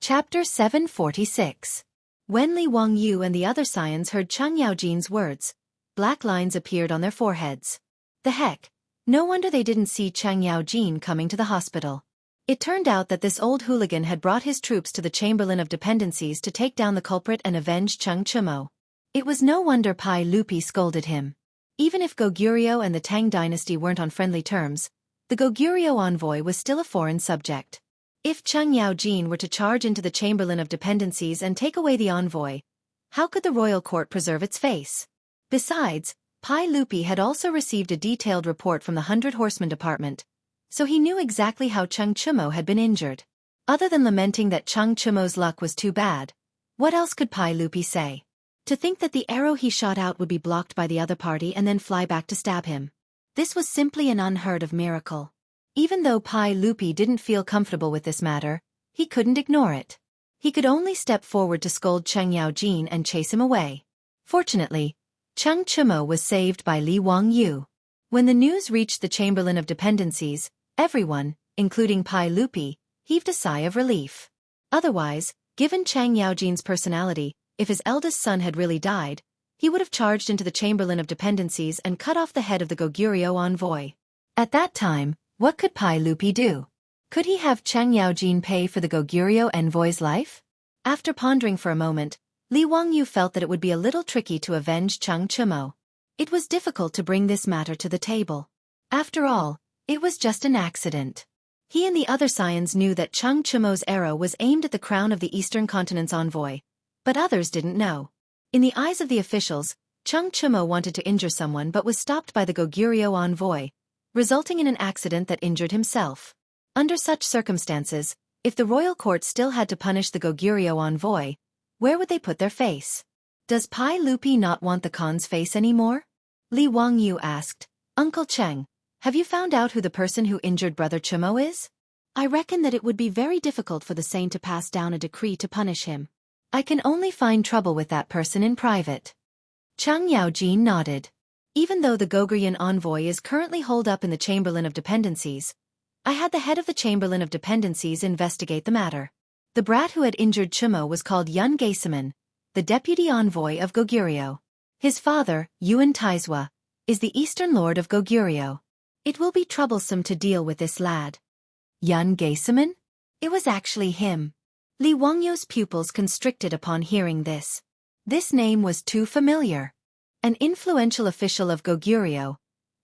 Chapter 746. When Li Wangyu and the other scions heard Cheng Yaojin's words, black lines appeared on their foreheads. The heck? No wonder they didn't see Cheng Yaojin coming to the hospital. It turned out that this old hooligan had brought his troops to the Chamberlain of Dependencies to take down the culprit and avenge Cheng Chumo. It was no wonder Pai Lupi scolded him. Even if Goguryeo and the Tang dynasty weren't on friendly terms, the Goguryeo envoy was still a foreign subject. If Cheng Yaojin were to charge into the Chamberlain of Dependencies and take away the envoy, how could the royal court preserve its face? Besides, Pai Lupi had also received a detailed report from the 100 Horsemen Department, so he knew exactly how Cheng Chumo had been injured. Other than lamenting that Cheng Chumo's luck was too bad, what else could Pai Lupi say? To think that the arrow he shot out would be blocked by the other party and then fly back to stab him. This was simply an unheard of miracle. Even though Pai Lupi didn't feel comfortable with this matter, he couldn't ignore it. He could only step forward to scold Cheng Yaojin and chase him away. Fortunately, Cheng Chumo was saved by Li Wangyu. When the news reached the Chamberlain of Dependencies, everyone, including Pai Lupi, heaved a sigh of relief. Otherwise, given Cheng Yaojin's personality, if his eldest son had really died, he would have charged into the Chamberlain of Dependencies and cut off the head of the Goguryeo envoy. At that time, what could Pai Lupi do? Could he have Cheng Yaojin pay for the Goguryeo envoy's life? After pondering for a moment, Li Wangyu felt that it would be a little tricky to avenge Cheng Chumo. It was difficult to bring this matter to the table. After all, it was just an accident. He and the other scions knew that Cheng Chumo's arrow was aimed at the crown of the Eastern Continent's envoy, but others didn't know. In the eyes of the officials, Cheng Chumo wanted to injure someone but was stopped by the Goguryeo envoy, resulting in an accident that injured himself. Under such circumstances, if the royal court still had to punish the Goguryeo envoy, where would they put their face? Does Pai Lupi not want the Khan's face anymore? Li Wangyu asked, Uncle Cheng, have you found out who the person who injured Brother Chumo is? I reckon that it would be very difficult for the saint to pass down a decree to punish him. I can only find trouble with that person in private. Cheng Yaojin nodded. Even though the Goguryeo envoy is currently holed up in the Chamberlain of Dependencies, I had the head of the Chamberlain of Dependencies investigate the matter. The brat who had injured Chumo was called Yun Gaesaman, the deputy envoy of Goguryeo. His father, Yuan Taizwa, is the Eastern Lord of Goguryeo. It will be troublesome to deal with this lad. Yun Gaesaman? It was actually him. Li Wangyu's pupils constricted upon hearing this. This name was too familiar. An influential official of Goguryeo,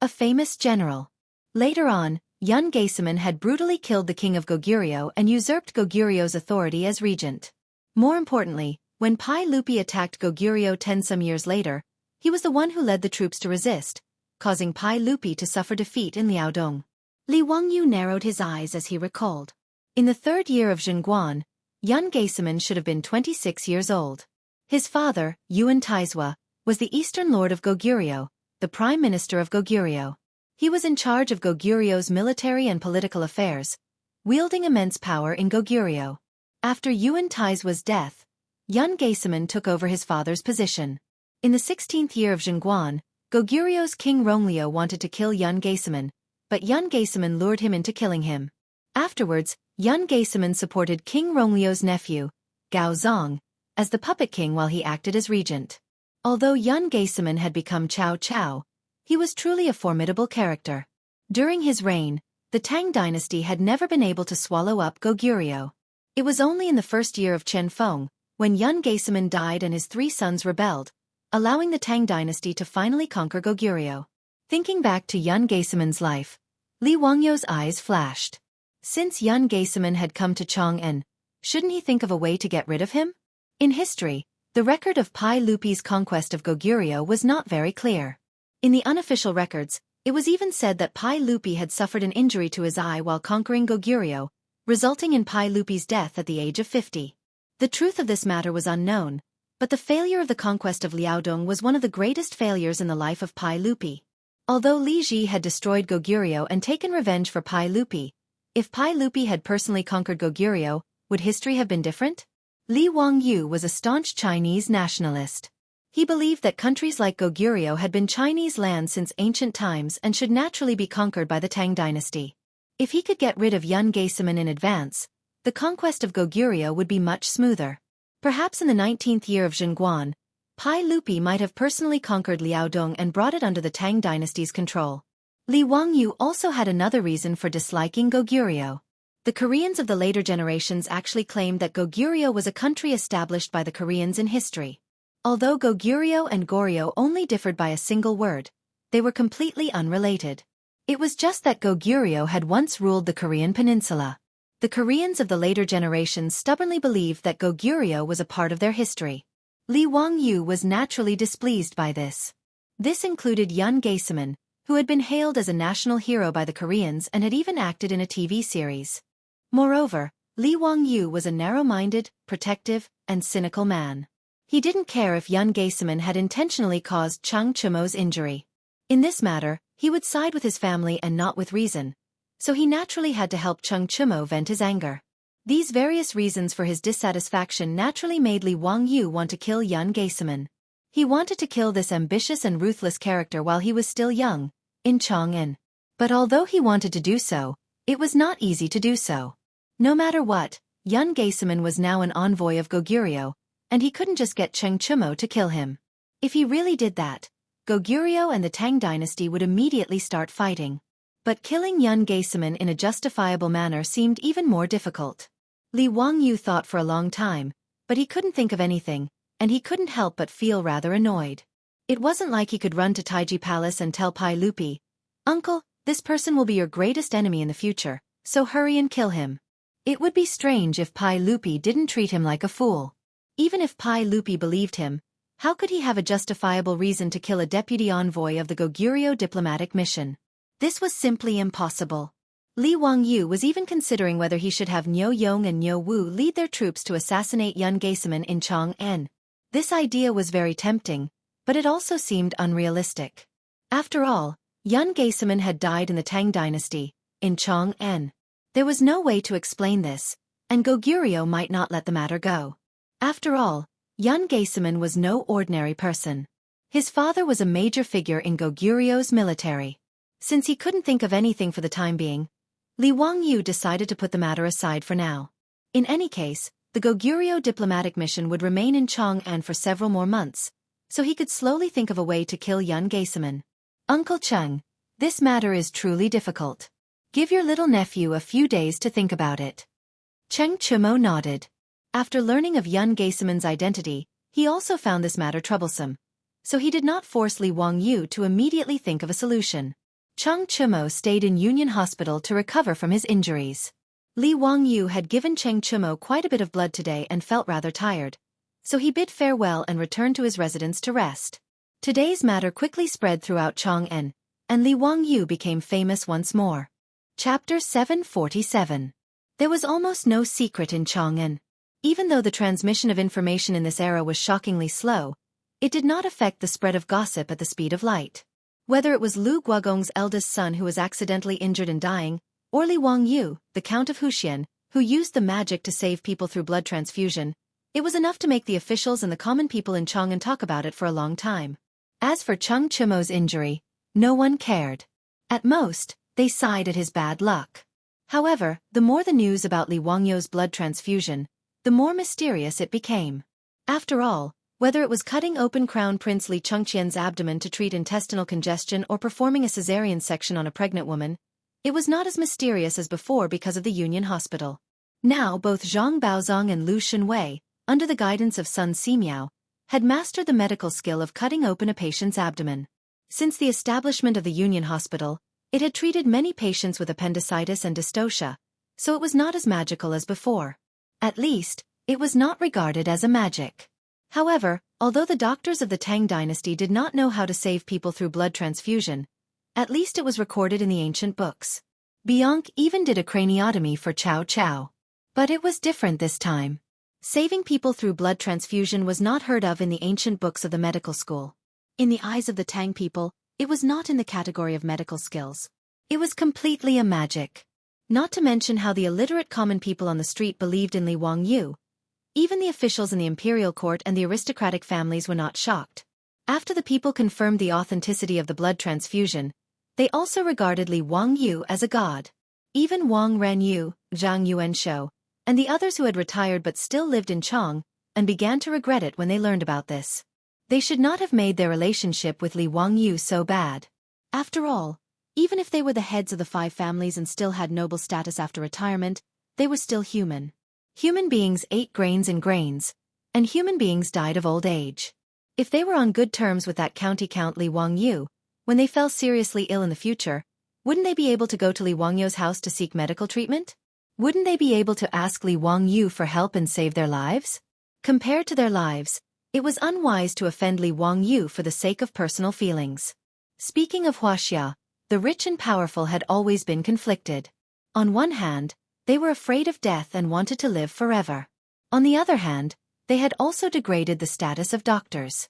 a famous general. Later on, Yun Gaesaman had brutally killed the king of Goguryeo and usurped Goguryeo's authority as regent. More importantly, when Pai Lupi attacked Goguryeo 10 some years later, he was the one who led the troops to resist, causing Pai Lupi to suffer defeat in Liaodong. Li Wangyu narrowed his eyes as he recalled. In the 3rd year of Zhengguan, Yun Gaesaman should have been 26 years old. His father, Yuan Taizwa, was the Eastern Lord of Goguryeo, the Prime Minister of Goguryeo. He was in charge of Goguryeo's military and political affairs, wielding immense power in Goguryeo. After Yuan Taizwa's death, Yun Gaesaman took over his father's position. In the 16th year of Zhengguan, Goguryeo's King Ronglio wanted to kill Yun Gaesaman, but Yun Gaesaman lured him into killing him. Afterwards, Yun Gaesaman supported King Ronglio's nephew, Gao Zong, as the puppet king while he acted as regent. Although Yun Gaesaman had become Cao Cao, he was truly a formidable character. During his reign, the Tang dynasty had never been able to swallow up Goguryeo. It was only in the 1st year of Chen Feng, when Yun Gaesaman died and his 3 sons rebelled, allowing the Tang dynasty to finally conquer Goguryeo. Thinking back to Yun Gaesaman's life, Li Wangyu's eyes flashed. Since Yun Gaesaman had come to Chang'an, shouldn't he think of a way to get rid of him? In history, the record of Pai Lupi's conquest of Goguryeo was not very clear. In the unofficial records, it was even said that Pai Lupi had suffered an injury to his eye while conquering Goguryeo, resulting in Pai Lupi's death at the age of 50. The truth of this matter was unknown, but the failure of the conquest of Liaodong was one of the greatest failures in the life of Pai Lupi. Although Li Ji had destroyed Goguryeo and taken revenge for Pai Lupi, if Pai Lupi had personally conquered Goguryeo, would history have been different? Li Wangyu was a staunch Chinese nationalist. He believed that countries like Goguryeo had been Chinese land since ancient times and should naturally be conquered by the Tang dynasty. If he could get rid of Yun Gaesaman in advance, the conquest of Goguryeo would be much smoother. Perhaps in the 19th year of Zhenguan, Pai Lupi might have personally conquered Liaodong and brought it under the Tang dynasty's control. Li Wangyu also had another reason for disliking Goguryeo. The Koreans of the later generations actually claimed that Goguryeo was a country established by the Koreans in history. Although Goguryeo and Goryeo only differed by a single word, they were completely unrelated. It was just that Goguryeo had once ruled the Korean peninsula. The Koreans of the later generations stubbornly believed that Goguryeo was a part of their history. Li Wangyu was naturally displeased by this. This included Yun Gaesaman, who had been hailed as a national hero by the Koreans and had even acted in a TV series. Moreover, Li Wangyu was a narrow-minded, protective, and cynical man. He didn't care if Yun Gaesaman had intentionally caused Chung Chumo's injury. In this matter, he would side with his family and not with reason, so he naturally had to help Chung Chumo vent his anger. These various reasons for his dissatisfaction naturally made Li Wangyu want to kill Yun Gaesaman. He wanted to kill this ambitious and ruthless character while he was still young, in Chang'an. But although he wanted to do so, it was not easy to do so. No matter what, Yun Gaesaman was now an envoy of Goguryeo, and he couldn't just get Chung Chumo to kill him. If he really did that, Goguryeo and the Tang dynasty would immediately start fighting. But killing Yun Gaesaman in a justifiable manner seemed even more difficult. Li Wangyu thought for a long time, but he couldn't think of anything, and he couldn't help but feel rather annoyed. It wasn't like he could run to Taiji Palace and tell Pai Lupi, "Uncle, this person will be your greatest enemy in the future, so hurry and kill him." It would be strange if Pai Lupi didn't treat him like a fool. Even if Pai Lupi believed him, how could he have a justifiable reason to kill a deputy envoy of the Goguryeo diplomatic mission? This was simply impossible. Li Wangyu was even considering whether he should have Niu Yong and Niu Wu lead their troops to assassinate Yun Gaesaman in Chang'an. This idea was very tempting, but it also seemed unrealistic. After all, Yun Gaesaman had died in the Tang dynasty, in Chang'an. There was no way to explain this, and Goguryeo might not let the matter go. After all, Yun Gaesaman was no ordinary person. His father was a major figure in Goguryeo's military. Since he couldn't think of anything for the time being, Li Wangyu decided to put the matter aside for now. In any case, the Goguryeo diplomatic mission would remain in Chang'an for several more months, so he could slowly think of a way to kill Yun Gaesaman. "Uncle Chung, this matter is truly difficult. Give your little nephew a few days to think about it." Chung Chumo nodded. After learning of Yun Gaesaman's identity, he also found this matter troublesome, so he did not force Li Wangyu to immediately think of a solution. Chung Chumo stayed in Union Hospital to recover from his injuries. Li Wangyu had given Chung Chumo quite a bit of blood today and felt rather tired, so he bid farewell and returned to his residence to rest. Today's matter quickly spread throughout Chang'an, and Li Wangyu became famous once more. Chapter 747. There was almost no secret in Chang'an. Even though the transmission of information in this era was shockingly slow, it did not affect the spread of gossip at the speed of light. Whether it was Lu Guogong's eldest son who was accidentally injured and dying, or Li Wangyu, the Count of Wuxia, who used the magic to save people through blood transfusion, it was enough to make the officials and the common people in Chang'an talk about it for a long time. As for Chung Chumo's injury, no one cared. At most, they sighed at his bad luck. However, the more the news about Li Wangyu's blood transfusion, the more mysterious it became. After all, whether it was cutting open Crown Prince Li Chengqian's abdomen to treat intestinal congestion or performing a cesarean section on a pregnant woman, it was not as mysterious as before because of the Union Hospital. Now both Zhang Baozong and Lu Shenwei, under the guidance of Sun Simiao, had mastered the medical skill of cutting open a patient's abdomen. Since the establishment of the Union Hospital, it had treated many patients with appendicitis and dystocia, so it was not as magical as before. At least, it was not regarded as a magic. However, although the doctors of the Tang dynasty did not know how to save people through blood transfusion, at least it was recorded in the ancient books. Bianc even did a craniotomy for Chow Chow. But it was different this time. Saving people through blood transfusion was not heard of in the ancient books of the medical school. In the eyes of the Tang people, it was not in the category of medical skills. It was completely a magic. Not to mention how the illiterate common people on the street believed in Li Wangyu. Even the officials in the imperial court and the aristocratic families were not shocked. After the people confirmed the authenticity of the blood transfusion, they also regarded Li Wangyu as a god. Even Wang Renyu, Zhang Yuanshou, and the others who had retired but still lived in Chang, and began to regret it when they learned about this. They should not have made their relationship with Li Wangyu so bad. After all, even if they were the heads of the 5 families and still had noble status after retirement, they were still human. Human beings ate grains and grains, and human beings died of old age. If they were on good terms with that county count Li Wangyu, when they fell seriously ill in the future, wouldn't they be able to go to Li Wangyu's house to seek medical treatment? Wouldn't they be able to ask Li Wangyu for help and save their lives? Compared to their lives, it was unwise to offend Li Wangyu for the sake of personal feelings. Speaking of Wuxia, the rich and powerful had always been conflicted. On one hand, they were afraid of death and wanted to live forever. On the other hand, they had also degraded the status of doctors.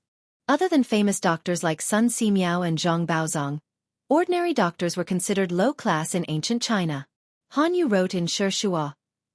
Other than famous doctors like Sun Simiao and Zhang Baozong, ordinary doctors were considered low class in ancient China. Han Yu wrote in Shishua,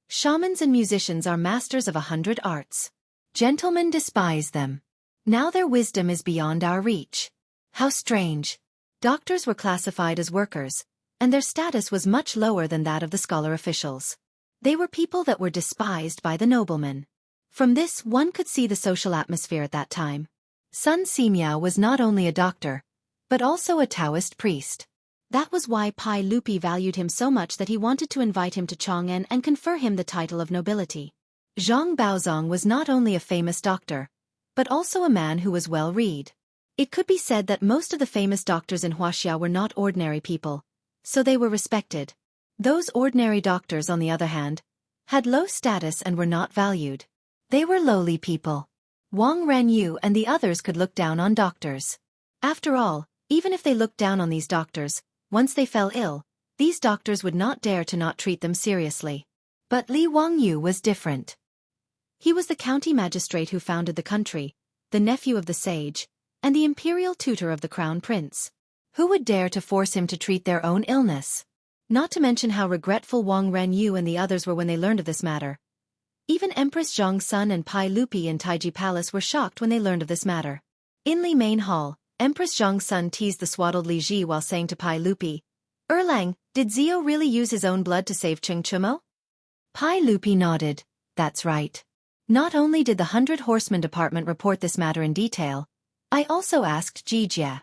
"Shamans and musicians are masters of 100 arts. Gentlemen despise them. Now their wisdom is beyond our reach." How strange. Doctors were classified as workers, and their status was much lower than that of the scholar officials. They were people that were despised by the noblemen. From this one could see the social atmosphere at that time. Sun Simiao was not only a doctor, but also a Taoist priest. That was why Pai Lupi valued him so much that he wanted to invite him to Chang'an and confer him the title of nobility. Zhang Baozong was not only a famous doctor, but also a man who was well-read. It could be said that most of the famous doctors in Wuxia were not ordinary people, so they were respected. Those ordinary doctors, on the other hand, had low status and were not valued. They were lowly people. Wang Renyu and the others could look down on doctors. After all, even if they looked down on these doctors, once they fell ill, these doctors would not dare to not treat them seriously. But Li Wangyu was different. He was the county magistrate who founded the country, the nephew of the sage, and the imperial tutor of the crown prince. Who would dare to force him to treat their own illness? Not to mention how regretful Wang Renyu and the others were when they learned of this matter. Even Empress Zhang Sun and Pai Lupi in Taiji Palace were shocked when they learned of this matter. In Li Main Hall, Empress Zhang Sun teased the swaddled Li Ji while saying to Pai Lupi, "Erlang, did Zio really use his own blood to save Cheng Chumo?" Pai Lupi nodded. "That's right. Not only did the 100 Horsemen Department report this matter in detail, I also asked Jijia.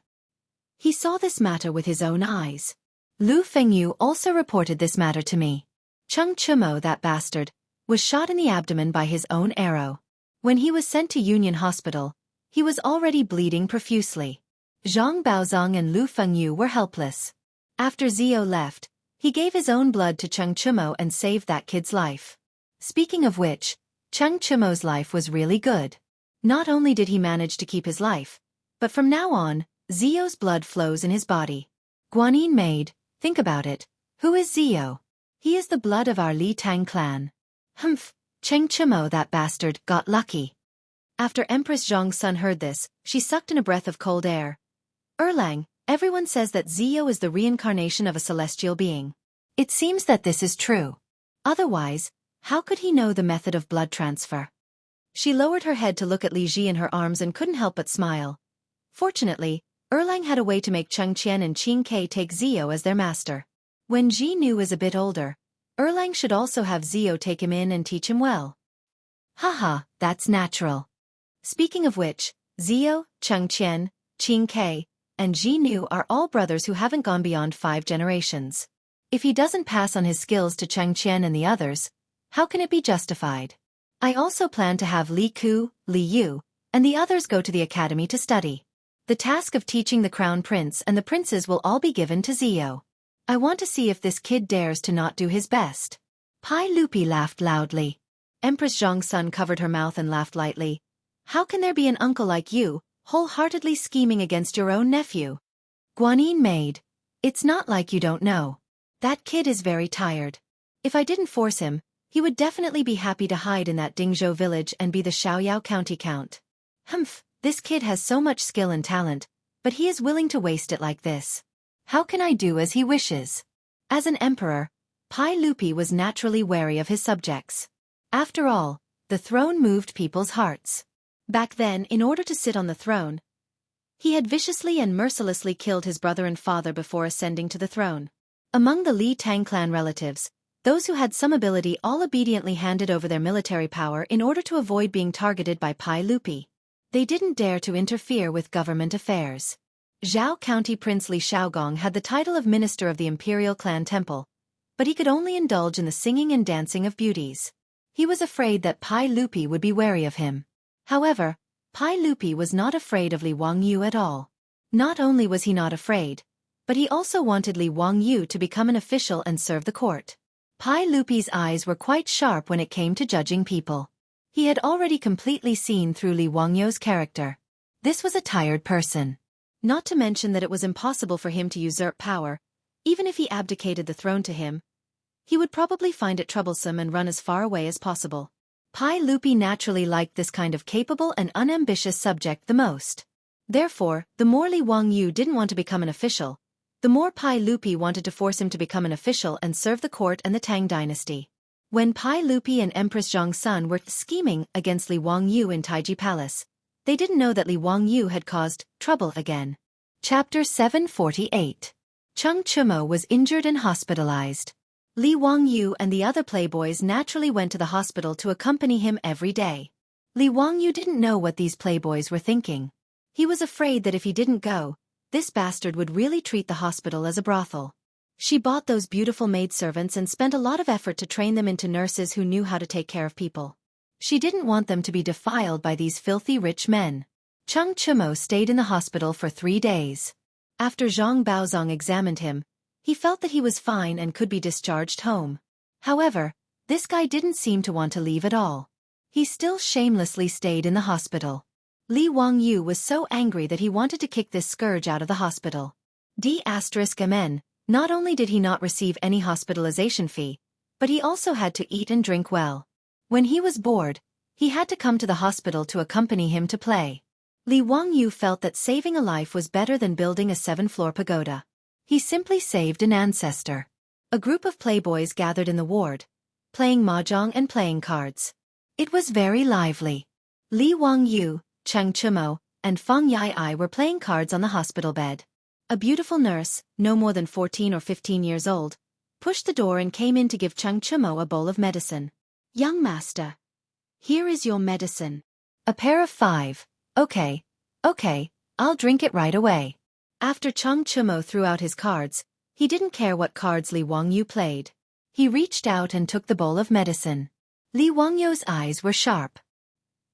He saw this matter with his own eyes. Lu Fengyu also reported this matter to me. Cheng Chumo, that bastard, was shot in the abdomen by his own arrow. When he was sent to Union Hospital, he was already bleeding profusely. Zhang Baozong and Lu Fengyu were helpless. After Zio left, he gave his own blood to Cheng Chumo and saved that kid's life. Speaking of which, Cheng Chumo's life was really good. Not only did he manage to keep his life, but from now on, Zio's blood flows in his body. Guanyin maid, think about it. Who is Zio? He is the blood of our Li Tang clan. Humph, Cheng Chumo, that bastard, got lucky." After Empress Zhang Sun heard this, she sucked in a breath of cold air. "Erlang, everyone says that Zio is the reincarnation of a celestial being. It seems that this is true. Otherwise, how could he know the method of blood transfer?" She lowered her head to look at Li Ji in her arms and couldn't help but smile. Fortunately, Erlang had a way to make Cheng Qian and Qing Kai take Zio as their master. When Ji Nu is a bit older, Erlang should also have Zio take him in and teach him well. Haha, that's natural. Speaking of which, Zio, Cheng Qian, Qing Kai, and Ji Nu are all brothers who haven't gone beyond 5 generations. If he doesn't pass on his skills to Cheng Qian and the others, how can it be justified? I also plan to have Li Ku, Li Yu, and the others go to the academy to study. The task of teaching the crown prince and the princes will all be given to Zio. I want to see if this kid dares to not do his best. Pai Lupi laughed loudly. Empress Zhang Sun covered her mouth and laughed lightly. How can there be an uncle like you, wholeheartedly scheming against your own nephew? Guanyin maid, it's not like you don't know. That kid is very tired. If I didn't force him, he would definitely be happy to hide in that Dingzhou village and be the Xiaoyao county count. Humph, this kid has so much skill and talent, but he is willing to waste it like this. How can I do as he wishes? As an emperor, Pai Lupi was naturally wary of his subjects. After all, the throne moved people's hearts. Back then, in order to sit on the throne, he had viciously and mercilessly killed his brother and father before ascending to the throne. Among the Li Tang clan relatives, Those who had some ability all obediently handed over their military power in order to avoid being targeted by Pai Lupi. They didn't dare to interfere with government affairs. Zhao County Prince Li Shaogong had the title of Minister of the Imperial Clan Temple, but he could only indulge in the singing and dancing of beauties. He was afraid that Pai Lupi would be wary of him. However, Pai Lupi was not afraid of Li Wangyu at all. Not only was he not afraid, but he also wanted Li Wangyu to become an official and serve the court. Pai Lupi's eyes were quite sharp when it came to judging people. He had already completely seen through Li Wangyu's character. This was a tired person. Not to mention that it was impossible for him to usurp power. Even if he abdicated the throne to him, he would probably find it troublesome and run as far away as possible. Pai Lupi naturally liked this kind of capable and unambitious subject the most. Therefore, the more Li Wangyu didn't want to become an official, the more Pai Lupi wanted to force him to become an official and serve the court and the Tang dynasty. When Pai Lupi and Empress Zhongsun were scheming against Li Wangyu in Taiji Palace, they didn't know that Li Wangyu had caused trouble again. Chapter 748. Cheng Chumo was injured and hospitalized. Li Wangyu and the other playboys naturally went to the hospital to accompany him every day. Li Wangyu didn't know what these playboys were thinking. He was afraid that if he didn't go, this bastard would really treat the hospital as a brothel. She bought those beautiful maidservants and spent a lot of effort to train them into nurses who knew how to take care of people. She didn't want them to be defiled by these filthy rich men. Cheng Chumo stayed in the hospital for 3 days. After Zhang Baozong examined him, he felt that he was fine and could be discharged home. However, this guy didn't seem to want to leave at all. He still shamelessly stayed in the hospital. Li Wangyu was so angry that he wanted to kick this scourge out of the hospital. Mn, not only did he not receive any hospitalization fee, but he also had to eat and drink well. When he was bored, he had to come to the hospital to accompany him to play. Li Wangyu felt that saving a life was better than building a 7-floor pagoda. He simply saved an ancestor. A group of playboys gathered in the ward, playing mahjong and playing cards. It was very lively. Li Wangyu, Cheng Chumo, and Feng Yai were playing cards on the hospital bed. A beautiful nurse, no more than 14 or 15 years old, pushed the door and came in to give Cheng Chumo a bowl of medicine. "Young master, here is your medicine." "A pair of 5. Okay, I'll drink it right away." After Cheng Chumo threw out his cards, he didn't care what cards Li Wangyu played. He reached out and took the bowl of medicine. Li Wangyu's eyes were sharp.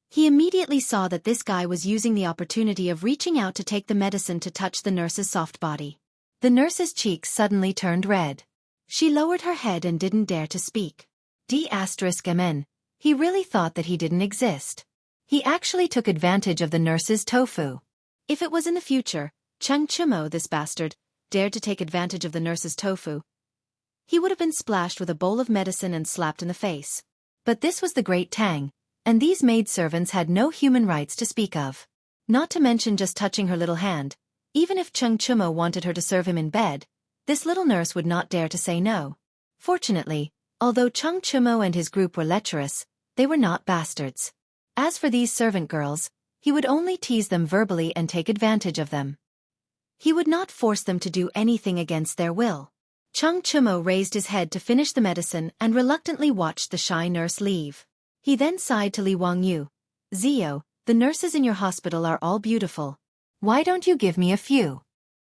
He immediately saw that this guy was using the opportunity of reaching out to take the medicine to touch the nurse's soft body. The nurse's cheeks suddenly turned red. She lowered her head and didn't dare to speak. Mn, he really thought that he didn't exist. He actually took advantage of the nurse's tofu. If it was in the future, Cheng Chumo, this bastard, dared to take advantage of the nurse's tofu, he would have been splashed with a bowl of medicine and slapped in the face. But this was the Great Tang, and these maidservants had no human rights to speak of. Not to mention just touching her little hand, even if Cheng Chumo wanted her to serve him in bed, this little nurse would not dare to say no. Fortunately, although Cheng Chumo and his group were lecherous, they were not bastards. As for these servant girls, he would only tease them verbally and take advantage of them. He would not force them to do anything against their will. Cheng Chumo raised his head to finish the medicine and reluctantly watched the shy nurse leave. He then sighed to Li Wangyu. "Zio, the nurses in your hospital are all beautiful. Why don't you give me a few?"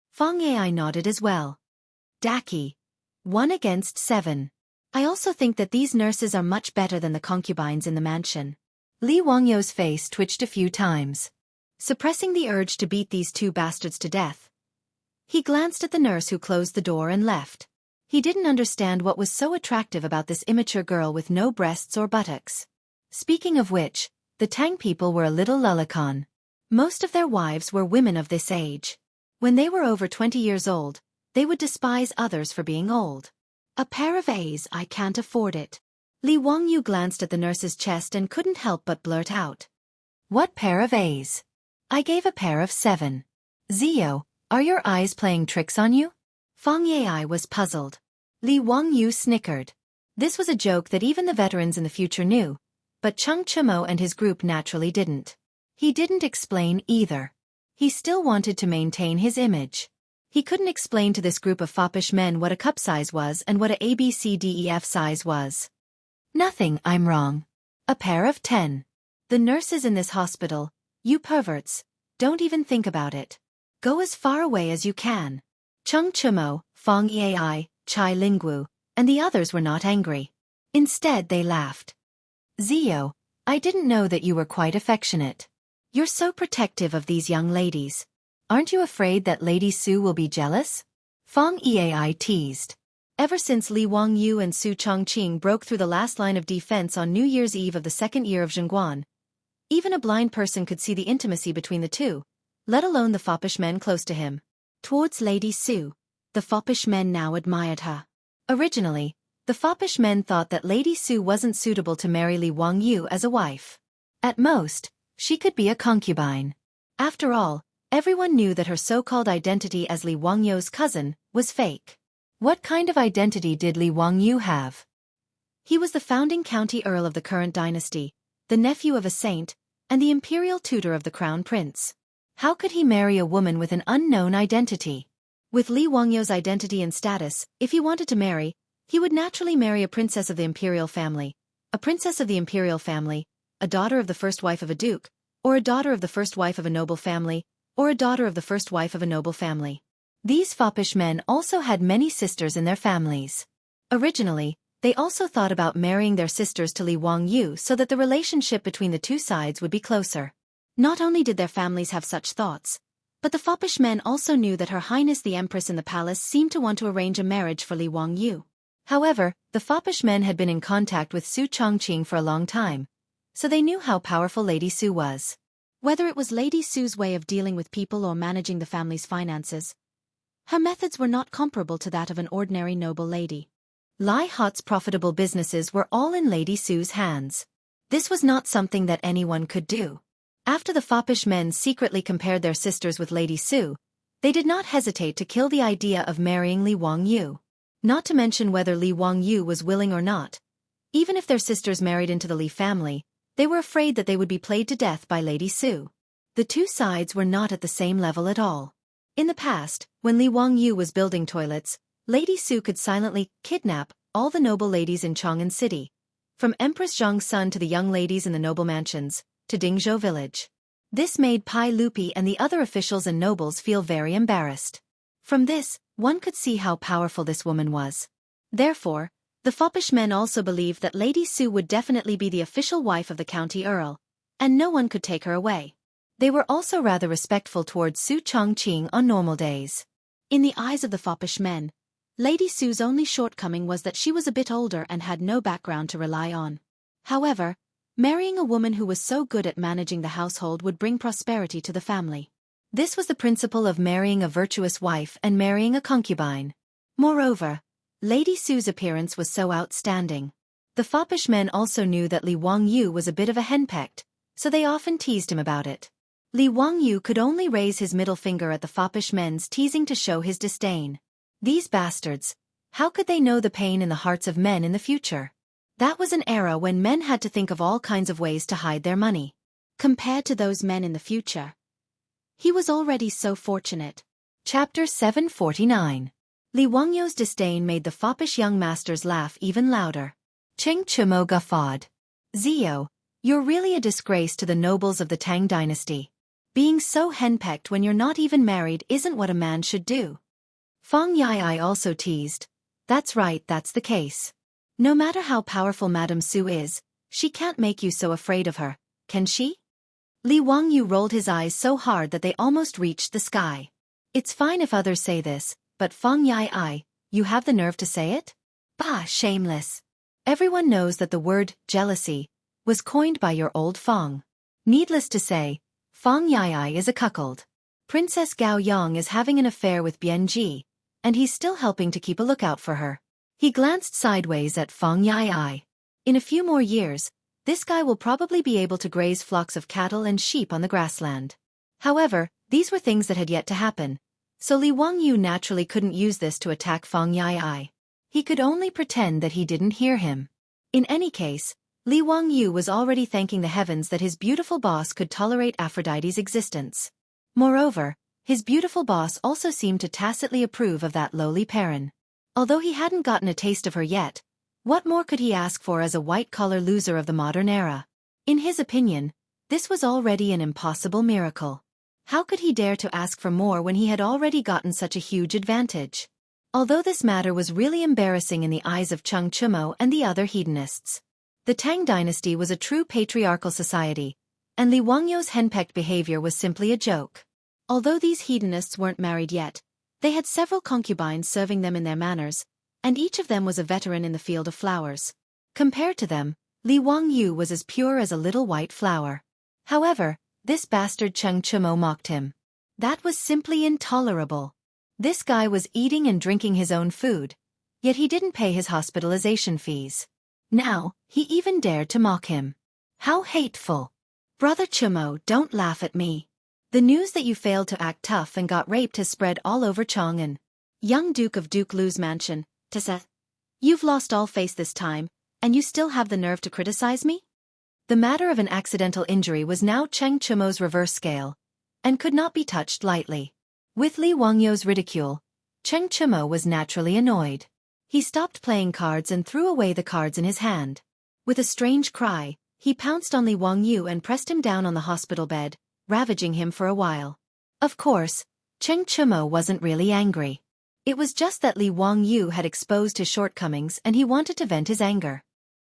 Feng Yai nodded as well. "Daki. 1 against 7. I also think that these nurses are much better than the concubines in the mansion." Li Wangyu's face twitched a few times. Suppressing the urge to beat these 2 bastards to death, he glanced at the nurse who closed the door and left. He didn't understand what was so attractive about this immature girl with no breasts or buttocks. Speaking of which, the Tang people were a little lullicon. Most of their wives were women of this age. When they were over 20 years old, they would despise others for being old. "A pair of A's, I can't afford it." Li Wangyu glanced at the nurse's chest and couldn't help but blurt out. "What pair of A's? I gave a pair of 7. Zio, are your eyes playing tricks on you?" Feng Yai was puzzled. Li Wangyu snickered. This was a joke that even the veterans in the future knew, but Cheng Chumo and his group naturally didn't. He didn't explain either. He still wanted to maintain his image. He couldn't explain to this group of foppish men what a cup size was and what a ABCDEF size was. Nothing, I'm wrong. A pair of 10. The nurses in this hospital, you perverts, don't even think about it. Go as far away as you can. Chung Chumo, Fong Yai, Chai Linggu, and the others were not angry. Instead they laughed. Zio, I didn't know that you were quite affectionate. You're so protective of these young ladies. Aren't you afraid that Lady Su will be jealous? Fong Yai teased. Ever since Li Wangyu and Su Chongqing broke through the last line of defense on New Year's Eve of the second year of Zhongguan, even a blind person could see the intimacy between the two, let alone the foppish men close to him. Towards Lady Su, the foppish men now admired her. Originally, the foppish men thought that Lady Su wasn't suitable to marry Li Wangyu as a wife. At most, she could be a concubine. After all, everyone knew that her so-called identity as Li Wangyu's cousin was fake. What kind of identity did Li Wangyu have? He was the founding county earl of the current dynasty, the nephew of a saint, and the imperial tutor of the crown prince. How could he marry a woman with an unknown identity? With Li Wangyu's identity and status, if he wanted to marry, he would naturally marry a princess of the imperial family, a princess of the imperial family, a daughter of the first wife of a duke, or a daughter of the first wife of a noble family, or a daughter of the first wife of a noble family. These foppish men also had many sisters in their families. Originally, they also thought about marrying their sisters to Li Wangyu so that the relationship between the two sides would be closer. Not only did their families have such thoughts, but the foppish men also knew that Her Highness the Empress in the palace seemed to want to arrange a marriage for Li Wangyu. However, the foppish men had been in contact with Su Chongqing for a long time, so they knew how powerful Lady Su was. Whether it was Lady Su's way of dealing with people or managing the family's finances, her methods were not comparable to that of an ordinary noble lady. Lai Hot's profitable businesses were all in Lady Su's hands. This was not something that anyone could do. After the foppish men secretly compared their sisters with Lady Su, they did not hesitate to kill the idea of marrying Li Wangyu. Not to mention whether Li Wangyu was willing or not. Even if their sisters married into the Li family, they were afraid that they would be played to death by Lady Su. The two sides were not at the same level at all. In the past, when Li Wangyu was building toilets, Lady Su could silently kidnap all the noble ladies in Chang'an City, from Empress Zhang's son to the young ladies in the noble mansions, to Dingzhou village. This made Pai Lupi and the other officials and nobles feel very embarrassed. From this, one could see how powerful this woman was. Therefore, the foppish men also believed that Lady Su would definitely be the official wife of the county earl, and no one could take her away. They were also rather respectful towards Su Chongqing on normal days. In the eyes of the foppish men, Lady Su's only shortcoming was that she was a bit older and had no background to rely on. However, marrying a woman who was so good at managing the household would bring prosperity to the family. This was the principle of marrying a virtuous wife and marrying a concubine. Moreover, Lady Su's appearance was so outstanding. The foppish men also knew that Li Wangyu was a bit of a henpecked, so they often teased him about it. Li Wangyu could only raise his middle finger at the foppish men's teasing to show his disdain. These bastards, how could they know the pain in the hearts of men in the future? That was an era when men had to think of all kinds of ways to hide their money. Compared to those men in the future, he was already so fortunate. Chapter 749. Li Wangyu's disdain made the foppish young masters laugh even louder. Cheng Chumo guffawed. Zio, you're really a disgrace to the nobles of the Tang dynasty. Being so henpecked when you're not even married isn't what a man should do. Fong Yai also teased. That's right, that's the case. No matter how powerful Madame Su is, she can't make you so afraid of her, can she? Li Wangyu rolled his eyes so hard that they almost reached the sky. It's fine if others say this, but Fong Yai, you have the nerve to say it? Bah, shameless. Everyone knows that the word jealousy was coined by your old Fong. Needless to say, Fong Yai is a cuckold. Princess Gao Yang is having an affair with Bian Ji, and he's still helping to keep a lookout for her. He glanced sideways at Fong Yai. In a few more years, this guy will probably be able to graze flocks of cattle and sheep on the grassland. However, these were things that had yet to happen, so Li Wangyu naturally couldn't use this to attack Fong Yai. He could only pretend that he didn't hear him. In any case, Li Wangyu was already thanking the heavens that his beautiful boss could tolerate Aphrodite's existence. Moreover, His beautiful boss also seemed to tacitly approve of that lowly Perrin. Although he hadn't gotten a taste of her yet, what more could he ask for as a white-collar loser of the modern era? In his opinion, this was already an impossible miracle. How could he dare to ask for more when he had already gotten such a huge advantage? Although this matter was really embarrassing in the eyes of Cheng Chumo and the other hedonists. The Tang dynasty was a true patriarchal society, and Li Wangyou's henpecked behavior was simply a joke. Although these hedonists weren't married yet, they had several concubines serving them in their manors, and each of them was a veteran in the field of flowers. Compared to them, Li Wangyou was as pure as a little white flower. However, this bastard Cheng Chumo mocked him. That was simply intolerable. This guy was eating and drinking his own food, yet he didn't pay his hospitalization fees. Now, he even dared to mock him. How hateful. Brother Chumo, don't laugh at me. The news that you failed to act tough and got raped has spread all over Chang'an. Young Duke of Duke Lu's mansion, Tessa. You've lost all face this time, and you still have the nerve to criticize me? The matter of an accidental injury was now Cheng Chumo's reverse scale, and could not be touched lightly. With Li Wangyou's ridicule, Cheng Chumo was naturally annoyed. He stopped playing cards and threw away the cards in his hand. With a strange cry, he pounced on Li Wangyou and pressed him down on the hospital bed, ravaging him for a while. Of course, Cheng Chumo wasn't really angry. It was just that Li Wangyou had exposed his shortcomings and he wanted to vent his anger.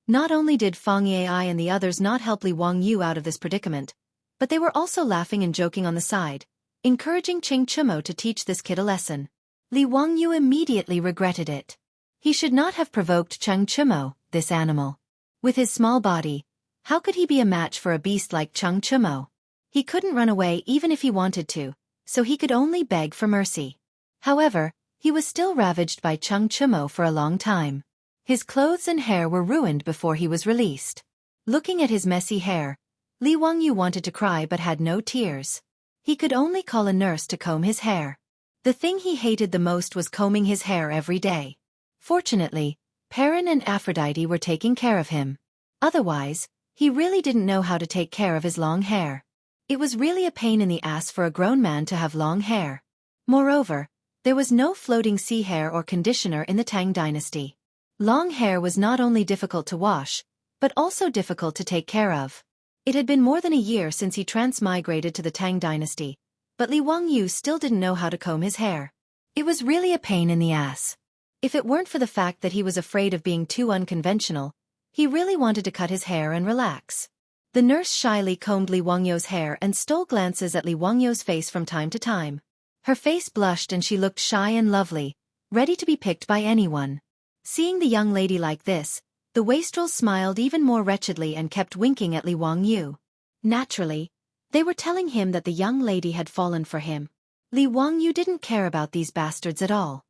Not only did Fang Yai and the others not help Li Wangyou out of this predicament, but they were also laughing and joking on the side, encouraging Cheng Chumo to teach this kid a lesson. Li Wangyou immediately regretted it. He should not have provoked Cheng Chumo, this animal. With his small body, how could he be a match for a beast like Cheng Chumo? He couldn't run away even if he wanted to, so he could only beg for mercy. However, he was still ravaged by Cheng Chumo for a long time. His clothes and hair were ruined before he was released. Looking at his messy hair, Li Wangyou wanted to cry but had no tears. He could only call a nurse to comb his hair. The thing he hated the most was combing his hair every day. Fortunately, Perrin and Aphrodite were taking care of him. Otherwise, he really didn't know how to take care of his long hair. It was really a pain in the ass for a grown man to have long hair. Moreover, there was no floating sea hair or conditioner in the Tang dynasty. Long hair was not only difficult to wash, but also difficult to take care of. It had been more than a year since he transmigrated to the Tang dynasty, but Li Wangyou still didn't know how to comb his hair. It was really a pain in the ass. If it weren't for the fact that he was afraid of being too unconventional, he really wanted to cut his hair and relax. The nurse shyly combed Li Wangyou's hair and stole glances at Li Wangyou's face from time to time. Her face blushed and she looked shy and lovely, ready to be picked by anyone. Seeing the young lady like this, the wastrels smiled even more wretchedly and kept winking at Li Wangyou. Naturally, they were telling him that the young lady had fallen for him. Li Wangyou didn't care about these bastards at all.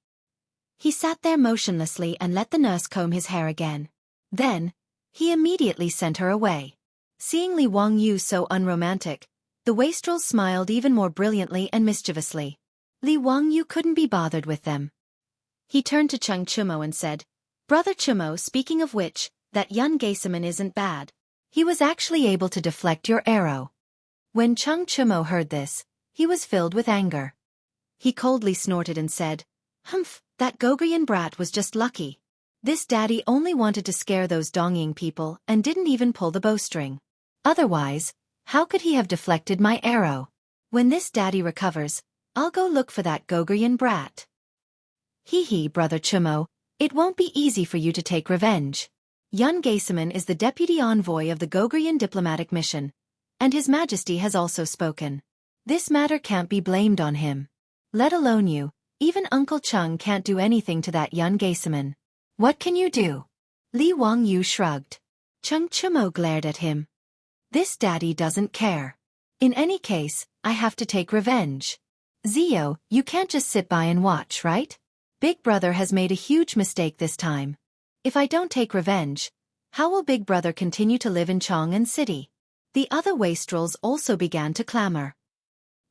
He sat there motionlessly and let the nurse comb his hair again. Then, he immediately sent her away. Seeing Li Wangyou so unromantic, the wastrels smiled even more brilliantly and mischievously. Li Wangyou couldn't be bothered with them. He turned to Cheng Chumo and said, "Brother Chumo, speaking of which, that young Gaisaman isn't bad. He was actually able to deflect your arrow." When Cheng Chumo heard this, he was filled with anger. He coldly snorted and said, "Humph, that Gogrian brat was just lucky. This daddy only wanted to scare those Dongying people and didn't even pull the bowstring. Otherwise, how could he have deflected my arrow? When this daddy recovers, I'll go look for that Gogrian brat." "Hee, Brother Chumo, it won't be easy for you to take revenge. Yun Gaisaman is the deputy envoy of the Gogrian diplomatic mission, and His Majesty has also spoken. This matter can't be blamed on him. Let alone you, even Uncle Chung can't do anything to that Yun Gaisaman. What can you do?" Li Wangyou shrugged. Cheng Chumo glared at him. "This daddy doesn't care. In any case, I have to take revenge. Zio, you can't just sit by and watch, right? Big Brother has made a huge mistake this time. If I don't take revenge, how will Big Brother continue to live in Chang'an City?" The other wastrels also began to clamor.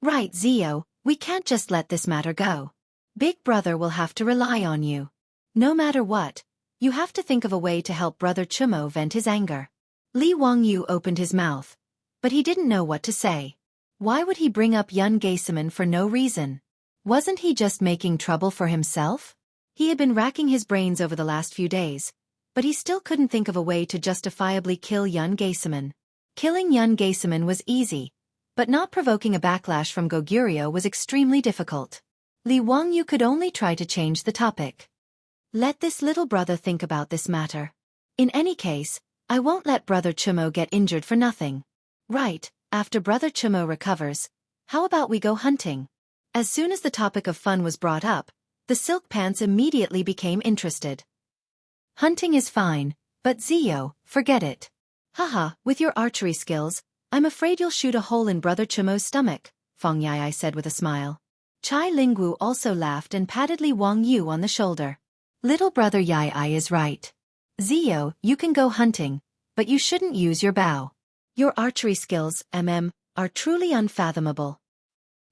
"Right, Zio, we can't just let this matter go. Big Brother will have to rely on you. No matter what, you have to think of a way to help Brother Chumo vent his anger." Li Wangyou opened his mouth, but he didn't know what to say. Why would he bring up Yun Gaesaman for no reason? Wasn't he just making trouble for himself? He had been racking his brains over the last few days, but he still couldn't think of a way to justifiably kill Yun Gaesaman. Killing Yun Gaesaman was easy, but not provoking a backlash from Goguryeo was extremely difficult. Li Wangyu could only try to change the topic. Let this little brother think about this matter. In any case, I won't let Brother Chumo get injured for nothing. Right, after Brother Chumo recovers, how about we go hunting? As soon as the topic of fun was brought up, the Silk Pants immediately became interested. Hunting is fine, but Zio, forget it. Haha, with your archery skills, I'm afraid you'll shoot a hole in Brother Chumo's stomach, Feng Yai said with a smile. Chai Lingwu also laughed and patted Li Wangyu on the shoulder. Little brother Yai is right. Zio, you can go hunting, but you shouldn't use your bow. Your archery skills, are truly unfathomable.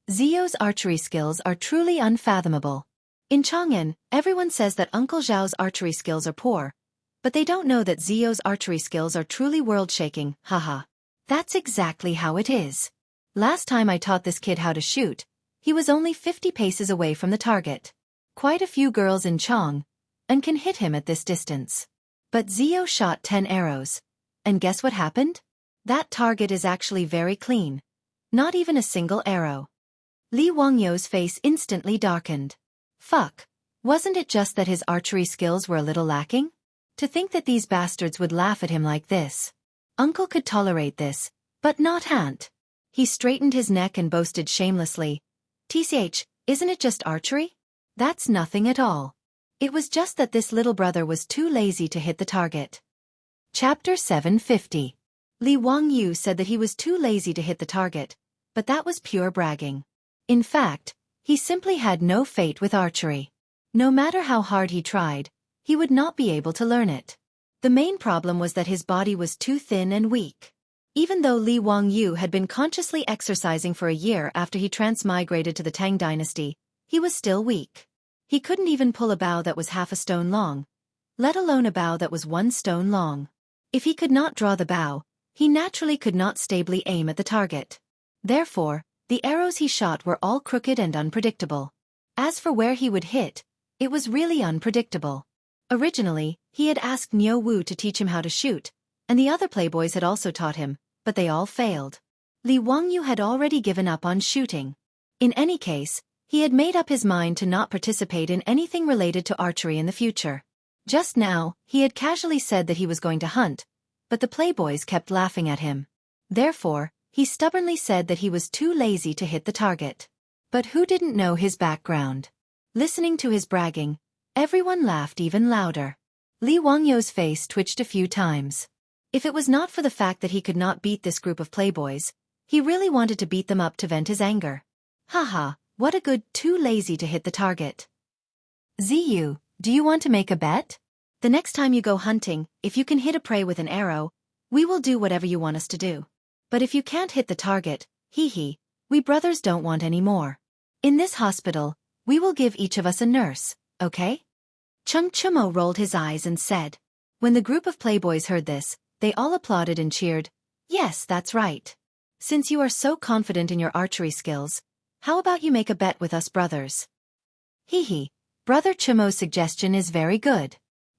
Zio's archery skills are truly unfathomable. In Chang'an, everyone says that Uncle Zhao's archery skills are poor, but they don't know that Zio's archery skills are truly world-shaking, haha. That's exactly how it is. Last time I taught this kid how to shoot, he was only 50 paces away from the target. Quite a few girls in Chang'an can hit him at this distance. But Zio shot 10 arrows. And guess what happened? That target is actually very clean. Not even a single arrow. Li Wangyu's face instantly darkened. Fuck. Wasn't it just that his archery skills were a little lacking? To think that these bastards would laugh at him like this. Uncle could tolerate this, but not Aunt. He straightened his neck and boasted shamelessly. TCH, isn't it just archery? That's nothing at all. It was just that this little brother was too lazy to hit the target. Chapter 750. Li Wangyu said that he was too lazy to hit the target, but that was pure bragging. In fact, he simply had no fate with archery. No matter how hard he tried, he would not be able to learn it. The main problem was that his body was too thin and weak. Even though Li Wangyu had been consciously exercising for a year after he transmigrated to the Tang dynasty, he was still weak. He couldn't even pull a bow that was half a stone long, let alone a bow that was 1 stone long. If he could not draw the bow, he naturally could not stably aim at the target. Therefore, the arrows he shot were all crooked and unpredictable. As for where he would hit, it was really unpredictable. Originally, he had asked Niu Wu to teach him how to shoot, and the other playboys had also taught him, but they all failed. Li Wangyu had already given up on shooting. In any case, he had made up his mind to not participate in anything related to archery in the future. Just now, he had casually said that he was going to hunt, but the playboys kept laughing at him. Therefore, he stubbornly said that he was too lazy to hit the target. But who didn't know his background? Listening to his bragging, everyone laughed even louder. Li Wangyu's face twitched a few times. If it was not for the fact that he could not beat this group of playboys, he really wanted to beat them up to vent his anger. Haha, what a good too lazy to hit the target. Ziyu, do you want to make a bet? The next time you go hunting, if you can hit a prey with an arrow, we will do whatever you want us to do. But if you can't hit the target, hee, we brothers don't want any more. In this hospital, we will give each of us a nurse, okay? Chung Chumo rolled his eyes and said. When the group of playboys heard this, they all applauded and cheered. Yes, that's right. Since you are so confident in your archery skills, how about you make a bet with us brothers? Hee, Brother Chumo's suggestion is very good.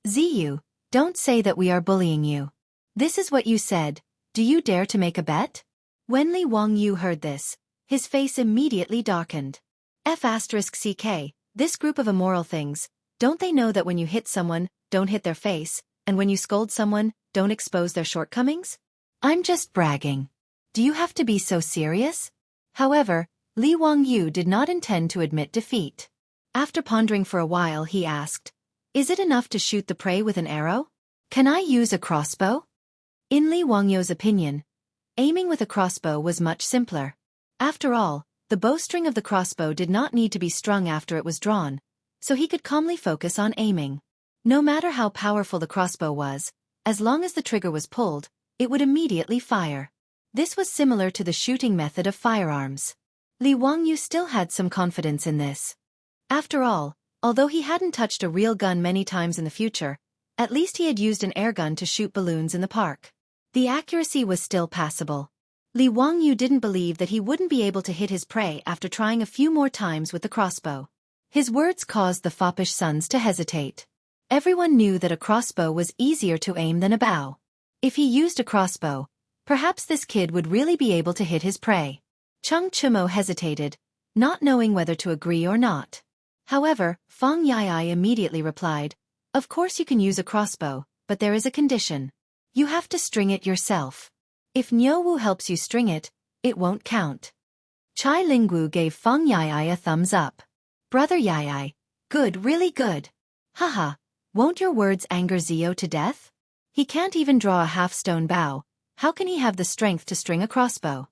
Ziyu, don't say that we are bullying you. This is what you said, do you dare to make a bet? When Li Wangyu heard this, his face immediately darkened. F*CK, this group of immoral things, don't they know that when you hit someone, don't hit their face, and when you scold someone, don't expose their shortcomings? I'm just bragging. Do you have to be so serious? However, Li Wangyu did not intend to admit defeat. After pondering for a while he asked, is it enough to shoot the prey with an arrow? Can I use a crossbow? In Li Wangyu's opinion, aiming with a crossbow was much simpler. After all, the bowstring of the crossbow did not need to be strung after it was drawn, so he could calmly focus on aiming. No matter how powerful the crossbow was, as long as the trigger was pulled, it would immediately fire. This was similar to the shooting method of firearms. Li Wangyu still had some confidence in this. After all, although he hadn't touched a real gun many times in the future, at least he had used an air gun to shoot balloons in the park. The accuracy was still passable. Li Wangyu didn't believe that he wouldn't be able to hit his prey after trying a few more times with the crossbow. His words caused the foppish sons to hesitate. Everyone knew that a crossbow was easier to aim than a bow. If he used a crossbow, perhaps this kid would really be able to hit his prey. Cheng Chumo hesitated, not knowing whether to agree or not. However, Feng Yai immediately replied, "Of course you can use a crossbow, but there is a condition. You have to string it yourself. If Niu Wu helps you string it, it won't count." Chai Lingwu gave Feng Yai a thumbs up. "Brother Yai, good, really good. Haha, won't your words anger Zio to death? He can't even draw a half-stone bow, how can he have the strength to string a crossbow?"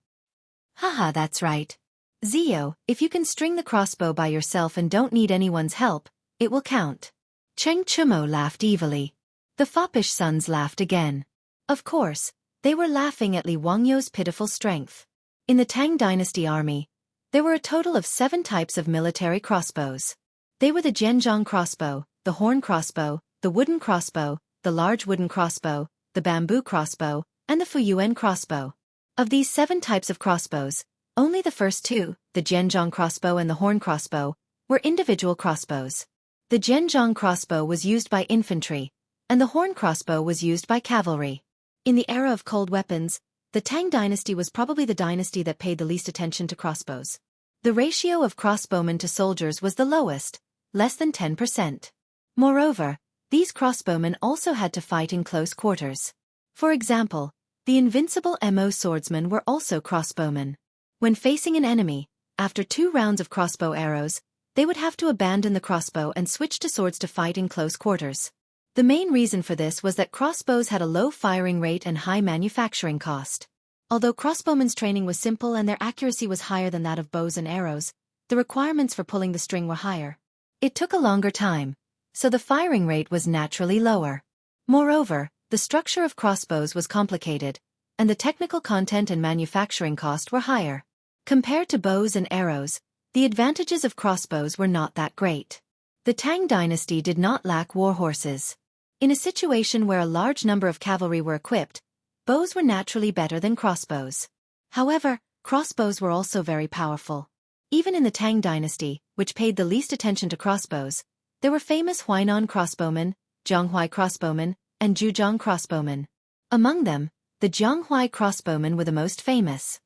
"Haha, that's right. Zio, if you can string the crossbow by yourself and don't need anyone's help, it will count." Cheng Chumo laughed evilly. The foppish sons laughed again. Of course, they were laughing at Li Wangyu's pitiful strength. In the Tang Dynasty army, there were a total of 7 types of military crossbows. They were the Zhenjiang crossbow, the horn crossbow, the wooden crossbow, the large wooden crossbow, the bamboo crossbow, and the Fuyuan crossbow. Of these 7 types of crossbows, only the first 2, the Zhenjiang crossbow and the horn crossbow, were individual crossbows. The Zhenjiang crossbow was used by infantry, and the horn crossbow was used by cavalry. In the era of cold weapons, the Tang dynasty was probably the dynasty that paid the least attention to crossbows. The ratio of crossbowmen to soldiers was the lowest, less than 10%. Moreover, these crossbowmen also had to fight in close quarters. For example, the invincible Mo swordsmen were also crossbowmen. When facing an enemy, after 2 rounds of crossbow arrows, they would have to abandon the crossbow and switch to swords to fight in close quarters. The main reason for this was that crossbows had a low firing rate and high manufacturing cost. Although crossbowmen's training was simple and their accuracy was higher than that of bows and arrows, the requirements for pulling the string were higher. It took a longer time, so the firing rate was naturally lower. Moreover, the structure of crossbows was complicated, and the technical content and manufacturing cost were higher. Compared to bows and arrows, the advantages of crossbows were not that great. The Tang dynasty did not lack war horses. In a situation where a large number of cavalry were equipped, bows were naturally better than crossbows. However, crossbows were also very powerful. Even in the Tang dynasty, which paid the least attention to crossbows, there were famous Huainan crossbowmen, Zhanghuai crossbowmen, and Zhujiang crossbowmen. Among them, the Zhanghuai crossbowmen were the most famous.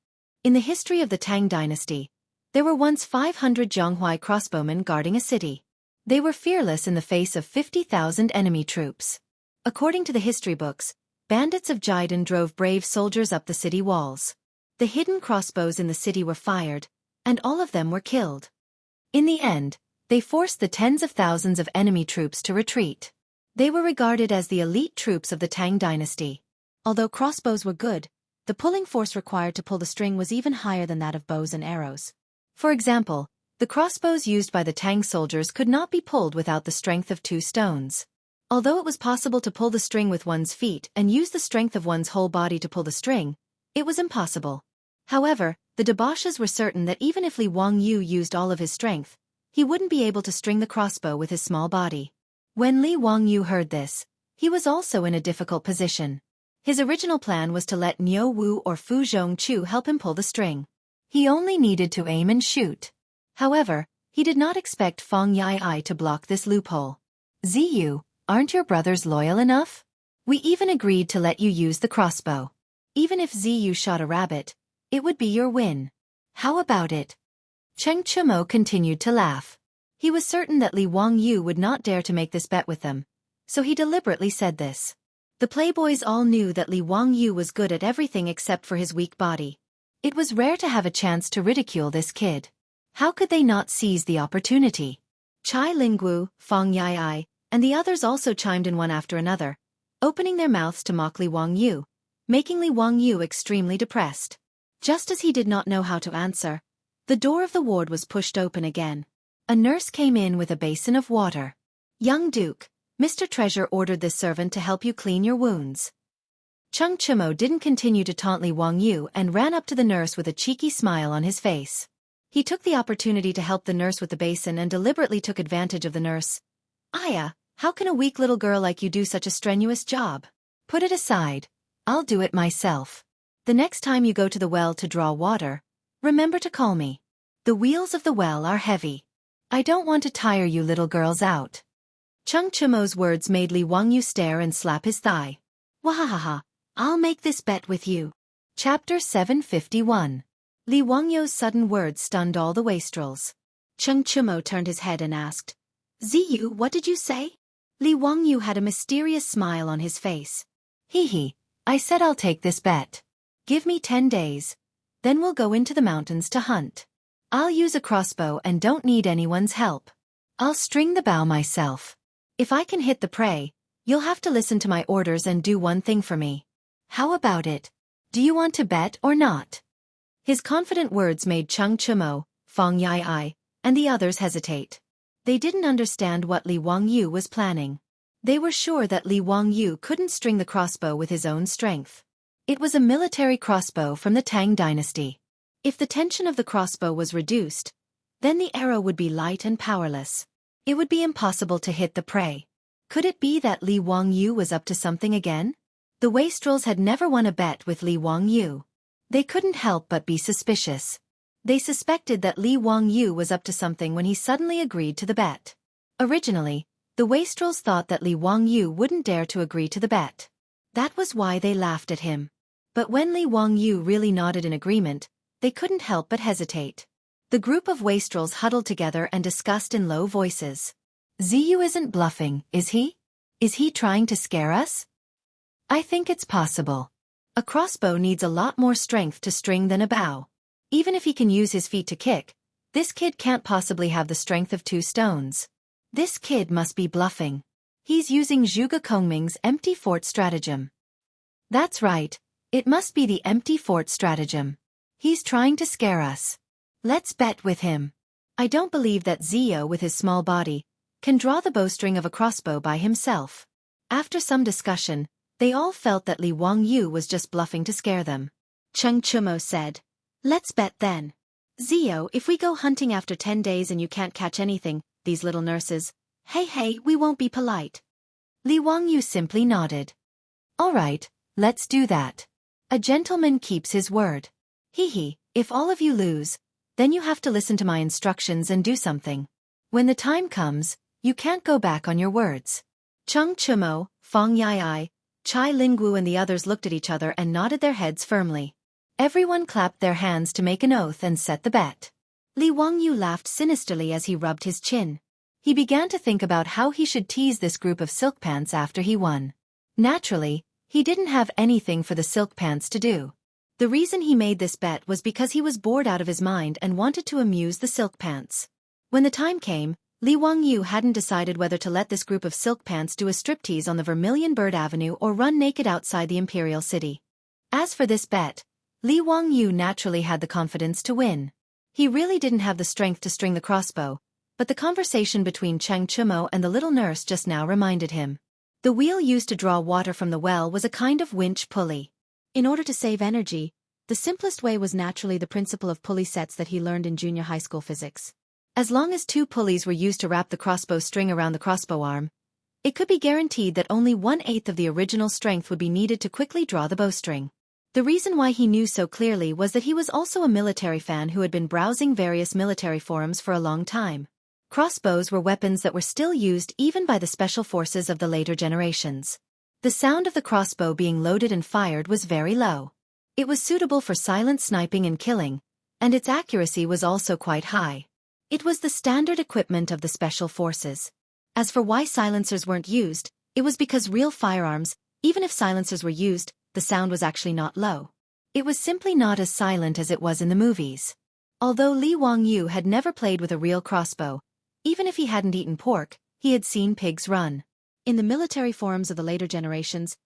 In the history of the Tang dynasty, there were once 500 Zhanghuai crossbowmen guarding a city. They were fearless in the face of 50,000 enemy troops. According to the history books, bandits of Jidin drove brave soldiers up the city walls. The hidden crossbows in the city were fired, and all of them were killed. In the end, they forced the tens of thousands of enemy troops to retreat. They were regarded as the elite troops of the Tang dynasty. Although crossbows were good, the pulling force required to pull the string was even higher than that of bows and arrows. For example, the crossbows used by the Tang soldiers could not be pulled without the strength of 2 stones. Although it was possible to pull the string with one's feet and use the strength of one's whole body to pull the string, it was impossible. However, the debauches were certain that even if Li Wangyu used all of his strength, he wouldn't be able to string the crossbow with his small body. When Li Wangyu heard this, he was also in a difficult position. His original plan was to let Niu Wu or Fu Zhongchu help him pull the string. He only needed to aim and shoot. However, he did not expect Feng Yai to block this loophole. "Ziyu, aren't your brothers loyal enough? We even agreed to let you use the crossbow. Even if Ziyu shot a rabbit, it would be your win. How about it?" Cheng Chumo continued to laugh. He was certain that Li Wangyu would not dare to make this bet with them, so he deliberately said this. The playboys all knew that Li Wangyu was good at everything except for his weak body. It was rare to have a chance to ridicule this kid. How could they not seize the opportunity? Chai Lingwu, Feng Yai, and the others also chimed in one after another, opening their mouths to mock Li Wangyu, making Li Wangyu extremely depressed. Just as he did not know how to answer, the door of the ward was pushed open again. A nurse came in with a basin of water. "Young Duke, Mr. Treasure ordered this servant to help you clean your wounds." Cheng Chumo didn't continue to taunt Li Wangyu and ran up to the nurse with a cheeky smile on his face. He took the opportunity to help the nurse with the basin and deliberately took advantage of the nurse. "Aya, how can a weak little girl like you do such a strenuous job? Put it aside. I'll do it myself." The next time you go to the well to draw water, remember to call me. The wheels of the well are heavy. I don't want to tire you little girls out. Chung Chumo's words made Li Wangyu stare and slap his thigh. Wahahaha, I'll make this bet with you. Chapter 751. Li Wangyu's sudden words stunned all the wastrels. Chung Chumo turned his head and asked, Ziyu, what did you say? Li Wangyu had a mysterious smile on his face. Hee, I said I'll take this bet. Give me 10 days. Then we'll go into the mountains to hunt. I'll use a crossbow and don't need anyone's help. I'll string the bow myself. If I can hit the prey, you'll have to listen to my orders and do one thing for me. How about it? Do you want to bet or not? His confident words made Chung Chumo, Fong Yai, and the others hesitate. They didn't understand what Li Wangyu was planning. They were sure that Li Wangyu couldn't string the crossbow with his own strength. It was a military crossbow from the Tang dynasty. If the tension of the crossbow was reduced, then the arrow would be light and powerless. It would be impossible to hit the prey. Could it be that Li Wangyu was up to something again? The wastrels had never won a bet with Li Wangyu. They couldn't help but be suspicious. They suspected that Li Wangyu was up to something when he suddenly agreed to the bet. Originally, the wastrels thought that Li Wangyu wouldn't dare to agree to the bet. That was why they laughed at him. But when Li Wangyu really nodded in agreement, they couldn't help but hesitate. The group of wastrels huddled together and discussed in low voices. Ziyu isn't bluffing, is he? Is he trying to scare us? I think it's possible. A crossbow needs a lot more strength to string than a bow. Even if he can use his feet to kick, this kid can't possibly have the strength of 2 stones. This kid must be bluffing. He's using Zhuge Kongming's empty fort stratagem. That's right, it must be the empty fort stratagem. He's trying to scare us. Let's bet with him. I don't believe that Zio with his small body can draw the bowstring of a crossbow by himself. After some discussion, they all felt that Li Wangyu was just bluffing to scare them. Chung Chumo said, Let's bet then. Zio, if we go hunting after 10 days and you can't catch anything, these little nurses, hey, we won't be polite. Li Wangyu simply nodded. All right, let's do that. A gentleman keeps his word. Hee, if all of you lose, then you have to listen to my instructions and do something. When the time comes, you can't go back on your words. Chung Chumo, Fong Yai, Chai Lingwu and the others looked at each other and nodded their heads firmly. Everyone clapped their hands to make an oath and set the bet. Li Wangyu laughed sinisterly as he rubbed his chin. He began to think about how he should tease this group of silk pants after he won. Naturally, he didn't have anything for the silk pants to do. The reason he made this bet was because he was bored out of his mind and wanted to amuse the silk pants. When the time came, Li Wangyu hadn't decided whether to let this group of silk pants do a striptease on the Vermilion Bird Avenue or run naked outside the Imperial City. As for this bet, Li Wangyu naturally had the confidence to win. He really didn't have the strength to string the crossbow, but the conversation between Chung Chumo and the little nurse just now reminded him. The wheel used to draw water from the well was a kind of winch pulley. In order to save energy, the simplest way was naturally the principle of pulley sets that he learned in junior high school physics. As long as 2 pulleys were used to wrap the crossbow string around the crossbow arm, it could be guaranteed that only 1/8 of the original strength would be needed to quickly draw the bowstring. The reason why he knew so clearly was that he was also a military fan who had been browsing various military forums for a long time. Crossbows were weapons that were still used even by the special forces of the later generations. The sound of the crossbow being loaded and fired was very low. It was suitable for silent sniping and killing, and its accuracy was also quite high. It was the standard equipment of the special forces. As for why silencers weren't used, it was because real firearms, even if silencers were used, the sound was actually not low. It was simply not as silent as it was in the movies. Although Li Wangyu had never played with a real crossbow, even if he hadn't eaten pork, he had seen pigs run. In the military forums of the later generations,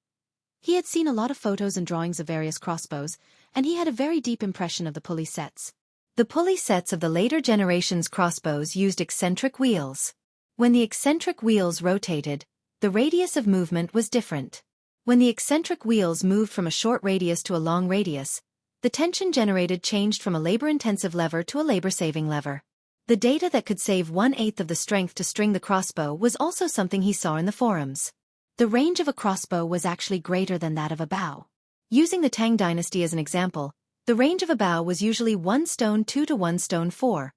he had seen a lot of photos and drawings of various crossbows, and he had a very deep impression of the pulley sets. The pulley sets of the later generations' crossbows used eccentric wheels. When the eccentric wheels rotated, the radius of movement was different. When the eccentric wheels moved from a short radius to a long radius, the tension generated changed from a labor-intensive lever to a labor-saving lever. The data that could save 1/8 of the strength to string the crossbow was also something he saw in the forums. The range of a crossbow was actually greater than that of a bow. Using the Tang dynasty as an example, the range of a bow was usually 1 stone 2 to 1 stone 4,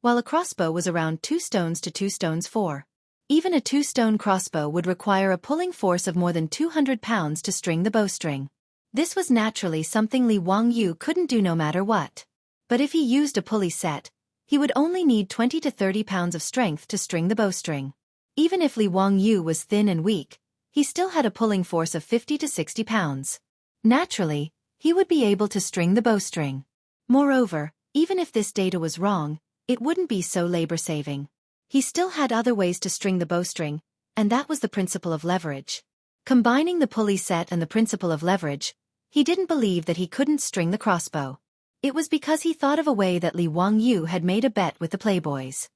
while a crossbow was around 2 stones to 2 stones 4. Even a 2-stone crossbow would require a pulling force of more than 200 pounds to string the bowstring. This was naturally something Li Wangyu couldn't do no matter what. But if he used a pulley set, he would only need 20 to 30 pounds of strength to string the bowstring. Even if Li Wangyu was thin and weak, he still had a pulling force of 50 to 60 pounds. Naturally, he would be able to string the bowstring. Moreover, even if this data was wrong, it wouldn't be so labor-saving. He still had other ways to string the bowstring, and that was the principle of leverage. Combining the pulley set and the principle of leverage, he didn't believe that he couldn't string the crossbow. It was because he thought of a way that Li Wangyu had made a bet with the playboys.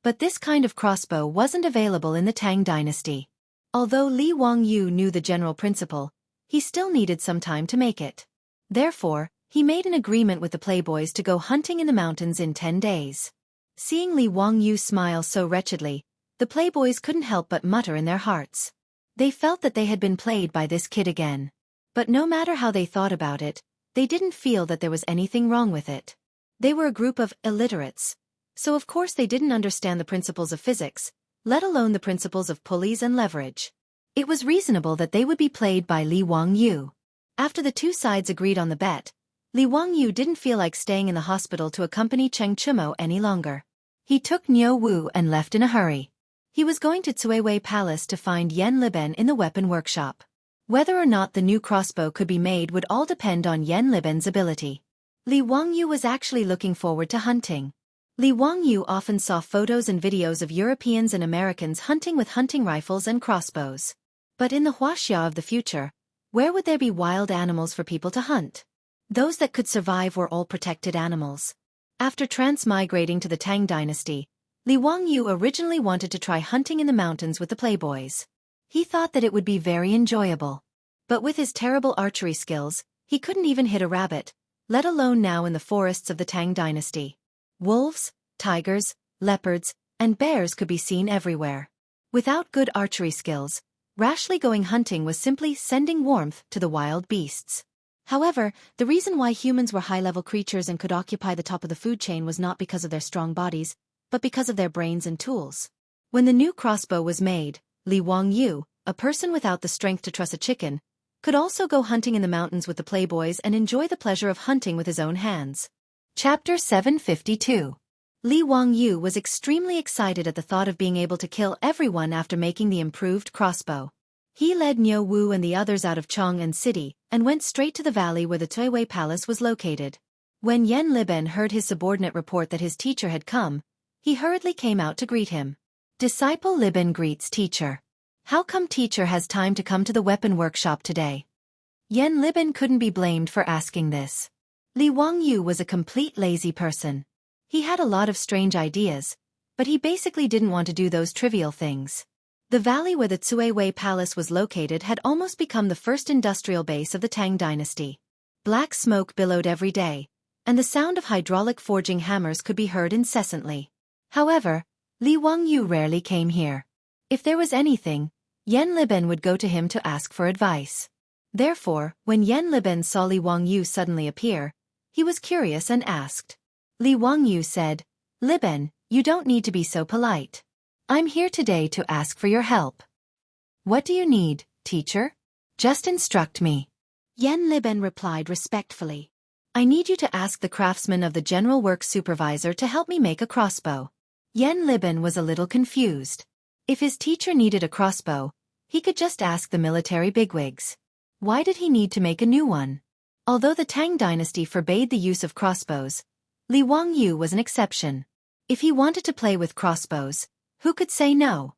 But this kind of crossbow wasn't available in the Tang dynasty. Although Li Wangyu knew the general principle, he still needed some time to make it. Therefore, he made an agreement with the playboys to go hunting in the mountains in 10 days. Seeing Li Wangyu smile so wretchedly, the playboys couldn't help but mutter in their hearts. They felt that they had been played by this kid again. But no matter how they thought about it, they didn't feel that there was anything wrong with it. They were a group of illiterates, so of course they didn't understand the principles of physics, let alone the principles of pulleys and leverage. It was reasonable that they would be played by Li Wangyu. After the two sides agreed on the bet, Li Wangyu didn't feel like staying in the hospital to accompany Cheng Chumo any longer. He took Niu Wu and left in a hurry. He was going to Cuiwei Palace to find Yan Liben in the weapon workshop. Whether or not the new crossbow could be made would all depend on Yan Liben's ability. Li Wangyu was actually looking forward to hunting. Li Wangyu often saw photos and videos of Europeans and Americans hunting with hunting rifles and crossbows. But in the Wuxia of the future, where would there be wild animals for people to hunt? Those that could survive were all protected animals. After transmigrating to the Tang dynasty, Li Wangyu originally wanted to try hunting in the mountains with the playboys. He thought that it would be very enjoyable. But with his terrible archery skills, he couldn't even hit a rabbit, let alone now in the forests of the Tang dynasty. Wolves, tigers, leopards, and bears could be seen everywhere. Without good archery skills, rashly going hunting was simply sending warmth to the wild beasts. However, the reason why humans were high-level creatures and could occupy the top of the food chain was not because of their strong bodies, but because of their brains and tools. When the new crossbow was made, Li Wangyu, a person without the strength to truss a chicken, could also go hunting in the mountains with the playboys and enjoy the pleasure of hunting with his own hands. Chapter 752. Li Wangyu was extremely excited at the thought of being able to kill everyone after making the improved crossbow. He led Niu Wu and the others out of Chong'an City and went straight to the valley where the Cuiwei Palace was located. When Yan Liben heard his subordinate report that his teacher had come, he hurriedly came out to greet him. Disciple Liben greets teacher. How come teacher has time to come to the weapon workshop today? Yan Liben couldn't be blamed for asking this. Li Wangyu was a complete lazy person. He had a lot of strange ideas, but he basically didn't want to do those trivial things. The valley where the Cuiwei Palace was located had almost become the first industrial base of the Tang dynasty. Black smoke billowed every day, and the sound of hydraulic forging hammers could be heard incessantly. However, Li Wangyu rarely came here. If there was anything, Yan Liben would go to him to ask for advice. Therefore, when Yan Liben saw Li Wangyu suddenly appear, he was curious and asked. Li Wangyu said, "Liben, you don't need to be so polite. I'm here today to ask for your help." "What do you need, teacher? Just instruct me." Yan Liben replied respectfully. "I need you to ask the craftsman of the General Works Supervisor to help me make a crossbow." Yan Liben was a little confused. If his teacher needed a crossbow, he could just ask the military bigwigs. Why did he need to make a new one? Although the Tang dynasty forbade the use of crossbows, Li Wangyu was an exception. If he wanted to play with crossbows, who could say no?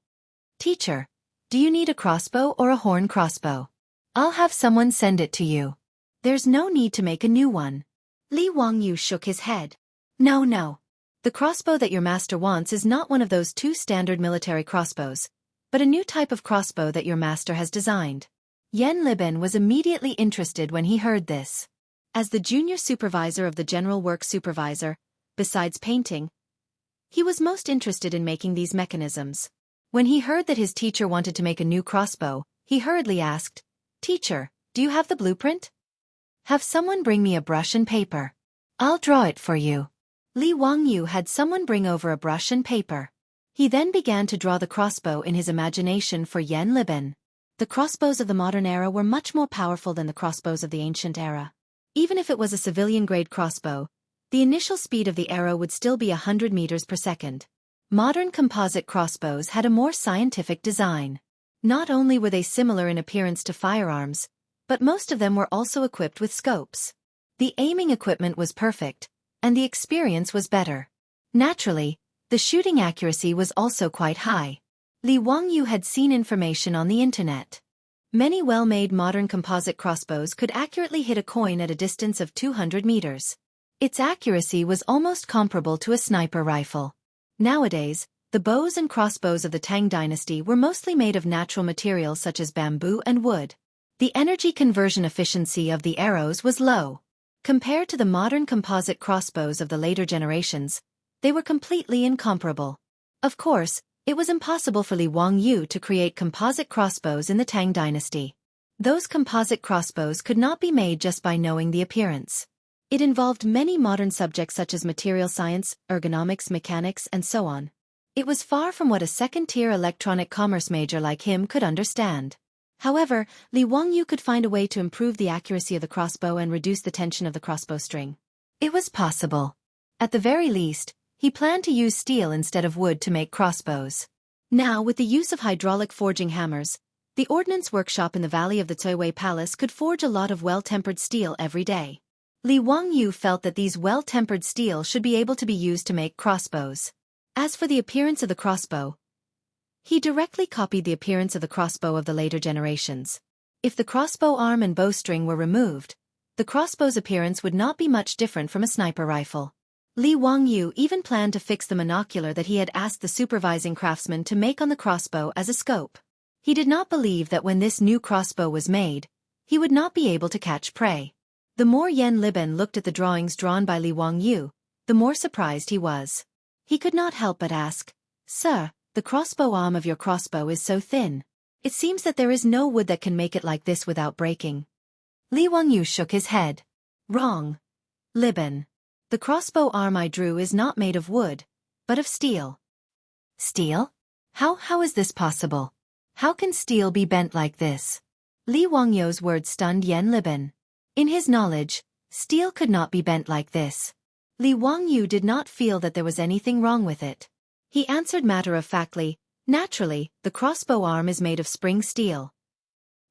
"Teacher, do you need a crossbow or a horn crossbow? I'll have someone send it to you. There's no need to make a new one." Li Wangyu shook his head. No. The crossbow that your master wants is not one of those two standard military crossbows, but a new type of crossbow that your master has designed. Yan Liben was immediately interested when he heard this. As the junior supervisor of the General Works Supervisor, besides painting, he was most interested in making these mechanisms. When he heard that his teacher wanted to make a new crossbow, he hurriedly asked, "Teacher, do you have the blueprint?" Have someone bring me a brush and paper. I'll draw it for you. Li Wangyu had someone bring over a brush and paper. He then began to draw the crossbow in his imagination for Yan Liben. The crossbows of the modern era were much more powerful than the crossbows of the ancient era. Even if it was a civilian-grade crossbow, the initial speed of the arrow would still be 100 meters per second. Modern composite crossbows had a more scientific design. Not only were they similar in appearance to firearms, but most of them were also equipped with scopes. The aiming equipment was perfect, and the experience was better. Naturally, the shooting accuracy was also quite high. Li Wangyu had seen information on the internet. Many well-made modern composite crossbows could accurately hit a coin at a distance of 200 meters. Its accuracy was almost comparable to a sniper rifle. Nowadays, the bows and crossbows of the Tang dynasty were mostly made of natural materials such as bamboo and wood. The energy conversion efficiency of the arrows was low. Compared to the modern composite crossbows of the later generations, they were completely incomparable. Of course, it was impossible for Li Wangyu to create composite crossbows in the Tang dynasty. Those composite crossbows could not be made just by knowing the appearance. It involved many modern subjects such as material science, ergonomics, mechanics, and so on. It was far from what a second-tier electronic commerce major like him could understand. However, Li Wangyu could find a way to improve the accuracy of the crossbow and reduce the tension of the crossbow string. It was possible. At the very least, he planned to use steel instead of wood to make crossbows. Now, with the use of hydraulic forging hammers, the ordnance workshop in the valley of the Cuiwei Palace could forge a lot of well-tempered steel every day. Li Wangyu felt that these well-tempered steel should be able to be used to make crossbows. As for the appearance of the crossbow, he directly copied the appearance of the crossbow of the later generations. If the crossbow arm and bowstring were removed, the crossbow's appearance would not be much different from a sniper rifle. Li Wangyu even planned to fix the monocular that he had asked the supervising craftsman to make on the crossbow as a scope. He did not believe that when this new crossbow was made, he would not be able to catch prey. The more Yan Liben looked at the drawings drawn by Li Wangyu, the more surprised he was. He could not help but ask, "Sir, the crossbow arm of your crossbow is so thin. It seems that there is no wood that can make it like this without breaking." Li Wangyu shook his head. "Wrong, Liben. The crossbow arm I drew is not made of wood, but of steel." "Steel? How is this possible? How can steel be bent like this?" Li Wangyu's words stunned Yan Liben. In his knowledge, steel could not be bent like this. Li Wangyu did not feel that there was anything wrong with it. He answered matter-of-factly, "Naturally, the crossbow arm is made of spring steel."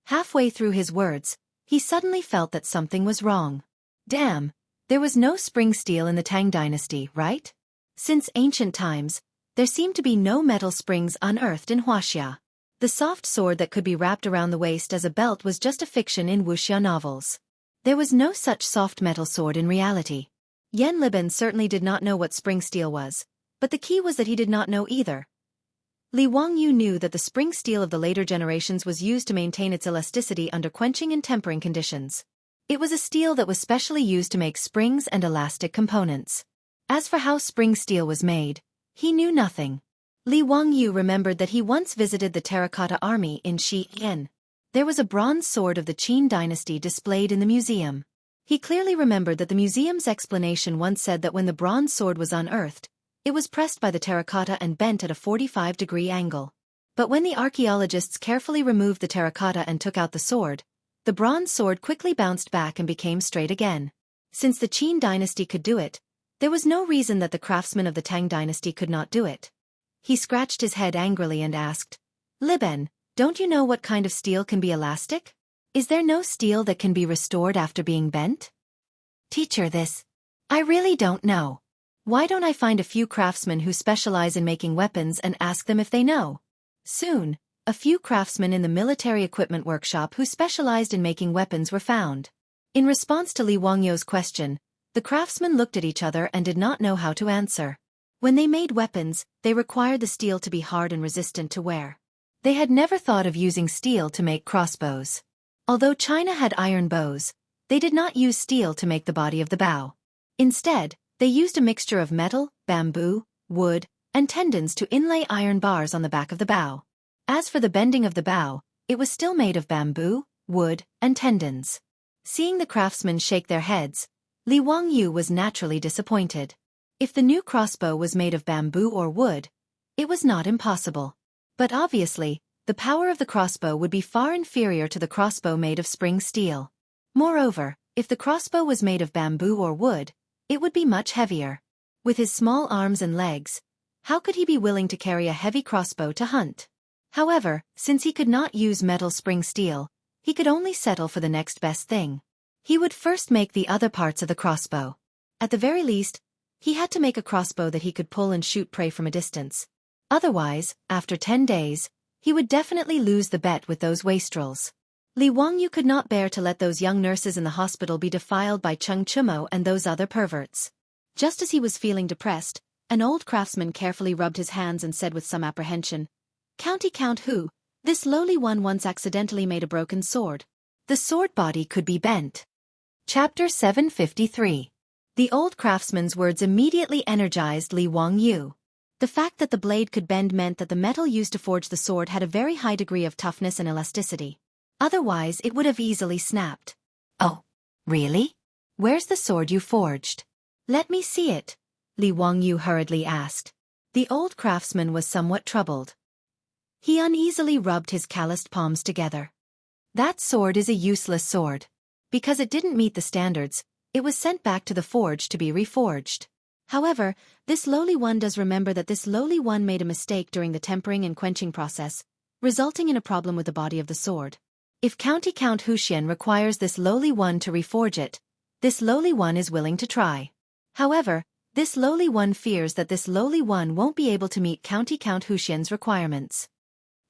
Halfway through his words, he suddenly felt that something was wrong. Damn, there was no spring steel in the Tang dynasty, right? Since ancient times, there seemed to be no metal springs unearthed in Wuxia. The soft sword that could be wrapped around the waist as a belt was just a fiction in Wuxia novels. There was no such soft metal sword in reality. Yan Liben certainly did not know what spring steel was, but the key was that he did not know either. Li Wangyu knew that the spring steel of the later generations was used to maintain its elasticity under quenching and tempering conditions. It was a steel that was specially used to make springs and elastic components. As for how spring steel was made, he knew nothing. Li Wangyu remembered that he once visited the terracotta army in Xi'an. There was a bronze sword of the Qin dynasty displayed in the museum. He clearly remembered that the museum's explanation once said that when the bronze sword was unearthed, it was pressed by the terracotta and bent at a 45-degree angle. But when the archaeologists carefully removed the terracotta and took out the sword, the bronze sword quickly bounced back and became straight again. Since the Qin dynasty could do it, there was no reason that the craftsmen of the Tang dynasty could not do it. He scratched his head angrily and asked, "Liben, don't you know what kind of steel can be elastic? Is there no steel that can be restored after being bent?" "Teacher, I really don't know. Why don't I find a few craftsmen who specialize in making weapons and ask them if they know?" Soon, a few craftsmen in the military equipment workshop who specialized in making weapons were found. In response to Li Wangyu's question, the craftsmen looked at each other and did not know how to answer. When they made weapons, they required the steel to be hard and resistant to wear. They had never thought of using steel to make crossbows. Although China had iron bows, they did not use steel to make the body of the bow. Instead, they used a mixture of metal, bamboo, wood, and tendons to inlay iron bars on the back of the bow. As for the bending of the bow, it was still made of bamboo, wood, and tendons. Seeing the craftsmen shake their heads, Li Wangyu was naturally disappointed. If the new crossbow was made of bamboo or wood, it was not impossible. But obviously, the power of the crossbow would be far inferior to the crossbow made of spring steel. Moreover, if the crossbow was made of bamboo or wood, it would be much heavier. With his small arms and legs, how could he be willing to carry a heavy crossbow to hunt? However, since he could not use metal spring steel, he could only settle for the next best thing. He would first make the other parts of the crossbow. At the very least, he had to make a crossbow that he could pull and shoot prey from a distance. Otherwise, after 10 days, he would definitely lose the bet with those wastrels. Li Wangyu could not bear to let those young nurses in the hospital be defiled by Cheng Chumo and those other perverts. Just as he was feeling depressed, an old craftsman carefully rubbed his hands and said with some apprehension, "County Count Hu, this lowly one once accidentally made a broken sword. The sword body could be bent." Chapter 753. The old craftsman's words immediately energized Li Wangyu. The fact that the blade could bend meant that the metal used to forge the sword had a very high degree of toughness and elasticity. Otherwise, it would have easily snapped. "Oh, really? Where's the sword you forged? Let me see it," Li Wangyu hurriedly asked. The old craftsman was somewhat troubled. He uneasily rubbed his calloused palms together. "That sword is a useless sword. Because it didn't meet the standards, it was sent back to the forge to be reforged. However, this lowly one does remember that this lowly one made a mistake during the tempering and quenching process, resulting in a problem with the body of the sword. If County Count Huxian requires this lowly one to reforge it, this lowly one is willing to try. However, this lowly one fears that this lowly one won't be able to meet County Count Huxian's requirements."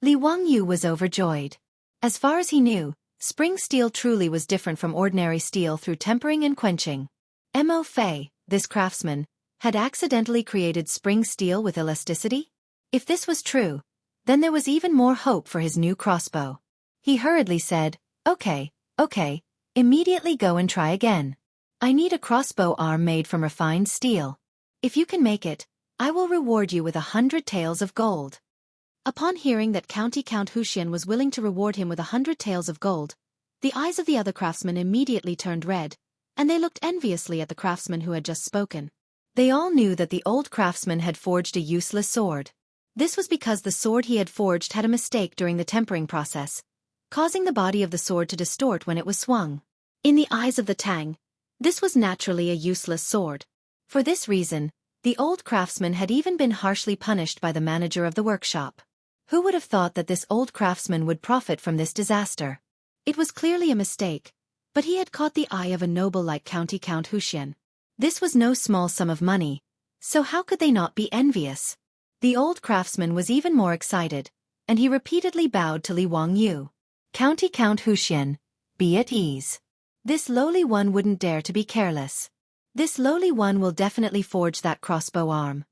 Li Wangyu was overjoyed. As far as he knew, spring steel truly was different from ordinary steel through tempering and quenching. Mo Fei, this craftsman, had accidentally created spring steel with elasticity? If this was true, then there was even more hope for his new crossbow. He hurriedly said, Okay, immediately go and try again. I need a crossbow arm made from refined steel. If you can make it, I will reward you with 100 taels of gold." Upon hearing that County Count Huxian was willing to reward him with 100 taels of gold, the eyes of the other craftsmen immediately turned red, and they looked enviously at the craftsman who had just spoken. They all knew that the old craftsman had forged a useless sword. This was because the sword he had forged had a mistake during the tempering process, causing the body of the sword to distort when it was swung. In the eyes of the Tang, this was naturally a useless sword. For this reason, the old craftsman had even been harshly punished by the manager of the workshop. Who would have thought that this old craftsman would profit from this disaster? It was clearly a mistake, but he had caught the eye of a noble like County Count Huxian. This was no small sum of money, so how could they not be envious? The old craftsman was even more excited, and he repeatedly bowed to Li Wangyu. "County Count Huxian, be at ease. This lowly one wouldn't dare to be careless. This lowly one will definitely forge that crossbow arm."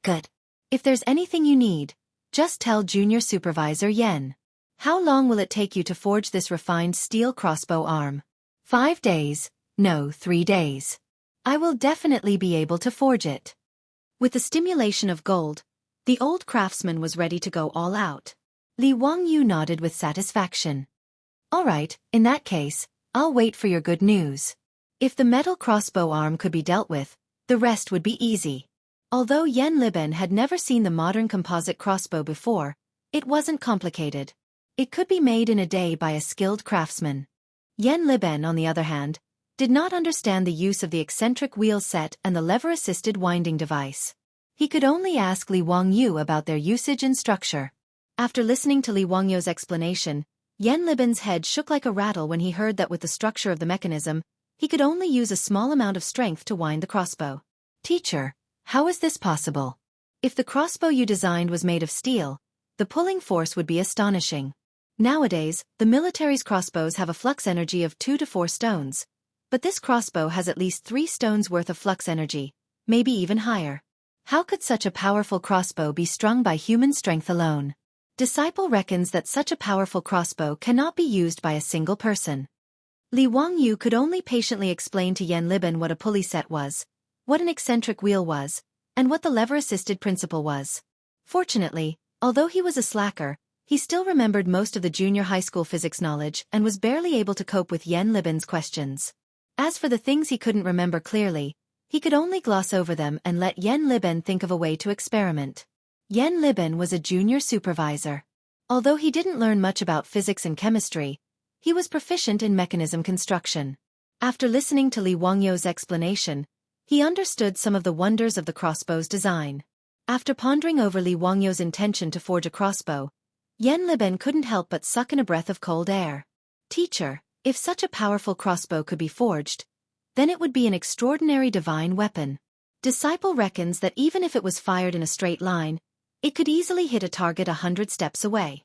"Good. If there's anything you need, just tell Junior Supervisor Yen. How long will it take you to forge this refined steel crossbow arm?" 5 days, no 3 days. I will definitely be able to forge it." With the stimulation of gold, the old craftsman was ready to go all out. Li Wangyu nodded with satisfaction. "All right, in that case, I'll wait for your good news. If the metal crossbow arm could be dealt with, the rest would be easy." Although Yen Liben had never seen the modern composite crossbow before, it wasn't complicated. It could be made in a day by a skilled craftsman. Yen Liben, on the other hand, did not understand the use of the eccentric wheel set and the lever-assisted winding device. He could only ask Li Wangyu about their usage and structure. After listening to Li Wangyu's explanation, Yen Liben's head shook like a rattle when he heard that with the structure of the mechanism, he could only use a small amount of strength to wind the crossbow. "Teacher, how is this possible? If the crossbow you designed was made of steel, the pulling force would be astonishing. Nowadays, the military's crossbows have a flux energy of 2 to 4 stones, but this crossbow has at least 3 stones worth of flux energy, maybe even higher. How could such a powerful crossbow be strung by human strength alone? Disciple reckons that such a powerful crossbow cannot be used by a single person." Li Wangyu could only patiently explain to Yen Liben what a pulley set was, what an eccentric wheel was, and what the lever-assisted principle was. Fortunately, although he was a slacker, He still remembered most of the junior high school physics knowledge and was barely able to cope with Yen Libin's questions. As for the things he couldn't remember clearly, he could only gloss over them and let Yen Libin think of a way to experiment. Yen Libin was a junior supervisor. Although he didn't learn much about physics and chemistry, he was proficient in mechanism construction. After listening to Li Wangyou's explanation, he understood some of the wonders of the crossbow's design. After pondering over Li Wangyou's intention to forge a crossbow, Yen Libin couldn't help but suck in a breath of cold air. Teacher, if such a powerful crossbow could be forged, then it would be an extraordinary divine weapon. Disciple reckons that even if it was fired in a straight line, it could easily hit a target 100 steps away.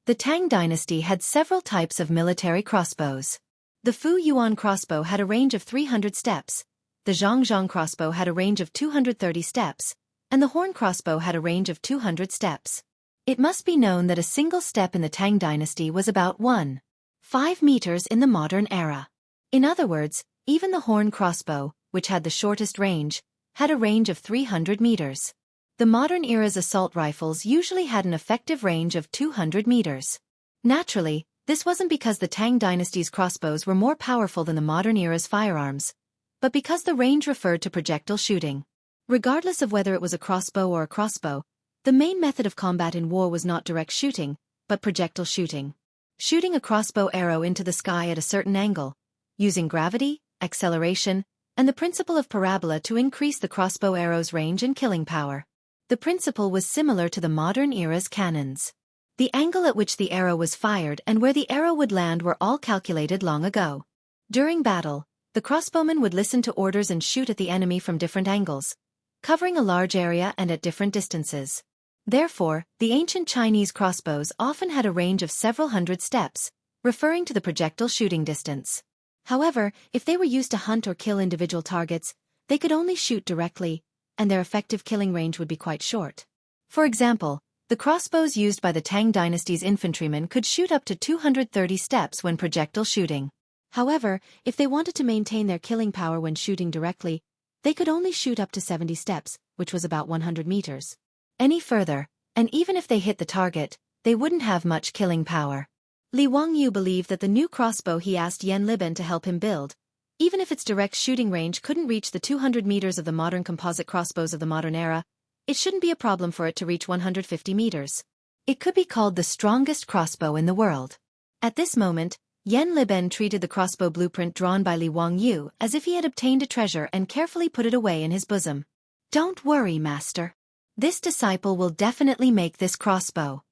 The Tang dynasty had several types of military crossbows. The Fu Yuan crossbow had a range of 300 steps, the Zhangzhang crossbow had a range of 230 steps, and the Horn crossbow had a range of 200 steps. It must be known that a single step in the Tang dynasty was about 1.5 meters in the modern era. In other words, even the Horn crossbow, which had the shortest range, had a range of 300 meters. The modern era's assault rifles usually had an effective range of 200 meters. Naturally, this wasn't because the Tang dynasty's crossbows were more powerful than the modern era's firearms, but because the range referred to projectile shooting. Regardless of whether it was a crossbow or a crossbow, the main method of combat in war was not direct shooting, but projectile shooting. Shooting a crossbow arrow into the sky at a certain angle, using gravity, acceleration, and the principle of parabola to increase the crossbow arrow's range and killing power. The principle was similar to the modern era's cannons. The angle at which the arrow was fired and where the arrow would land were all calculated long ago. During battle, the crossbowman would listen to orders and shoot at the enemy from different angles, covering a large area and at different distances. Therefore, the ancient Chinese crossbows often had a range of several hundred steps, referring to the projectile shooting distance. However, if they were used to hunt or kill individual targets, they could only shoot directly, and their effective killing range would be quite short. For example, the crossbows used by the Tang dynasty's infantrymen could shoot up to 230 steps when projectile shooting. However, if they wanted to maintain their killing power when shooting directly, they could only shoot up to 70 steps, which was about 100 meters. Any further, and even if they hit the target, they wouldn't have much killing power. Li Wangyou believed that the new crossbow he asked Yen Libin to help him build, even if its direct shooting range couldn't reach the 200 meters of the modern composite crossbows of the modern era, it shouldn't be a problem for it to reach 150 meters. It could be called the strongest crossbow in the world. At this moment, Yen Libin treated the crossbow blueprint drawn by Li Wangyou as if he had obtained a treasure and carefully put it away in his bosom. Don't worry, master. This disciple will definitely make this crossbow.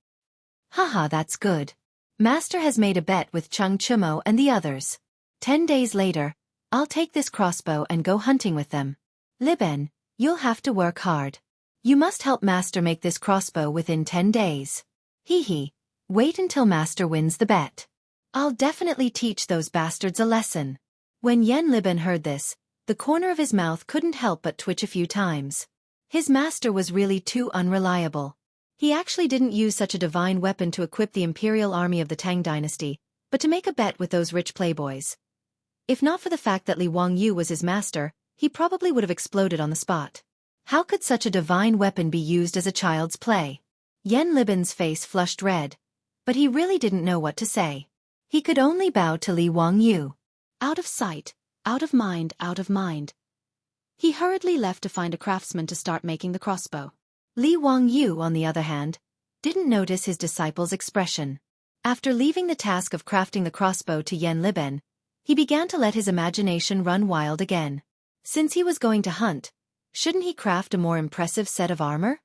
Haha, that's good. Master has made a bet with Chung Chumo and the others. 10 days later, I'll take this crossbow and go hunting with them. Libin, you'll have to work hard. You must help Master make this crossbow within 10 days. Hee, wait until Master wins the bet. I'll definitely teach those bastards a lesson. When Yen Libin heard this, the corner of his mouth couldn't help but twitch a few times. His master was really too unreliable. He actually didn't use such a divine weapon to equip the imperial army of the Tang dynasty, but to make a bet with those rich playboys. If not for the fact that Li Wangyou was his master, he probably would have exploded on the spot. How could such a divine weapon be used as a child's play? Yen Libin's face flushed red, but he really didn't know what to say. He could only bow to Li Wangyou. Out of sight, out of mind, out of mind. He hurriedly left to find a craftsman to start making the crossbow. Li Wangyou, on the other hand, didn't notice his disciple's expression. After leaving the task of crafting the crossbow to Yen Libin, he began to let his imagination run wild again. Since he was going to hunt, shouldn't he craft a more impressive set of armor?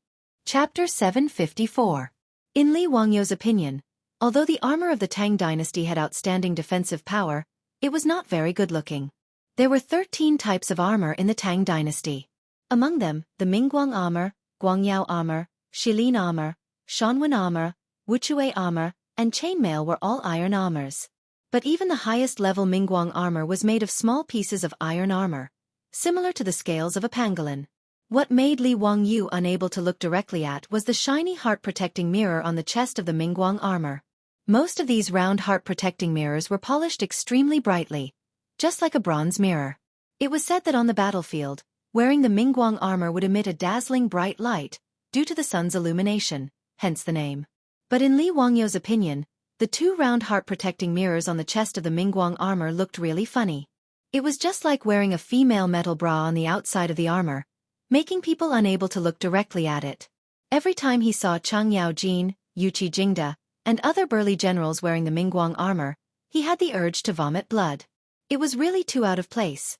Chapter 754. In Li Wangyou's opinion, although the armor of the Tang dynasty had outstanding defensive power, it was not very good-looking. There were 13 types of armor in the Tang dynasty. Among them, the Mingguang armor, Guangyao armor, Shilin armor, Shanwen armor, Wuxia armor, and chainmail were all iron armors. But even the highest-level Mingguang armor was made of small pieces of iron armor, similar to the scales of a pangolin. What made Li Wangyou unable to look directly at was the shiny heart-protecting mirror on the chest of the Mingguang armor. Most of these round heart-protecting mirrors were polished extremely brightly, just like a bronze mirror. It was said that on the battlefield, wearing the Mingguang armor would emit a dazzling bright light, due to the sun's illumination, hence the name. But in Li Wangyou's opinion, the two round heart-protecting mirrors on the chest of the Mingguang armor looked really funny. It was just like wearing a female metal bra on the outside of the armor, making people unable to look directly at it. Every time he saw Chang Yaojin, Yuqi Jingda, and other burly generals wearing the Mingguang armor, he had the urge to vomit blood. It was really too out of place.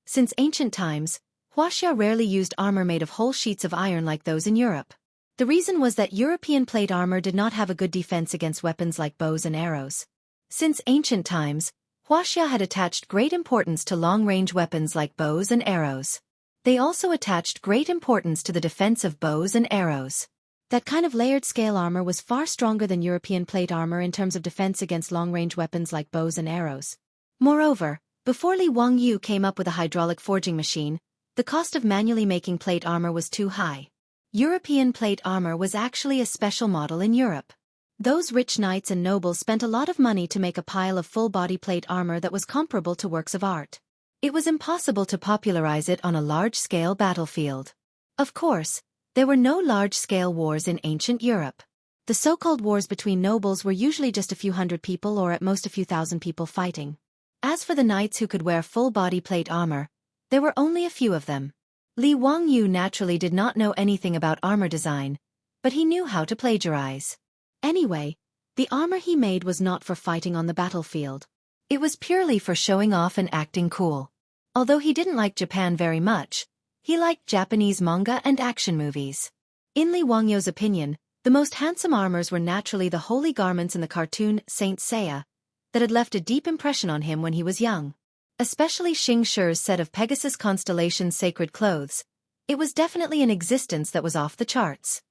Since ancient times, Wuxia rarely used armor made of whole sheets of iron like those in Europe. The reason was that European plate armor did not have a good defense against weapons like bows and arrows. Since ancient times, Wuxia had attached great importance to long-range weapons like bows and arrows. They also attached great importance to the defense of bows and arrows. That kind of layered scale armor was far stronger than European plate armor in terms of defense against long-range weapons like bows and arrows. Moreover, before Li Wangyou came up with a hydraulic forging machine, the cost of manually making plate armor was too high. European plate armor was actually a special model in Europe. Those rich knights and nobles spent a lot of money to make a pile of full-body plate armor that was comparable to works of art. It was impossible to popularize it on a large-scale battlefield. Of course, there were no large-scale wars in ancient Europe. The so-called wars between nobles were usually just a few hundred people or at most a few thousand people fighting. As for the knights who could wear full-body plate armor, there were only a few of them. Li Wangyou naturally did not know anything about armor design, but he knew how to plagiarize. Anyway, the armor he made was not for fighting on the battlefield. It was purely for showing off and acting cool. Although he didn't like Japan very much, he liked Japanese manga and action movies. In Li Wangyou's opinion, the most handsome armors were naturally the holy garments in the cartoon Saint Seiya that had left a deep impression on him when he was young. Especially Xing Shi's set of Pegasus Constellation's sacred clothes. It was definitely an existence that was off the charts.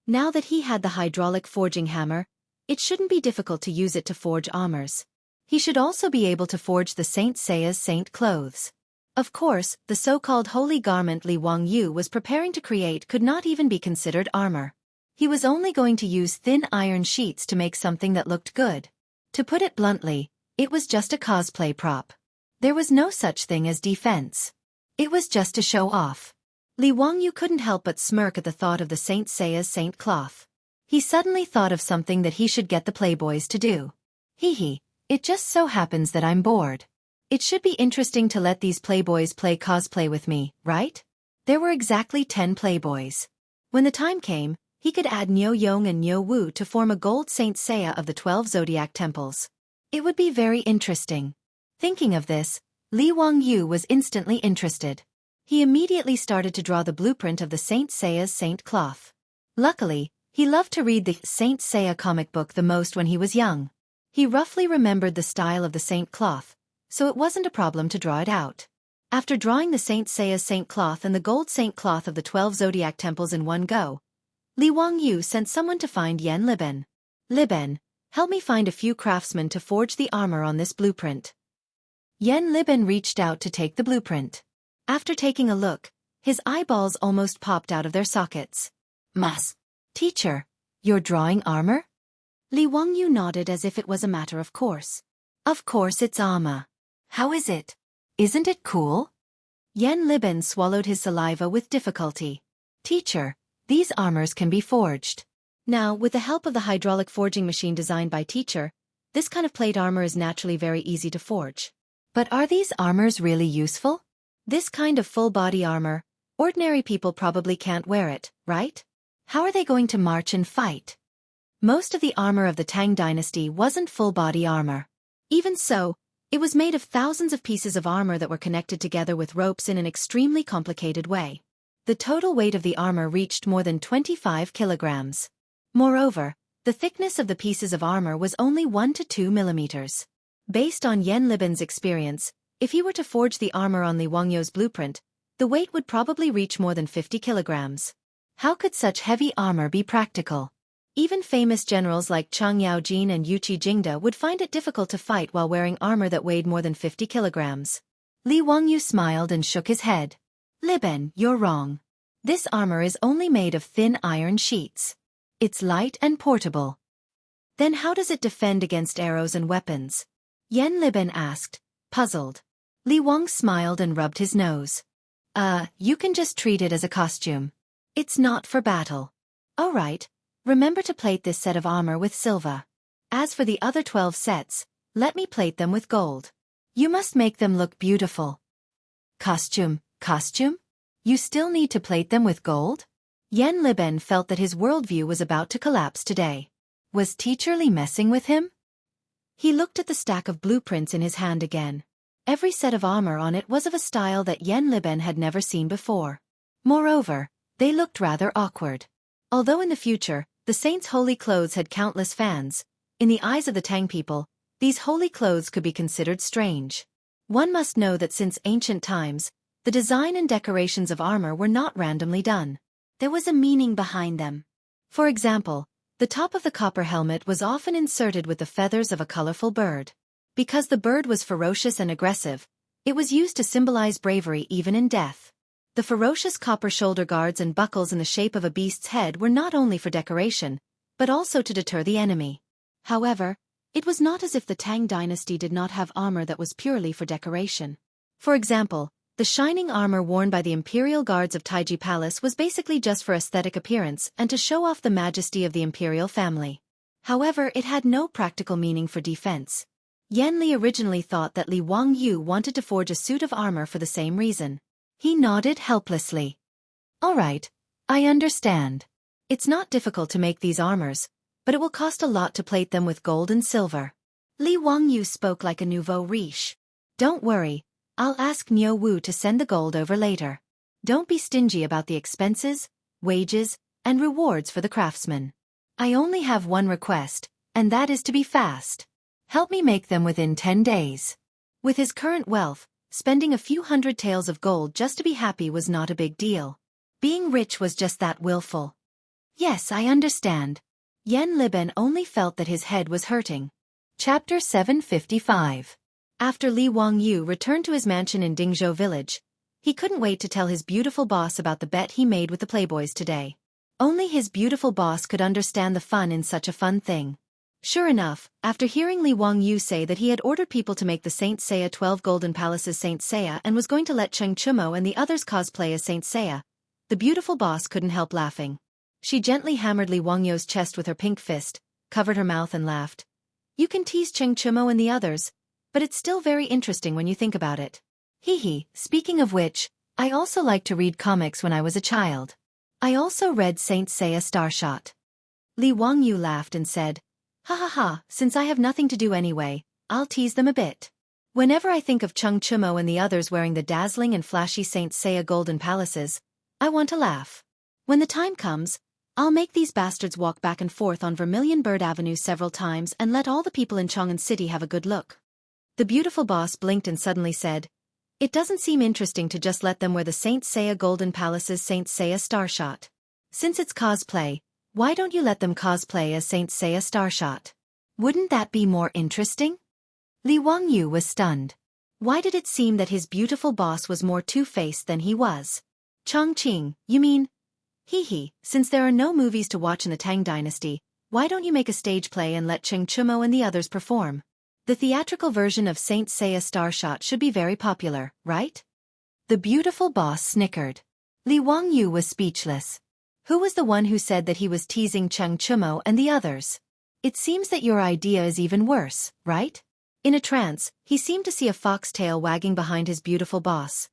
Now that he had the hydraulic forging hammer, it shouldn't be difficult to use it to forge armors. He should also be able to forge the Saint Seiya's saint clothes. Of course, the so-called holy garment Li Wangyou was preparing to create could not even be considered armor. He was only going to use thin iron sheets to make something that looked good. To put it bluntly, it was just a cosplay prop. There was no such thing as defense. It was just to show off. Li Wangyou couldn't help but smirk at the thought of the Saint Seiya's saint cloth. He suddenly thought of something that he should get the playboys to do. Hee, it just so happens that I'm bored. It should be interesting to let these playboys play cosplay with me, right? There were exactly 10 playboys. When the time came, he could add Niu Yong and Niu Wu to form a gold Saint Seiya of the 12 zodiac temples. It would be very interesting. Thinking of this, Li Wangyou was instantly interested. He immediately started to draw the blueprint of the Saint Seiya's saint cloth. Luckily, he loved to read the Saint Seiya comic book the most when he was young. He roughly remembered the style of the saint cloth, so it wasn't a problem to draw it out. After drawing the Saint Seiya's saint cloth and the gold saint cloth of the 12 zodiac temples in one go, Li Wangyou sent someone to find Yen Liben. Liben, help me find a few craftsmen to forge the armor on this blueprint. Yen Liben reached out to take the blueprint. After taking a look, his eyeballs almost popped out of their sockets. Mas, teacher, you're drawing armor? Li Wangyou nodded as if it was a matter of course. Of course it's armor. How is it? Isn't it cool? Yen Liben swallowed his saliva with difficulty. Teacher, these armors can be forged. Now, with the help of the hydraulic forging machine designed by teacher, this kind of plate armor is naturally very easy to forge. But are these armors really useful? This kind of full-body armor, ordinary people probably can't wear it, right? How are they going to march and fight? Most of the armor of the Tang dynasty wasn't full-body armor. Even so, it was made of thousands of pieces of armor that were connected together with ropes in an extremely complicated way. The total weight of the armor reached more than 25 kilograms. Moreover, the thickness of the pieces of armor was only 1 to 2 millimeters. Based on Yen Liben's experience, if he were to forge the armor on Li Wangyou's blueprint, the weight would probably reach more than 50 kilograms. How could such heavy armor be practical? Even famous generals like Chang Yaojin and Yuqi Jingda would find it difficult to fight while wearing armor that weighed more than 50 kilograms. Li Wangyou smiled and shook his head. Liben, you're wrong. This armor is only made of thin iron sheets. It's light and portable. Then how does it defend against arrows and weapons? Yen Liben asked, puzzled. Li Wang smiled and rubbed his nose. You can just treat it as a costume. It's not for battle. All right, Remember to plate this set of armor with silver. As for the other 12 sets, let me plate them with gold. You must make them look beautiful. Costume? You still need to plate them with gold? Yan Liben felt that his worldview was about to collapse today. Was Teacher Li messing with him? He looked at the stack of blueprints in his hand again. Every set of armor on it was of a style that Yan Liben had never seen before. Moreover, they looked rather awkward. Although in the future, the saints' holy clothes had countless fans, in the eyes of the Tang people, these holy clothes could be considered strange. One must know that since ancient times, the design and decorations of armor were not randomly done. There was a meaning behind them. For example, the top of the copper helmet was often inserted with the feathers of a colorful bird. Because the bird was ferocious and aggressive, it was used to symbolize bravery even in death. The ferocious copper shoulder guards and buckles in the shape of a beast's head were not only for decoration, but also to deter the enemy. However, it was not as if the Tang dynasty did not have armor that was purely for decoration. For example, the shining armor worn by the imperial guards of Taiji Palace was basically just for aesthetic appearance and to show off the majesty of the imperial family. However, it had no practical meaning for defense. Yan Li originally thought that Li Wangyu wanted to forge a suit of armor for the same reason. He nodded helplessly. All right, I understand. It's not difficult to make these armors, but it will cost a lot to plate them with gold and silver. Li Wangyu spoke like a nouveau riche. Don't worry. I'll ask Niu Wu to send the gold over later. Don't be stingy about the expenses, wages, and rewards for the craftsmen. I only have one request, and that is to be fast. Help me make them within 10 days. With his current wealth, spending a few hundred taels of gold just to be happy was not a big deal. Being rich was just that willful. Yes, I understand. Yan Liben only felt that his head was hurting. Chapter 755. After Li Wangyu returned to his mansion in Dingzhou village, he couldn't wait to tell his beautiful boss about the bet he made with the playboys today. Only his beautiful boss could understand the fun in such a fun thing. Sure enough, after hearing Li Wangyu say that he had ordered people to make the Saint Seiya 12 Golden Palaces Saint Seiya and was going to let Cheng Chumo and the others cosplay as Saint Seiya, the beautiful boss couldn't help laughing. She gently hammered Li Wangyu's chest with her pink fist, covered her mouth and laughed. You can tease Cheng Chumo and the others, but it's still very interesting when you think about it. Hee. Speaking of which, I also liked to read comics when I was a child. I also read Saint Seiya Starshot. Li Wangyu laughed and said, Ha, since I have nothing to do anyway, I'll tease them a bit. Whenever I think of Cheng Chumo and the others wearing the dazzling and flashy Saint Seiya Golden Palaces, I want to laugh. When the time comes, I'll make these bastards walk back and forth on Vermilion Bird Avenue several times and let all the people in Chang'an City have a good look. The beautiful boss blinked and suddenly said, It doesn't seem interesting to just let them wear the Saint Seiya Golden Palace's Saint Seiya Starshot. Since it's cosplay, why don't you let them cosplay as Saint Seiya Starshot? Wouldn't that be more interesting? Li Wangyu was stunned. Why did it seem that his beautiful boss was more two-faced than he was? Chongqing, you mean? Hee, since there are no movies to watch in the Tang dynasty, why don't you make a stage play and let Cheng Chumo and the others perform? The theatrical version of Saint Seiya Starshot should be very popular, right? The beautiful boss snickered. Li Wangyu was speechless. Who was the one who said that he was teasing Cheng Chumo and the others? It seems that your idea is even worse, right? In a trance, he seemed to see a foxtail wagging behind his beautiful boss.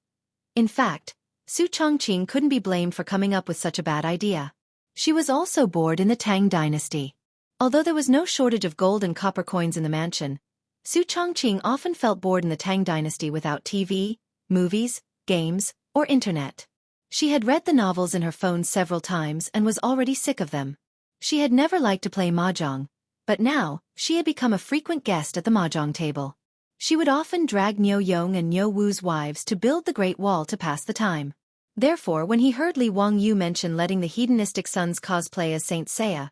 In fact, Su Chongqing couldn't be blamed for coming up with such a bad idea. She was also bored in the Tang dynasty. Although there was no shortage of gold and copper coins in the mansion, Su Chongqing often felt bored in the Tang dynasty without TV, movies, games, or internet. She had read the novels in her phone several times and was already sick of them. She had never liked to play mahjong, but now, she had become a frequent guest at the mahjong table. She would often drag Niu Yong and Niu Wu's wives to build the Great Wall to pass the time. Therefore, when he heard Li Wangyu mention letting the hedonistic sons cosplay as Saint Seiya,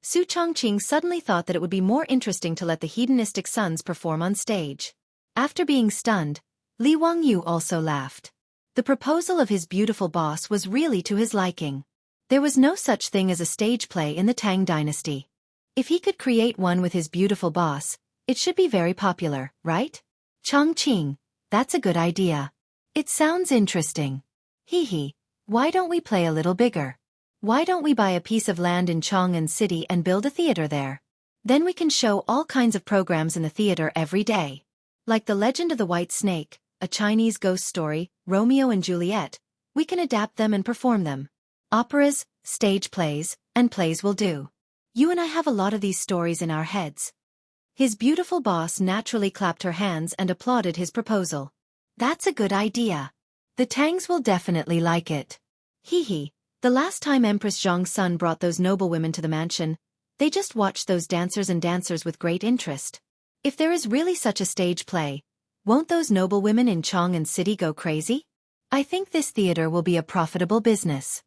Su Chongqing suddenly thought that it would be more interesting to let the hedonistic sons perform on stage. After being stunned, Li Wangyu also laughed. The proposal of his beautiful boss was really to his liking. There was no such thing as a stage play in the Tang dynasty. If he could create one with his beautiful boss, it should be very popular, right? Chongqing, that's a good idea. It sounds interesting. Hee, why don't we play a little bigger? Why don't we buy a piece of land in Chang'an City and build a theater there? Then we can show all kinds of programs in the theater every day. Like The Legend of the White Snake, a Chinese ghost story, Romeo and Juliet. We can adapt them and perform them. Operas, stage plays, and plays will do. You and I have a lot of these stories in our heads. His beautiful boss naturally clapped her hands and applauded his proposal. That's a good idea. The Tangs will definitely like it. Hee hee. The last time Empress Zhong's son brought those noblewomen to the mansion, they just watched those dancers with great interest. If there is really such a stage play, won't those noblewomen in Chang'an City go crazy? I think this theater will be a profitable business.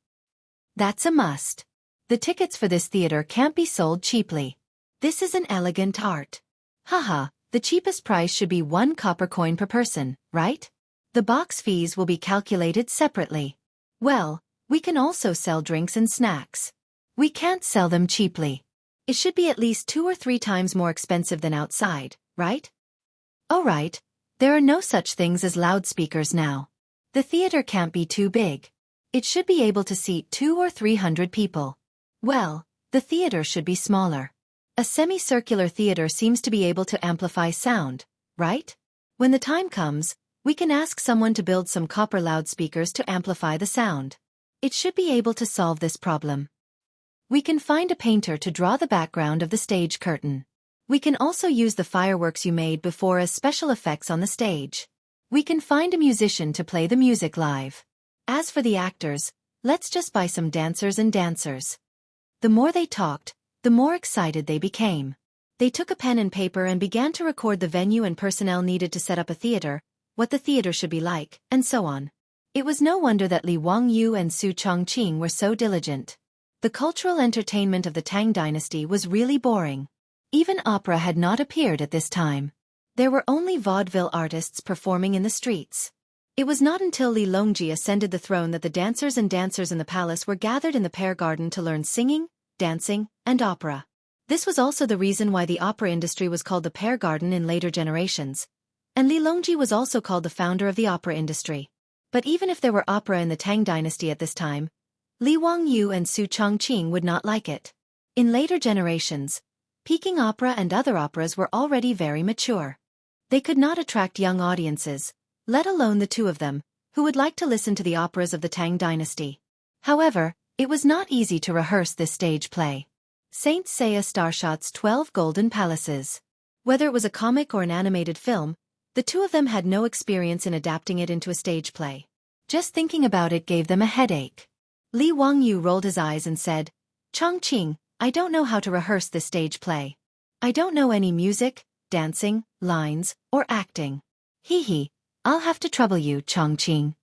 That's a must. The tickets for this theater can't be sold cheaply. This is an elegant art. Haha, the cheapest price should be 1 copper coin per person, right? The box fees will be calculated separately. Well, we can also sell drinks and snacks. We can't sell them cheaply. It should be at least 2 or 3 times more expensive than outside, right? Oh right, there are no such things as loudspeakers now. The theater can't be too big. It should be able to seat 200 or 300 people. Well, the theater should be smaller. A semicircular theater seems to be able to amplify sound, right? When the time comes, we can ask someone to build some copper loudspeakers to amplify the sound. It should be able to solve this problem. We can find a painter to draw the background of the stage curtain. We can also use the fireworks you made before as special effects on the stage. We can find a musician to play the music live. As for the actors, let's just buy some dancers and dancers. The more they talked, the more excited they became. They took a pen and paper and began to record the venue and personnel needed to set up a theater, what the theater should be like, and so on. It was no wonder that Li Wangyu and Su Chongqing were so diligent. The cultural entertainment of the Tang dynasty was really boring. Even opera had not appeared at this time. There were only vaudeville artists performing in the streets. It was not until Li Longji ascended the throne that the dancers and dancers in the palace were gathered in the Pear Garden to learn singing, dancing, and opera. This was also the reason why the opera industry was called the Pear Garden in later generations. And Li Longji was also called the founder of the opera industry. But even if there were opera in the Tang dynasty at this time, Li Wangyu and Su Chongqing would not like it. In later generations, Peking opera and other operas were already very mature. They could not attract young audiences, let alone the two of them, who would like to listen to the operas of the Tang dynasty. However, it was not easy to rehearse this stage play. Saint Seiya Starshot's 12 Golden Palaces. Whether it was a comic or an animated film, the two of them had no experience in adapting it into a stage play. Just thinking about it gave them a headache. Li Wangyu rolled his eyes and said, "Chongqing, I don't know how to rehearse this stage play. I don't know any music, dancing, lines, or acting. Hee hee, I'll have to trouble you, Chongqing."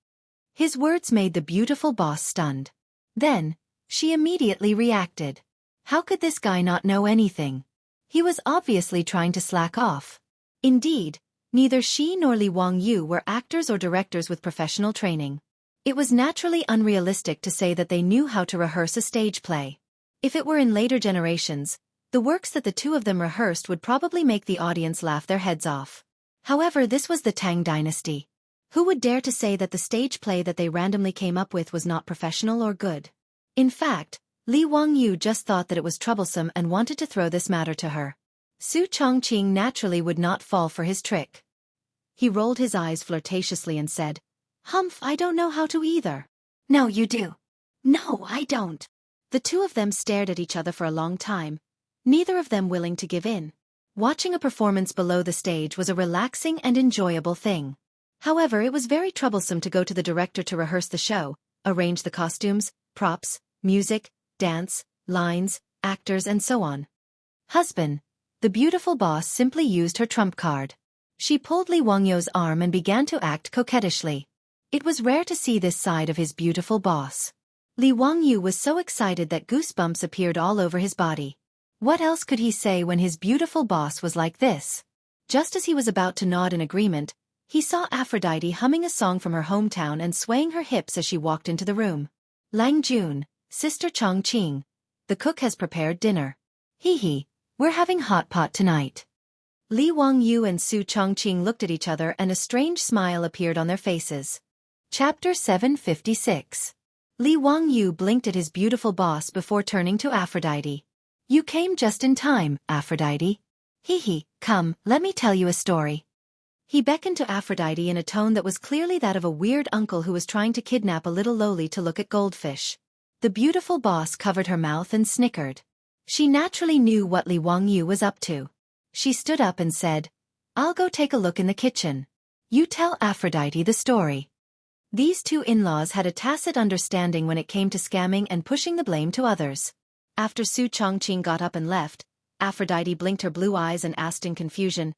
His words made the beautiful boss stunned. Then, she immediately reacted. How could this guy not know anything? He was obviously trying to slack off. Indeed, neither she nor Li Wangyu were actors or directors with professional training. It was naturally unrealistic to say that they knew how to rehearse a stage play. If it were in later generations, the works that the two of them rehearsed would probably make the audience laugh their heads off. However, this was the Tang dynasty. Who would dare to say that the stage play that they randomly came up with was not professional or good? In fact, Li Wangyu just thought that it was troublesome and wanted to throw this matter to her. Su Chongqing naturally would not fall for his trick. He rolled his eyes flirtatiously and said, "Humph, I don't know how to either." "No, you do." "No, I don't." The two of them stared at each other for a long time, neither of them willing to give in. Watching a performance below the stage was a relaxing and enjoyable thing. However, it was very troublesome to go to the director to rehearse the show, arrange the costumes, props, music, dance, lines, actors and so on. Husband. The beautiful boss simply used her trump card. She pulled Li Wangyu's arm and began to act coquettishly. It was rare to see this side of his beautiful boss. Li Wangyu was so excited that goosebumps appeared all over his body. What else could he say when his beautiful boss was like this? Just as he was about to nod in agreement, he saw Aphrodite humming a song from her hometown and swaying her hips as she walked into the room. "Lang Jun, Sister Chongqing, the cook has prepared dinner. Hee hee, we're having hot pot tonight." Li Wangyu and Su Chongqing looked at each other and a strange smile appeared on their faces. Chapter 756. Li Wangyu blinked at his beautiful boss before turning to Aphrodite. You came just in time, Aphrodite. Hee, come, let me tell you a story. He beckoned to Aphrodite in a tone that was clearly that of a weird uncle who was trying to kidnap a little loli to look at goldfish. The beautiful boss covered her mouth and snickered. She naturally knew what Li Wangyu was up to. She stood up and said, I'll go take a look in the kitchen. You tell Aphrodite the story. These two in-laws had a tacit understanding when it came to scamming and pushing the blame to others. After Su Chongqing got up and left, Aphrodite blinked her blue eyes and asked in confusion,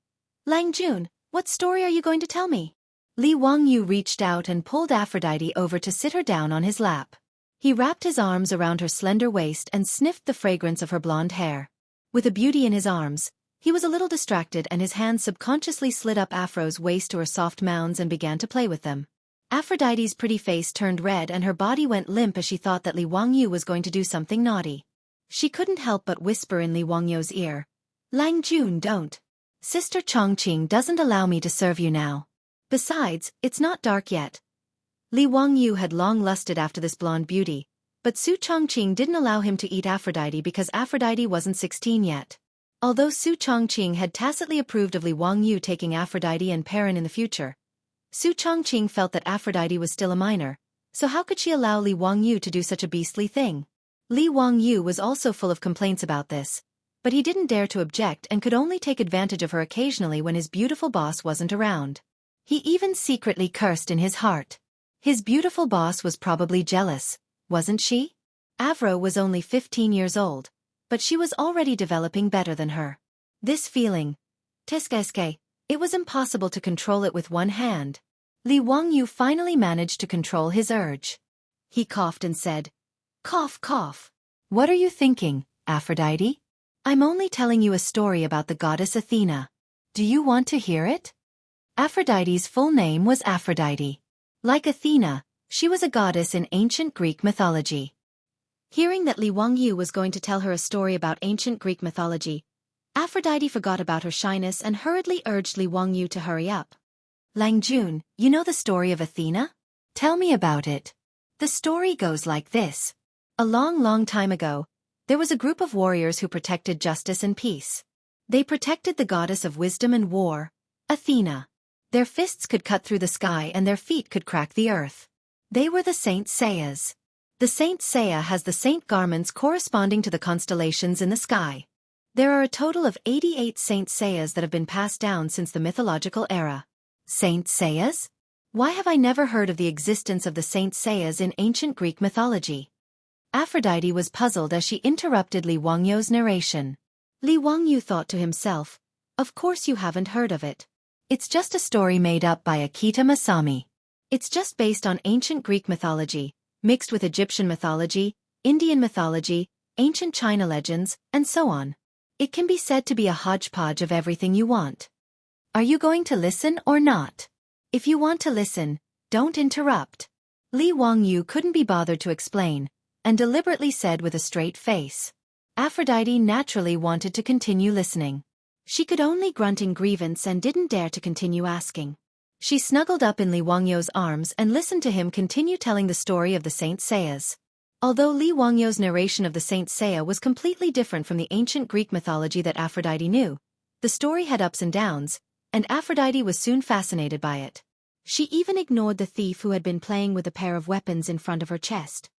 Lang Jun, what story are you going to tell me? Li Wangyu reached out and pulled Aphrodite over to sit her down on his lap. He wrapped his arms around her slender waist and sniffed the fragrance of her blonde hair. With a beauty in his arms, he was a little distracted and his hands subconsciously slid up Afro's waist to her soft mounds and began to play with them. Aphrodite's pretty face turned red and her body went limp as she thought that Li Wangyu was going to do something naughty. She couldn't help but whisper in Li Wangyu's ear, Lang Jun, don't. Sister Chongqing doesn't allow me to serve you now. Besides, it's not dark yet. Li Wangyu had long lusted after this blonde beauty, but Su Chongqing didn't allow him to eat Aphrodite because Aphrodite wasn't 16 yet. Although Su Chongqing had tacitly approved of Li Wangyu taking Aphrodite and Perrin in the future, Su Chongqing felt that Aphrodite was still a minor, so how could she allow Li Wangyu to do such a beastly thing? Li Wangyu was also full of complaints about this, but he didn't dare to object and could only take advantage of her occasionally when his beautiful boss wasn't around. He even secretly cursed in his heart. His beautiful boss was probably jealous, wasn't she? Avro was only 15 years old, but she was already developing better than her. This feeling, Tiskeske, it was impossible to control it with one hand. Li Wangyu finally managed to control his urge. He coughed and said, Cough, cough. What are you thinking, Aphrodite? I'm only telling you a story about the goddess Athena. Do you want to hear it? Aphrodite's full name was Aphrodite. Like Athena, she was a goddess in ancient Greek mythology. Hearing that Li Wangyu was going to tell her a story about ancient Greek mythology, Aphrodite forgot about her shyness and hurriedly urged Li Wangyu to hurry up. Lang Jun, you know the story of Athena? Tell me about it. The story goes like this. A long, long time ago, there was a group of warriors who protected justice and peace. They protected the goddess of wisdom and war, Athena. Their fists could cut through the sky and their feet could crack the earth. They were the Saint Seiyas. The Saint Seiya has the saint garments corresponding to the constellations in the sky. There are a total of 88 Saint Seiyas that have been passed down since the mythological era. Saint Seiyas? Why have I never heard of the existence of the Saint Seiyas in ancient Greek mythology? Aphrodite was puzzled as she interrupted Li Wangyu's narration. Li Wangyu thought to himself, of course you haven't heard of it. It's just a story made up by Akita Masami. It's just based on ancient Greek mythology, mixed with Egyptian mythology, Indian mythology, ancient China legends, and so on. It can be said to be a hodgepodge of everything you want. Are you going to listen or not? If you want to listen, don't interrupt. Li Wangyu couldn't be bothered to explain, and deliberately said with a straight face. Aphrodite naturally wanted to continue listening. She could only grunt in grievance and didn't dare to continue asking. She snuggled up in Li Wangyu's arms and listened to him continue telling the story of the Saint Seiyas. Although Li Wangyu's narration of the Saint Seiya was completely different from the ancient Greek mythology that Aphrodite knew, the story had ups and downs, and Aphrodite was soon fascinated by it. She even ignored the thief who had been playing with a pair of weapons in front of her chest.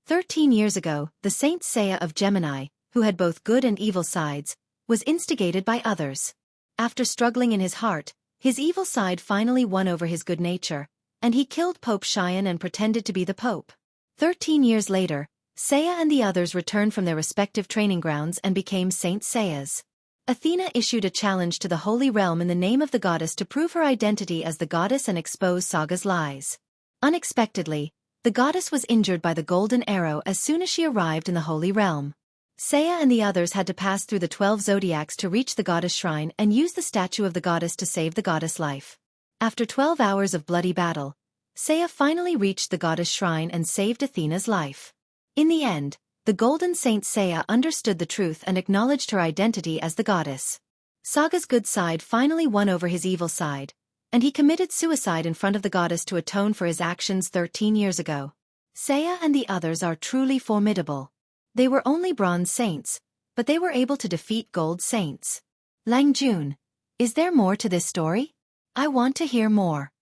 13 years ago, the Saint Seiya of Gemini, who had both good and evil sides, was instigated by others. After struggling in his heart, his evil side finally won over his good nature, and he killed Pope Xian and pretended to be the Pope. 13 years later, Seiya and the others returned from their respective training grounds and became Saint Seiyas. Athena issued a challenge to the Holy Realm in the name of the goddess to prove her identity as the goddess and expose Saga's lies. Unexpectedly, the goddess was injured by the golden arrow as soon as she arrived in the Holy Realm. Seiya and the others had to pass through the 12 zodiacs to reach the goddess shrine and use the statue of the goddess to save the goddess' life. After 12 hours of bloody battle, Seiya finally reached the goddess shrine and saved Athena's life. In the end, the golden Saint Seiya understood the truth and acknowledged her identity as the goddess. Saga's good side finally won over his evil side, and he committed suicide in front of the goddess to atone for his actions 13 years ago. Saya and the others are truly formidable. They were only bronze saints, but they were able to defeat gold saints. Lang Jun, is there more to this story? I want to hear more.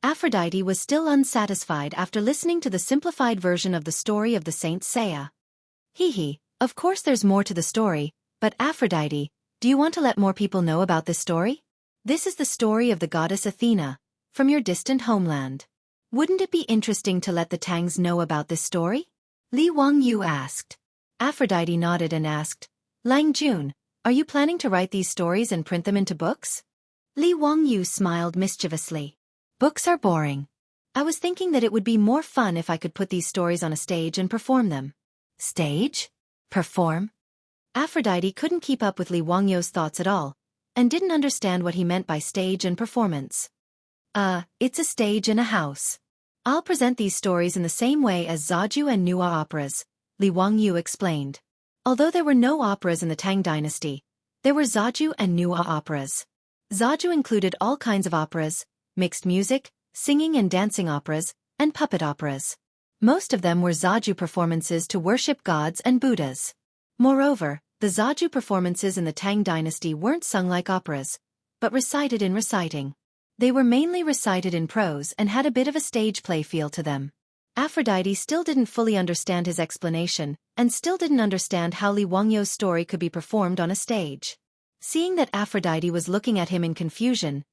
Aphrodite was still unsatisfied after listening to the simplified version of the story of the Saint Saya. Of course there's more to the story, but Aphrodite, do you want to let more people know about this story? This is the story of the goddess Athena, from your distant homeland. Wouldn't it be interesting to let the Tangs know about this story? Li Wangyu asked. Aphrodite nodded and asked, Lang Jun, are you planning to write these stories and print them into books? Li Wangyu smiled mischievously. Books are boring. I was thinking that it would be more fun if I could put these stories on a stage and perform them. Stage? Perform? Aphrodite couldn't keep up with Li Wangyu's thoughts at all, and didn't understand what he meant by stage and performance. It's a stage in a house. I'll present these stories in the same way as Zaju and Nua operas, Li Wangyu explained. Although there were no operas in the Tang dynasty, there were Zaju and Nua operas. Zaju included all kinds of operas, mixed music, singing and dancing operas, and puppet operas. Most of them were Zaju performances to worship gods and Buddhas. Moreover, the Zaju performances in the Tang dynasty weren't sung like operas, but recited in reciting. They were mainly recited in prose and had a bit of a stage play feel to them. Aphrodite still didn't fully understand his explanation, and still didn't understand how Li Wangyu's story could be performed on a stage. Seeing that Aphrodite was looking at him in confusion,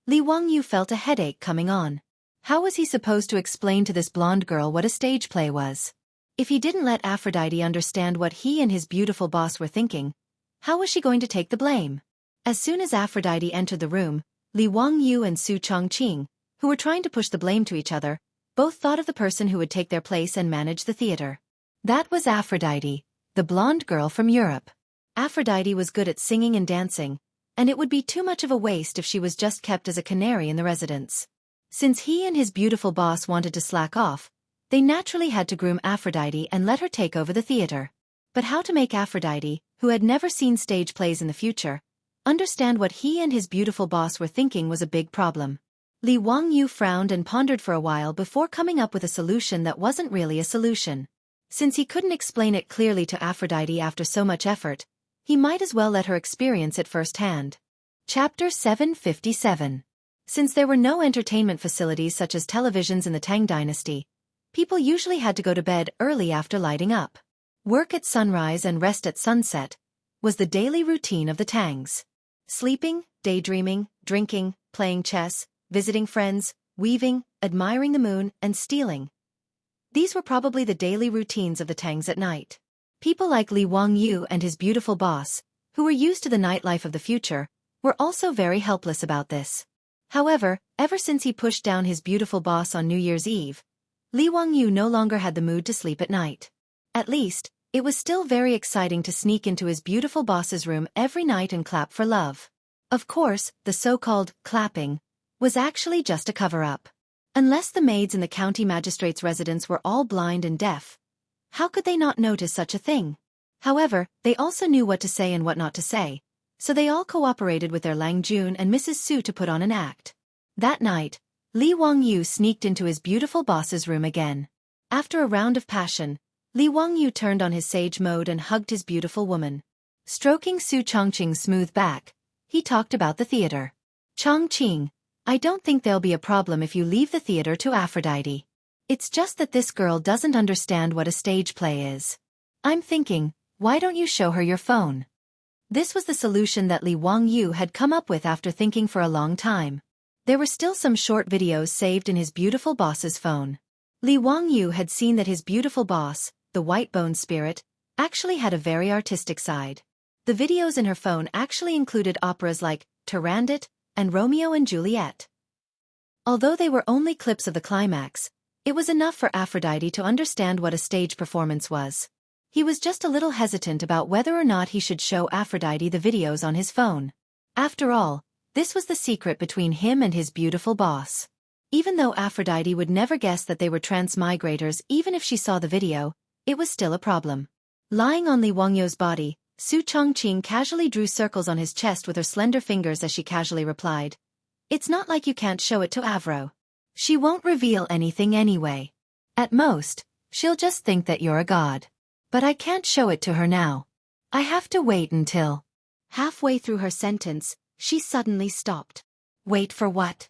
Li Wangyu felt a headache coming on. How was he supposed to explain to this blonde girl what a stage play was? If he didn't let Aphrodite understand what he and his beautiful boss were thinking, how was she going to take the blame? As soon as Aphrodite entered the room, Li Wangyu and Su Chongqing, who were trying to push the blame to each other, both thought of the person who would take their place and manage the theater. That was Aphrodite, the blonde girl from Europe. Aphrodite was good at singing and dancing, and it would be too much of a waste if she was just kept as a canary in the residence. Since he and his beautiful boss wanted to slack off, they naturally had to groom Aphrodite and let her take over the theater. But how to make Aphrodite, who had never seen stage plays in the future, understand what he and his beautiful boss were thinking was a big problem. Li Wangyu frowned and pondered for a while before coming up with a solution that wasn't really a solution. Since he couldn't explain it clearly to Aphrodite after so much effort, he might as well let her experience it firsthand. Chapter 757. Since there were no entertainment facilities such as televisions in the Tang dynasty, people usually had to go to bed early after lighting up. Work at sunrise and rest at sunset was the daily routine of the Tangs. Sleeping, daydreaming, drinking, playing chess, visiting friends, weaving, admiring the moon, and stealing. These were probably the daily routines of the Tangs at night. People like Li Wangyu and his beautiful boss, who were used to the nightlife of the future, were also very helpless about this. However, ever since he pushed down his beautiful boss on New Year's Eve, Li Wangyu no longer had the mood to sleep at night. At least, it was still very exciting to sneak into his beautiful boss's room every night and clap for love. Of course, the so-called clapping was actually just a cover-up. Unless the maids in the county magistrate's residence were all blind and deaf, how could they not notice such a thing? However, they also knew what to say and what not to say, so they all cooperated with their Lang Jun and Mrs. Su to put on an act. That night, Li Wangyu sneaked into his beautiful boss's room again. After a round of passion, Li Wangyu turned on his sage mode and hugged his beautiful woman. Stroking Su Chongqing's smooth back, he talked about the theater. Chongqing, I don't think there'll be a problem if you leave the theater to Aphrodite. It's just that this girl doesn't understand what a stage play is. I'm thinking, why don't you show her your phone? This was the solution that Li Wangyu had come up with after thinking for a long time. There were still some short videos saved in his beautiful boss's phone. Li Wangyu had seen that his beautiful boss, the white-bone spirit, actually had a very artistic side. The videos in her phone actually included operas like Turandot and Romeo and Juliet. Although they were only clips of the climax, it was enough for Aphrodite to understand what a stage performance was. He was just a little hesitant about whether or not he should show Aphrodite the videos on his phone. After all, this was the secret between him and his beautiful boss. Even though Aphrodite would never guess that they were transmigrators even if she saw the video, it was still a problem. Lying on Li Wangyu's body, Su Chongqing casually drew circles on his chest with her slender fingers as she casually replied, "It's not like you can't show it to Avro. She won't reveal anything anyway. At most, She'll just think that you're a god. But I can't show it to her now. I have to wait until... Halfway through her sentence, she suddenly stopped. Wait for what?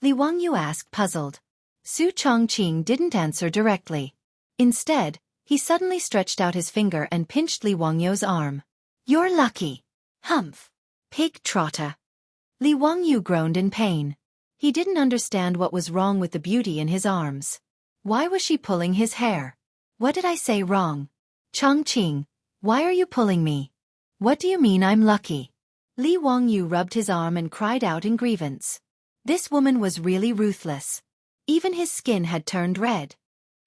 Li Wangyu asked, puzzled. Su Chongqing didn't answer directly. Instead, he suddenly stretched out his finger and pinched Li Wangyu's arm. You're lucky. Humph. Pig trotter. Li Wangyu groaned in pain. He didn't understand what was wrong with the beauty in his arms. Why was she pulling his hair? What did I say wrong? Chongqing, why are you pulling me? What do you mean I'm lucky? Li Wangyu rubbed his arm and cried out in grievance. This woman was really ruthless. Even his skin had turned red.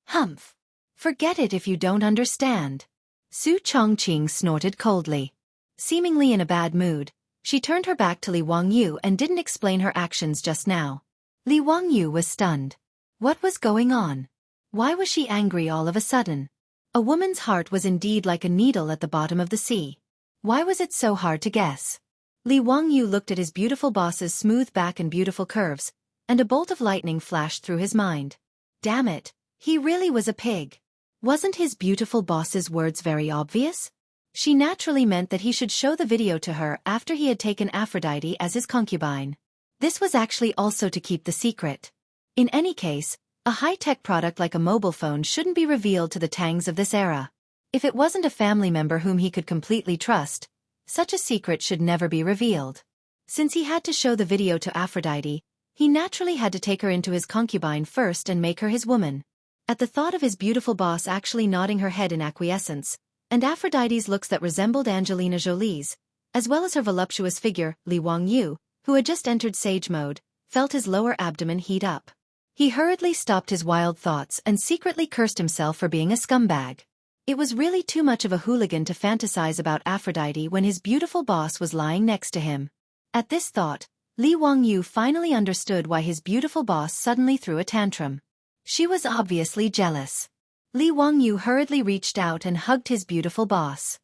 Humph. Forget it if you don't understand. Su Chongqing snorted coldly. Seemingly in a bad mood, she turned her back to Li Wangyu and didn't explain her actions just now. Li Wangyu was stunned. What was going on? Why was she angry all of a sudden? A woman's heart was indeed like a needle at the bottom of the sea. Why was it so hard to guess? Li Wangyu looked at his beautiful boss's smooth back and beautiful curves, and a bolt of lightning flashed through his mind. Damn it, he really was a pig. Wasn't his beautiful boss's words very obvious? She naturally meant that he should show the video to her after he had taken Aphrodite as his concubine. This was actually also to keep the secret. In any case, a high-tech product like a mobile phone shouldn't be revealed to the Tangs of this era. If it wasn't a family member whom he could completely trust, such a secret should never be revealed. Since he had to show the video to Aphrodite, he naturally had to take her into his concubine first and make her his woman. At the thought of his beautiful boss actually nodding her head in acquiescence, and Aphrodite's looks that resembled Angelina Jolie's, as well as her voluptuous figure, Li Wangyu, who had just entered sage mode, felt his lower abdomen heat up. He hurriedly stopped his wild thoughts and secretly cursed himself for being a scumbag. It was really too much of a hooligan to fantasize about Aphrodite when his beautiful boss was lying next to him. At this thought, Li Wangyu finally understood why his beautiful boss suddenly threw a tantrum. She was obviously jealous. Li Wangyu hurriedly reached out and hugged his beautiful boss.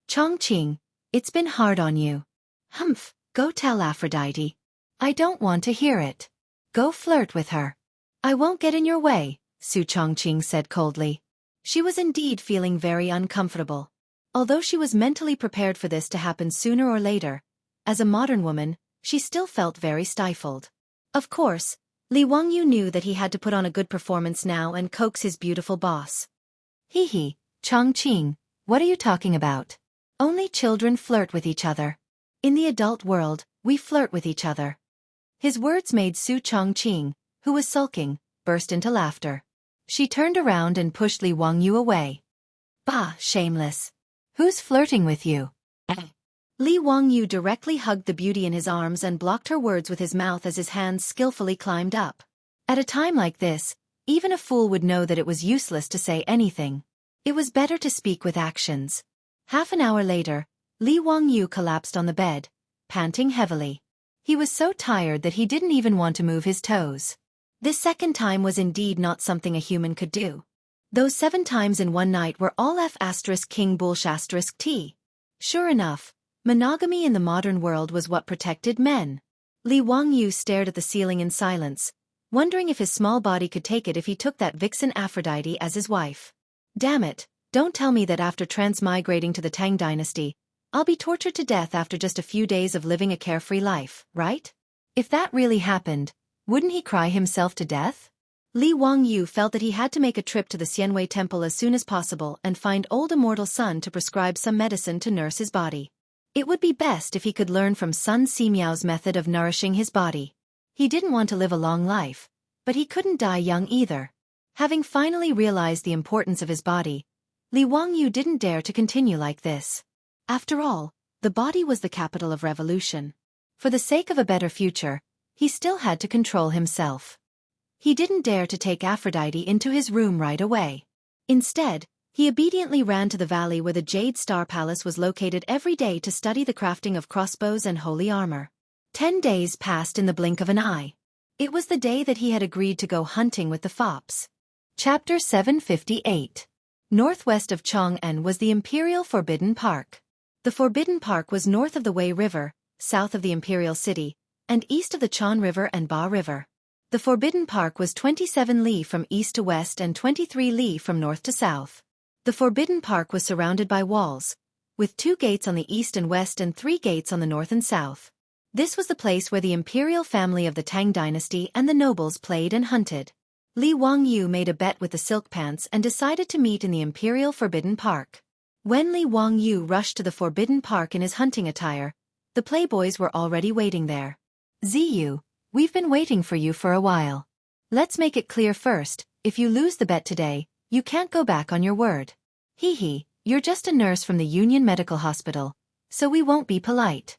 Chongqing, it's been hard on you. Humph, go tell Aphrodite. I don't want to hear it. Go flirt with her. I won't get in your way, Su Chongqing said coldly. She was indeed feeling very uncomfortable. Although she was mentally prepared for this to happen sooner or later, as a modern woman, she still felt very stifled. Of course, Li Wangyu knew that he had to put on a good performance now and coax his beautiful boss. Hee, Chongqing, what are you talking about? Only children flirt with each other. In the adult world, we flirt with each other. His words made Su Chongqing, who was sulking, burst into laughter. She turned around and pushed Li Wangyu away. Bah, shameless. Who's flirting with you? Li Wangyu directly hugged the beauty in his arms and blocked her words with his mouth as his hands skillfully climbed up. At a time like this, even a fool would know that it was useless to say anything. It was better to speak with actions. Half an hour later, Li Wangyu collapsed on the bed, panting heavily. He was so tired that he didn't even want to move his toes. This second time was indeed not something a human could do. Those 7 times in one night were all F***king bullsh**t. Sure enough, monogamy in the modern world was what protected men. Li Wangyu stared at the ceiling in silence, wondering if his small body could take it if he took that vixen Aphrodite as his wife. Damn it, don't tell me that after transmigrating to the Tang dynasty, I'll be tortured to death after just a few days of living a carefree life, right? If that really happened, wouldn't he cry himself to death? Li Wangyu felt that he had to make a trip to the Xianwei temple as soon as possible and find old immortal Sun to prescribe some medicine to nurse his body. It would be best if he could learn from Sun Simiao's method of nourishing his body. He didn't want to live a long life, but he couldn't die young either. Having finally realized the importance of his body, Li Wangyu didn't dare to continue like this. After all, the body was the capital of revolution. For the sake of a better future, he still had to control himself. He didn't dare to take Aphrodite into his room right away. Instead, he obediently ran to the valley where the Jade Star Palace was located every day to study the crafting of crossbows and holy armor. 10 days passed in the blink of an eye. It was the day that he had agreed to go hunting with the fops. Chapter 758. Northwest of Chang'an was the Imperial Forbidden Park. The Forbidden Park was north of the Wei River, south of the Imperial City, and east of the Chan River and Ba River. The Forbidden Park was 27 li from east to west and 23 li from north to south. The Forbidden Park was surrounded by walls, with 2 gates on the east and west and 3 gates on the north and south. This was the place where the imperial family of the Tang dynasty and the nobles played and hunted. Li Wangyu made a bet with the silk pants and decided to meet in the imperial Forbidden Park. When Li Wangyu rushed to the Forbidden Park in his hunting attire, the playboys were already waiting there. Ziyu, we've been waiting for you for a while. Let's make it clear first, if you lose the bet today, you can't go back on your word. Hee, you're just a nurse from the Union Medical Hospital, so we won't be polite.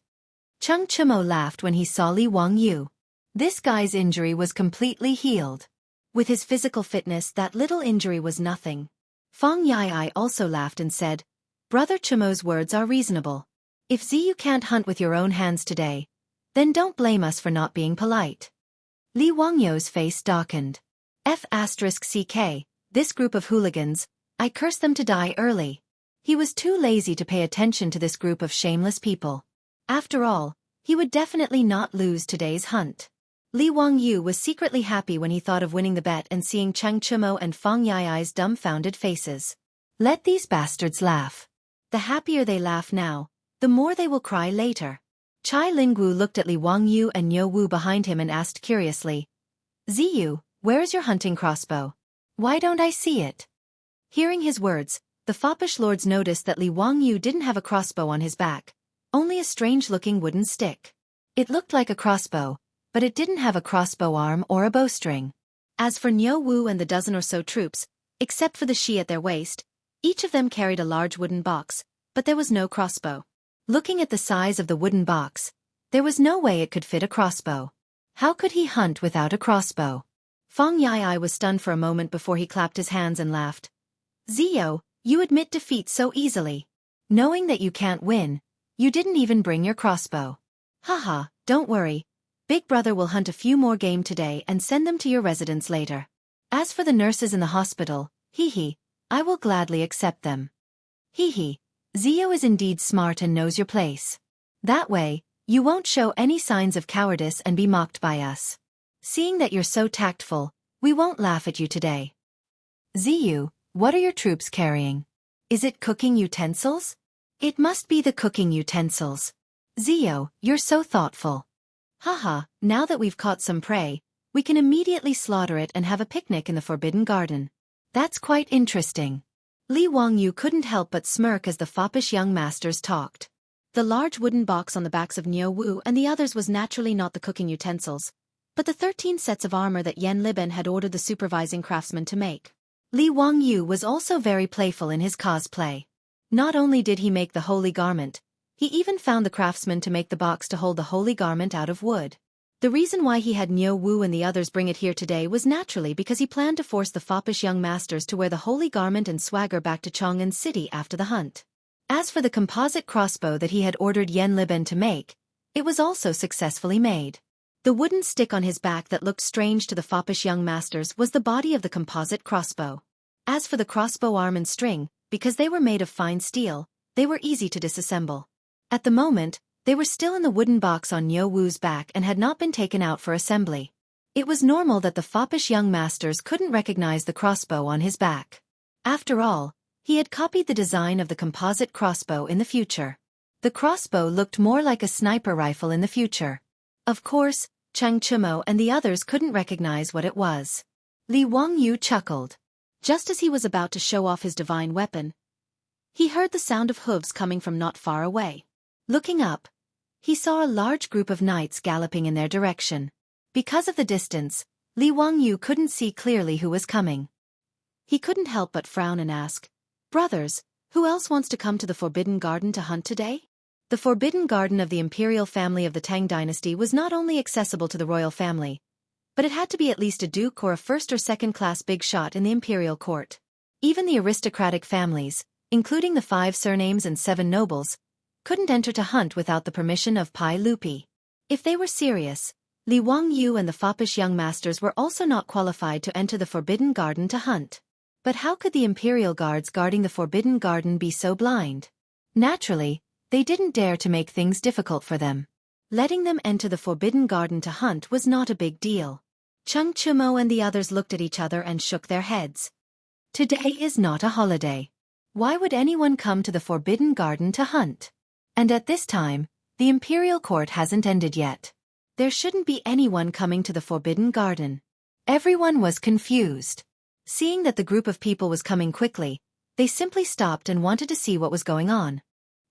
Cheng Chumo laughed when he saw Li Wangyu. This guy's injury was completely healed. With his physical fitness, that little injury was nothing. Feng Yai also laughed and said, Brother Chumo's words are reasonable. If Ziyu can't hunt with your own hands today, then don't blame us for not being polite. Li Wangyu's face darkened. F*CK, this group of hooligans, I curse them to die early. He was too lazy to pay attention to this group of shameless people. After all, he would definitely not lose today's hunt. Li Wangyu was secretly happy when he thought of winning the bet and seeing Cheng Chumo and Feng Yai's dumbfounded faces. Let these bastards laugh. The happier they laugh now, the more they will cry later. Chai Lingwu looked at Li Wangyu and Niu Wu behind him and asked curiously, Ziyu, where is your hunting crossbow? Why don't I see it? Hearing his words, the foppish lords noticed that Li Wangyu didn't have a crossbow on his back, only a strange-looking wooden stick. It looked like a crossbow, but it didn't have a crossbow arm or a bowstring. As for Niu Wu and the dozen or so troops, except for the shi at their waist, each of them carried a large wooden box, but there was no crossbow. Looking at the size of the wooden box, there was no way it could fit a crossbow. How could he hunt without a crossbow? Feng Yai was stunned for a moment before he clapped his hands and laughed. Ziyu, you admit defeat so easily. Knowing that you can't win, you didn't even bring your crossbow. Haha, don't worry. Big Brother will hunt a few more game today and send them to your residence later. As for the nurses in the hospital, I will gladly accept them. Ziyu is indeed smart and knows your place. That way, you won't show any signs of cowardice and be mocked by us. Seeing that you're so tactful, we won't laugh at you today. Ziyu, what are your troops carrying? Is it cooking utensils? It must be the cooking utensils. Ziyu, you're so thoughtful. Now that we've caught some prey, we can immediately slaughter it and have a picnic in the Forbidden Garden. That's quite interesting. Li Wangyu couldn't help but smirk as the foppish young masters talked. The large wooden box on the backs of Niu Wu and the others was naturally not the cooking utensils, but the 13 sets of armor that Yan Liben had ordered the supervising craftsman to make. Li Wangyu was also very playful in his cosplay. Not only did he make the holy garment, he even found the craftsman to make the box to hold the holy garment out of wood. The reason why he had Niu Wu and the others bring it here today was naturally because he planned to force the foppish young masters to wear the holy garment and swagger back to Chang'an City after the hunt. As for the composite crossbow that he had ordered Yan Liben to make, it was also successfully made. The wooden stick on his back that looked strange to the foppish young masters was the body of the composite crossbow. As for the crossbow arm and string, because they were made of fine steel, they were easy to disassemble. At the moment, they were still in the wooden box on Niu Wu's back and had not been taken out for assembly. It was normal that the foppish young masters couldn't recognize the crossbow on his back. After all, he had copied the design of the composite crossbow in the future. The crossbow looked more like a sniper rifle in the future. Of course, Cheng Chumo and the others couldn't recognize what it was. Li Wangyu chuckled. Just as he was about to show off his divine weapon, he heard the sound of hooves coming from not far away. Looking up, he saw a large group of knights galloping in their direction. Because of the distance, Li Wangyu couldn't see clearly who was coming. He couldn't help but frown and ask, Brothers, who else wants to come to the Forbidden Garden to hunt today? The Forbidden Garden of the imperial family of the Tang dynasty was not only accessible to the royal family, but it had to be at least a duke or a first or second class big shot in the imperial court. Even the aristocratic families, including the 5 surnames and 7 nobles, couldn't enter to hunt without the permission of Pai Lupi. If they were serious, Li Wangyu and the foppish young masters were also not qualified to enter the Forbidden Garden to hunt. But how could the imperial guards guarding the Forbidden Garden be so blind? Naturally, they didn't dare to make things difficult for them. Letting them enter the Forbidden Garden to hunt was not a big deal. Chung Chumo and the others looked at each other and shook their heads. Today is not a holiday. Why would anyone come to the Forbidden Garden to hunt? And at this time, the Imperial Court hasn't ended yet. There shouldn't be anyone coming to the Forbidden Garden. Everyone was confused. Seeing that the group of people was coming quickly, they simply stopped and wanted to see what was going on.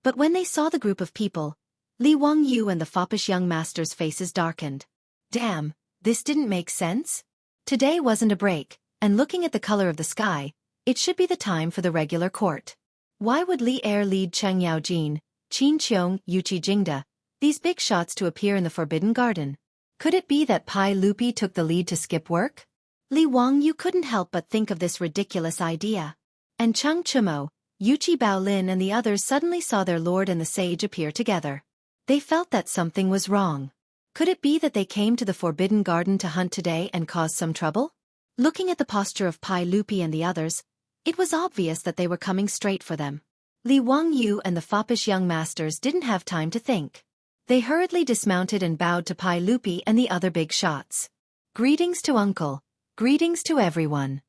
But when they saw the group of people, Li Wangyu and the foppish young master's faces darkened. Damn, this didn't make sense? Today wasn't a break, and looking at the color of the sky, it should be the time for the regular court. Why would Li Er lead Cheng Yaojin, Qin Qiong, Yuqi Jingda, these big shots to appear in the Forbidden Garden? Could it be that Pai Lupi took the lead to skip work? Li Wangyu couldn't help but think of this ridiculous idea. And Chung Chumo, Yuqi Baolin and the others suddenly saw their lord and the sage appear together. They felt that something was wrong. Could it be that they came to the Forbidden Garden to hunt today and cause some trouble? Looking at the posture of Pai Lupi and the others, it was obvious that they were coming straight for them. Li Wangyu and the foppish young masters didn't have time to think. They hurriedly dismounted and bowed to Pai Lupi and the other big shots. Greetings to Uncle. Greetings to everyone.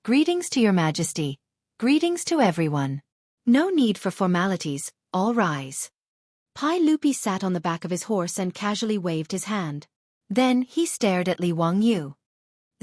Greetings to Your Majesty. Greetings to everyone. No need for formalities, all rise. Pai Lupi sat on the back of his horse and casually waved his hand. Then he stared at Li Wangyu.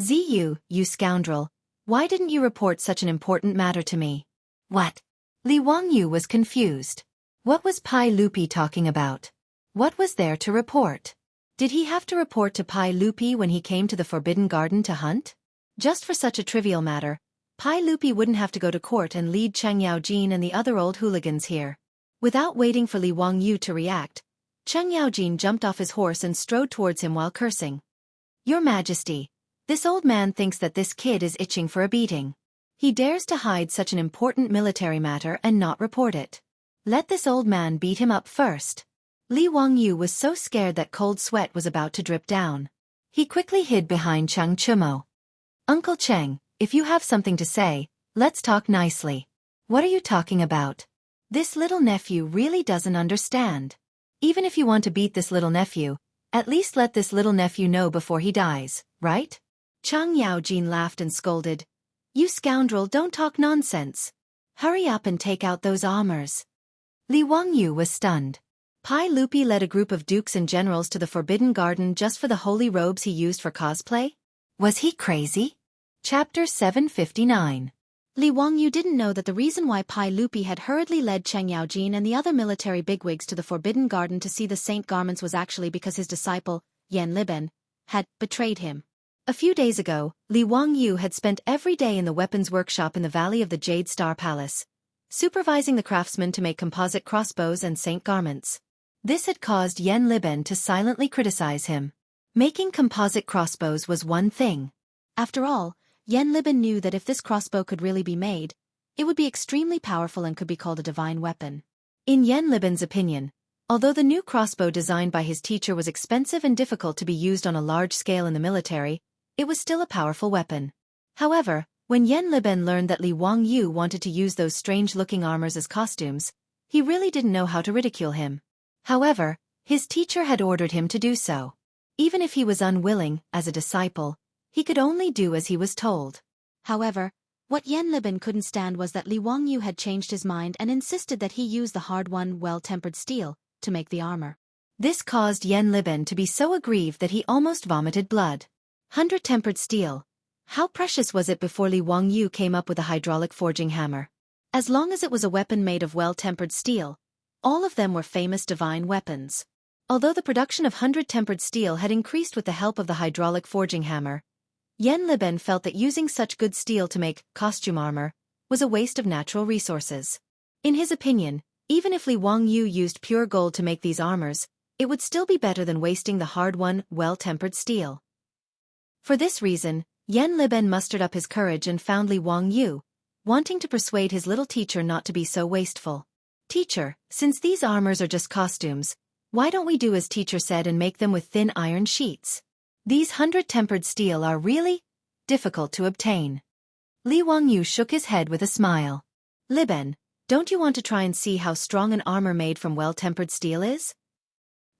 Ziyu, you scoundrel, why didn't you report such an important matter to me? What? Li Wangyu was confused. What was Pai Lupi talking about? What was there to report? Did he have to report to Pai Lupi when he came to the Forbidden Garden to hunt? Just for such a trivial matter, Pai Lupi wouldn't have to go to court and lead Cheng Yaojin and the other old hooligans here. Without waiting for Li Wangyu to react, Cheng Yaojin jumped off his horse and strode towards him while cursing. Your Majesty, this old man thinks that this kid is itching for a beating. He dares to hide such an important military matter and not report it. Let this old man beat him up first. Li Wangyu was so scared that cold sweat was about to drip down. He quickly hid behind Chung Chumo. Uncle Cheng, if you have something to say, let's talk nicely. What are you talking about? This little nephew really doesn't understand. Even if you want to beat this little nephew, at least let this little nephew know before he dies, right? Cheng Yaojin laughed and scolded. You scoundrel, don't talk nonsense. Hurry up and take out those armors. Li Wangyu was stunned. Pai Lupi led a group of dukes and generals to the Forbidden Garden just for the holy robes he used for cosplay? Was he crazy? Chapter 759. Li Wangyu didn't know that the reason why Pai Lupi had hurriedly led Cheng Yaojin and the other military bigwigs to the Forbidden Garden to see the saint garments was actually because his disciple, Yan Liben, had betrayed him. A few days ago, Li Wangyu had spent every day in the weapons workshop in the Valley of the Jade Star Palace, supervising the craftsmen to make composite crossbows and saint garments. This had caused Yan Liben to silently criticize him. Making composite crossbows was one thing. After all, Yan Liben knew that if this crossbow could really be made, it would be extremely powerful and could be called a divine weapon. In Yan Liben's opinion, although the new crossbow designed by his teacher was expensive and difficult to be used on a large scale in the military, it was still a powerful weapon. However, when Yan Liben learned that Li Wangyu wanted to use those strange-looking armors as costumes, he really didn't know how to ridicule him. However, his teacher had ordered him to do so. Even if he was unwilling, as a disciple, he could only do as he was told. However, what Yan Liben couldn't stand was that Li Wangyu had changed his mind and insisted that he use the hard-won, well-tempered steel to make the armor. This caused Yan Liben to be so aggrieved that he almost vomited blood. 100-tempered steel. How precious was it before Li Wangyu came up with a hydraulic forging hammer? As long as it was a weapon made of well-tempered steel, all of them were famous divine weapons. Although the production of 100-tempered steel had increased with the help of the hydraulic forging hammer, Yan Liben felt that using such good steel to make costume armor was a waste of natural resources. In his opinion, even if Li Wangyu used pure gold to make these armors, it would still be better than wasting the hard-won, well-tempered steel. For this reason, Yan Liben mustered up his courage and found Li Wangyu, wanting to persuade his little teacher not to be so wasteful. Teacher, since these armors are just costumes, why don't we do as teacher said and make them with thin iron sheets? These 100-tempered steel are really difficult to obtain. Li Wangyu shook his head with a smile. Liben, don't you want to try and see how strong an armor made from well-tempered steel is?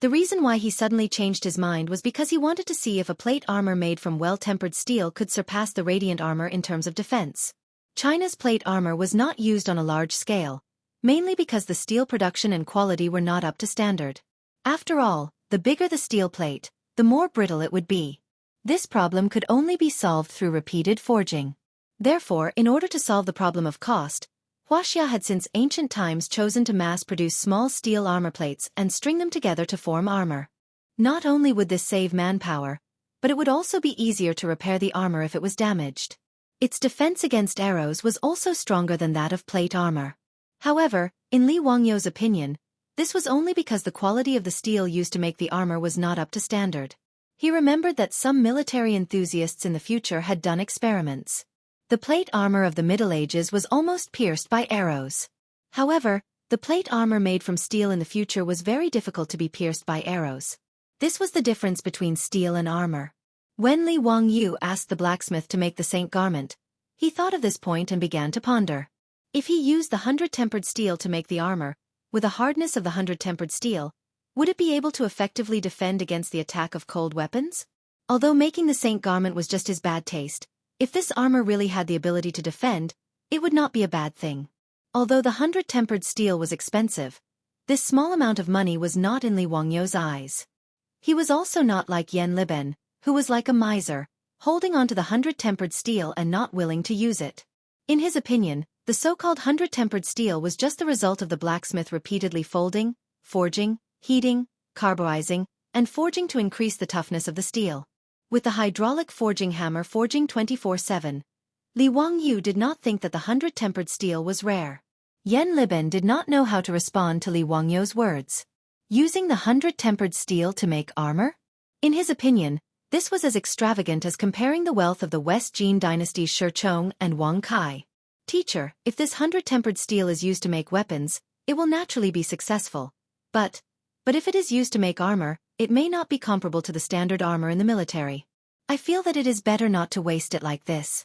The reason why he suddenly changed his mind was because he wanted to see if a plate armor made from well-tempered steel could surpass the radiant armor in terms of defense. China's plate armor was not used on a large scale, mainly because the steel production and quality were not up to standard. After all, the bigger the steel plate, the more brittle it would be. This problem could only be solved through repeated forging. Therefore, in order to solve the problem of cost, Wuxia had since ancient times chosen to mass-produce small steel armor plates and string them together to form armor. Not only would this save manpower, but it would also be easier to repair the armor if it was damaged. Its defense against arrows was also stronger than that of plate armor. However, in Li Wangyou's opinion, this was only because the quality of the steel used to make the armor was not up to standard. He remembered that some military enthusiasts in the future had done experiments. The plate armor of the Middle Ages was almost pierced by arrows. However, the plate armor made from steel in the future was very difficult to be pierced by arrows. This was the difference between steel and armor. When Li Wangyou asked the blacksmith to make the saint garment, he thought of this point and began to ponder. If he used the 100-tempered steel to make the armor, with a hardness of the 100-tempered steel, would it be able to effectively defend against the attack of cold weapons? Although making the saint garment was just his bad taste, if this armor really had the ability to defend, it would not be a bad thing. Although the 100-tempered steel was expensive, this small amount of money was not in Li Wangyou's eyes. He was also not like Yan Liben, who was like a miser, holding on to the 100-tempered steel and not willing to use it. In his opinion, the so-called 100-tempered steel was just the result of the blacksmith repeatedly folding, forging, heating, carburizing, and forging to increase the toughness of the steel. With the hydraulic forging hammer forging 24/7, Li Wangyou did not think that the 100-tempered steel was rare. Yan Liben did not know how to respond to Li Wangyou's words. Using the 100-tempered steel to make armor? In his opinion, this was as extravagant as comparing the wealth of the West Jin dynasty's Shi Chong and Wang Kai. Teacher, if this 100-tempered steel is used to make weapons, it will naturally be successful. But if it is used to make armor, it may not be comparable to the standard armor in the military. I feel that it is better not to waste it like this.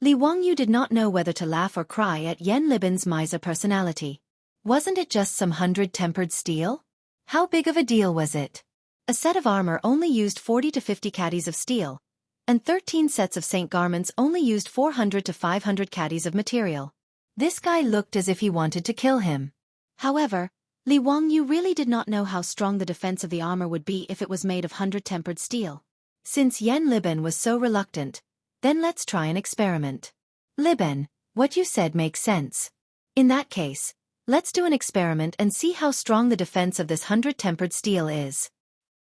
Li Wangyou did not know whether to laugh or cry at Yan Liben's miser personality. Wasn't it just some 100-tempered steel? How big of a deal was it? A set of armor only used 40 to 50 caddies of steel, and 13 sets of saint garments only used 400 to 500 caddies of material. This guy looked as if he wanted to kill him. However, Li Wangyou really did not know how strong the defense of the armor would be if it was made of 100-tempered steel. Since Yan Liben was so reluctant, then let's try an experiment. Liben, what you said makes sense. In that case, let's do an experiment and see how strong the defense of this 100-tempered steel is.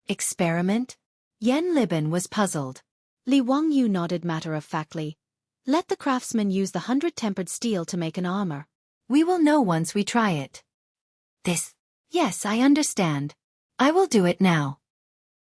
Experiment? Yan Liben was puzzled. Li Wangyou nodded matter-of-factly. Let the craftsman use the 100-tempered steel to make an armor. We will know once we try it. Yes, I understand. I will do it now.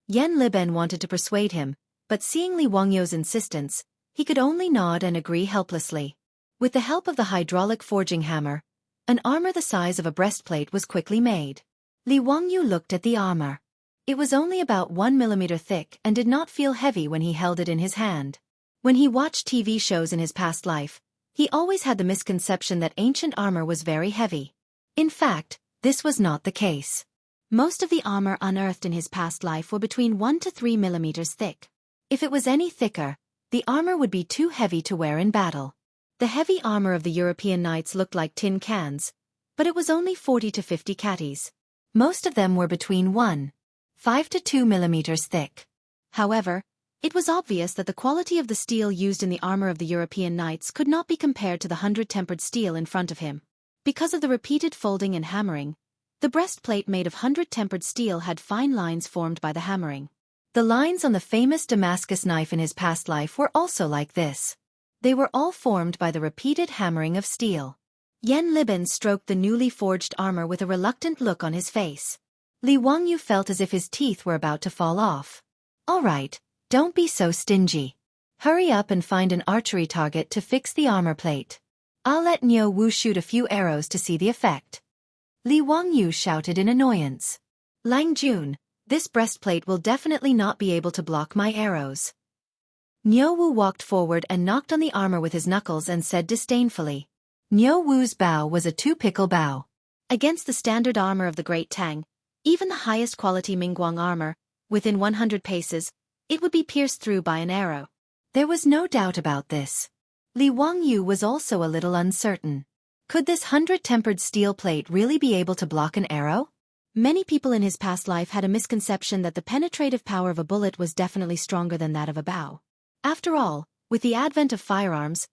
Yan Liben wanted to persuade him, but seeing Li Wangyou's insistence, he could only nod and agree helplessly. With the help of the hydraulic forging hammer, an armor the size of a breastplate was quickly made. Li Wangyou looked at the armor. It was only about 1 millimeter thick and did not feel heavy when he held it in his hand. When he watched TV shows in his past life, he always had the misconception that ancient armor was very heavy. In fact, this was not the case. Most of the armor unearthed in his past life were between 1 to 3 millimeters thick. If it was any thicker, the armor would be too heavy to wear in battle. The heavy armor of the European knights looked like tin cans, but it was only 40 to 50 caddies. Most of them were between 1.5 to 2 millimeters thick. However, it was obvious that the quality of the steel used in the armor of the European knights could not be compared to the 100-tempered steel in front of him. Because of the repeated folding and hammering, the breastplate made of 100-tempered steel had fine lines formed by the hammering. The lines on the famous Damascus knife in his past life were also like this. They were all formed by the repeated hammering of steel. Yan Liben stroked the newly forged armor with a reluctant look on his face. Li Wangyou felt as if his teeth were about to fall off. All right, don't be so stingy. Hurry up and find an archery target to fix the armor plate. I'll let Niu Wu shoot a few arrows to see the effect. Li Wangyou shouted in annoyance. Lang Jun, this breastplate will definitely not be able to block my arrows. Niu Wu walked forward and knocked on the armor with his knuckles and said disdainfully. Niu Wu's bow was a two-pickle bow. Against the standard armor of the Great Tang, Even the highest quality Mingguang armor, within 100 paces, it would be pierced through by an arrow. There was no doubt about this. Li Wangyu was also a little uncertain. Could this 100-tempered steel plate really be able to block an arrow? Many people in his past life had a misconception that the penetrative power of a bullet was definitely stronger than that of a bow. After all, with the advent of firearms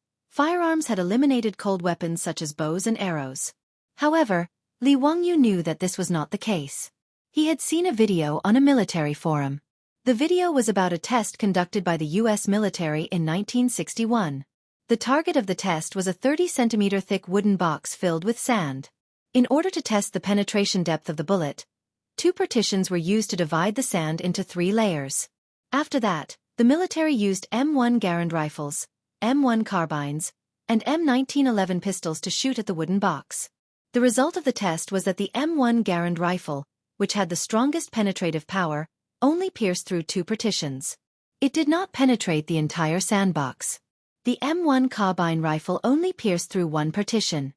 had eliminated cold weapons such as bows and arrows. However, Li Wangyu knew that this was not the case. He had seen a video on a military forum. The video was about a test conducted by the U.S. military in 1961. The target of the test was a 30-centimeter thick wooden box filled with sand. In order to test the penetration depth of the bullet, 2 partitions were used to divide the sand into 3 layers. After that, the military used M1 Garand rifles, M1 carbines, and M1911 pistols to shoot at the wooden box. The result of the test was that the M1 Garand rifle, which had the strongest penetrative power, only pierced through 2 partitions. It did not penetrate the entire sandbox. The M1 carbine rifle only pierced through 1 partition.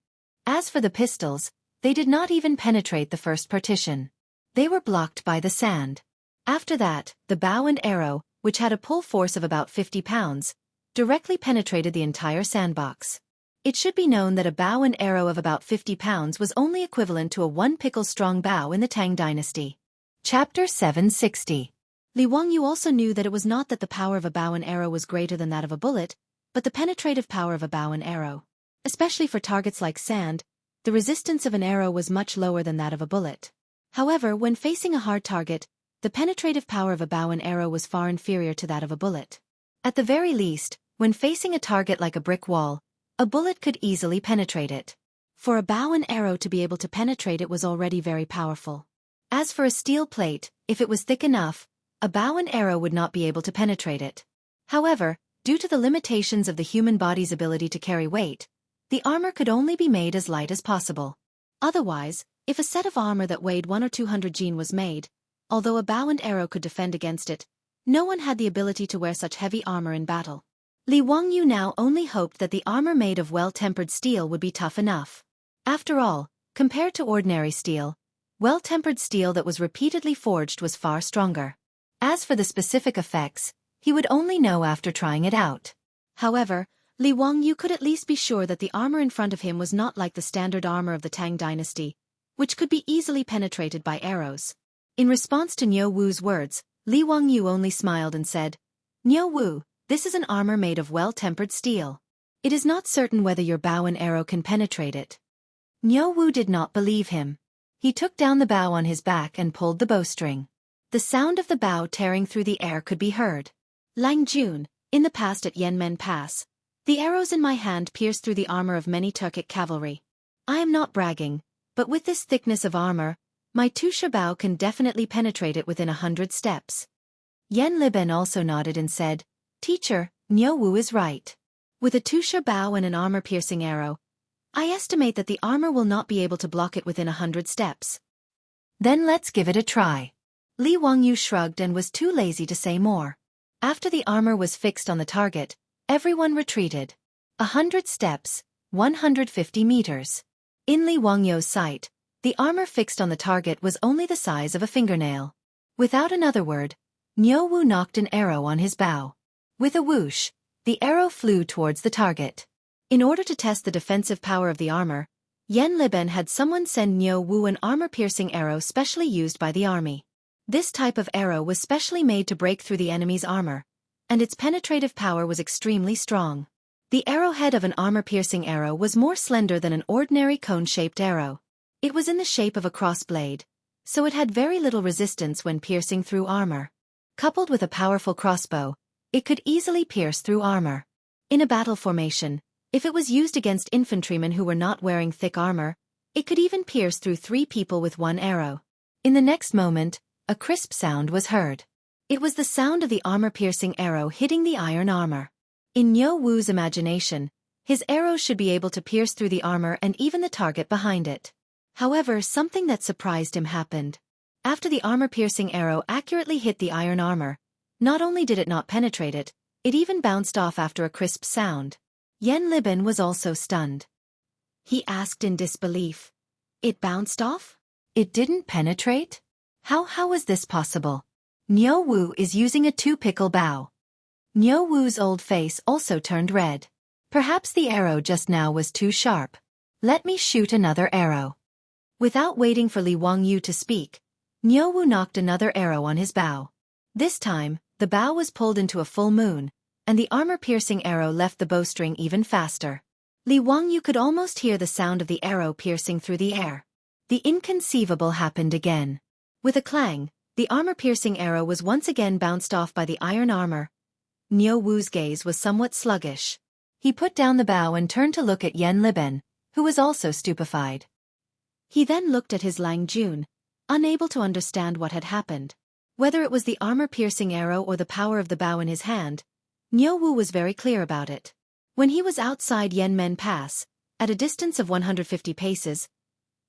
As for the pistols, they did not even penetrate the first partition. They were blocked by the sand. After that, the bow and arrow, which had a pull force of about 50 pounds, directly penetrated the entire sandbox. It should be known that a bow and arrow of about 50 pounds was only equivalent to a 1-pickle-strong bow in the Tang dynasty. Chapter 760. Li Wangyu also knew that it was not that the power of a bow and arrow was greater than that of a bullet, but the penetrative power of a bow and arrow. Especially for targets like sand, the resistance of an arrow was much lower than that of a bullet. However, when facing a hard target, the penetrative power of a bow and arrow was far inferior to that of a bullet. At the very least, when facing a target like a brick wall, a bullet could easily penetrate it. For a bow and arrow to be able to penetrate it was already very powerful. As for a steel plate, if it was thick enough, a bow and arrow would not be able to penetrate it. However, due to the limitations of the human body's ability to carry weight, the armor could only be made as light as possible. Otherwise, if a set of armor that weighed 1 or 200 jin was made, although a bow and arrow could defend against it, no one had the ability to wear such heavy armor in battle. Li Wangyu now only hoped that the armor made of well-tempered steel would be tough enough. After all, compared to ordinary steel, well-tempered steel that was repeatedly forged was far stronger. As for the specific effects, he would only know after trying it out. However, Li Wangyu could at least be sure that the armor in front of him was not like the standard armor of the Tang dynasty, which could be easily penetrated by arrows. In response to Niu Wu's words, Li Wangyu only smiled and said, "Niu Wu, this is an armor made of well-tempered steel. It is not certain whether your bow and arrow can penetrate it." Niu Wu did not believe him. He took down the bow on his back and pulled the bowstring. The sound of the bow tearing through the air could be heard. Lang Jun, in the past at Yanmen Pass, the arrows in my hand pierced through the armor of many Turkic cavalry. I am not bragging, but with this thickness of armor, my Tusha bow can definitely penetrate it within 100 steps. Yan Liben also nodded and said, "Teacher, Niu Wu is right. With a Tusha bow and an armor-piercing arrow, I estimate that the armor will not be able to block it within 100 steps. Then let's give it a try." Li Wangyu shrugged and was too lazy to say more. After the armor was fixed on the target, everyone retreated. 100 steps, 150 meters. In Li Wangyu's sight, the armor fixed on the target was only the size of a fingernail. Without another word, Niu Wu knocked an arrow on his bow. With a whoosh, the arrow flew towards the target. In order to test the defensive power of the armor, Yan Liben had someone send Niu Wu an armor-piercing arrow specially used by the army. This type of arrow was specially made to break through the enemy's armor, and its penetrative power was extremely strong. The arrowhead of an armor-piercing arrow was more slender than an ordinary cone-shaped arrow. It was in the shape of a cross-blade, so it had very little resistance when piercing through armor. Coupled with a powerful crossbow, it could easily pierce through armor. In a battle formation, if it was used against infantrymen who were not wearing thick armor, it could even pierce through 3 people with 1 arrow. In the next moment, a crisp sound was heard. It was the sound of the armor-piercing arrow hitting the iron armor. In Niu Wu's imagination, his arrow should be able to pierce through the armor and even the target behind it. However, something that surprised him happened. After the armor-piercing arrow accurately hit the iron armor, not only did it not penetrate it, it even bounced off after a crisp sound. Yan Liben was also stunned. He asked in disbelief, "It bounced off? It didn't penetrate?" How is this possible? Niu Wu is using a two-pickle bow. Niu Wu's old face also turned red. Perhaps the arrow just now was too sharp. Let me shoot another arrow. Without waiting for Li Wangyu to speak, Niu Wu knocked another arrow on his bow. This time, the bow was pulled into a full moon, and the armor-piercing arrow left the bowstring even faster. Li Wangyu could almost hear the sound of the arrow piercing through the air. The inconceivable happened again. With a clang, the armor-piercing arrow was once again bounced off by the iron armor. Niu Wu's gaze was somewhat sluggish. He put down the bow and turned to look at Yan Liben, who was also stupefied. He then looked at his Lang Jun, unable to understand what had happened. Whether it was the armor-piercing arrow or the power of the bow in his hand, Niu Wu was very clear about it. When he was outside Yanmen Pass, at a distance of 150 paces,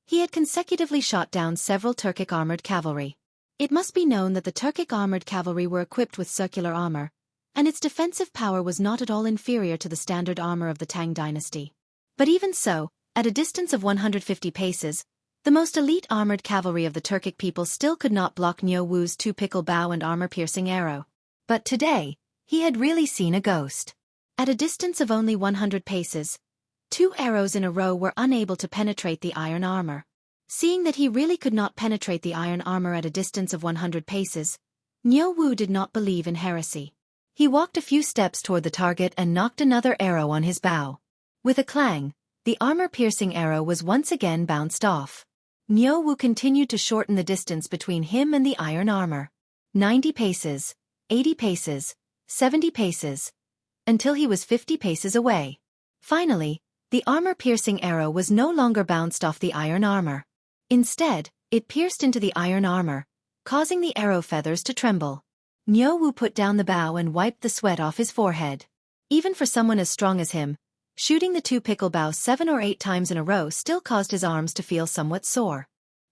he had consecutively shot down several Turkic armored cavalry. It must be known that the Turkic armored cavalry were equipped with circular armor, and its defensive power was not at all inferior to the standard armor of the Tang dynasty. But even so, at a distance of 150 paces, the most elite armored cavalry of the Turkic people still could not block Niu Wu's two-pickle bow and armor-piercing arrow. But today, he had really seen a ghost. At a distance of only 100 paces, two arrows in a row were unable to penetrate the iron armor. Seeing that he really could not penetrate the iron armor at a distance of 100 paces, Niu Wu did not believe in heresy. He walked a few steps toward the target and knocked another arrow on his bow. With a clang, the armor-piercing arrow was once again bounced off. Niu Wu continued to shorten the distance between him and the iron armor. 90 paces, 80 paces, 70 paces, until he was 50 paces away. Finally, the armor-piercing arrow was no longer bounced off the iron armor. Instead, it pierced into the iron armor, causing the arrow feathers to tremble. Niu Wu put down the bow and wiped the sweat off his forehead. Even for someone as strong as him, shooting the two-pickle bow 7 or 8 times in a row still caused his arms to feel somewhat sore.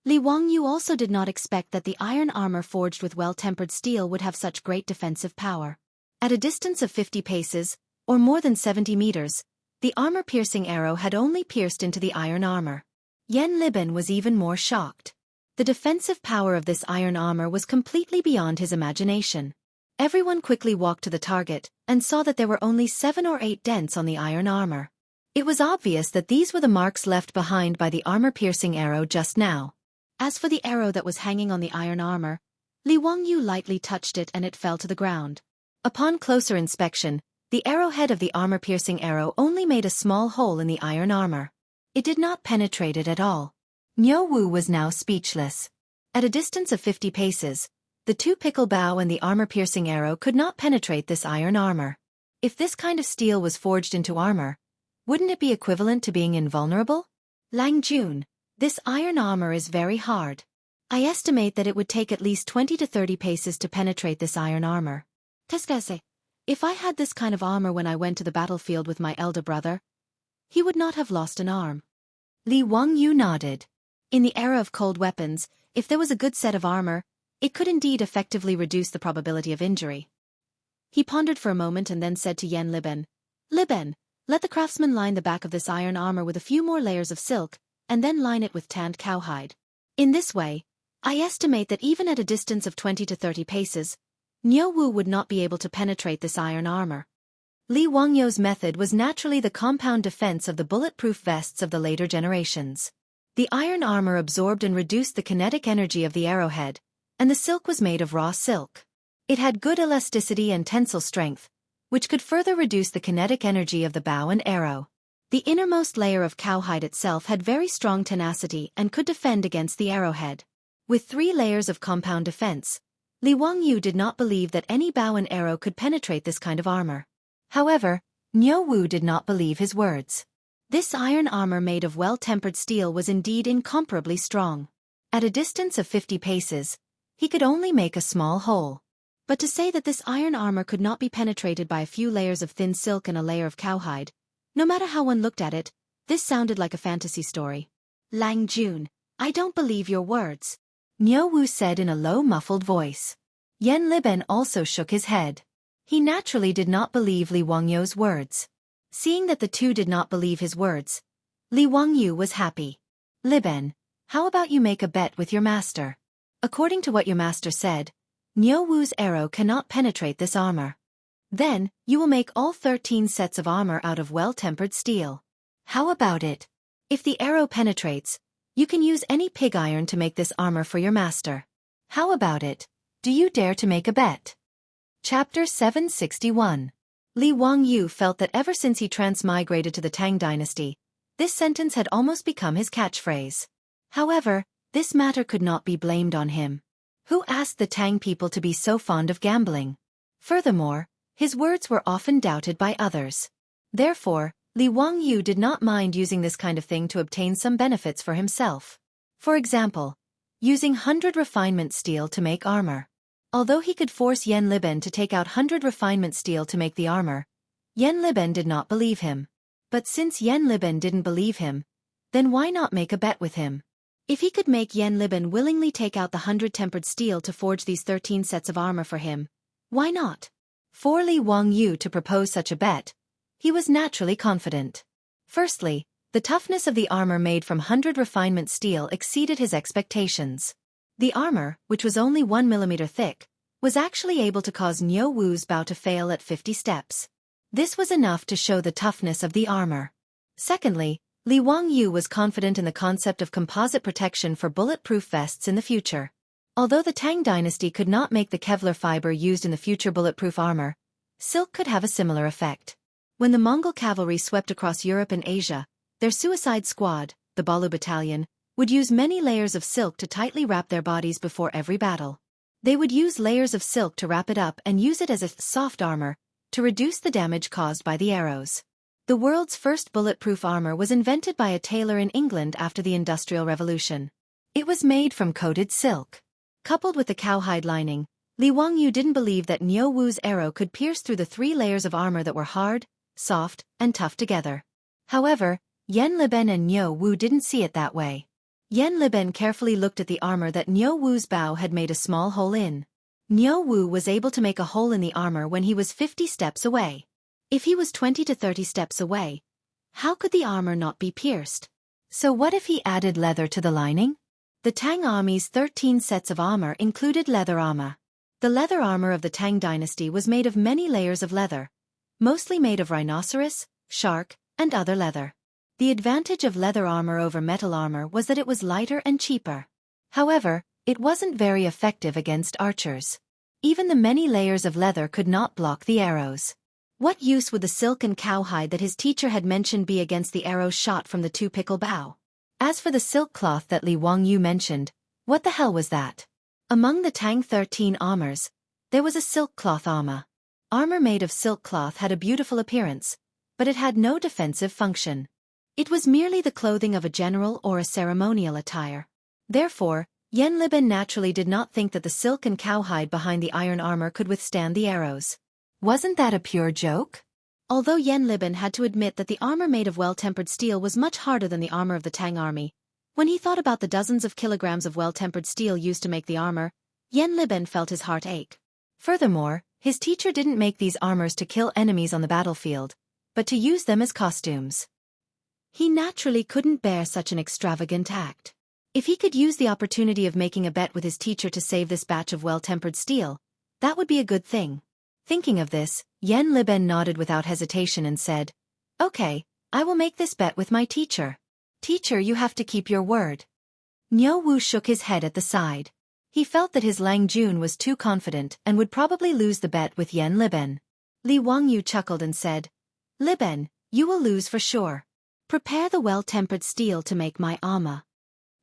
Li Wangyu also did not expect that the iron armor forged with well-tempered steel would have such great defensive power. At a distance of 50 paces, or more than 70 meters, the armor-piercing arrow had only pierced into the iron armor. Yan Liben was even more shocked. The defensive power of this iron armor was completely beyond his imagination. Everyone quickly walked to the target and saw that there were only 7 or 8 dents on the iron armor. It was obvious that these were the marks left behind by the armor-piercing arrow just now. As for the arrow that was hanging on the iron armor, Li Wangyu lightly touched it and it fell to the ground. Upon closer inspection, the arrowhead of the armor-piercing arrow only made a small hole in the iron armor. It did not penetrate it at all. Niu Wu was now speechless. At a distance of 50 paces, the two-pickle bow and the armor-piercing arrow could not penetrate this iron armor. If this kind of steel was forged into armor, wouldn't it be equivalent to being invulnerable? Lang Jun, this iron armor is very hard. I estimate that it would take at least 20 to 30 paces to penetrate this iron armor. Teskase, if I had this kind of armor when I went to the battlefield with my elder brother, he would not have lost an arm. Li Wangyu nodded. In the era of cold weapons, if there was a good set of armor, it could indeed effectively reduce the probability of injury. He pondered for a moment and then said to Yan Liben, "Liben, let the craftsman line the back of this iron armor with a few more layers of silk, and then line it with tanned cowhide. In this way, I estimate that even at a distance of 20 to 30 paces, Niu Wu would not be able to penetrate this iron armor." Li Wangyu's method was naturally the compound defense of the bulletproof vests of the later generations. The iron armor absorbed and reduced the kinetic energy of the arrowhead, and the silk was made of raw silk. It had good elasticity and tensile strength, which could further reduce the kinetic energy of the bow and arrow. The innermost layer of cowhide itself had very strong tenacity and could defend against the arrowhead. With 3 layers of compound defense, Li Wangyu did not believe that any bow and arrow could penetrate this kind of armor. However, Niu Wu did not believe his words. This iron armor made of well-tempered steel was indeed incomparably strong. At a distance of 50 paces, he could only make a small hole. But to say that this iron armor could not be penetrated by a few layers of thin silk and a layer of cowhide, no matter how one looked at it, this sounded like a fantasy story. "Lang Jun, I don't believe your words," Niu Wu said in a low muffled voice. Yan Liben also shook his head. He naturally did not believe Li Wangyu's words. Seeing that the two did not believe his words, Li Wangyu was happy. "Liben, how about you make a bet with your master? According to what your master said, Niu Wu's arrow cannot penetrate this armor. Then, you will make all 13 sets of armor out of well-tempered steel. How about it? If the arrow penetrates, you can use any pig iron to make this armor for your master. How about it? Do you dare to make a bet? Chapter 761. Li Wangyu felt that ever since he transmigrated to the Tang dynasty, this sentence had almost become his catchphrase. However, this matter could not be blamed on him. Who asked the Tang people to be so fond of gambling? Furthermore, his words were often doubted by others. Therefore, Li Wangyu did not mind using this kind of thing to obtain some benefits for himself. For example, using 100 refinement steel to make armor. Although he could force Yen Liben to take out 100 refinement steel to make the armor, Yen Liben did not believe him. But since Yen Liben didn't believe him, then why not make a bet with him? If he could make Yen Liben willingly take out the 100 tempered steel to forge these 13 sets of armor for him, why not? For Li Wangyu to propose such a bet, he was naturally confident. Firstly, the toughness of the armor made from 100 refinement steel exceeded his expectations. The armor, which was only 1 millimeter thick, was actually able to cause Niu Wu's bow to fail at 50 steps. This was enough to show the toughness of the armor. Secondly, Li Wangyu was confident in the concept of composite protection for bulletproof vests in the future. Although the Tang dynasty could not make the Kevlar fiber used in the future bulletproof armor, silk could have a similar effect. When the Mongol cavalry swept across Europe and Asia, their suicide squad, the Balu battalion, would use many layers of silk to tightly wrap their bodies before every battle. They would use layers of silk to wrap it up and use it as a soft armor to reduce the damage caused by the arrows. The world's first bulletproof armor was invented by a tailor in England after the Industrial Revolution. It was made from coated silk. Coupled with the cowhide lining, Li Wangyu didn't believe that Niu Wu's arrow could pierce through the 3 layers of armor that were hard, soft, and tough together. However, Yen Liben and Niu Wu didn't see it that way. Yen Liben carefully looked at the armor that Niu Wu's bow had made a small hole in. Niu Wu was able to make a hole in the armor when he was 50 steps away. If he was 20 to 30 steps away, how could the armor not be pierced? So what if he added leather to the lining? The Tang army's 13 sets of armor included leather armor. The leather armor of the Tang dynasty was made of many layers of leather, mostly made of rhinoceros, shark, and other leather. The advantage of leather armor over metal armor was that it was lighter and cheaper. However, it wasn't very effective against archers. Even the many layers of leather could not block the arrows. What use would the silk and cowhide that his teacher had mentioned be against the arrows shot from the 2-pickle bow? As for the silk cloth that Li Wangyu mentioned, what the hell was that? Among the Tang 13 armors, there was a silk cloth armor. Armor made of silk cloth had a beautiful appearance, but it had no defensive function. It was merely the clothing of a general or a ceremonial attire. Therefore, Yen Liben naturally did not think that the silk and cowhide behind the iron armor could withstand the arrows. Wasn't that a pure joke? Although Yen Liben had to admit that the armor made of well-tempered steel was much harder than the armor of the Tang army, when he thought about the dozens of kilograms of well-tempered steel used to make the armor, Yen Liben felt his heart ache. Furthermore, his teacher didn't make these armors to kill enemies on the battlefield, but to use them as costumes. He naturally couldn't bear such an extravagant act. If he could use the opportunity of making a bet with his teacher to save this batch of well-tempered steel, that would be a good thing. Thinking of this, Yen Liben nodded without hesitation and said, "Okay, I will make this bet with my teacher. Teacher, you have to keep your word." Niu Wu shook his head at the side. He felt that his Lang Jun was too confident and would probably lose the bet with Yen Liben. Li Wangyu chuckled and said, "Liben, you will lose for sure. Prepare the well-tempered steel to make my armor."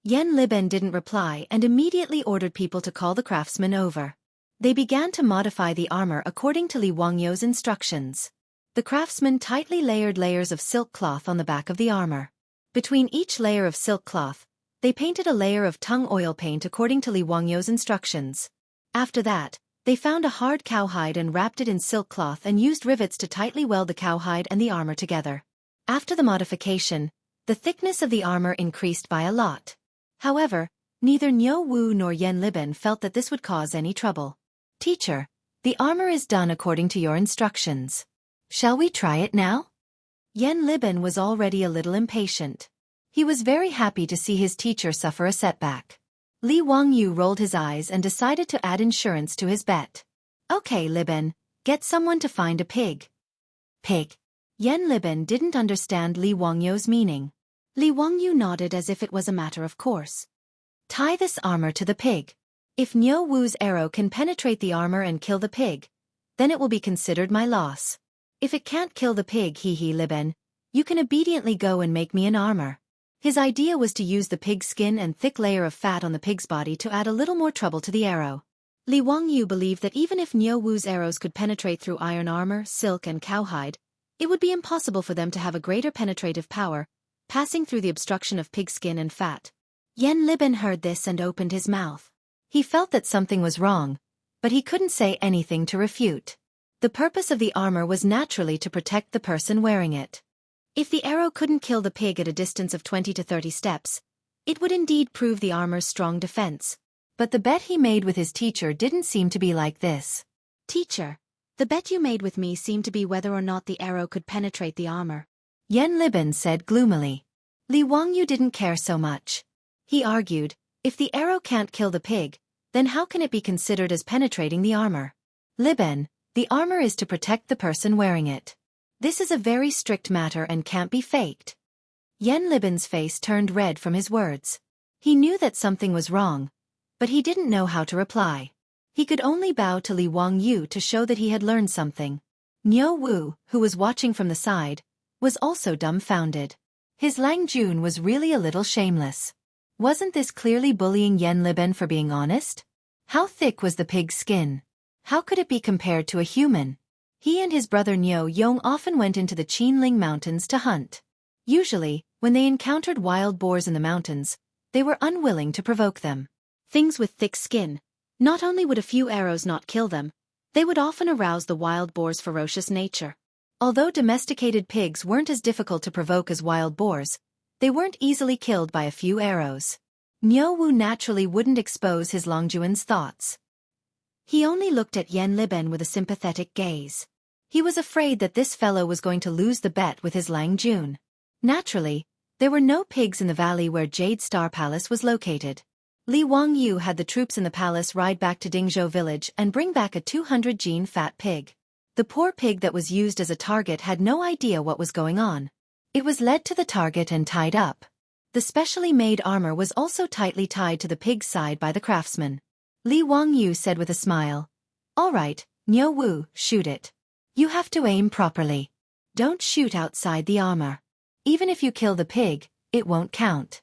Yen Liben didn't reply and immediately ordered people to call the craftsmen over. They began to modify the armor according to Li Wangyu's instructions. The craftsmen tightly layered layers of silk cloth on the back of the armor. Between each layer of silk cloth, they painted a layer of tung oil paint according to Li Wangyu's instructions. After that, they found a hard cowhide and wrapped it in silk cloth and used rivets to tightly weld the cowhide and the armor together. After the modification, the thickness of the armor increased by a lot. However, neither Niu Wu nor Yen Liben felt that this would cause any trouble. "Teacher, the armor is done according to your instructions. Shall we try it now?" Yen Liben was already a little impatient. He was very happy to see his teacher suffer a setback. Li Wangyu rolled his eyes and decided to add insurance to his bet. Okay, Liben, get someone to find a pig. Pig. Yen Liben didn't understand Li Wangyu's meaning. Li Wangyu nodded as if it was a matter of course. Tie this armor to the pig. If Niu Wu's arrow can penetrate the armor and kill the pig, then it will be considered my loss. If it can't kill the pig, Liben, you can obediently go and make me an armor. His idea was to use the pig's skin and thick layer of fat on the pig's body to add a little more trouble to the arrow. Li Wangyu believed that even if Niu Wu's arrows could penetrate through iron armor, silk and cowhide, it would be impossible for them to have a greater penetrative power, passing through the obstruction of pig skin and fat. Yen Liben heard this and opened his mouth. He felt that something was wrong, but he couldn't say anything to refute. The purpose of the armor was naturally to protect the person wearing it. If the arrow couldn't kill the pig at a distance of 20 to 30 steps, it would indeed prove the armor's strong defense. But the bet he made with his teacher didn't seem to be like this. Teacher, the bet you made with me seemed to be whether or not the arrow could penetrate the armor. Yen Liben said gloomily. Li Wangyu didn't care so much. He argued, if the arrow can't kill the pig, then how can it be considered as penetrating the armor? Liben, the armor is to protect the person wearing it. This is a very strict matter and can't be faked. Yen Liben's face turned red from his words. He knew that something was wrong, but he didn't know how to reply. He could only bow to Li Wangyu to show that he had learned something. Niu Wu, who was watching from the side, was also dumbfounded. His Lang Jun was really a little shameless. Wasn't this clearly bullying Yen Liben for being honest? How thick was the pig's skin? How could it be compared to a human? He and his brother Niu Yong often went into the Qinling Mountains to hunt. Usually, when they encountered wild boars in the mountains, they were unwilling to provoke them. Things with thick skin, not only would a few arrows not kill them, they would often arouse the wild boar's ferocious nature. Although domesticated pigs weren't as difficult to provoke as wild boars, they weren't easily killed by a few arrows. Niu Wu naturally wouldn't expose his Longjuan's thoughts. He only looked at Yen Liben with a sympathetic gaze. He was afraid that this fellow was going to lose the bet with his Lang Jun. Naturally, there were no pigs in the valley where Jade Star Palace was located. Li Wangyu had the troops in the palace ride back to Dingzhou village and bring back a 200-gene fat pig. The poor pig that was used as a target had no idea what was going on. It was led to the target and tied up. The specially made armor was also tightly tied to the pig's side by the craftsman. Li Wangyu said with a smile, "All right, Niu Wu, shoot it. You have to aim properly. Don't shoot outside the armor. Even if you kill the pig, it won't count."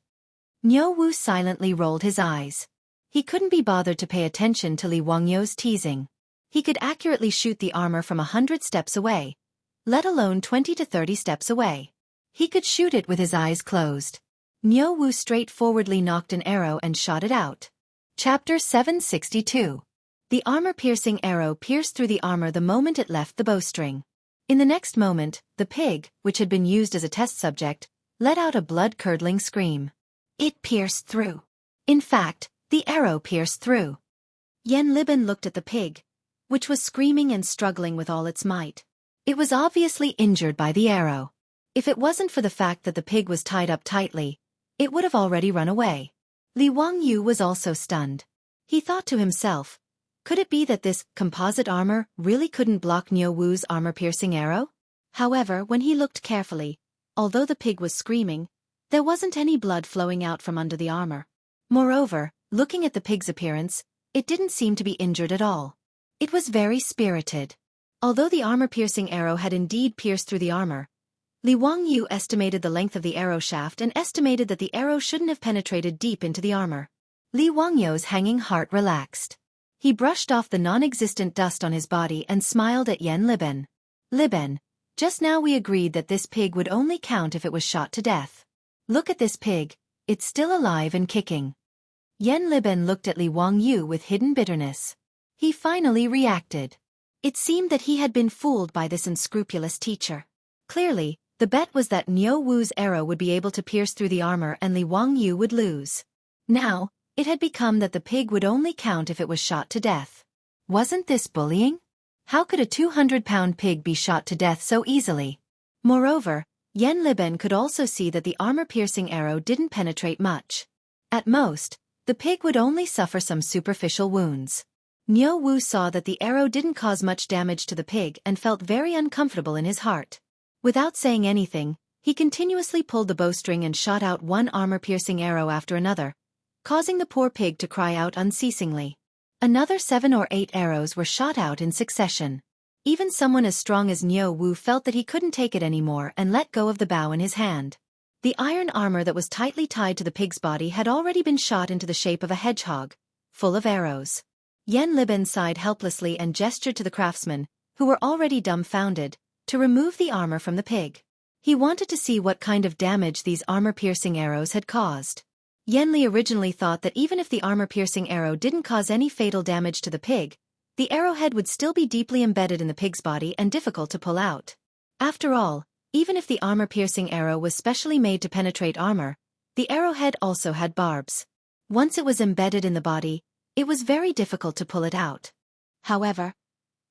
Niu Wu silently rolled his eyes. He couldn't be bothered to pay attention to Li Wangyu's teasing. He could accurately shoot the armor from 100 steps away, let alone 20 to 30 steps away. He could shoot it with his eyes closed. Niu Wu straightforwardly knocked an arrow and shot it out. Chapter 762. The armor-piercing arrow pierced through the armor the moment it left the bowstring. In the next moment, the pig, which had been used as a test subject, let out a blood-curdling scream. It pierced through. In fact, the arrow pierced through. Yen Liben looked at the pig, which was screaming and struggling with all its might. It was obviously injured by the arrow. If it wasn't for the fact that the pig was tied up tightly, it would have already run away. Li Wangyu was also stunned. He thought to himself, could it be that this composite armor really couldn't block Niu Wu's armor-piercing arrow? However, when he looked carefully, although the pig was screaming, there wasn't any blood flowing out from under the armor. Moreover, looking at the pig's appearance, it didn't seem to be injured at all. It was very spirited. Although the armor-piercing arrow had indeed pierced through the armor, Li Wangyu estimated the length of the arrow shaft and estimated that the arrow shouldn't have penetrated deep into the armor. Li Wangyu's hanging heart relaxed. He brushed off the non-existent dust on his body and smiled at Yen Liben. Liben, just now we agreed that this pig would only count if it was shot to death. Look at this pig, it's still alive and kicking. Yen Liben looked at Li Wangyu with hidden bitterness. He finally reacted. It seemed that he had been fooled by this unscrupulous teacher. Clearly, the bet was that Niu Wu's arrow would be able to pierce through the armor and Li Wangyu would lose. Now, it had become that the pig would only count if it was shot to death. Wasn't this bullying? How could a 200-pound pig be shot to death so easily? Moreover, Yen Liben could also see that the armor-piercing arrow didn't penetrate much. At most, The pig would only suffer some superficial wounds. Niu Wu saw that the arrow didn't cause much damage to the pig and felt very uncomfortable in his heart. Without saying anything, he continuously pulled the bowstring and shot out one armor-piercing arrow after another, causing the poor pig to cry out unceasingly. Another 7 or 8 arrows were shot out in succession. Even someone as strong as Niu Wu felt that he couldn't take it anymore and let go of the bow in his hand. The iron armor that was tightly tied to the pig's body had already been shot into the shape of a hedgehog, full of arrows. Yen Liben sighed helplessly and gestured to the craftsmen, who were already dumbfounded, to remove the armor from the pig. He wanted to see what kind of damage these armor-piercing arrows had caused. Yen Li originally thought that even if the armor-piercing arrow didn't cause any fatal damage to the pig, the arrowhead would still be deeply embedded in the pig's body and difficult to pull out. After all, even if the armor-piercing arrow was specially made to penetrate armor, the arrowhead also had barbs. Once it was embedded in the body, it was very difficult to pull it out. However,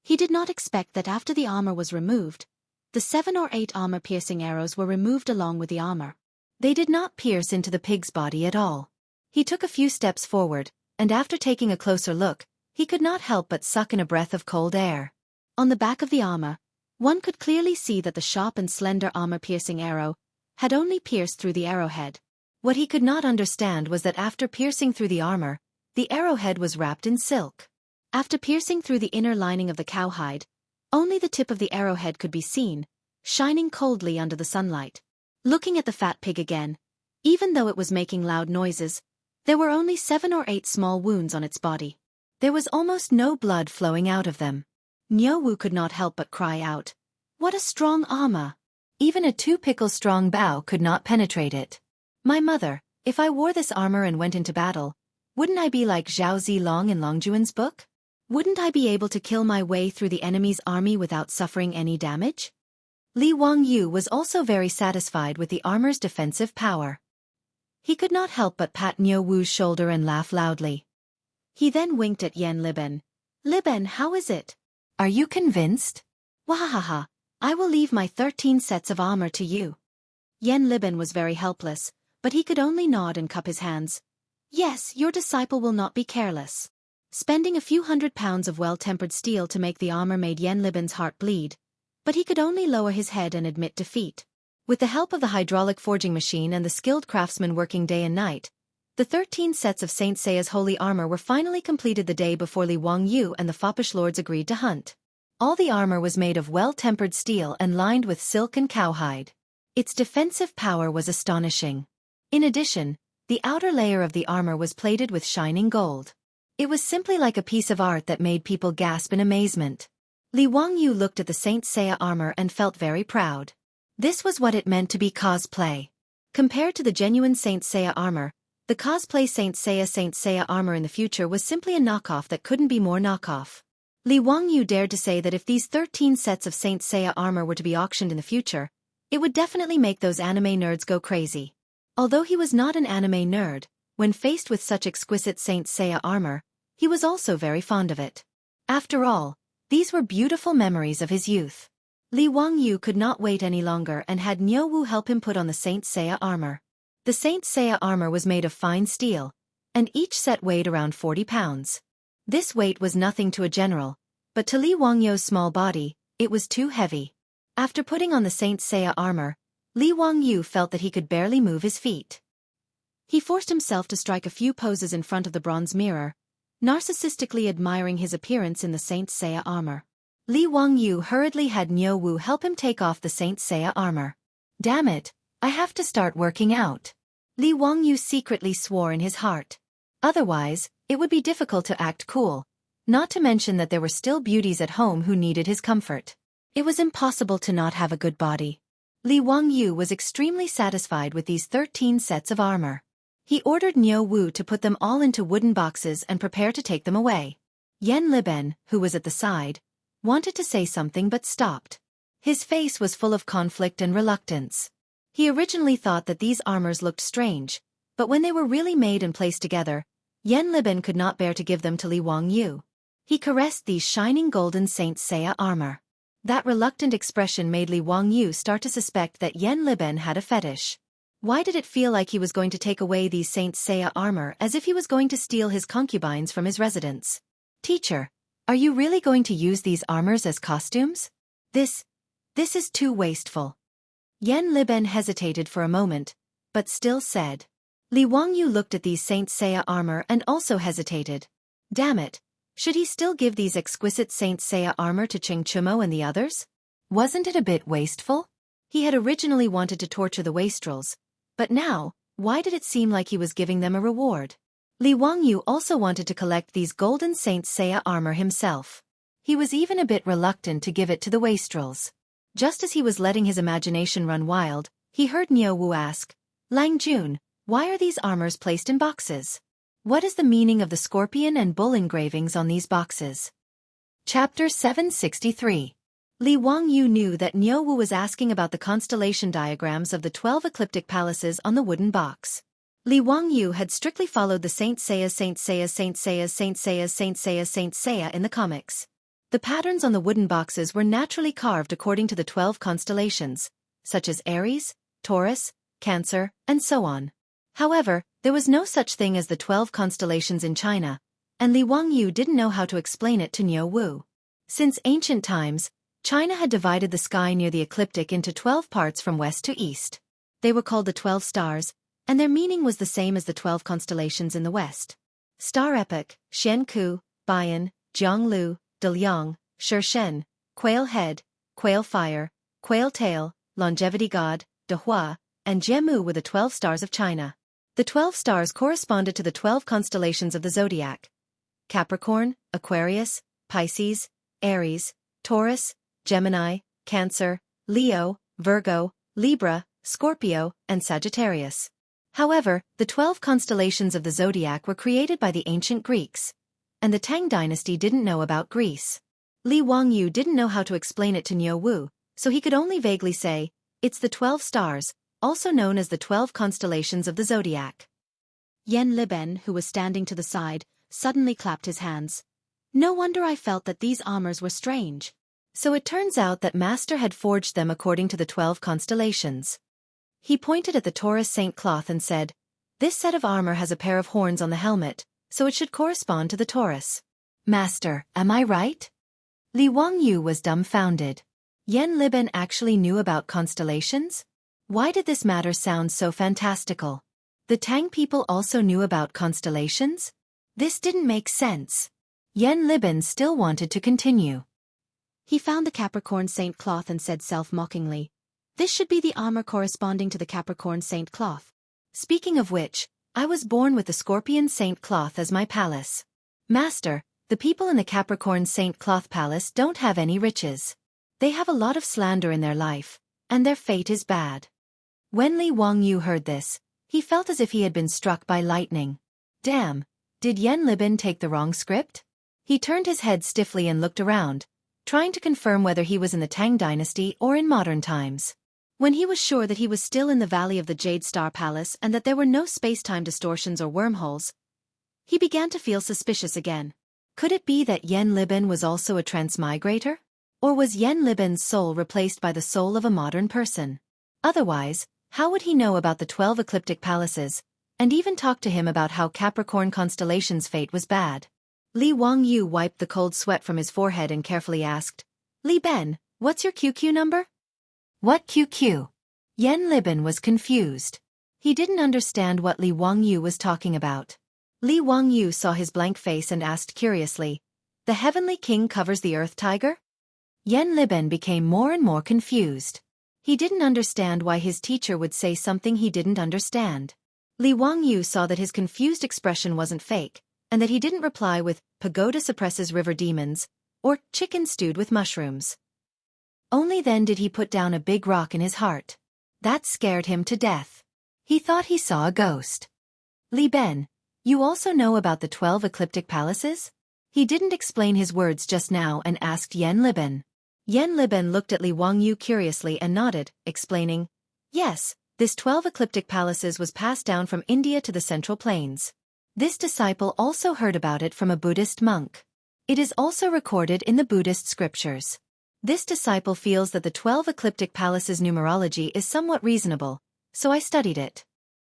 he did not expect that after the armor was removed, the 7 or 8 armor-piercing arrows were removed along with the armor. They did not pierce into the pig's body at all. He took a few steps forward, and after taking a closer look, he could not help but suck in a breath of cold air. On the back of the armor, one could clearly see that the sharp and slender armor-piercing arrow had only pierced through the arrowhead. What he could not understand was that after piercing through the armor, the arrowhead was wrapped in silk. After piercing through the inner lining of the cowhide, only the tip of the arrowhead could be seen, shining coldly under the sunlight. Looking at the fat pig again, even though it was making loud noises, there were only 7 or 8 small wounds on its body. There was almost no blood flowing out of them. Niu Wu could not help but cry out, "What a strong armor! Even a 2-pickle-strong bow could not penetrate it. My mother, if I wore this armor and went into battle, wouldn't I be like Zhao Zilong in Longjuan's book? Wouldn't I be able to kill my way through the enemy's army without suffering any damage?" Li Wangyu was also very satisfied with the armor's defensive power. He could not help but pat Niu Wu's shoulder and laugh loudly. He then winked at Yen Liben. "Liben, how is it? Are you convinced? Wahahaha, I will leave my 13 sets of armor to you." Yen Liben was very helpless, but he could only nod and cup his hands. "Yes, your disciple will not be careless." Spending a few £100 of well-tempered steel to make the armor made Yen Liben's heart bleed, but he could only lower his head and admit defeat. With the help of the hydraulic forging machine and the skilled craftsmen working day and night, the 13 sets of Saint Seiya's holy armor were finally completed the day before Li Wangyu and the foppish lords agreed to hunt. All the armor was made of well-tempered steel and lined with silk and cowhide. Its defensive power was astonishing. In addition, the outer layer of the armor was plated with shining gold. It was simply like a piece of art that made people gasp in amazement. Li Wangyu looked at the Saint Seiya armor and felt very proud. This was what it meant to be cosplay. Compared to the genuine Saint Seiya armor, the cosplay Saint Seiya armor in the future was simply a knockoff that couldn't be more knockoff. Li Wangyu dared to say that if these 13 sets of Saint Seiya armor were to be auctioned in the future, it would definitely make those anime nerds go crazy. Although he was not an anime nerd, when faced with such exquisite Saint Seiya armor, he was also very fond of it. After all, these were beautiful memories of his youth. Li Wangyu could not wait any longer and had Niu Wu help him put on the Saint Seiya armor. The Saint Seiya armor was made of fine steel, and each set weighed around 40 pounds. This weight was nothing to a general, but to Li Wangyu's small body, it was too heavy. After putting on the Saint Seiya armor, Li Wangyu felt that he could barely move his feet. He forced himself to strike a few poses in front of the bronze mirror, narcissistically admiring his appearance in the Saint Seiya armor. Li Wangyu hurriedly had Niu Wu help him take off the Saint Seiya armor. "Damn it, I have to start working out." Li Wangyu secretly swore in his heart. Otherwise, it would be difficult to act cool, not to mention that there were still beauties at home who needed his comfort. It was impossible to not have a good body. Li Wangyu was extremely satisfied with these 13 sets of armor. He ordered Niu Wu to put them all into wooden boxes and prepare to take them away. Yen Liben, who was at the side, wanted to say something but stopped. His face was full of conflict and reluctance. He originally thought that these armors looked strange, but when they were really made and placed together, Yen Liben could not bear to give them to Li Wangyu. He caressed these shining golden Saint Seiya armor. That reluctant expression made Li Wangyu start to suspect that Yen Liben had a fetish. Why did it feel like he was going to take away these Saint Seiya armor as if he was going to steal his concubines from his residence? Teacher, are you really going to use these armors as costumes? This is too wasteful. Yan Liben hesitated for a moment, but still said. Li Wangyu looked at these Saint Seiya armor and also hesitated. Damn it, should he still give these exquisite Saint Seiya armor to Ching Chumo and the others? Wasn't it a bit wasteful? He had originally wanted to torture the wastrels, but now, why did it seem like he was giving them a reward? Li Wangyu also wanted to collect these golden Saint Seiya armor himself. He was even a bit reluctant to give it to the wastrels. Just as he was letting his imagination run wild, he heard Niu Wu ask, Lang Jun, why are these armors placed in boxes? What is the meaning of the scorpion and bull engravings on these boxes? Chapter 763. Li Wangyu knew that Niu Wu was asking about the constellation diagrams of the 12 ecliptic palaces on the wooden box. Li Wangyu had strictly followed the Saint Seiya in the comics. The patterns on the wooden boxes were naturally carved according to the 12 constellations, such as Aries, Taurus, Cancer, and so on. However, there was no such thing as the 12 constellations in China, and Li Wangyu didn't know how to explain it to Niu Wu. Since ancient times, China had divided the sky near the ecliptic into 12 parts from west to east. They were called the 12 stars, and their meaning was the same as the 12 constellations in the west. Star Epoch, Shenku, Bayan, Jianglu, Deliang, Shershen, Quail Head, Quail Fire, Quail Tail, Longevity God, Dehua, and Jiemu were the 12 stars of China. The 12 stars corresponded to the 12 constellations of the zodiac: Capricorn, Aquarius, Pisces, Aries, Taurus, Gemini, Cancer, Leo, Virgo, Libra, Scorpio, and Sagittarius. However, the 12 constellations of the zodiac were created by the ancient Greeks, and the Tang dynasty didn't know about Greece. Li Wangyu didn't know how to explain it to Niu Wu, so he could only vaguely say, it's the 12 stars, also known as the 12 constellations of the zodiac. Yan Liben, who was standing to the side, suddenly clapped his hands. No wonder I felt that these armors were strange. So it turns out that Master had forged them according to the 12 constellations. He pointed at the Taurus Saint cloth and said, this set of armor has a pair of horns on the helmet, so it should correspond to the Taurus. Master, am I right? Li Wangyu was dumbfounded. Yan Liben actually knew about constellations? Why did this matter sound so fantastical? The Tang people also knew about constellations? This didn't make sense. Yan Liben still wanted to continue. He found the Capricorn Saint cloth and said self-mockingly, this should be the armor corresponding to the Capricorn Saint cloth. Speaking of which, I was born with the Scorpion Saint cloth as my palace. Master, the people in the Capricorn Saint cloth palace don't have any riches. They have a lot of slander in their life, and their fate is bad. When Li Wangyu heard this, he felt as if he had been struck by lightning. Damn, did Yan Liben take the wrong script? He turned his head stiffly and looked around, trying to confirm whether he was in the Tang dynasty or in modern times. When he was sure that he was still in the Valley of the Jade Star Palace and that there were no space-time distortions or wormholes, he began to feel suspicious again. Could it be that Yan Liben was also a transmigrator? Or was Yan Liben's soul replaced by the soul of a modern person? Otherwise, how would he know about the 12 ecliptic palaces, and even talk to him about how Capricorn constellation's fate was bad? Li Wangyu wiped the cold sweat from his forehead and carefully asked, Li Ben, what's your QQ number? What QQ? Yan Liben was confused. He didn't understand what Li Wangyu was talking about. Li Wangyu saw his blank face and asked curiously, the Heavenly King covers the Earth Tiger? Yan Liben became more and more confused. He didn't understand why his teacher would say something he didn't understand. Li Wangyu saw that his confused expression wasn't fake, and that he didn't reply with, pagoda suppresses river demons, or chicken stewed with mushrooms. Only then did he put down a big rock in his heart. That scared him to death. He thought he saw a ghost. Li Ben, you also know about the 12 ecliptic palaces? He didn't explain his words just now and asked Yan Liben. Yan Liben looked at Li Wangyu curiously and nodded, explaining, yes, this 12 ecliptic palaces was passed down from India to the Central Plains. This disciple also heard about it from a Buddhist monk. It is also recorded in the Buddhist scriptures. This disciple feels that the 12 ecliptic palaces' numerology is somewhat reasonable, so I studied it.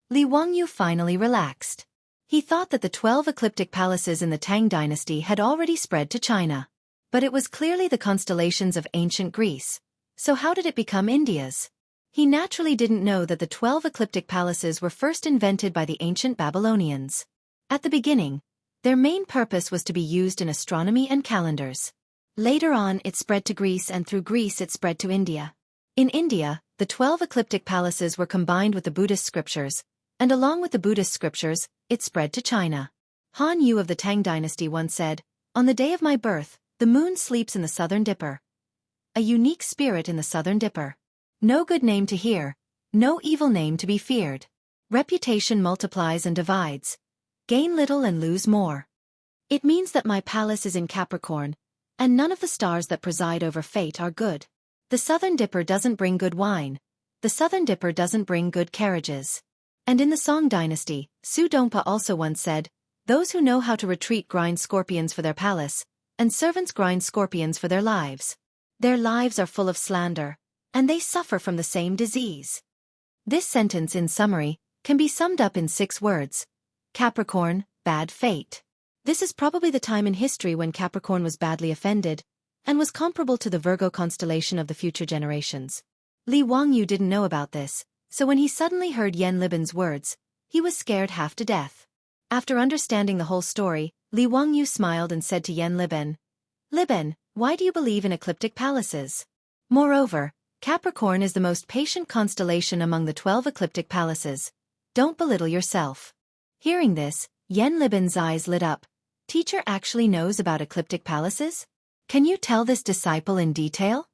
Li Wangyu finally relaxed. He thought that the 12 ecliptic palaces in the Tang dynasty had already spread to China. But it was clearly the constellations of ancient Greece. So how did it become India's? He naturally didn't know that the 12 ecliptic palaces were first invented by the ancient Babylonians. At the beginning, their main purpose was to be used in astronomy and calendars. Later on it spread to Greece, and through Greece it spread to India. In India, the 12 ecliptic palaces were combined with the Buddhist scriptures, and along with the Buddhist scriptures, it spread to China. Han Yu of the Tang dynasty once said, "On the day of my birth, the moon sleeps in the southern dipper. A unique spirit in the southern dipper. No good name to hear, no evil name to be feared. Reputation multiplies and divides. Gain little and lose more. It means that my palace is in Capricorn, and none of the stars that preside over fate are good. The southern dipper doesn't bring good wine. The southern dipper doesn't bring good carriages." And in the Song dynasty, Su Dongpa also once said, "Those who know how to retreat grind scorpions for their palace, and servants grind scorpions for their lives. Their lives are full of slander, and they suffer from the same disease." This sentence, in summary, can be summed up in 6 words. Capricorn, bad fate. This is probably the time in history when Capricorn was badly offended, and was comparable to the Virgo constellation of the future generations. Li Wangyu didn't know about this, so when he suddenly heard Yen Libin's words, he was scared half to death. After understanding the whole story, Li Wangyu smiled and said to Yen Libin, "Libin, why do you believe in ecliptic palaces? Moreover, Capricorn is the most patient constellation among the 12 ecliptic palaces. Don't belittle yourself." Hearing this, Yen Libin's eyes lit up. Teacher actually knows about ecliptic palaces? Can you tell this disciple in detail?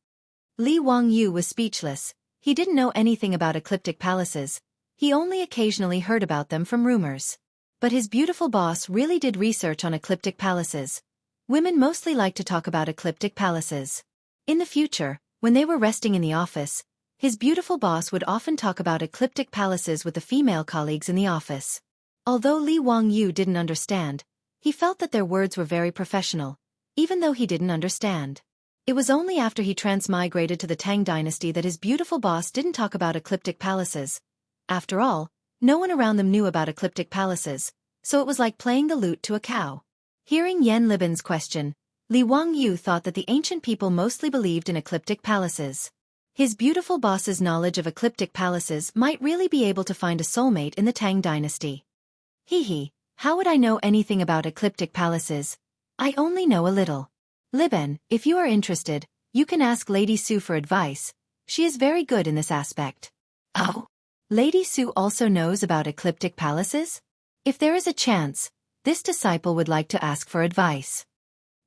Li Wangyu was speechless. He didn't know anything about ecliptic palaces. He only occasionally heard about them from rumors. But his beautiful boss really did research on ecliptic palaces. Women mostly like to talk about ecliptic palaces. In the future, when they were resting in the office, his beautiful boss would often talk about ecliptic palaces with the female colleagues in the office. Although Li Wangyu didn't understand, he felt that their words were very professional, even though he didn't understand. It was only after he transmigrated to the Tang dynasty that his beautiful boss didn't talk about ecliptic palaces. After all, no one around them knew about ecliptic palaces, so it was like playing the lute to a cow. Hearing Yen Libin's question, Li Wangyu thought that the ancient people mostly believed in ecliptic palaces. His beautiful boss's knowledge of ecliptic palaces might really be able to find a soulmate in the Tang dynasty. How would I know anything about ecliptic palaces? I only know a little. Libin, if you are interested, you can ask Lady Su for advice. She is very good in this aspect. Oh? Lady Su also knows about ecliptic palaces? If there is a chance, this disciple would like to ask for advice.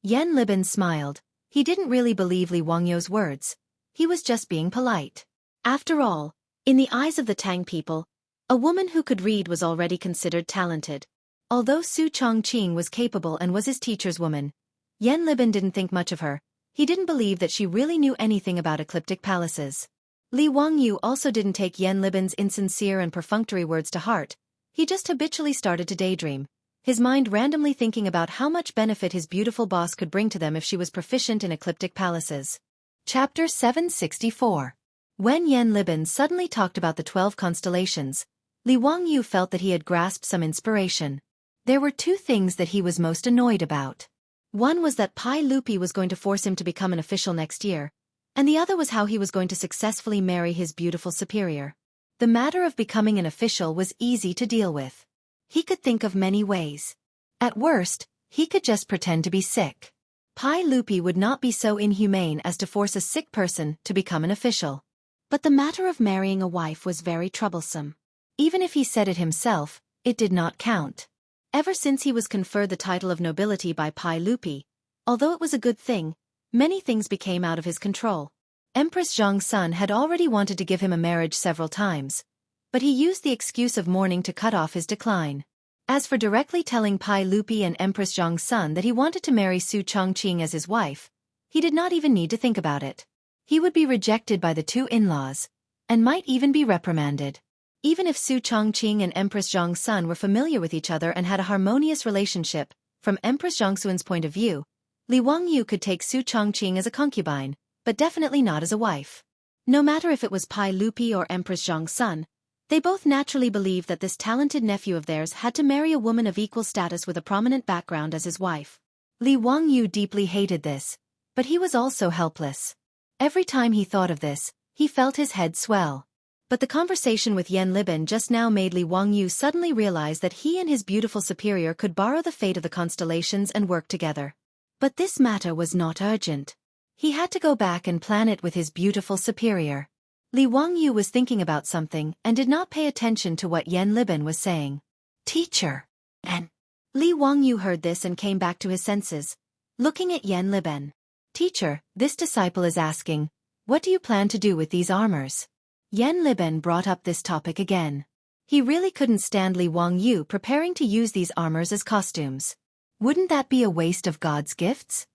Yen Libin smiled. He didn't really believe Li Wangyu's words. He was just being polite. After all, in the eyes of the Tang people, a woman who could read was already considered talented. Although Su Chongqing was capable and was his teacher's woman, Yen Libin didn't think much of her. He didn't believe that she really knew anything about ecliptic palaces. Li Wangyu also didn't take Yen Libin's insincere and perfunctory words to heart. He just habitually started to daydream, his mind randomly thinking about how much benefit his beautiful boss could bring to them if she was proficient in ecliptic palaces. Chapter 764. When Yen Libin suddenly talked about the 12 constellations, Li Wangyu felt that he had grasped some inspiration. There were 2 things that he was most annoyed about. One was that Pai Lupi was going to force him to become an official next year, and the other was how he was going to successfully marry his beautiful superior. The matter of becoming an official was easy to deal with. He could think of many ways. At worst, he could just pretend to be sick. Pai Lupi would not be so inhumane as to force a sick person to become an official. But the matter of marrying a wife was very troublesome. Even if he said it himself, it did not count. Ever since he was conferred the title of nobility by Pai Lupi, although it was a good thing, many things became out of his control. Empress Zhong's son had already wanted to give him a marriage several times, but he used the excuse of mourning to cut off his decline. As for directly telling Pai Lupi and Empress Zhong's son that he wanted to marry Su Chongqing as his wife, he did not even need to think about it. He would be rejected by the 2 in-laws, and might even be reprimanded. Even if Su Chongqing and Empress Zhong's son were familiar with each other and had a harmonious relationship, from Empress Zhongxuan's point of view, Li Wangyu could take Su Chongqing as a concubine, but definitely not as a wife. No matter if it was Pai Lupi or Empress Zhong's son, They both naturally believed that this talented nephew of theirs had to marry a woman of equal status with a prominent background as his wife. Li Wangyu deeply hated this, but he was also helpless. Every time he thought of this, he felt his head swell. But the conversation with Yan Liben just now made Li Wangyu suddenly realize that he and his beautiful superior could borrow the fate of the constellations and work together. But this matter was not urgent. He had to go back and plan it with his beautiful superior. Li Wangyu was thinking about something and did not pay attention to what Yan Liben was saying. Teacher. And Li Wangyu heard this and came back to his senses, looking at Yan Liben. Teacher, this disciple is asking, what do you plan to do with these armors? Yan Liben brought up this topic again. He really couldn't stand Li Wangyu preparing to use these armors as costumes. Wouldn't that be a waste of God's gifts?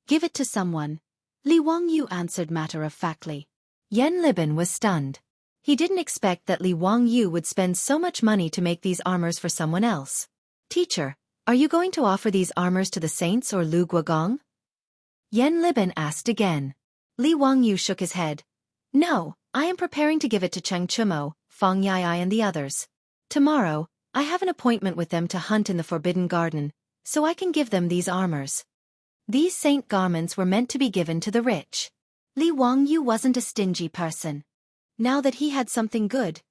Give it to someone, Li Wangyu answered matter-of-factly. Yan Liben was stunned. He didn't expect that Li Wangyu would spend so much money to make these armors for someone else. Teacher, are you going to offer these armors to the saints or Lu Guogong? Yan Liben asked again. Li Wangyu shook his head. No, I am preparing to give it to Cheng Chumo, Fang Yai and the others. Tomorrow, I have an appointment with them to hunt in the Forbidden Garden, so I can give them these armors. These saint garments were meant to be given to the rich. Li Wangyu wasn't a stingy person. Now that he had something good,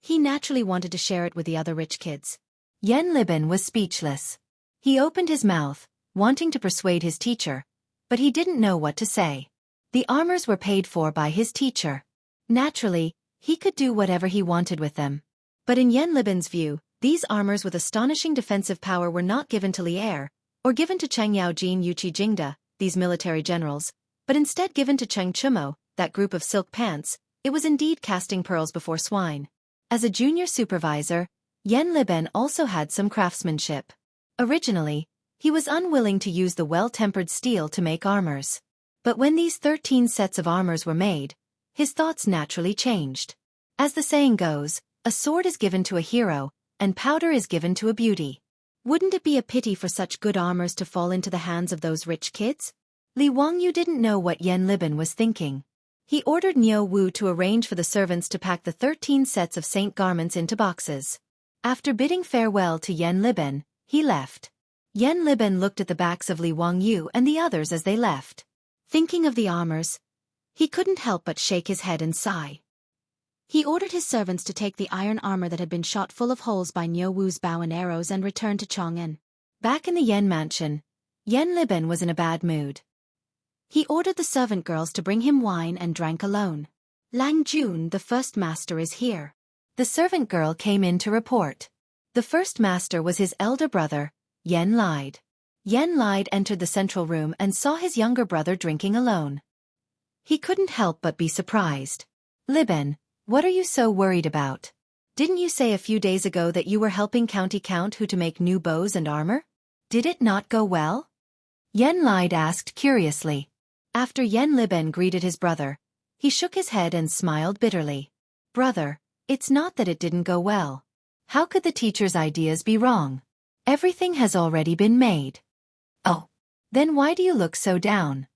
he naturally wanted to share it with the other rich kids. Yan Liben was speechless. He opened his mouth, wanting to persuade his teacher, but he didn't know what to say. The armors were paid for by his teacher. Naturally, he could do whatever he wanted with them. But in Yan Liben's view, these armors with astonishing defensive power were not given to Li Er, or given to Cheng Yaojin Yuqi Jingda, these military generals, but instead given to Cheng Chumo, that group of silk pants. It was indeed casting pearls before swine. As a junior supervisor, Yan Liben also had some craftsmanship. Originally, he was unwilling to use the well-tempered steel to make armors. But when these 13 sets of armors were made, his thoughts naturally changed. As the saying goes, a sword is given to a hero, and powder is given to a beauty. Wouldn't it be a pity for such good armors to fall into the hands of those rich kids? Li Wangyu didn't know what Yan Liben was thinking. He ordered Niu Wu to arrange for the servants to pack the 13 sets of saint garments into boxes. After bidding farewell to Yan Liben, he left. Yan Liben looked at the backs of Li Wangyu and the others as they left. Thinking of the armors, he couldn't help but shake his head and sigh. He ordered his servants to take the iron armor that had been shot full of holes by Niu Wu's bow and arrows and return to Chang'an. Back in the Yan mansion, Yan Liben was in a bad mood. He ordered the servant girls to bring him wine and drank alone. Lang Jun, the first master, is here. The servant girl came in to report. The first master was his elder brother, Yan Lide. Yan Lide entered the central room and saw his younger brother drinking alone. He couldn't help but be surprised. Liben, what are you so worried about? Didn't you say a few days ago that you were helping County Count Hu to make new bows and armor? Did it not go well? Yan Lide asked curiously. After Yan Liben greeted his brother, he shook his head and smiled bitterly. Brother, it's not that it didn't go well. How could the teacher's ideas be wrong? Everything has already been made. Oh. Then why do you look so down?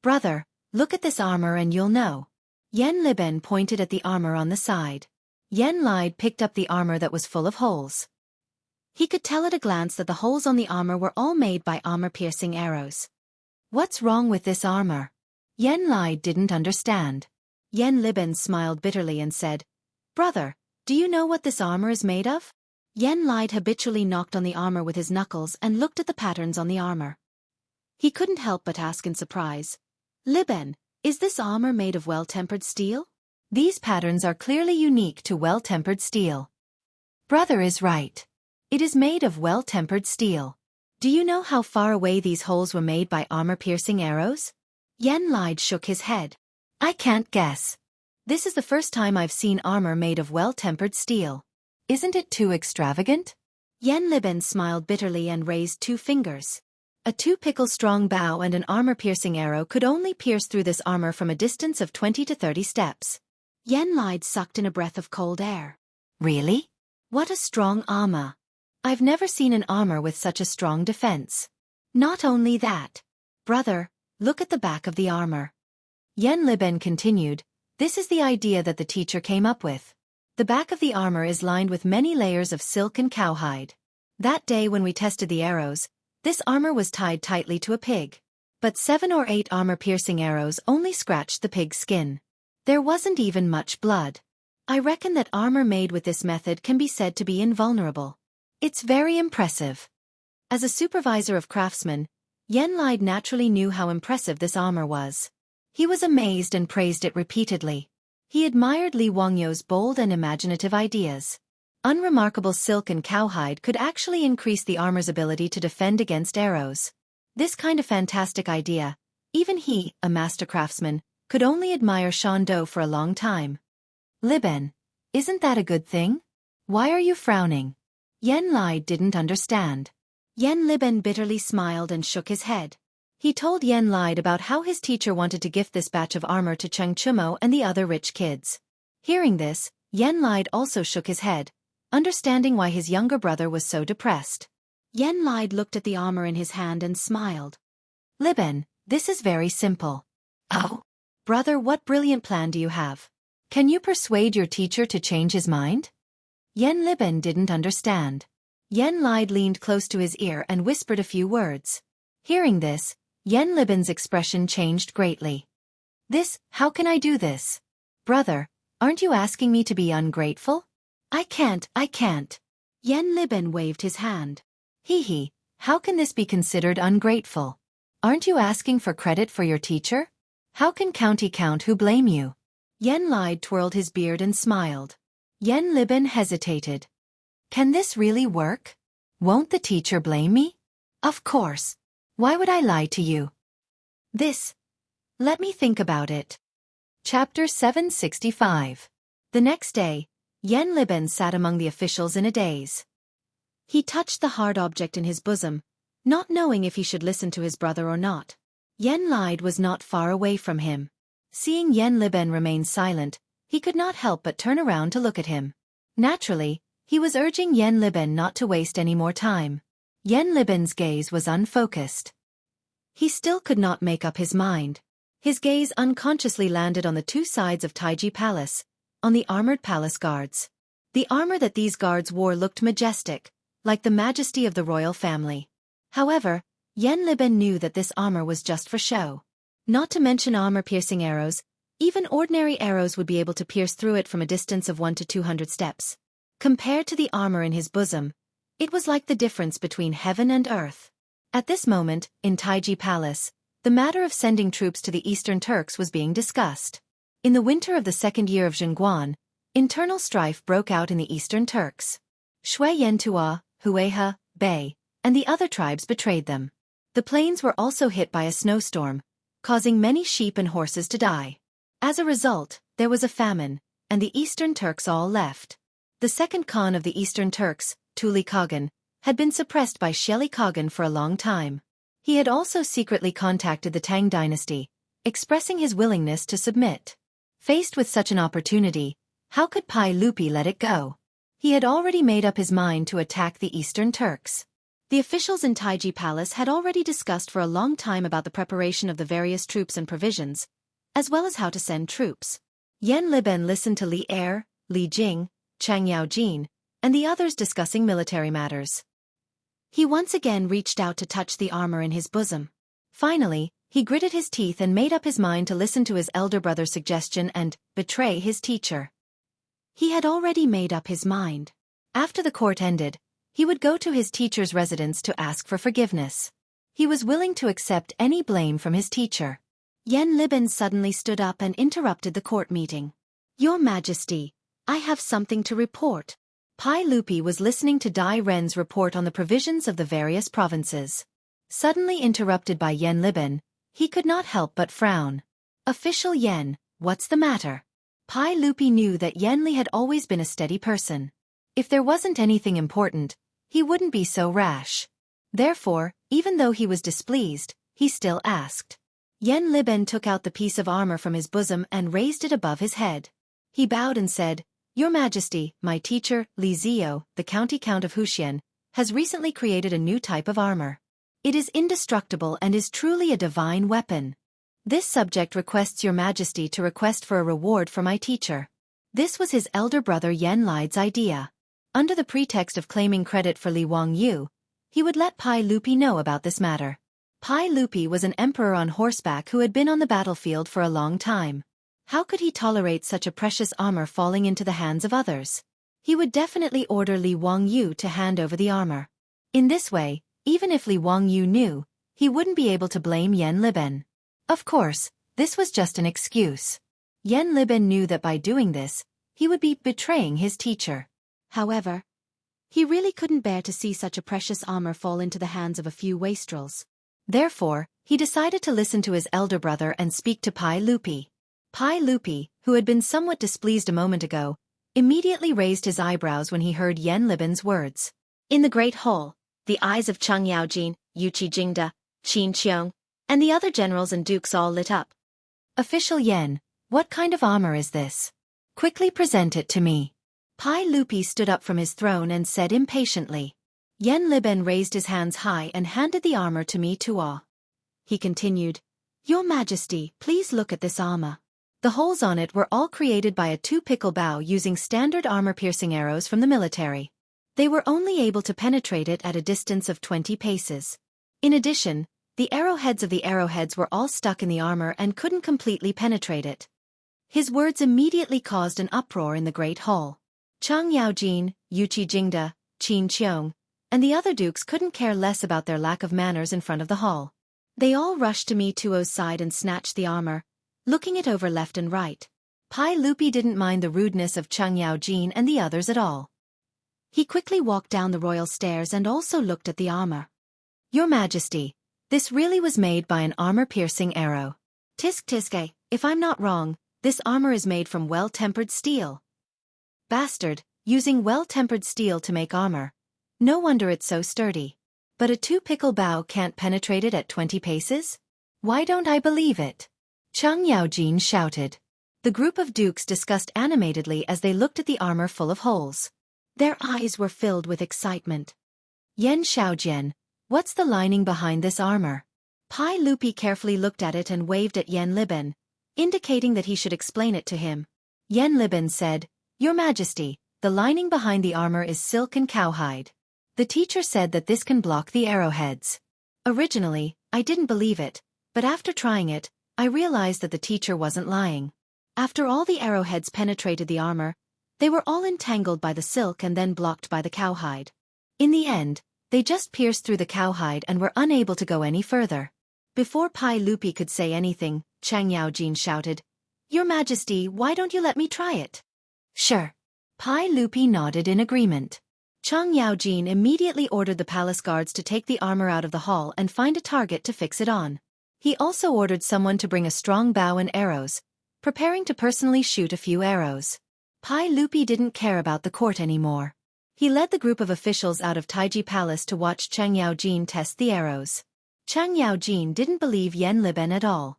Brother, look at this armor and you'll know. Yan Liben pointed at the armor on the side. Yan Lide picked up the armor that was full of holes. He could tell at a glance that the holes on the armor were all made by armor-piercing arrows. What's wrong with this armor? Yan Lide didn't understand. Yan Liben smiled bitterly and said, Brother, do you know what this armor is made of? Yan Lide habitually knocked on the armor with his knuckles and looked at the patterns on the armor. He couldn't help but ask in surprise, Liben, is this armor made of well-tempered steel? These patterns are clearly unique to well-tempered steel. Brother is right. It is made of well-tempered steel. Do you know how far away these holes were made by armor-piercing arrows? Yan Lide shook his head. I can't guess. This is the first time I've seen armor made of well-tempered steel. Isn't it too extravagant? Yan Liben smiled bitterly and raised 2 fingers. A 2-pickle-strong bow and an armor-piercing arrow could only pierce through this armor from a distance of 20 to 30 steps. Yan Lide sucked in a breath of cold air. Really? What a strong armor. I've never seen an armor with such a strong defense. Not only that. Brother, look at the back of the armor. Yan Liben continued, this is the idea that the teacher came up with. The back of the armor is lined with many layers of silk and cowhide. That day when we tested the arrows, this armor was tied tightly to a pig. But 7 or 8 armor-piercing arrows only scratched the pig's skin. There wasn't even much blood. I reckon that armor made with this method can be said to be invulnerable. It's very impressive. As a supervisor of craftsmen, Yen Lai naturally knew how impressive this armor was. He was amazed and praised it repeatedly. He admired Li Wangyou's bold and imaginative ideas. Unremarkable silk and cowhide could actually increase the armor's ability to defend against arrows. This kind of fantastic idea, even he, a master craftsman, could only admire Shan Do for a long time. Liben, isn't that a good thing? Why are you frowning? Yen Lai didn't understand. Yen Liben bitterly smiled and shook his head. He told Yen Lai about how his teacher wanted to gift this batch of armor to Cheng Chumo and the other rich kids. Hearing this, Yen Lai also shook his head, understanding why his younger brother was so depressed. Yen Lai looked at the armor in his hand and smiled. Liben, this is very simple. Oh, brother, what brilliant plan do you have? Can you persuade your teacher to change his mind? Yen Liben didn't understand. Yen Lai leaned close to his ear and whispered a few words. Hearing this, Yen Liben's expression changed greatly. How can I do this? Brother, aren't you asking me to be ungrateful? I can't. Yen Liben waved his hand. How can this be considered ungrateful? Aren't you asking for credit for your teacher? How can County count who blame you? Yen Lai twirled his beard and smiled. Yen Liben hesitated. Can this really work? Won't the teacher blame me? Of course. Why would I lie to you? Let me think about it. Chapter 765. The next day, Yen Liben sat among the officials in a daze. He touched the hard object in his bosom, not knowing if he should listen to his brother or not. Yen Lai was not far away from him. Seeing Yen Liben remain silent, he could not help but turn around to look at him. Naturally, he was urging Yen Liben not to waste any more time. Yen Liben's gaze was unfocused. He still could not make up his mind. His gaze unconsciously landed on the 2 sides of Taiji Palace, on the armored palace guards. The armor that these guards wore looked majestic, like the majesty of the royal family. However, Yen Liben knew that this armor was just for show. Not to mention armor-piercing arrows, even ordinary arrows would be able to pierce through it from a distance of 1 to 200 steps. Compared to the armor in his bosom, it was like the difference between heaven and earth. At this moment, in Taiji Palace, the matter of sending troops to the Eastern Turks was being discussed. In the winter of the 2nd year of Zhenguan, internal strife broke out in the Eastern Turks. Shui Yentua, Hueha, Bei, and the other tribes betrayed them. The plains were also hit by a snowstorm, causing many sheep and horses to die. As a result, there was a famine, and the Eastern Turks all left. The second Khan of the Eastern Turks, Tuli Khagan, had been suppressed by Sheli Khagan for a long time. He had also secretly contacted the Tang dynasty, expressing his willingness to submit. Faced with such an opportunity, how could Pai Lupi let it go? He had already made up his mind to attack the Eastern Turks. The officials in Taiji Palace had already discussed for a long time about the preparation of the various troops and provisions, as well as how to send troops. Yen Liben listened to Li Er, Li Jing, Chang Yaojin, and the others discussing military matters. He once again reached out to touch the armor in his bosom. Finally, he gritted his teeth and made up his mind to listen to his elder brother's suggestion and betray his teacher. He had already made up his mind. After the court ended, he would go to his teacher's residence to ask for forgiveness. He was willing to accept any blame from his teacher. Yen Liben suddenly stood up and interrupted the court meeting. Your Majesty, I have something to report. Pai Lupi was listening to Dai Ren's report on the provisions of the various provinces. Suddenly interrupted by Yen Liben, he could not help but frown. Official Yen, what's the matter? Pai Lupi knew that Yen Li had always been a steady person. If there wasn't anything important, he wouldn't be so rash. Therefore, even though he was displeased, he still asked. Yen Liben took out the piece of armor from his bosom and raised it above his head. He bowed and said, Your Majesty, my teacher, Li Zio, the county count of Huxian, has recently created a new type of armor. It is indestructible and is truly a divine weapon. This subject requests Your Majesty to request for a reward for my teacher. This was his elder brother Yan Li's idea. Under the pretext of claiming credit for Li Wangyu, he would let Pai Lupi know about this matter. Pai Lupi was an emperor on horseback who had been on the battlefield for a long time. How could he tolerate such a precious armor falling into the hands of others? He would definitely order Li Wangyu to hand over the armor. In this way, even if Li Wangyu knew, he wouldn't be able to blame Yan Liben. Of course, this was just an excuse. Yan Liben knew that by doing this, he would be betraying his teacher. However, he really couldn't bear to see such a precious armor fall into the hands of a few wastrels. Therefore, he decided to listen to his elder brother and speak to Pai Lupi. Pai Lupi, who had been somewhat displeased a moment ago, immediately raised his eyebrows when he heard Yan Liben's words. In the Great Hall, the eyes of Cheng Yaojin, Yuqi Jingda, Qin Qiong, and the other generals and dukes all lit up. Official Yan, what kind of armor is this? Quickly present it to me. Pai Lupi stood up from his throne and said impatiently. Yan Liben raised his hands high and handed the armor to Mi Tuo. He continued, Your Majesty, please look at this armor. The holes on it were all created by a two-pickle bow using standard armor-piercing arrows from the military. They were only able to penetrate it at a distance of 20 paces. In addition, the arrowheads of the arrowheads were all stuck in the armor and couldn't completely penetrate it. His words immediately caused an uproar in the Great Hall. Cheng Yaojin, Yuqi Jingda, Qin Qiong, and the other dukes couldn't care less about their lack of manners in front of the hall. They all rushed to Mi Tuo's side and snatched the armor, looking it over left and right. Pai Lupi didn't mind the rudeness of Cheng Yaojin and the others at all. He quickly walked down the royal stairs and also looked at the armor. Your Majesty, this really was made by an armor-piercing arrow. Tisk tiske, if I'm not wrong, this armor is made from well-tempered steel. Bastard, using well-tempered steel to make armor. No wonder it's so sturdy. But a two-pickle bow can't penetrate it at 20 paces? Why don't I believe it? Cheng Yaojin shouted. The group of dukes discussed animatedly as they looked at the armor full of holes. Their eyes were filled with excitement. Yan Xiaojian, what's the lining behind this armor? Pai Lupi carefully looked at it and waved at Yan Liben, indicating that he should explain it to him. Yan Liben said, Your Majesty, the lining behind the armor is silk and cowhide. The teacher said that this can block the arrowheads. Originally, I didn't believe it, but after trying it, I realized that the teacher wasn't lying. After all the arrowheads penetrated the armor, they were all entangled by the silk and then blocked by the cowhide. In the end, they just pierced through the cowhide and were unable to go any further. Before Pai Lupi could say anything, Cheng Yaojin shouted, Your Majesty, why don't you let me try it? Sure. Pai Lupi nodded in agreement. Cheng Yaojin immediately ordered the palace guards to take the armor out of the hall and find a target to fix it on. He also ordered someone to bring a strong bow and arrows, preparing to personally shoot a few arrows. Pai Lupi didn't care about the court anymore. He led the group of officials out of Taiji Palace to watch Cheng Yaojin test the arrows. Cheng Yaojin didn't believe Yan Liben at all.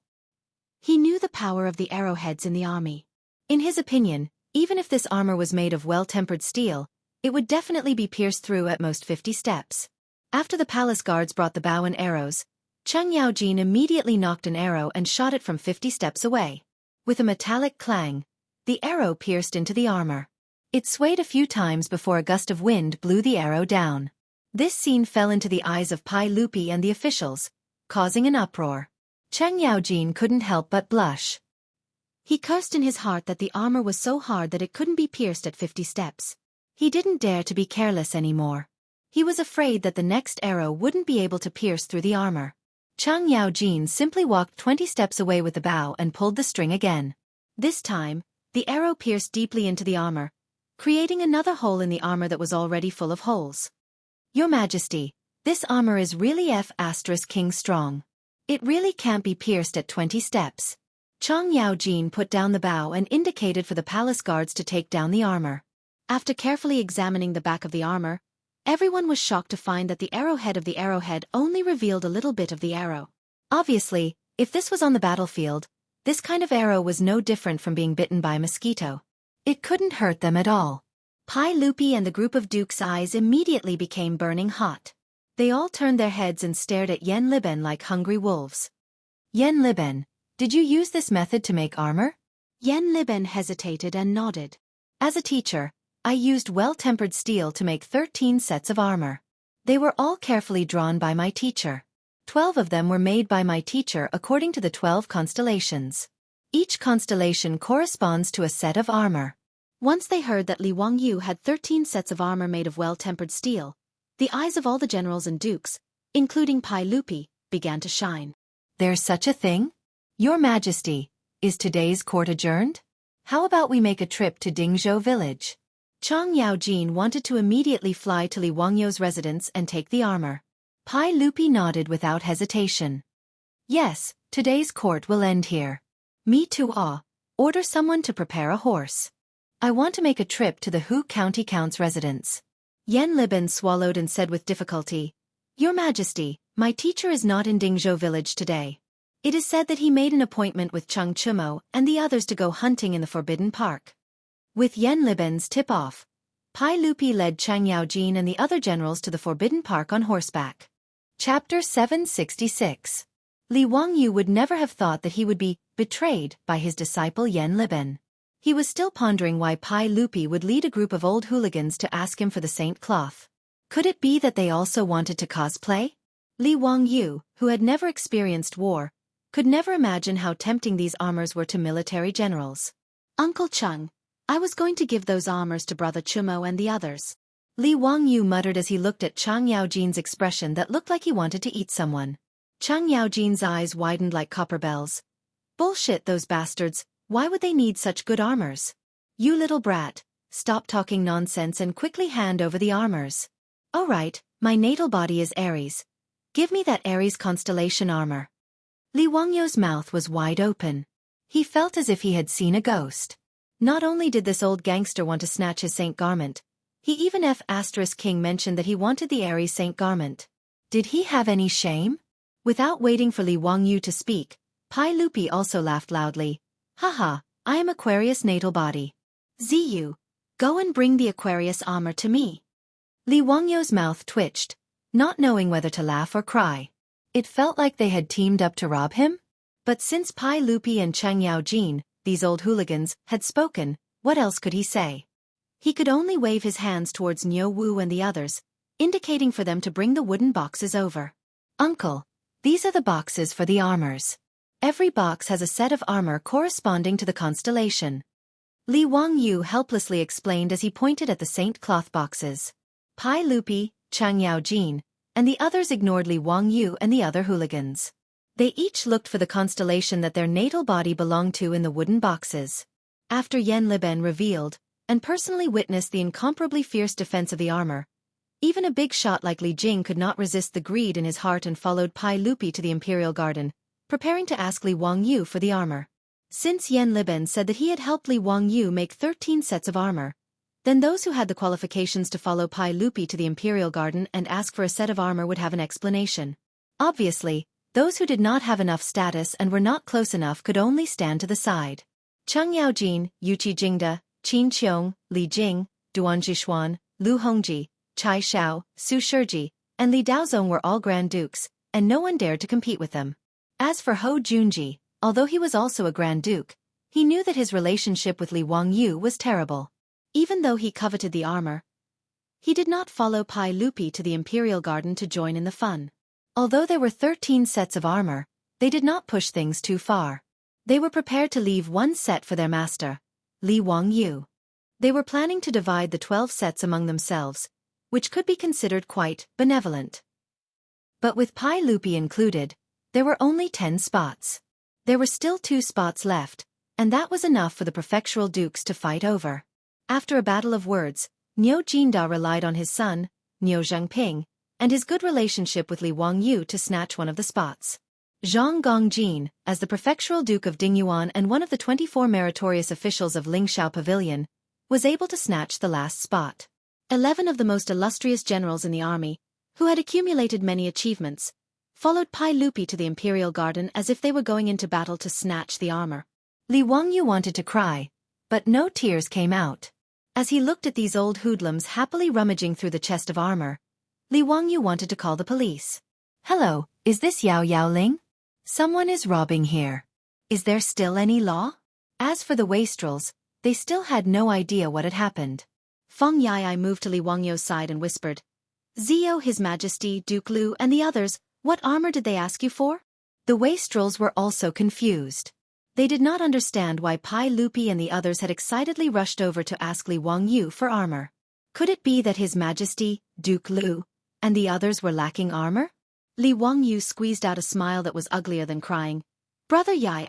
He knew the power of the arrowheads in the army. In his opinion, even if this armor was made of well-tempered steel, it would definitely be pierced through at most 50 steps. After the palace guards brought the bow and arrows, Cheng Yaojin immediately knocked an arrow and shot it from 50 steps away. With a metallic clang, the arrow pierced into the armor. It swayed a few times before a gust of wind blew the arrow down. This scene fell into the eyes of Pai Lupi and the officials, causing an uproar. Cheng Yaojin couldn't help but blush. He cursed in his heart that the armor was so hard that it couldn't be pierced at 50 steps. He didn't dare to be careless anymore. He was afraid that the next arrow wouldn't be able to pierce through the armor. Cheng Yaojin simply walked 20 steps away with the bow and pulled the string again. This time, the arrow pierced deeply into the armor, creating another hole in the armor that was already full of holes. Your Majesty, this armor is really F*King strong. It really can't be pierced at 20 steps. Cheng Yaojin put down the bow and indicated for the palace guards to take down the armor. After carefully examining the back of the armor, everyone was shocked to find that the arrowhead of the arrowhead only revealed a little bit of the arrow. Obviously, if this was on the battlefield, this kind of arrow was no different from being bitten by a mosquito. It couldn't hurt them at all. Pai Lupi and the group of dukes' eyes immediately became burning hot. They all turned their heads and stared at Yan Liben like hungry wolves. Yan Liben, did you use this method to make armor? Yan Liben hesitated and nodded. As a teacher, I used well-tempered steel to make 13 sets of armor. They were all carefully drawn by my teacher. 12 of them were made by my teacher according to the 12 constellations. Each constellation corresponds to a set of armor. Once they heard that Li Wangyu had 13 sets of armor made of well-tempered steel, the eyes of all the generals and dukes, including Pai Lupi, began to shine. There's such a thing? Your Majesty, is today's court adjourned? How about we make a trip to Dingzhou village? Chang Yaojin wanted to immediately fly to Li Wangyu's residence and take the armor. Pai Lupi nodded without hesitation. Yes, today's court will end here. Me too. Order someone to prepare a horse. I want to make a trip to the Hu County Count's residence. Yan Liben swallowed and said with difficulty, Your Majesty, my teacher is not in Dingzhou village today. It is said that he made an appointment with Cheng Chumo and the others to go hunting in the Forbidden Park. With Yan Liben's tip-off, Pai Lupi led Chang Yaojin and the other generals to the Forbidden Park on horseback. Chapter 766. Li Wangyu would never have thought that he would be betrayed by his disciple Yan Liben. He was still pondering why Pai Lupi would lead a group of old hooligans to ask him for the saint cloth. Could it be that they also wanted to cosplay? Li Wangyu, who had never experienced war, could never imagine how tempting these armors were to military generals. Uncle Cheng, I was going to give those armors to Brother Chumo and the others. Li Wangyu muttered as he looked at Chang Yaojin's expression that looked like he wanted to eat someone. Chang Yaojin's eyes widened like copper bells. Bullshit, those bastards, why would they need such good armors? You little brat, stop talking nonsense and quickly hand over the armors. All right, my natal body is Aries. Give me that Aries constellation armor. Li Wangyu's mouth was wide open. He felt as if he had seen a ghost. Not only did this old gangster want to snatch his saint garment, he even King mentioned that he wanted the Aries saint garment. Did he have any shame? Without waiting for Li Wangyu to speak, Pai Lupi also laughed loudly. Haha, I am Aquarius natal body. Ziyu, go and bring the Aquarius armor to me. Li Wangyu's mouth twitched, not knowing whether to laugh or cry. It felt like they had teamed up to rob him? But since Pai Lupi and Cheng Yaojin, these old hooligans, had spoken, what else could he say? He could only wave his hands towards Niu Wu and the others, indicating for them to bring the wooden boxes over. Uncle, these are the boxes for the armors. Every box has a set of armor corresponding to the constellation. Li Wangyu helplessly explained as he pointed at the saint cloth boxes. Pai Lupi, Chang Yaojin, and the others ignored Li Wangyu and the other hooligans. They each looked for the constellation that their natal body belonged to in the wooden boxes. After Yan Liben revealed, and personally witnessed the incomparably fierce defense of the armor, even a big shot like Li Jing could not resist the greed in his heart and followed Pai Lupi to the Imperial Garden, preparing to ask Li Wangyu for the armor. Since Yan Liben said that he had helped Li Wangyu make 13 sets of armor, then those who had the qualifications to follow Pai Lupi to the Imperial Garden and ask for a set of armor would have an explanation. Obviously, those who did not have enough status and were not close enough could only stand to the side. Cheng Yaojin, Yuqi Jingda, Qin Qiong, Li Jing, Duan Zhishuan, Lu Hongji, Chai Shao, Su Shiji, and Li Daozong were all Grand Dukes, and no one dared to compete with them. As for Ho Junji, although he was also a Grand Duke, he knew that his relationship with Li Wangyu was terrible. Even though he coveted the armor, he did not follow Pai Lupi to the Imperial Garden to join in the fun. Although there were 13 sets of armor, they did not push things too far. They were prepared to leave one set for their master, Li Wangyu. They were planning to divide the 12 sets among themselves, which could be considered quite benevolent. But with Pai Lupi included, there were only 10 spots. There were still 2 spots left, and that was enough for the prefectural dukes to fight over. After a battle of words, Niu Jinda relied on his son, Niu Zhengping, and his good relationship with Li Wangyu to snatch one of the spots. Zhang Gongjin, as the prefectural duke of Dingyuan and one of the 24 meritorious officials of Lingshao Pavilion, was able to snatch the last spot. 11 of the most illustrious generals in the army, who had accumulated many achievements, followed Pai Lupi to the Imperial Garden as if they were going into battle to snatch the armor. Li Wangyu wanted to cry, but no tears came out. As he looked at these old hoodlums happily rummaging through the chest of armor, Li Wangyu wanted to call the police. Hello, is this Yao Yaoling? Someone is robbing here. Is there still any law? As for the wastrels, They still had no idea what had happened. Feng Yai moved to Li Wangyu's side and whispered, "Zio, His Majesty, Duke Lu, and the others, what armor did they ask you for?" The wastrels were also confused. They did not understand why Pai Lupi and the others had excitedly rushed over to ask Li Wangyu for armor. Could it be that His Majesty, Duke Lu, and the others were lacking armor? Li Wangyu squeezed out a smile that was uglier than crying. "Brother Yai,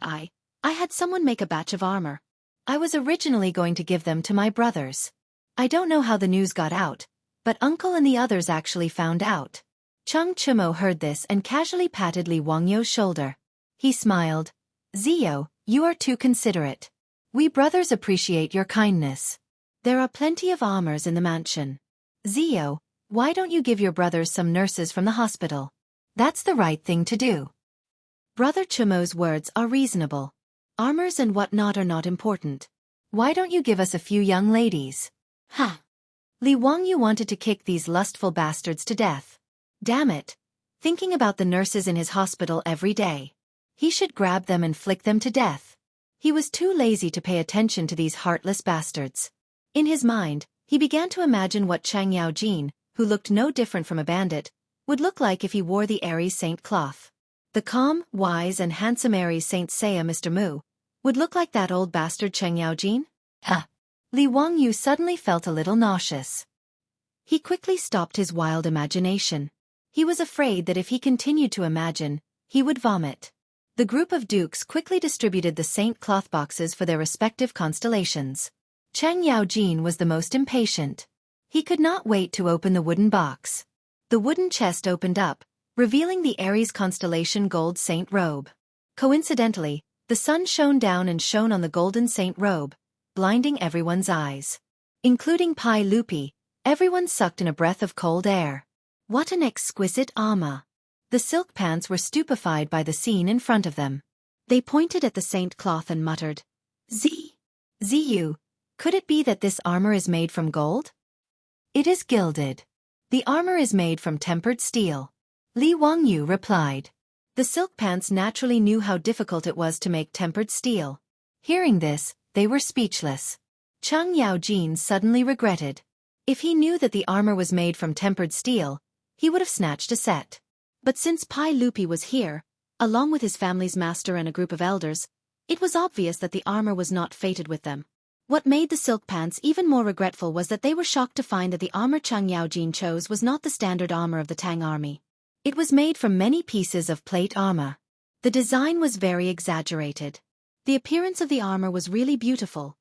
I had someone make a batch of armor. I was originally going to give them to my brothers. I don't know how the news got out, but Uncle and the others actually found out." Chung Chimo heard this and casually patted Li Wangyu's shoulder. He smiled. "Zio, you are too considerate. We brothers appreciate your kindness. There are plenty of armors in the mansion. Zio, why don't you give your brothers some nurses from the hospital? That's the right thing to do." Brother Chimo's words are reasonable. Armors and whatnot are not important. Why don't you give us a few young ladies? Ha! Li Wangyu wanted to kick these lustful bastards to death. Damn it! Thinking about the nurses in his hospital every day. He should grab them and flick them to death. He was too lazy to pay attention to these heartless bastards. In his mind, he began to imagine what Chang Yaojin, who looked no different from a bandit, would look like if he wore the Aries Saint cloth. The calm, wise and handsome Aries Saint Seiya Mr. Mu would look like that old bastard Cheng Yaojin? Ha! Li Wangyu suddenly felt a little nauseous. He quickly stopped his wild imagination. He was afraid that if he continued to imagine, he would vomit. The group of dukes quickly distributed the saint cloth boxes for their respective constellations. Cheng Yaojin was the most impatient. He could not wait to open the wooden box. The wooden chest opened up, revealing the Aries constellation gold saint robe. Coincidentally, the sun shone down and shone on the golden saint robe, blinding everyone's eyes. Including Pai Lupi, everyone sucked in a breath of cold air. What an exquisite armor! The silk pants were stupefied by the scene in front of them. They pointed at the saint cloth and muttered, Ziyu, could it be that this armor is made from gold? It is gilded. The armor is made from tempered steel. Li Wangyu replied. The silk pants naturally knew how difficult it was to make tempered steel. Hearing this, they were speechless. Cheng Yaojin suddenly regretted. If he knew that the armor was made from tempered steel, he would have snatched a set. But since Pai Lupi was here, along with his family's master and a group of elders, it was obvious that the armor was not fated with them. What made the silk pants even more regretful was that they were shocked to find that the armor Cheng Yaojin chose was not the standard armor of the Tang army. It was made from many pieces of plate armor. The design was very exaggerated. The appearance of the armor was really beautiful.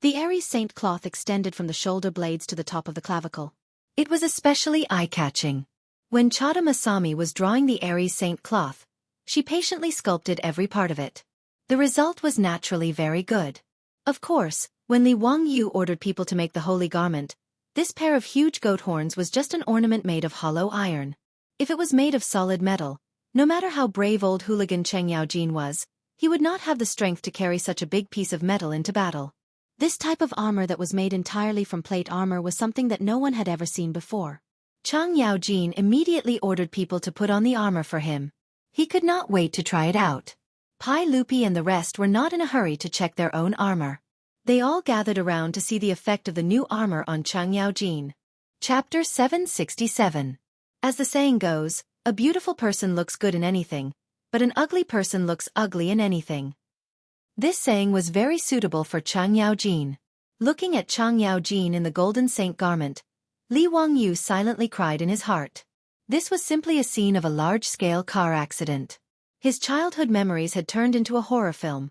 The Aries Saint cloth extended from the shoulder blades to the top of the clavicle. It was especially eye-catching. When Chada Masami was drawing the Aries Saint cloth, she patiently sculpted every part of it. The result was naturally very good. Of course, when Li Wangyu ordered people to make the holy garment, this pair of huge goat horns was just an ornament made of hollow iron. If it was made of solid metal, no matter how brave old hooligan Cheng Yaojin was, he would not have the strength to carry such a big piece of metal into battle. This type of armor that was made entirely from plate armor was something that no one had ever seen before. Cheng Yaojin immediately ordered people to put on the armor for him. He could not wait to try it out. Pai Lupi and the rest were not in a hurry to check their own armor. They all gathered around to see the effect of the new armor on Cheng Yaojin. Chapter 767. As the saying goes, a beautiful person looks good in anything, but an ugly person looks ugly in anything. This saying was very suitable for Cheng Yaojin. Looking at Cheng Yaojin in the golden saint garment, Li Wangyu silently cried in his heart. This was simply a scene of a large-scale car accident. His childhood memories had turned into a horror film.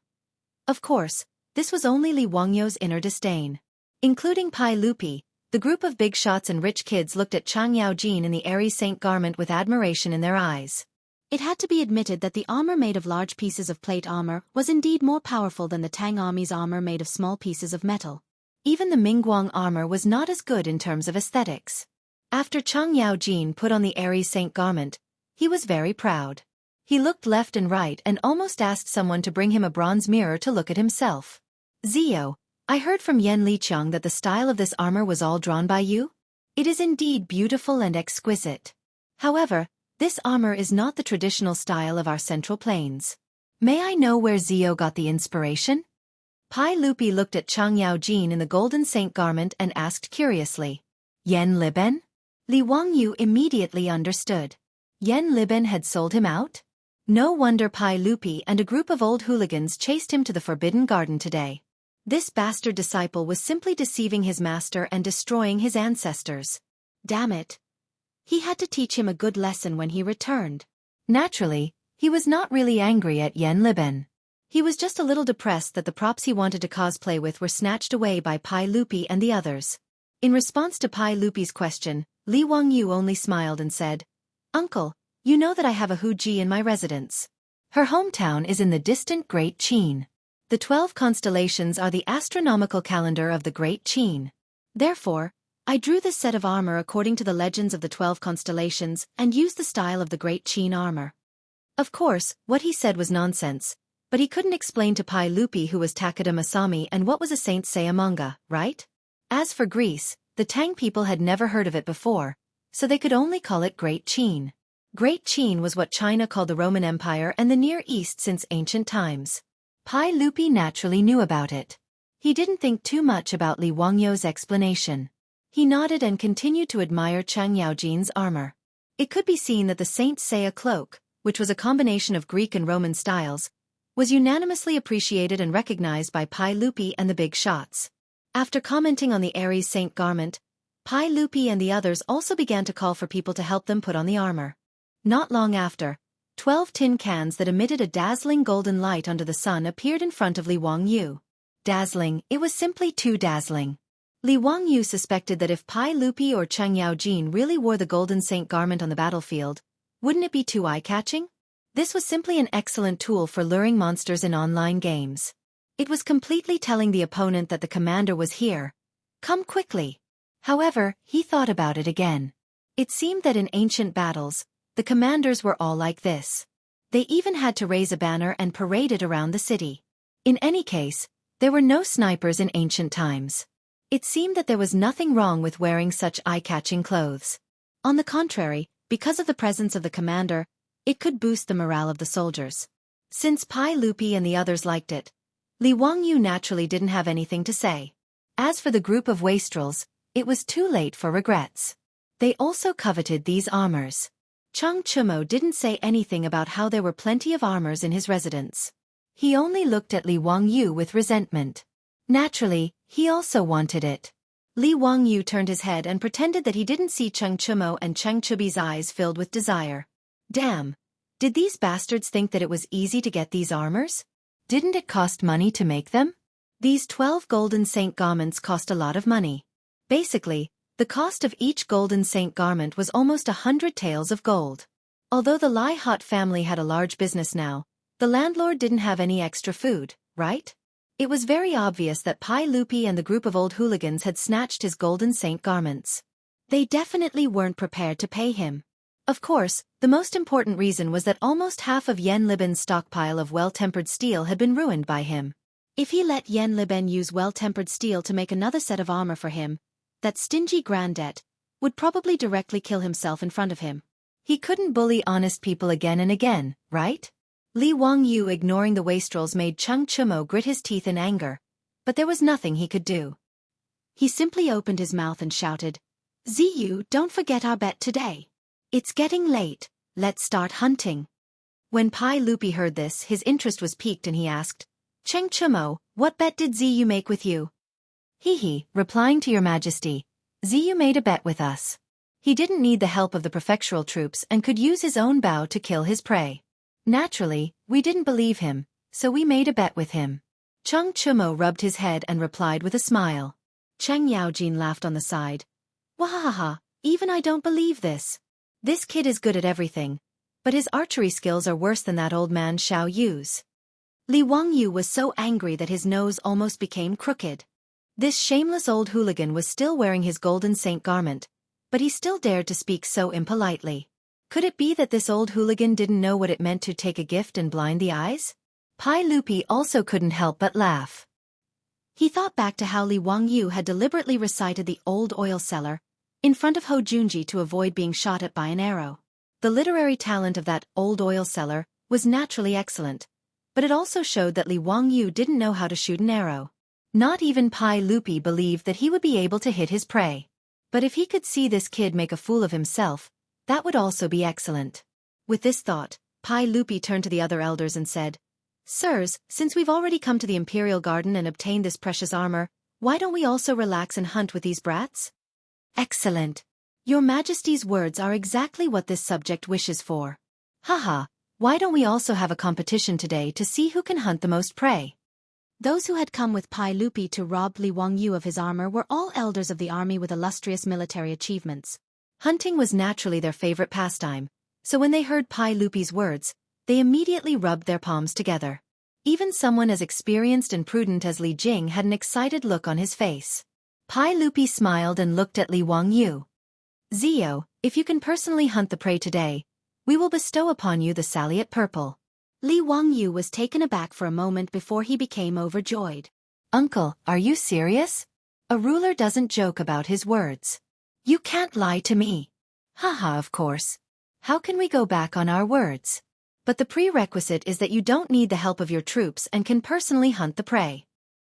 Of course, this was only Li Wangyu's inner disdain. Including Pai Lupi, the group of big shots and rich kids looked at Cheng Yaojin in the Aries Saint garment with admiration in their eyes. It had to be admitted that the armor made of large pieces of plate armor was indeed more powerful than the Tang army's armor made of small pieces of metal. Even the Mingguang armor was not as good in terms of aesthetics. After Cheng Yaojin put on the Aries Saint garment, he was very proud. He looked left and right and almost asked someone to bring him a bronze mirror to look at himself. Zio, I heard from Yen Liqiang that the style of this armor was all drawn by you? It is indeed beautiful and exquisite. However, this armor is not the traditional style of our Central Plains. May I know where Zio got the inspiration? Pai Lupi looked at Chang Yaojin in the golden saint garment and asked curiously, Yen Liben? Li Wangyu immediately understood. Yen Liben had sold him out? No wonder Pai Lupi and a group of old hooligans chased him to the Forbidden Garden today. This bastard disciple was simply deceiving his master and destroying his ancestors. Damn it. He had to teach him a good lesson when he returned. Naturally, he was not really angry at Yen Liben. He was just a little depressed that the props he wanted to cosplay with were snatched away by Pai Lupi and the others. In response to Pai Lupi's question, Li Wangyu only smiled and said, Uncle, you know that I have a Huji in my residence. Her hometown is in the distant Great Qin. The 12 constellations are the astronomical calendar of the Great Qin. Therefore, I drew this set of armor according to the legends of the 12 constellations and used the style of the Great Qin armor. Of course, what he said was nonsense, but he couldn't explain to Pai Lupi who was Takeda Masami and what was a Saint Seiya manga, right? As for Greece, the Tang people had never heard of it before, so they could only call it Great Qin. Great Qin was what China called the Roman Empire and the Near East since ancient times. Pai Lupi naturally knew about it. He didn't think too much about Li Wangyu's explanation. He nodded and continued to admire Chang Yaojin's armor. It could be seen that the Saint Seiya cloak, which was a combination of Greek and Roman styles, was unanimously appreciated and recognized by Pai Lupi and the big shots. After commenting on the Aries Saint garment, Pai Lupi and the others also began to call for people to help them put on the armor. Not long after, 12 tin cans that emitted a dazzling golden light under the sun appeared in front of Li Wangyu. Dazzling, it was simply too dazzling. Li Wangyu suspected that if Pai Lupi or Chang Yaojin really wore the golden saint garment on the battlefield, wouldn't it be too eye-catching? This was simply an excellent tool for luring monsters in online games. It was completely telling the opponent that the commander was here. Come quickly. However, he thought about it again. It seemed that in ancient battles, the commanders were all like this. They even had to raise a banner and parade it around the city. In any case, there were no snipers in ancient times. It seemed that there was nothing wrong with wearing such eye-catching clothes. On the contrary, because of the presence of the commander, it could boost the morale of the soldiers. Since Pai Lupi and the others liked it, Li Wangyu naturally didn't have anything to say. As for the group of wastrels, it was too late for regrets. They also coveted these armors. Chang Chumo didn't say anything about how there were plenty of armors in his residence. He only looked at Li Wangyu with resentment. Naturally, he also wanted it. Li Wangyu turned his head and pretended that he didn't see Chang Chumo and Chang Chubi's eyes filled with desire. Damn! Did these bastards think that it was easy to get these armors? Didn't it cost money to make them? These 12 golden saint garments cost a lot of money. Basically, the cost of each golden saint garment was almost 100 taels of gold. Although the Lai Hot family had a large business now, the landlord didn't have any extra food, right? It was very obvious that Pai Lupi and the group of old hooligans had snatched his golden saint garments. They definitely weren't prepared to pay him. Of course, the most important reason was that almost half of Yen Liben's stockpile of well-tempered steel had been ruined by him. If he let Yen Liben use well-tempered steel to make another set of armor for him, that stingy granddette would probably directly kill himself in front of him. He couldn't bully honest people again and again, right? Li Wangyu ignoring the wastrels made Chang Chumo grit his teeth in anger, but there was nothing he could do. He simply opened his mouth and shouted, Ziyu, don't forget our bet today. It's getting late, let's start hunting. When Pai Lupi heard this, his interest was piqued and he asked, Chang Chumo, what bet did Ziyu make with you? He, replying to your majesty, Ziyu made a bet with us. He didn't need the help of the prefectural troops and could use his own bow to kill his prey. Naturally, we didn't believe him, so we made a bet with him. Chang Chumo rubbed his head and replied with a smile. Chang Yaojin laughed on the side. Wahaha, even I don't believe this. This kid is good at everything, but his archery skills are worse than that old man Xiao Yu's. Li Wangyu was so angry that his nose almost became crooked. This shameless old hooligan was still wearing his golden saint garment, but he still dared to speak so impolitely. Could it be that this old hooligan didn't know what it meant to take a gift and blind the eyes? Pai Lupi also couldn't help but laugh. He thought back to how Li Wangyu had deliberately recited the old oil cellar in front of Ho Junji to avoid being shot at by an arrow. The literary talent of that old oil seller was naturally excellent, but it also showed that Li Wangyu didn't know how to shoot an arrow. Not even Pai Lupi believed that he would be able to hit his prey. But if he could see this kid make a fool of himself, that would also be excellent. With this thought, Pai Lupi turned to the other elders and said, "Sirs, since we've already come to the Imperial Garden and obtained this precious armor, why don't we also relax and hunt with these brats?" "Excellent. Your Majesty's words are exactly what this subject wishes for. Haha, why don't we also have a competition today to see who can hunt the most prey?" Those who had come with Pai Lupi to rob Li Wangyu of his armor were all elders of the army with illustrious military achievements. Hunting was naturally their favorite pastime, so when they heard Pai Lupi's words, they immediately rubbed their palms together. Even someone as experienced and prudent as Li Jing had an excited look on his face. Pai Lupi smiled and looked at Li Wangyu. "Zio, if you can personally hunt the prey today, we will bestow upon you the Saliot Purple." Li Wangyu was taken aback for a moment before he became overjoyed. "Uncle, are you serious? A ruler doesn't joke about his words. You can't lie to me." "Haha, of course. How can we go back on our words? But the prerequisite is that you don't need the help of your troops and can personally hunt the prey."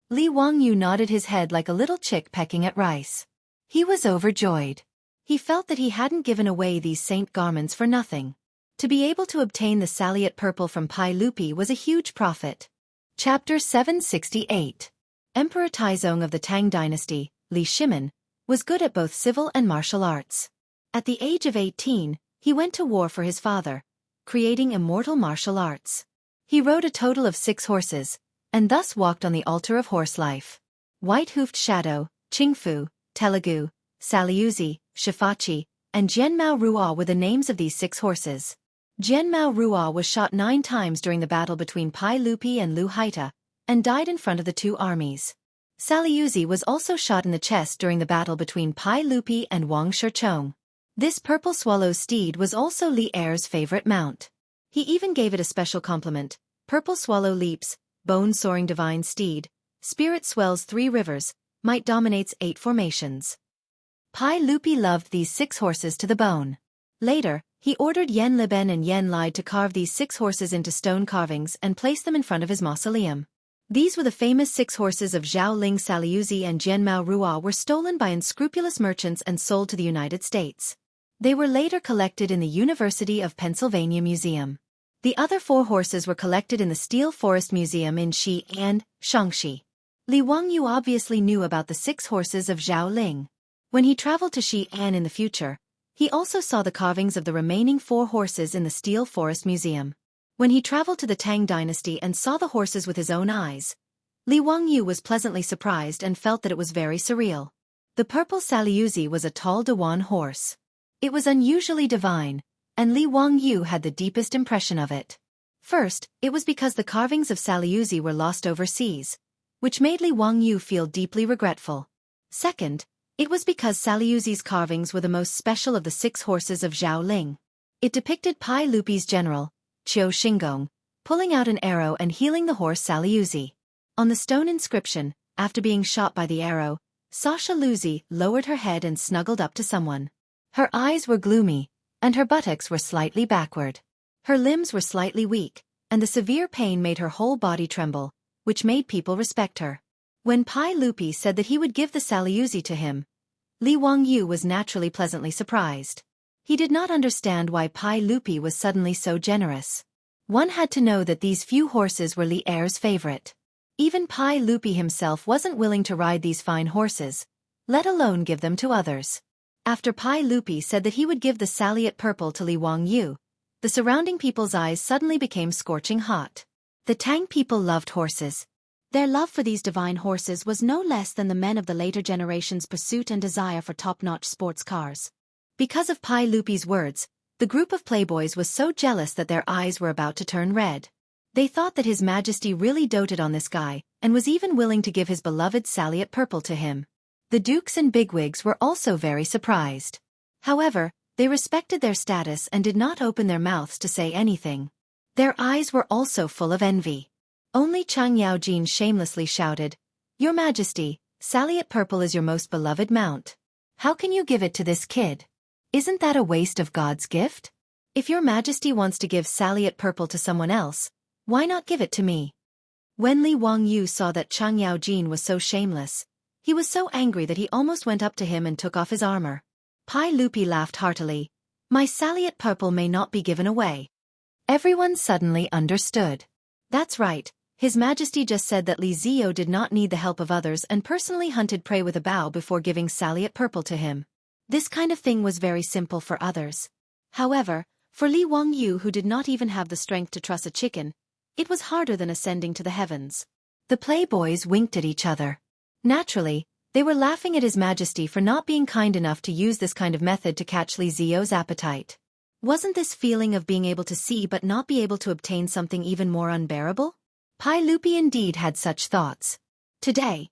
Li Wangyu nodded his head like a little chick pecking at rice. He was overjoyed. He felt that he hadn't given away these saint garments for nothing. To be able to obtain the Saliot Purple from Pai Lupi was a huge profit. Chapter 768. Emperor Taizong of the Tang Dynasty, Li Shimin, was good at both civil and martial arts. At the age of 18, he went to war for his father, creating immortal martial arts. He rode a total of 6 horses, and thus walked on the altar of horse life. White-hoofed Shadow, Qingfu, Telugu, Saliuzi, Shifachi, and Jianmao Ruo were the names of these 6 horses. Jianmao Ruo was shot 9 times during the battle between Pai Lupi and Lu Haita, and died in front of the 2 armies. Saliuzi was also shot in the chest during the battle between Pai Lupi and Wang Shichong. This purple swallow's steed was also Li Er's favorite mount. He even gave it a special compliment: "Purple swallow leaps, bone-soaring divine steed, spirit swells 3 rivers, might dominates 8 formations." Pai Lupi loved these 6 horses to the bone. Later, he ordered Yen Liben and Yen Lide to carve these 6 horses into stone carvings and place them in front of his mausoleum. These were the famous 6 horses of Zhao Ling. Saliuzi and Jianmao Ruo were stolen by unscrupulous merchants and sold to the United States. They were later collected in the University of Pennsylvania Museum. The other 4 horses were collected in the Steel Forest Museum in Xi'an, Shaanxi. Li Wangyu obviously knew about the 6 horses of Zhao Ling. When he traveled to Xi'an in the future, he also saw the carvings of the remaining 4 horses in the Steel Forest Museum. When he traveled to the Tang Dynasty and saw the horses with his own eyes, Li Wangyu was pleasantly surprised and felt that it was very surreal. The purple Saliuzi was a tall Dewan horse. It was unusually divine, and Li Wangyu had the deepest impression of it. First, it was because the carvings of Saliuzi were lost overseas, which made Li Wangyu feel deeply regretful. Second, it was because Saliuzi's carvings were the most special of the 6 horses of Zhao Ling. It depicted Pai Lupi's general, Qiu Xingong, pulling out an arrow and healing the horse Saliuzi. On the stone inscription, after being shot by the arrow, Sasha Luzi lowered her head and snuggled up to someone. Her eyes were gloomy, and her buttocks were slightly backward. Her limbs were slightly weak, and the severe pain made her whole body tremble, which made people respect her. When Pai Lupi said that he would give the Saliuzi to him, Li Wangyu was naturally pleasantly surprised. He did not understand why Pai Lupi was suddenly so generous. One had to know that these few horses were Li Er's favorite. Even Pai Lupi himself wasn't willing to ride these fine horses, let alone give them to others. After Pai Lupi said that he would give the Saliot Purple to Li Wangyu, the surrounding people's eyes suddenly became scorching hot. The Tang people loved horses. Their love for these divine horses was no less than the men of the later generation's pursuit and desire for top-notch sports cars. Because of Pai Lupi's words, the group of playboys was so jealous that their eyes were about to turn red. They thought that His Majesty really doted on this guy, and was even willing to give his beloved Saliot Purple to him. The dukes and bigwigs were also very surprised. However, they respected their status and did not open their mouths to say anything. Their eyes were also full of envy. Only Chang Yaojin shamelessly shouted, "Your Majesty, Saliot Purple is your most beloved mount. How can you give it to this kid? Isn't that a waste of God's gift? If your Majesty wants to give Saliot Purple to someone else, Why not give it to me? When Li Wangyu saw that Chang Yaojin was so shameless, he was so angry that he almost went up to him and took off his armor. Pai Lupi laughed heartily. My salliot purple may not be given away. Everyone suddenly understood. That's right, His Majesty just said that Li Zio did not need the help of others and personally hunted prey with a bow before giving salliot purple to him. This kind of thing was very simple for others. However, for Li Wangyu, who did not even have the strength to truss a chicken, it was harder than ascending to the heavens. The playboys winked at each other. Naturally, they were laughing at His Majesty for not being kind enough to use this kind of method to catch Li Zio's appetite. Wasn't this feeling of being able to see but not be able to obtain something even more unbearable? Pai Lupi indeed had such thoughts. Today,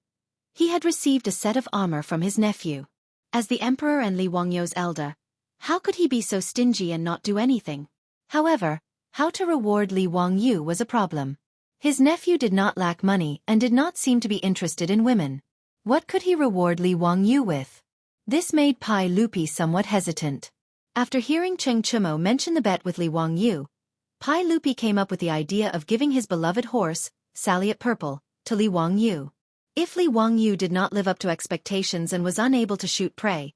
he had received a set of armor from his nephew. As the emperor and Li Wangyu's elder, how could he be so stingy and not do anything? However, how to reward Li Wangyu was a problem. His nephew did not lack money and did not seem to be interested in women. What could he reward Li Wangyu with? This made Pai Lupi somewhat hesitant. After hearing Cheng Chumo mention the bet with Li Wangyu, Pai Lupi came up with the idea of giving his beloved horse, salliot purple, to Li Wangyu. If Li Wangyu did not live up to expectations and was unable to shoot prey,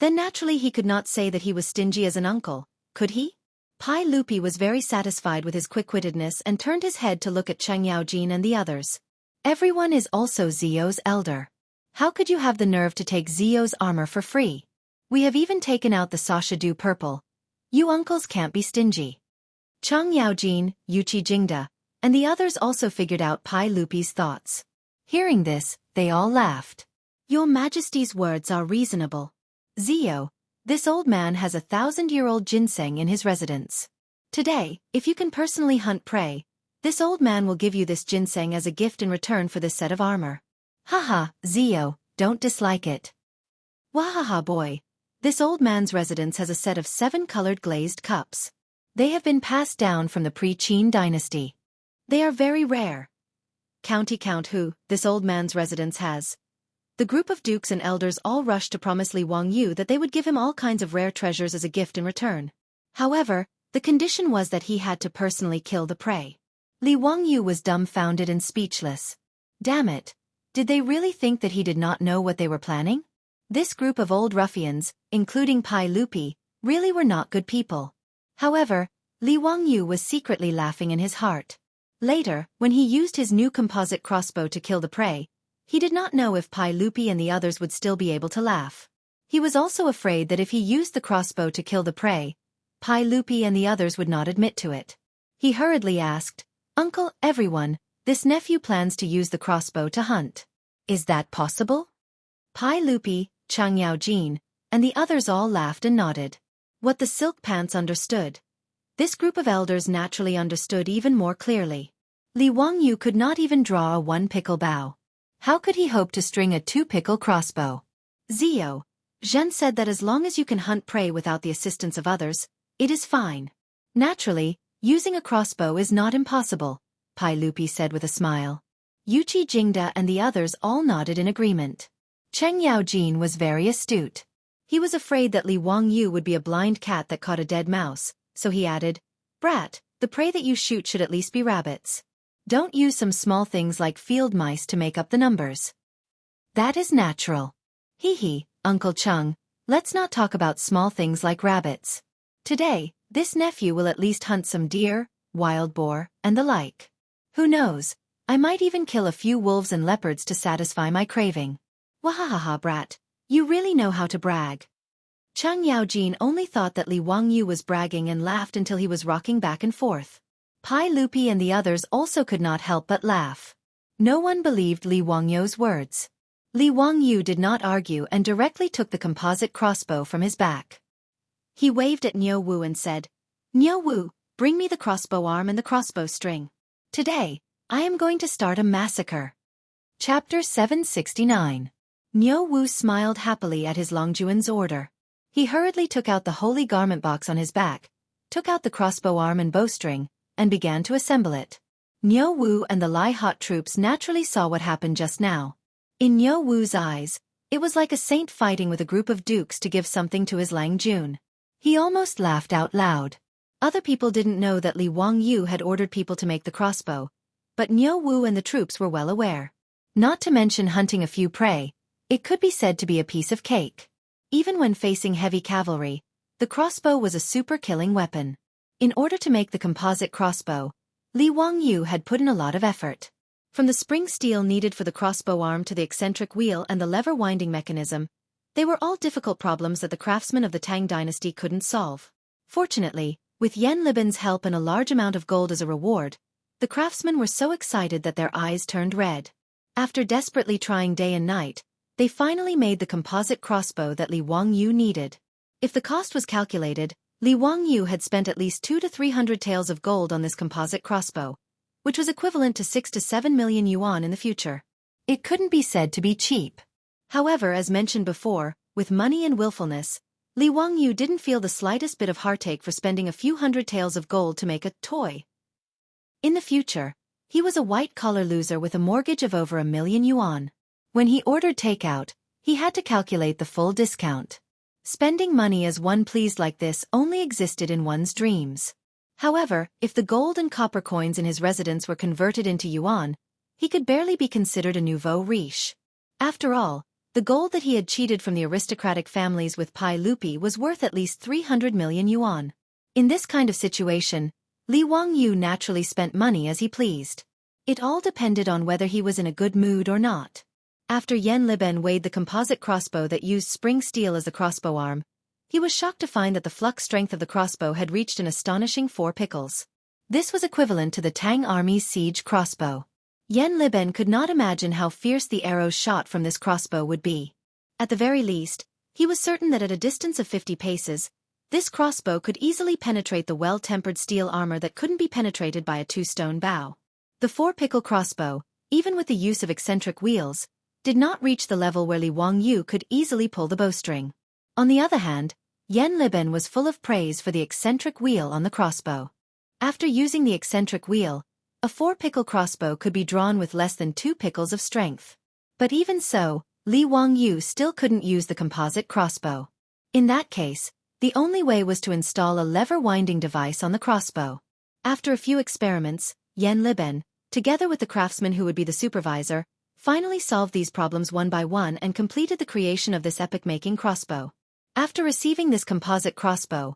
then naturally he could not say that he was stingy as an uncle, could he? Pai Lupi was very satisfied with his quick-wittedness and turned his head to look at Cheng Yaojin and the others. Everyone is also Zio's elder. How could you have the nerve to take Zio's armor for free? We have even taken out the Sasha Du purple. You uncles can't be stingy. Chang Yaojin, Yuqi Jingda, and the others also figured out Pai Lupi's thoughts. Hearing this, they all laughed. Your Majesty's words are reasonable. Zio, this old man has 1,000-year-old ginseng in his residence. Today, if you can personally hunt prey, this old man will give you this ginseng as a gift in return for this set of armor. Haha, Zio, don't dislike it. Wahaha boy, this old man's residence has a set of 7 colored glazed cups. They have been passed down from the pre-Qin dynasty. They are very rare. Count who, this old man's residence has. The group of dukes and elders all rushed to promise Li Wangyu that they would give him all kinds of rare treasures as a gift in return. However, the condition was that he had to personally kill the prey. Li Wangyu was dumbfounded and speechless. Damn it. Did they really think that he did not know what they were planning? This group of old ruffians, including Pai Lupi, really were not good people. However, Li Wangyu was secretly laughing in his heart. Later, when he used his new composite crossbow to kill the prey, he did not know if Pai Lupi and the others would still be able to laugh. He was also afraid that if he used the crossbow to kill the prey, Pai Lupi and the others would not admit to it. He hurriedly asked, Uncle, everyone, this nephew plans to use the crossbow to hunt. Is that possible? Pai Lupi, Chang Yaojin, and the others all laughed and nodded. What the silk pants understood. This group of elders naturally understood even more clearly. Li Wangyu could not even draw a 1-pickle bow. How could he hope to string a 2-pickle crossbow? Zio, Zhen said that as long as you can hunt prey without the assistance of others, it is fine. Naturally, using a crossbow is not impossible, Pai Lupi said with a smile. Yuqi Jingda and the others all nodded in agreement. Cheng Yaojin was very astute. He was afraid that Li Wangyu would be a blind cat that caught a dead mouse, so he added, Brat, the prey that you shoot should at least be rabbits. Don't use some small things like field mice to make up the numbers. That is natural. Hee, Uncle Chung, let's not talk about small things like rabbits. Today, this nephew will at least hunt some deer, wild boar, and the like. Who knows, I might even kill a few wolves and leopards to satisfy my craving. Wahahaha brat, you really know how to brag. Chang Yaojin only thought that Li Wangyu was bragging and laughed until he was rocking back and forth. Pai Lupi and the others also could not help but laugh. No one believed Li Wangyu's words. Li Wangyu did not argue and directly took the composite crossbow from his back. He waved at Niu Wu and said, Niu Wu, bring me the crossbow arm and the crossbow string. Today, I am going to start a massacre. Chapter 769. Niu Wu smiled happily at his Longjuan's order. He hurriedly took out the holy garment box on his back, took out the crossbow arm and bowstring, and began to assemble it. Niu Wu and the Lai Hot troops naturally saw what happened just now. In Niu Wu's eyes, it was like a saint fighting with a group of dukes to give something to his Lang Jun. He almost laughed out loud. Other people didn't know that Li Wangyu had ordered people to make the crossbow, but Niu Wu and the troops were well aware. Not to mention hunting a few prey, it could be said to be a piece of cake. Even when facing heavy cavalry, the crossbow was a super-killing weapon. In order to make the composite crossbow, Li Wangyu had put in a lot of effort. From the spring steel needed for the crossbow arm to the eccentric wheel and the lever winding mechanism, they were all difficult problems that the craftsmen of the Tang dynasty couldn't solve. Fortunately, with Yan Liben's help and a large amount of gold as a reward, the craftsmen were so excited that their eyes turned red. After desperately trying day and night, they finally made the composite crossbow that Li Wangyu needed. If the cost was calculated, Li Wangyu had spent at least 200 to 300 taels of gold on this composite crossbow, which was equivalent to 6 to 7 million yuan in the future. It couldn't be said to be cheap. However, as mentioned before, with money and willfulness, Li Wangyu didn't feel the slightest bit of heartache for spending a few hundred taels of gold to make a toy. In the future, he was a white-collar loser with a mortgage of over 1 million yuan. When he ordered takeout, he had to calculate the full discount. Spending money as one pleased like this only existed in one's dreams. However, if the gold and copper coins in his residence were converted into yuan, he could barely be considered a nouveau riche. After all, the gold that he had cheated from the aristocratic families with Pai Lupi was worth at least 300 million yuan. In this kind of situation, Li Wangyu naturally spent money as he pleased. It all depended on whether he was in a good mood or not. After Yan Liben weighed the composite crossbow that used spring steel as the crossbow arm, he was shocked to find that the flux strength of the crossbow had reached an astonishing 4 pickles. This was equivalent to the Tang army's siege crossbow. Yan Liben could not imagine how fierce the arrows shot from this crossbow would be. At the very least, he was certain that at a distance of 50 paces, this crossbow could easily penetrate the well-tempered steel armor that couldn't be penetrated by a 2-stone bow. The 4-pickle crossbow, even with the use of eccentric wheels, did not reach the level where Li Wangyu could easily pull the bowstring. On the other hand, Yan Liben was full of praise for the eccentric wheel on the crossbow. After using the eccentric wheel, a 4-pickle crossbow could be drawn with less than 2 pickles of strength. But even so, Li Wangyu still couldn't use the composite crossbow. In that case, the only way was to install a lever winding device on the crossbow. After a few experiments, Yan Liben, together with the craftsman who would be the supervisor, finally solved these problems one by one and completed the creation of this epoch-making crossbow. After receiving this composite crossbow,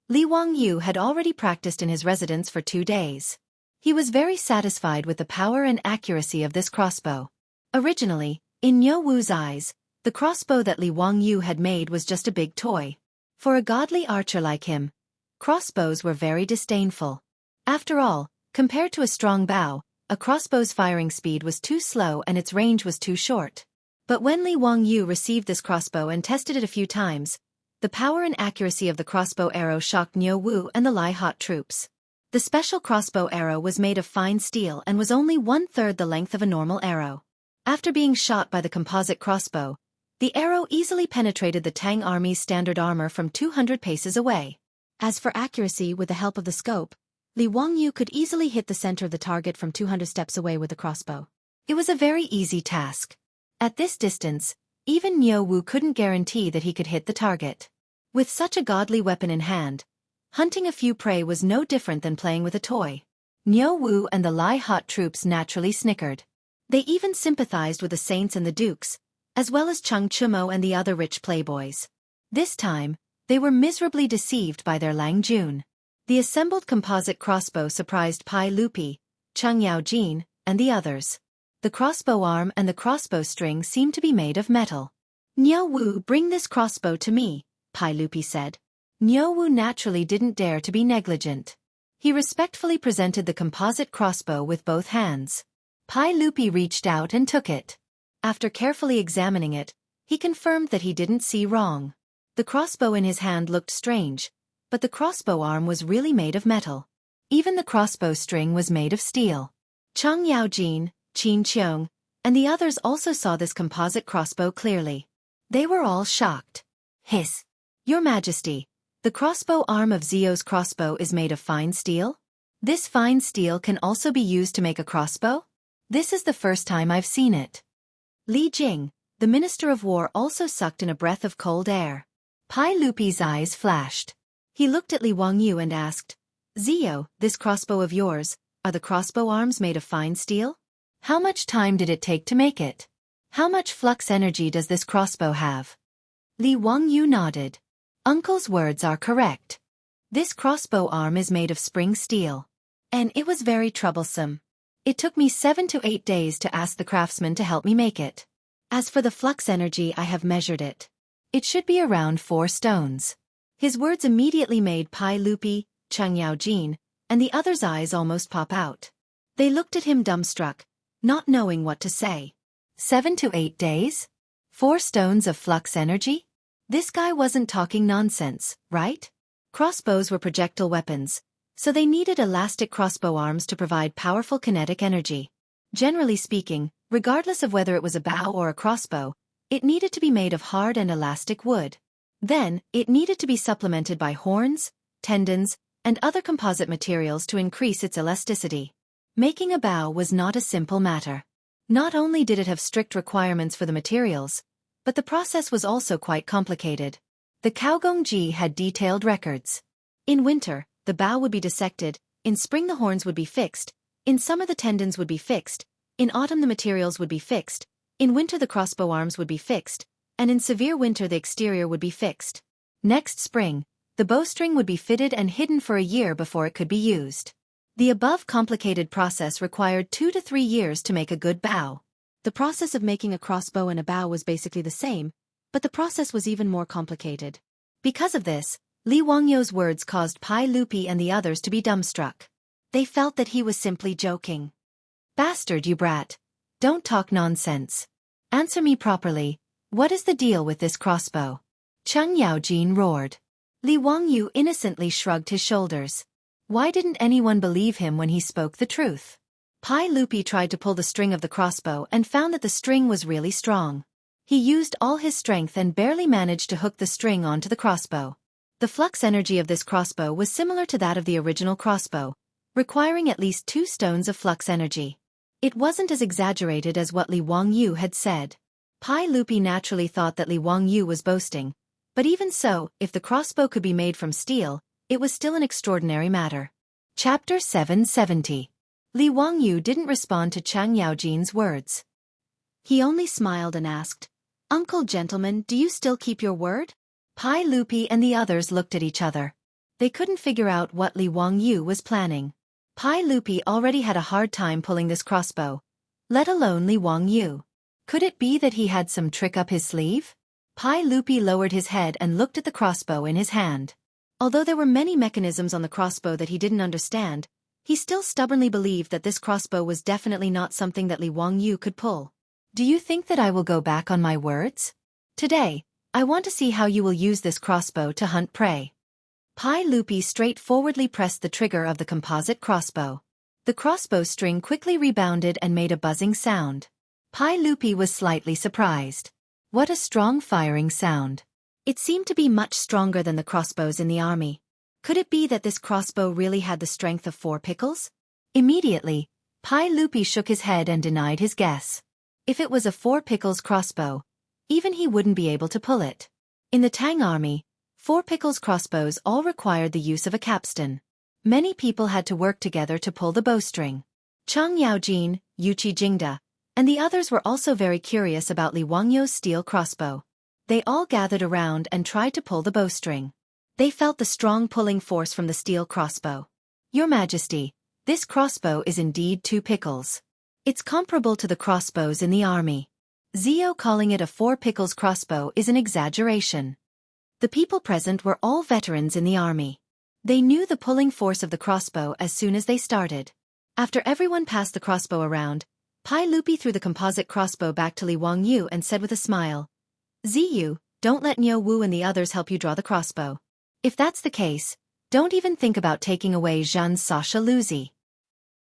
Li Wangyu had already practiced in his residence for 2 days. He was very satisfied with the power and accuracy of this crossbow. Originally, in Niu Wu's eyes, the crossbow that Li Wangyu had made was just a big toy. For a godly archer like him, crossbows were very disdainful. After all, compared to a strong bow, a crossbow's firing speed was too slow and its range was too short. But when Li Wangyu received this crossbow and tested it a few times, the power and accuracy of the crossbow arrow shocked Niu Wu and the Lai Hot troops. The special crossbow arrow was made of fine steel and was only 1/3 the length of a normal arrow. After being shot by the composite crossbow, the arrow easily penetrated the Tang army's standard armor from 200 paces away. As for accuracy with the help of the scope, Li Wangyu could easily hit the center of the target from 200 steps away with the crossbow. It was a very easy task. At this distance, even Niu Wu couldn't guarantee that he could hit the target. With such a godly weapon in hand, hunting a few prey was no different than playing with a toy. Niu Wu and the Lai Hot troops naturally snickered. They even sympathized with the saints and the dukes, as well as Cheng Chumo and the other rich playboys. This time, they were miserably deceived by their Lang Jun. The assembled composite crossbow surprised Pai Lupi, Cheng Yaojin, and the others. The crossbow arm and the crossbow string seemed to be made of metal. Niu Wu, bring this crossbow to me, Pai Lupi said. Niu Wu naturally didn't dare to be negligent. He respectfully presented the composite crossbow with both hands. Pai Lupi reached out and took it. After carefully examining it, he confirmed that he didn't see wrong. The crossbow in his hand looked strange, but the crossbow arm was really made of metal. Even the crossbow string was made of steel. Cheng Yaojin, Qin Qiong, and the others also saw this composite crossbow clearly. They were all shocked. Hiss! Your Majesty, the crossbow arm of Zio's crossbow is made of fine steel? This fine steel can also be used to make a crossbow? This is the first time I've seen it. Li Jing, the Minister of War, also sucked in a breath of cold air. Pai Lupi's eyes flashed. He looked at Li Wangyu and asked, Zio, this crossbow of yours, are the crossbow arms made of fine steel? How much time did it take to make it? How much flux energy does this crossbow have? Li Wangyu nodded. Uncle's words are correct. This crossbow arm is made of spring steel. And it was very troublesome. It took me 7 to 8 days to ask the craftsman to help me make it. As for the flux energy, I have measured it. It should be around 4 stones. His words immediately made Pai Lupi, Chang Yaojin, and the others' eyes almost pop out. They looked at him dumbstruck, not knowing what to say. 7 to 8 days? 4 stones of flux energy? This guy wasn't talking nonsense, right? Crossbows were projectile weapons, so they needed elastic crossbow arms to provide powerful kinetic energy. Generally speaking, regardless of whether it was a bow or a crossbow, it needed to be made of hard and elastic wood. Then, it needed to be supplemented by horns, tendons, and other composite materials to increase its elasticity. Making a bow was not a simple matter. Not only did it have strict requirements for the materials, but the process was also quite complicated. The Caogongji had detailed records. In winter, the bow would be dissected, in spring the horns would be fixed, in summer the tendons would be fixed, in autumn the materials would be fixed, in winter the crossbow arms would be fixed, and in severe winter the exterior would be fixed. Next spring, the bowstring would be fitted and hidden for a year before it could be used. The above complicated process required 2 to 3 years to make a good bow. The process of making a crossbow and a bow was basically the same, but the process was even more complicated. Because of this, Li Wangyu's words caused Pai Lupi and the others to be dumbstruck. They felt that he was simply joking. Bastard, you brat. Don't talk nonsense. Answer me properly. What is the deal with this crossbow? Chang Yaojin roared. Li Wangyu innocently shrugged his shoulders. Why didn't anyone believe him when he spoke the truth? Pai Lupi tried to pull the string of the crossbow and found that the string was really strong. He used all his strength and barely managed to hook the string onto the crossbow. The flux energy of this crossbow was similar to that of the original crossbow, requiring at least 2 stones of flux energy. It wasn't as exaggerated as what Li Wangyu had said. Pai Lupi naturally thought that Li Wangyu was boasting, but even so, if the crossbow could be made from steel, it was still an extraordinary matter. Chapter 770. Li Wangyu didn't respond to Chang Yaojin's words. He only smiled and asked, "Uncle gentleman, do you still keep your word?" Pai Lupi and the others looked at each other. They couldn't figure out what Li Wangyu was planning. Pai Lupi already had a hard time pulling this crossbow, let alone Li Wangyu. Could it be that he had some trick up his sleeve? Pai Lupi lowered his head and looked at the crossbow in his hand. Although there were many mechanisms on the crossbow that he didn't understand, he still stubbornly believed that this crossbow was definitely not something that Li Wangyu could pull. Do you think that I will go back on my words? Today, I want to see how you will use this crossbow to hunt prey. Pai Lupi straightforwardly pressed the trigger of the composite crossbow. The crossbow string quickly rebounded and made a buzzing sound. Pai Lupi was slightly surprised. What a strong firing sound. It seemed to be much stronger than the crossbows in the army. Could it be that this crossbow really had the strength of 4 pickles? Immediately, Pai Lupi shook his head and denied his guess. If it was a 4 pickles crossbow, even he wouldn't be able to pull it. In the Tang army, 4 pickles crossbows all required the use of a capstan. Many people had to work together to pull the bowstring. Chang Yaojin, Yuqi Jingda, and the others were also very curious about Li Wangyu's steel crossbow. They all gathered around and tried to pull the bowstring. They felt the strong pulling force from the steel crossbow. Your Majesty, this crossbow is indeed 2 pickles. It's comparable to the crossbows in the army. Zio calling it a 4 pickles crossbow is an exaggeration. The people present were all veterans in the army. They knew the pulling force of the crossbow as soon as they started. After everyone passed the crossbow around, Pai Lupi threw the composite crossbow back to Li Wangyu and said with a smile, "Ziyu, don't let Niu Wu and the others help you draw the crossbow. If that's the case, don't even think about taking away Zhan's Sasha Luzi."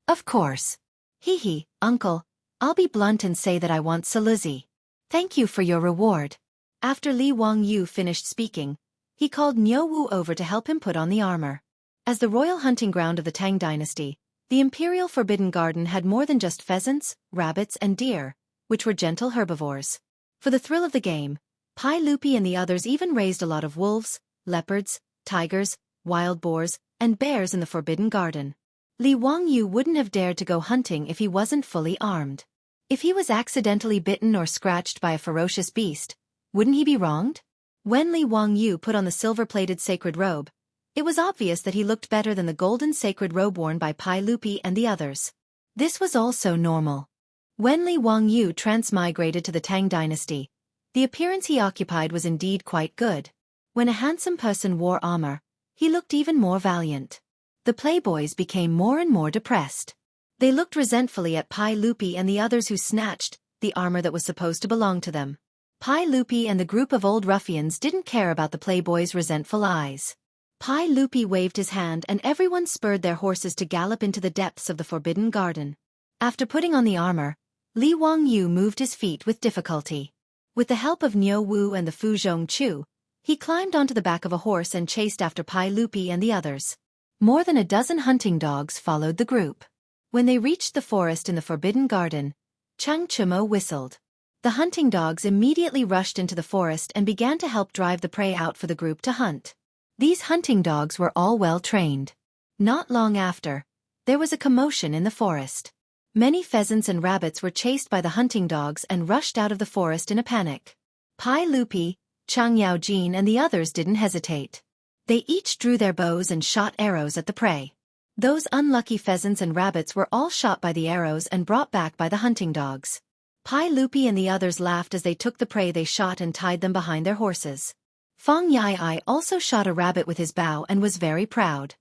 Of course. Hee, uncle, I'll be blunt and say that I want Saluzi. Thank you for your reward. After Li Wangyu finished speaking, he called Niu Wu over to help him put on the armor. As the royal hunting ground of the Tang dynasty, the imperial forbidden garden had more than just pheasants, rabbits and deer, which were gentle herbivores. For the thrill of the game, Pai Lupi and the others even raised a lot of wolves, leopards, tigers, wild boars, and bears in the Forbidden Garden. Li Wangyu wouldn't have dared to go hunting if he wasn't fully armed. If he was accidentally bitten or scratched by a ferocious beast, wouldn't he be wronged? When Li Wangyu put on the silver-plated sacred robe, it was obvious that he looked better than the golden sacred robe worn by Pai Lupi and the others. This was also normal. When Li Wangyu transmigrated to the Tang dynasty, the appearance he occupied was indeed quite good. When a handsome person wore armor, he looked even more valiant. The playboys became more and more depressed. They looked resentfully at Pai Lupi and the others who snatched the armor that was supposed to belong to them. Pai Lupi and the group of old ruffians didn't care about the playboys' resentful eyes. Pai Lupi waved his hand and everyone spurred their horses to gallop into the depths of the Forbidden Garden. After putting on the armor, Li Wangyu moved his feet with difficulty. With the help of Niu Wu and the Fu Zhongchu, he climbed onto the back of a horse and chased after Pai Lupi and the others. More than a dozen hunting dogs followed the group. When they reached the forest in the Forbidden Garden, Chang Chumo whistled. The hunting dogs immediately rushed into the forest and began to help drive the prey out for the group to hunt. These hunting dogs were all well trained. Not long after, there was a commotion in the forest. Many pheasants and rabbits were chased by the hunting dogs and rushed out of the forest in a panic. Pai Lupi, Chang Yaojin and the others didn't hesitate. They each drew their bows and shot arrows at the prey. Those unlucky pheasants and rabbits were all shot by the arrows and brought back by the hunting dogs. Pai Lupi and the others laughed as they took the prey they shot and tied them behind their horses. Feng Yai also shot a rabbit with his bow and was very proud.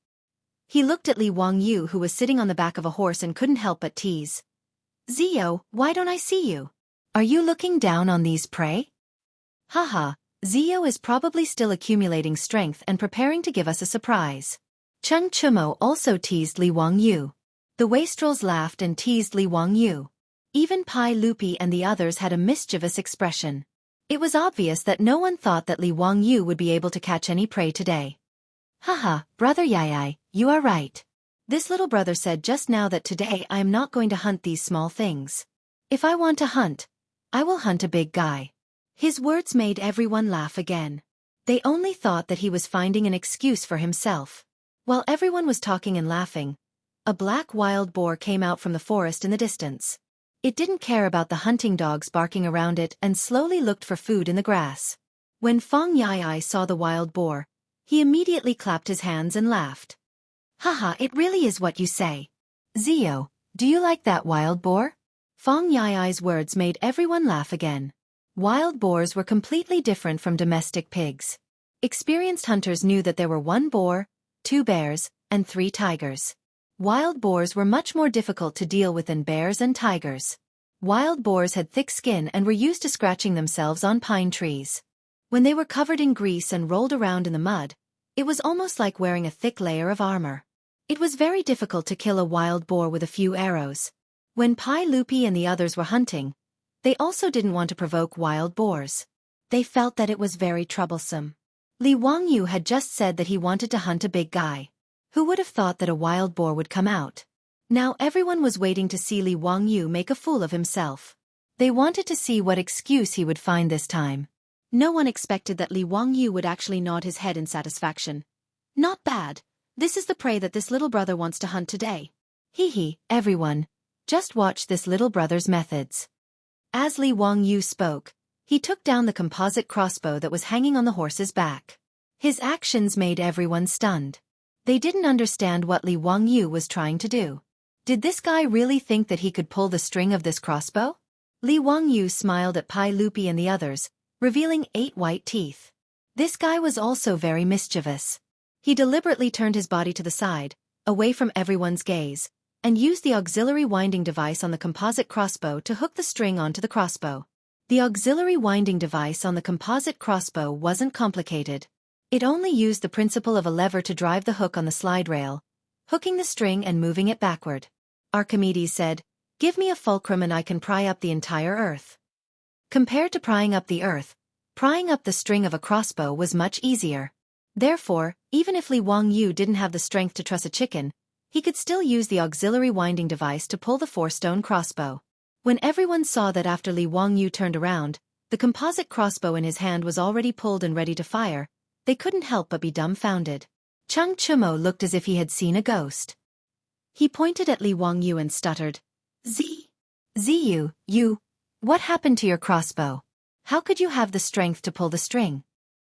He looked at Li Wangyu who was sitting on the back of a horse and couldn't help but tease. "Zio, why don't I see you? Are you looking down on these prey?" Haha, Zio is probably still accumulating strength and preparing to give us a surprise. Cheng Chumo also teased Li Wangyu. The wastrels laughed and teased Li Wangyu. Even Pai Lupi and the others had a mischievous expression. It was obvious that no one thought that Li Wangyu would be able to catch any prey today. Haha, brother Yai, you are right. This little brother said just now that today I am not going to hunt these small things. If I want to hunt, I will hunt a big guy. His words made everyone laugh again. They only thought that he was finding an excuse for himself. While everyone was talking and laughing, a black wild boar came out from the forest in the distance. It didn't care about the hunting dogs barking around it and slowly looked for food in the grass. When Feng Yai saw the wild boar, he immediately clapped his hands and laughed. Haha, it really is what you say. Zio, do you like that wild boar? Feng Yai's words made everyone laugh again. Wild boars were completely different from domestic pigs. Experienced hunters knew that there were 1 boar, 2 bears, and 3 tigers. Wild boars were much more difficult to deal with than bears and tigers. Wild boars had thick skin and were used to scratching themselves on pine trees. When they were covered in grease and rolled around in the mud, it was almost like wearing a thick layer of armor. It was very difficult to kill a wild boar with a few arrows. When Pai Lupi and the others were hunting, they also didn't want to provoke wild boars. They felt that it was very troublesome. Li Wangyu had just said that he wanted to hunt a big guy. Who would have thought that a wild boar would come out? Now everyone was waiting to see Li Wangyu make a fool of himself. They wanted to see what excuse he would find this time. No one expected that Li Wangyu would actually nod his head in satisfaction. Not bad. This is the prey that this little brother wants to hunt today. Hee, everyone. Just watch this little brother's methods. As Li Wangyu spoke, he took down the composite crossbow that was hanging on the horse's back. His actions made everyone stunned. They didn't understand what Li Wangyu was trying to do. Did this guy really think that he could pull the string of this crossbow? Li Wangyu smiled at Pai Lupi and the others, revealing 8 white teeth. This guy was also very mischievous. He deliberately turned his body to the side, away from everyone's gaze, and used the auxiliary winding device on the composite crossbow to hook the string onto the crossbow. The auxiliary winding device on the composite crossbow wasn't complicated. It only used the principle of a lever to drive the hook on the slide rail, hooking the string and moving it backward. Archimedes said, "Give me a fulcrum and I can pry up the entire earth." Compared to prying up the earth, prying up the string of a crossbow was much easier. Therefore, even if Li Wangyu didn't have the strength to truss a chicken, he could still use the auxiliary winding device to pull the 4-stone crossbow. When everyone saw that after Li Wangyu turned around, the composite crossbow in his hand was already pulled and ready to fire, they couldn't help but be dumbfounded. Chung Chumo looked as if he had seen a ghost. He pointed at Li Wangyu and stuttered, Ziyu, what happened to your crossbow? How could you have the strength to pull the string?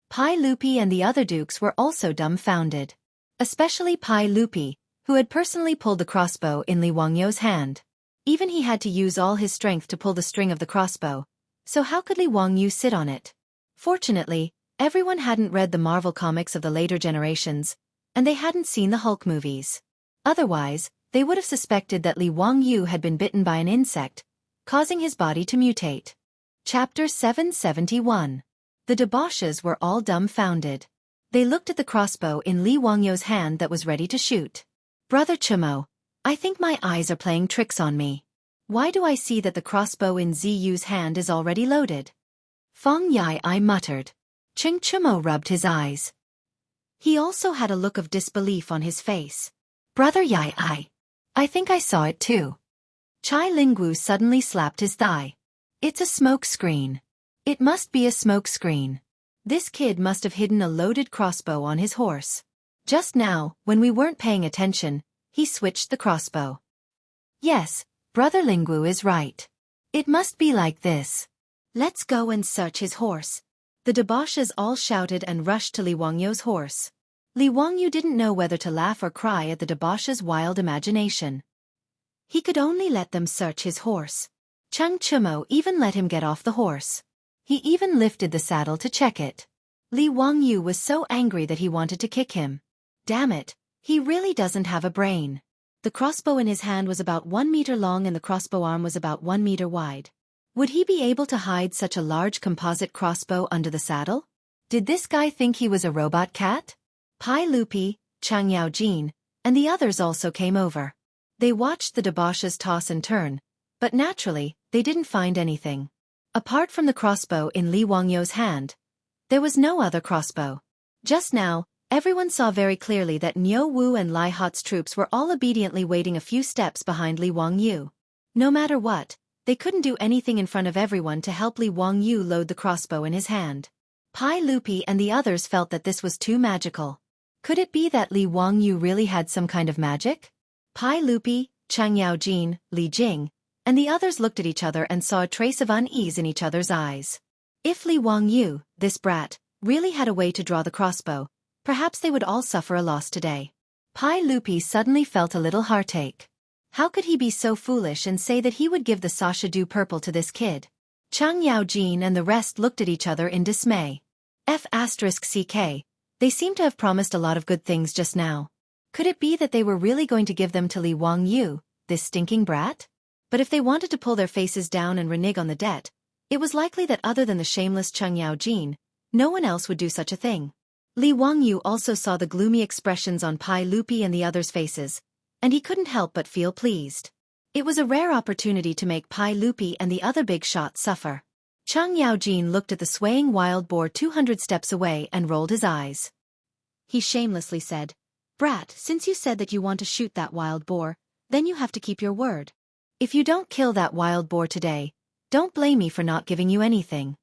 Pai Lupi and the other dukes were also dumbfounded. Especially Pai Lupi, who had personally pulled the crossbow in Li Wangyu's hand. Even he had to use all his strength to pull the string of the crossbow, so how could Li Wangyu sit on it? Fortunately, everyone hadn't read the Marvel comics of the later generations, and they hadn't seen the Hulk movies. Otherwise, they would have suspected that Li Wangyu had been bitten by an insect, causing his body to mutate. Chapter 771. The debauches were all dumbfounded. They looked at the crossbow in Li Wangyu's hand that was ready to shoot. Brother Chumo, I think my eyes are playing tricks on me. Why do I see that the crossbow in Ziyu's hand is already loaded? Feng Yai muttered. Ching Chumo rubbed his eyes. He also had a look of disbelief on his face. Brother Yai, I think I saw it too. Chai Lingwu suddenly slapped his thigh. It's a smoke screen. It must be a smoke screen. This kid must have hidden a loaded crossbow on his horse. Just now, when we weren't paying attention, he switched the crossbow. Yes, Brother Lingwu is right. It must be like this. Let's go and search his horse. The debauches all shouted and rushed to Li Wangyu's horse. Li Wangyu didn't know whether to laugh or cry at the debauches' wild imagination. He could only let them search his horse. Chung Chumo even let him get off the horse. He even lifted the saddle to check it. Li Wangyu was so angry that he wanted to kick him. Damn it, he really doesn't have a brain. The crossbow in his hand was about 1 meter long and the crossbow arm was about 1 meter wide. Would he be able to hide such a large composite crossbow under the saddle? Did this guy think he was a robot cat? Pai Lupi, Chang Yaojin, and the others also came over. They watched the debauches toss and turn, but naturally, they didn't find anything. Apart from the crossbow in Li Wangyu's hand, there was no other crossbow. Just now, everyone saw very clearly that Niu Wu and Lai Hot's troops were all obediently waiting a few steps behind Li Wangyu. No matter what, they couldn't do anything in front of everyone to help Li Wangyu load the crossbow in his hand. Pai Lupi and the others felt that this was too magical. Could it be that Li Wangyu really had some kind of magic? Pai Lupi, Chang Yaojin, Li Jing, and the others looked at each other and saw a trace of unease in each other's eyes. If Li Wangyu, this brat, really had a way to draw the crossbow, perhaps they would all suffer a loss today. Pai Lupi suddenly felt a little heartache. How could he be so foolish and say that he would give the Sashadu purple to this kid? Chang Yaojin and the rest looked at each other in dismay. F***ck, they seem to have promised a lot of good things just now. Could it be that they were really going to give them to Li Wangyu, this stinking brat? But if they wanted to pull their faces down and renege on the debt, it was likely that other than the shameless Chang Yaojin, no one else would do such a thing. Li Wangyu also saw the gloomy expressions on Pai Lupi and the others' faces, and he couldn't help but feel pleased. It was a rare opportunity to make Pai Lupi and the other big shots suffer. Chang Yaojin looked at the swaying wild boar 200 steps away and rolled his eyes. He shamelessly said, "Brat, since you said that you want to shoot that wild boar, then you have to keep your word. If you don't kill that wild boar today, don't blame me for not giving you anything."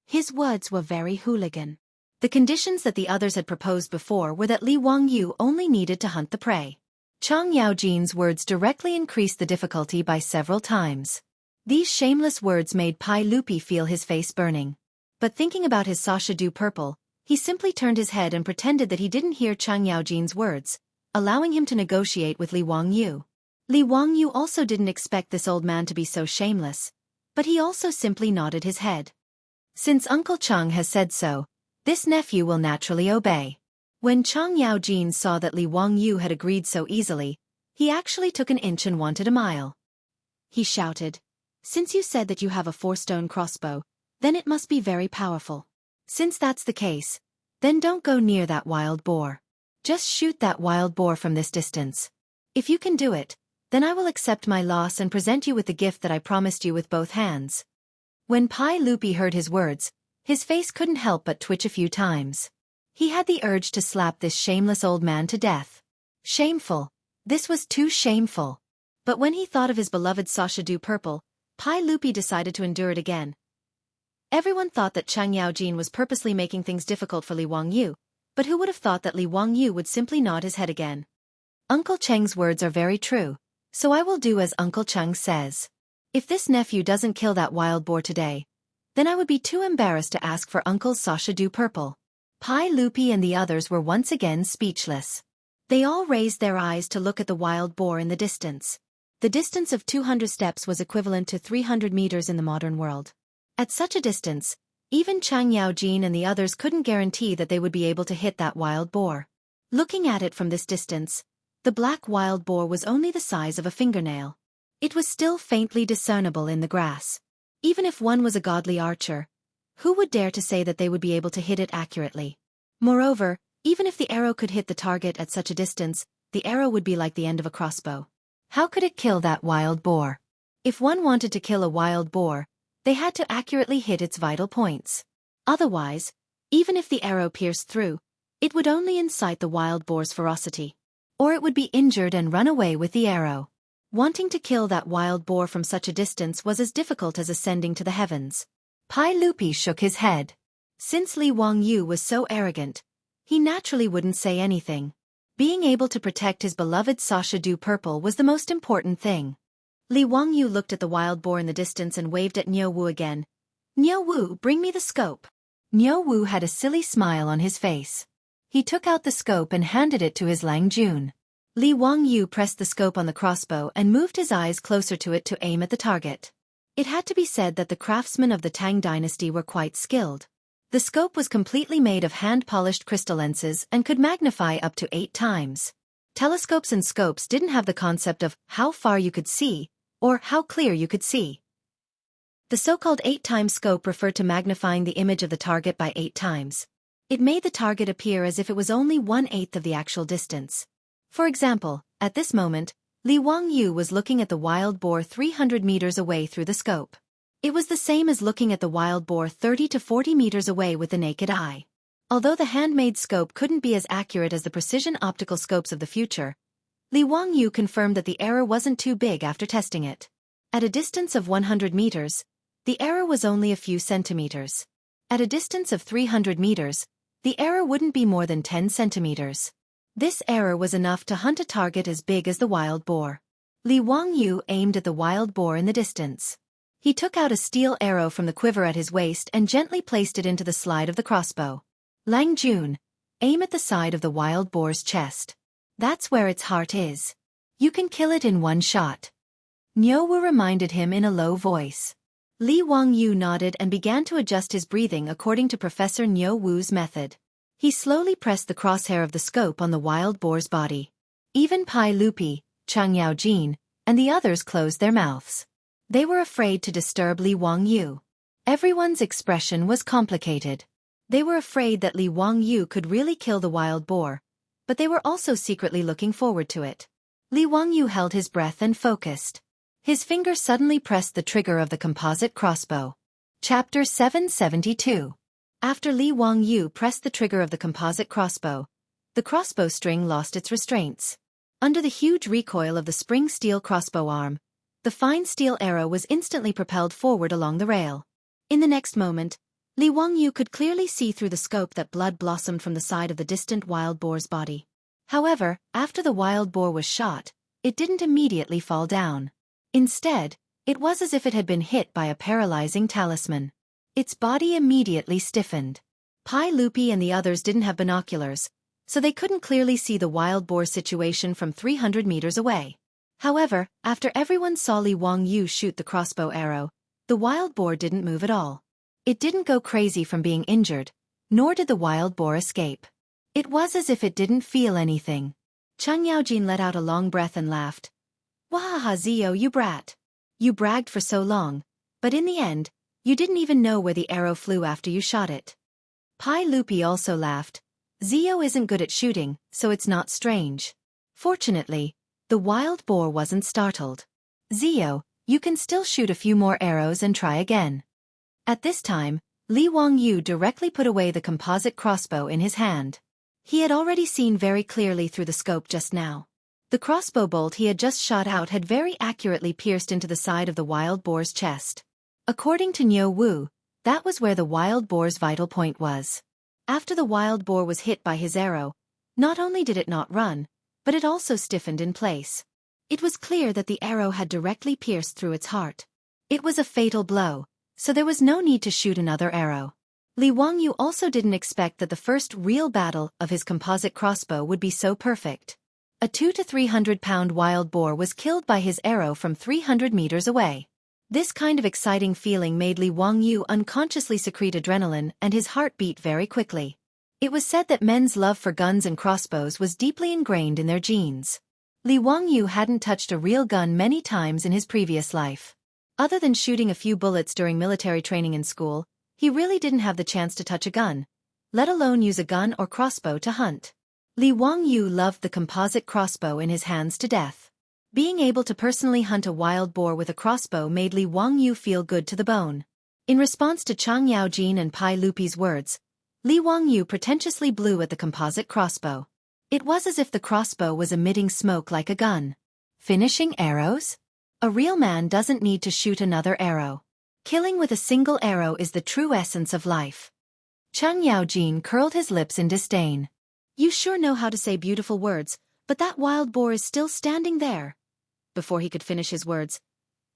His words were very hooligan. The conditions that the others had proposed before were that Li Wangyu only needed to hunt the prey. Chang Yaojin's words directly increased the difficulty by several times. These shameless words made Pai Lupi feel his face burning. But thinking about his Sashadu purple, he simply turned his head and pretended that he didn't hear Chang Yaojin's words, allowing him to negotiate with Li Wangyu. Li Wangyu also didn't expect this old man to be so shameless, but he also simply nodded his head. Since Uncle Chang has said so, this nephew will naturally obey. When Chang Yaojin saw that Li Wangyu had agreed so easily, he actually took an inch and wanted a mile. He shouted, "Since you said that you have a 4-stone crossbow, then it must be very powerful. Since that's the case, then don't go near that wild boar. Just shoot that wild boar from this distance. If you can do it, then I will accept my loss and present you with the gift that I promised you with both hands." When Pai Lupi heard his words, his face couldn't help but twitch a few times. He had the urge to slap this shameless old man to death. Shameful. This was too shameful. But when he thought of his beloved Sashadu purple, Pai Lupi decided to endure it again. Everyone thought that Chang Yaojin was purposely making things difficult for Li Wangyu, But who would have thought that Li Wangyu would simply nod his head again? Uncle Cheng's words are very true, so I will do as Uncle Cheng says. If this nephew doesn't kill that wild boar today, then I would be too embarrassed to ask for Uncle's Sasha Du Purple. Pai Lupi and the others were once again speechless. They all raised their eyes to look at the wild boar in the distance. The distance of 200 steps was equivalent to 300 meters in the modern world. At such a distance, even Chang Yaojin and the others couldn't guarantee that they would be able to hit that wild boar. Looking at it from this distance, the black wild boar was only the size of a fingernail. It was still faintly discernible in the grass. Even if one was a godly archer, who would dare to say that they would be able to hit it accurately? Moreover, even if the arrow could hit the target at such a distance, the arrow would be like the end of a crossbow. How could it kill that wild boar? If one wanted to kill a wild boar, they had to accurately hit its vital points. Otherwise, even if the arrow pierced through, it would only incite the wild boar's ferocity. Or it would be injured and run away with the arrow. Wanting to kill that wild boar from such a distance was as difficult as ascending to the heavens. Pai Lupi shook his head. Since Li Wangyu was so arrogant, he naturally wouldn't say anything. Being able to protect his beloved Sasha Du Purple was the most important thing. Li Wangyu looked at the wild boar in the distance and waved at Niu Wu again. "Niu Wu, bring me the scope." Niu Wu had a silly smile on his face. He took out the scope and handed it to his Lang Jun. Li Wangyu pressed the scope on the crossbow and moved his eyes closer to it to aim at the target. It had to be said that the craftsmen of the Tang dynasty were quite skilled. The scope was completely made of hand-polished crystal lenses and could magnify up to 8 times. Telescopes and scopes didn't have the concept of how far you could see, or how clear you could see. The so-called 8-time scope referred to magnifying the image of the target by 8 times. It made the target appear as if it was only 1/8 of the actual distance. For example, at this moment, Li Wangyu was looking at the wild boar 300 meters away through the scope. It was the same as looking at the wild boar 30 to 40 meters away with the naked eye. Although the handmade scope couldn't be as accurate as the precision optical scopes of the future, Li Wangyu confirmed that the error wasn't too big after testing it. At a distance of 100 meters, the error was only a few centimeters. At a distance of 300 meters, the error wouldn't be more than 10 centimeters. This error was enough to hunt a target as big as the wild boar. Li Wangyu aimed at the wild boar in the distance. He took out a steel arrow from the quiver at his waist and gently placed it into the slide of the crossbow. Lang Jun, aim at the side of the wild boar's chest. That's where its heart is. You can kill it in one shot. Niu Wu reminded him in a low voice. Li Wangyu nodded and began to adjust his breathing according to Professor Niu Wu's method. He slowly pressed the crosshair of the scope on the wild boar's body. Even Pai Lupi, Chang Yaojin, and the others closed their mouths. They were afraid to disturb Li Wangyu. Everyone's expression was complicated. They were afraid that Li Wangyu could really kill the wild boar, but they were also secretly looking forward to it. Li Wangyu held his breath and focused. His finger suddenly pressed the trigger of the composite crossbow. Chapter 772. After Li Wangyu pressed the trigger of the composite crossbow, the crossbow string lost its restraints. Under the huge recoil of the spring steel crossbow arm, the fine steel arrow was instantly propelled forward along the rail. In the next moment, Li Wangyu could clearly see through the scope that blood blossomed from the side of the distant wild boar's body. However, after the wild boar was shot, it didn't immediately fall down. Instead, it was as if it had been hit by a paralyzing talisman. Its body immediately stiffened. Pai Lupi and the others didn't have binoculars, so they couldn't clearly see the wild boar situation from 300 meters away. However, after everyone saw Li Wangyu shoot the crossbow arrow, the wild boar didn't move at all. It didn't go crazy from being injured, nor did the wild boar escape. It was as if it didn't feel anything. Chang Yaojin let out a long breath and laughed. "Wahaha Zio, you brat. You bragged for so long, but in the end, you didn't even know where the arrow flew after you shot it." Pai Lupi also laughed. "Zio isn't good at shooting, so it's not strange." Fortunately, the wild boar wasn't startled. "Zio, you can still shoot a few more arrows and try again." At this time, Li Wangyu directly put away the composite crossbow in his hand. He had already seen very clearly through the scope just now. The crossbow bolt he had just shot out had very accurately pierced into the side of the wild boar's chest. According to Niu Wu, that was where the wild boar's vital point was. After the wild boar was hit by his arrow, not only did it not run, but it also stiffened in place. It was clear that the arrow had directly pierced through its heart. It was a fatal blow, so there was no need to shoot another arrow. Li Wangyu also didn't expect that the first real battle of his composite crossbow would be so perfect. A 200 to 300 pound wild boar was killed by his arrow from 300 meters away. This kind of exciting feeling made Li Wangyu unconsciously secrete adrenaline, and his heart beat very quickly. It was said that men's love for guns and crossbows was deeply ingrained in their genes. Li Wangyu hadn't touched a real gun many times in his previous life. Other than shooting a few bullets during military training in school, he really didn't have the chance to touch a gun, let alone use a gun or crossbow to hunt. Li Wangyu loved the composite crossbow in his hands to death. Being able to personally hunt a wild boar with a crossbow made Li Wangyu feel good to the bone. In response to Chang Yaojin and Pai Lupi's words, Li Wangyu pretentiously blew at the composite crossbow. It was as if the crossbow was emitting smoke like a gun. Finishing arrows? A real man doesn't need to shoot another arrow. Killing with a single arrow is the true essence of life. Chang Yaojin curled his lips in disdain. You sure know how to say beautiful words, but that wild boar is still standing there. Before he could finish his words,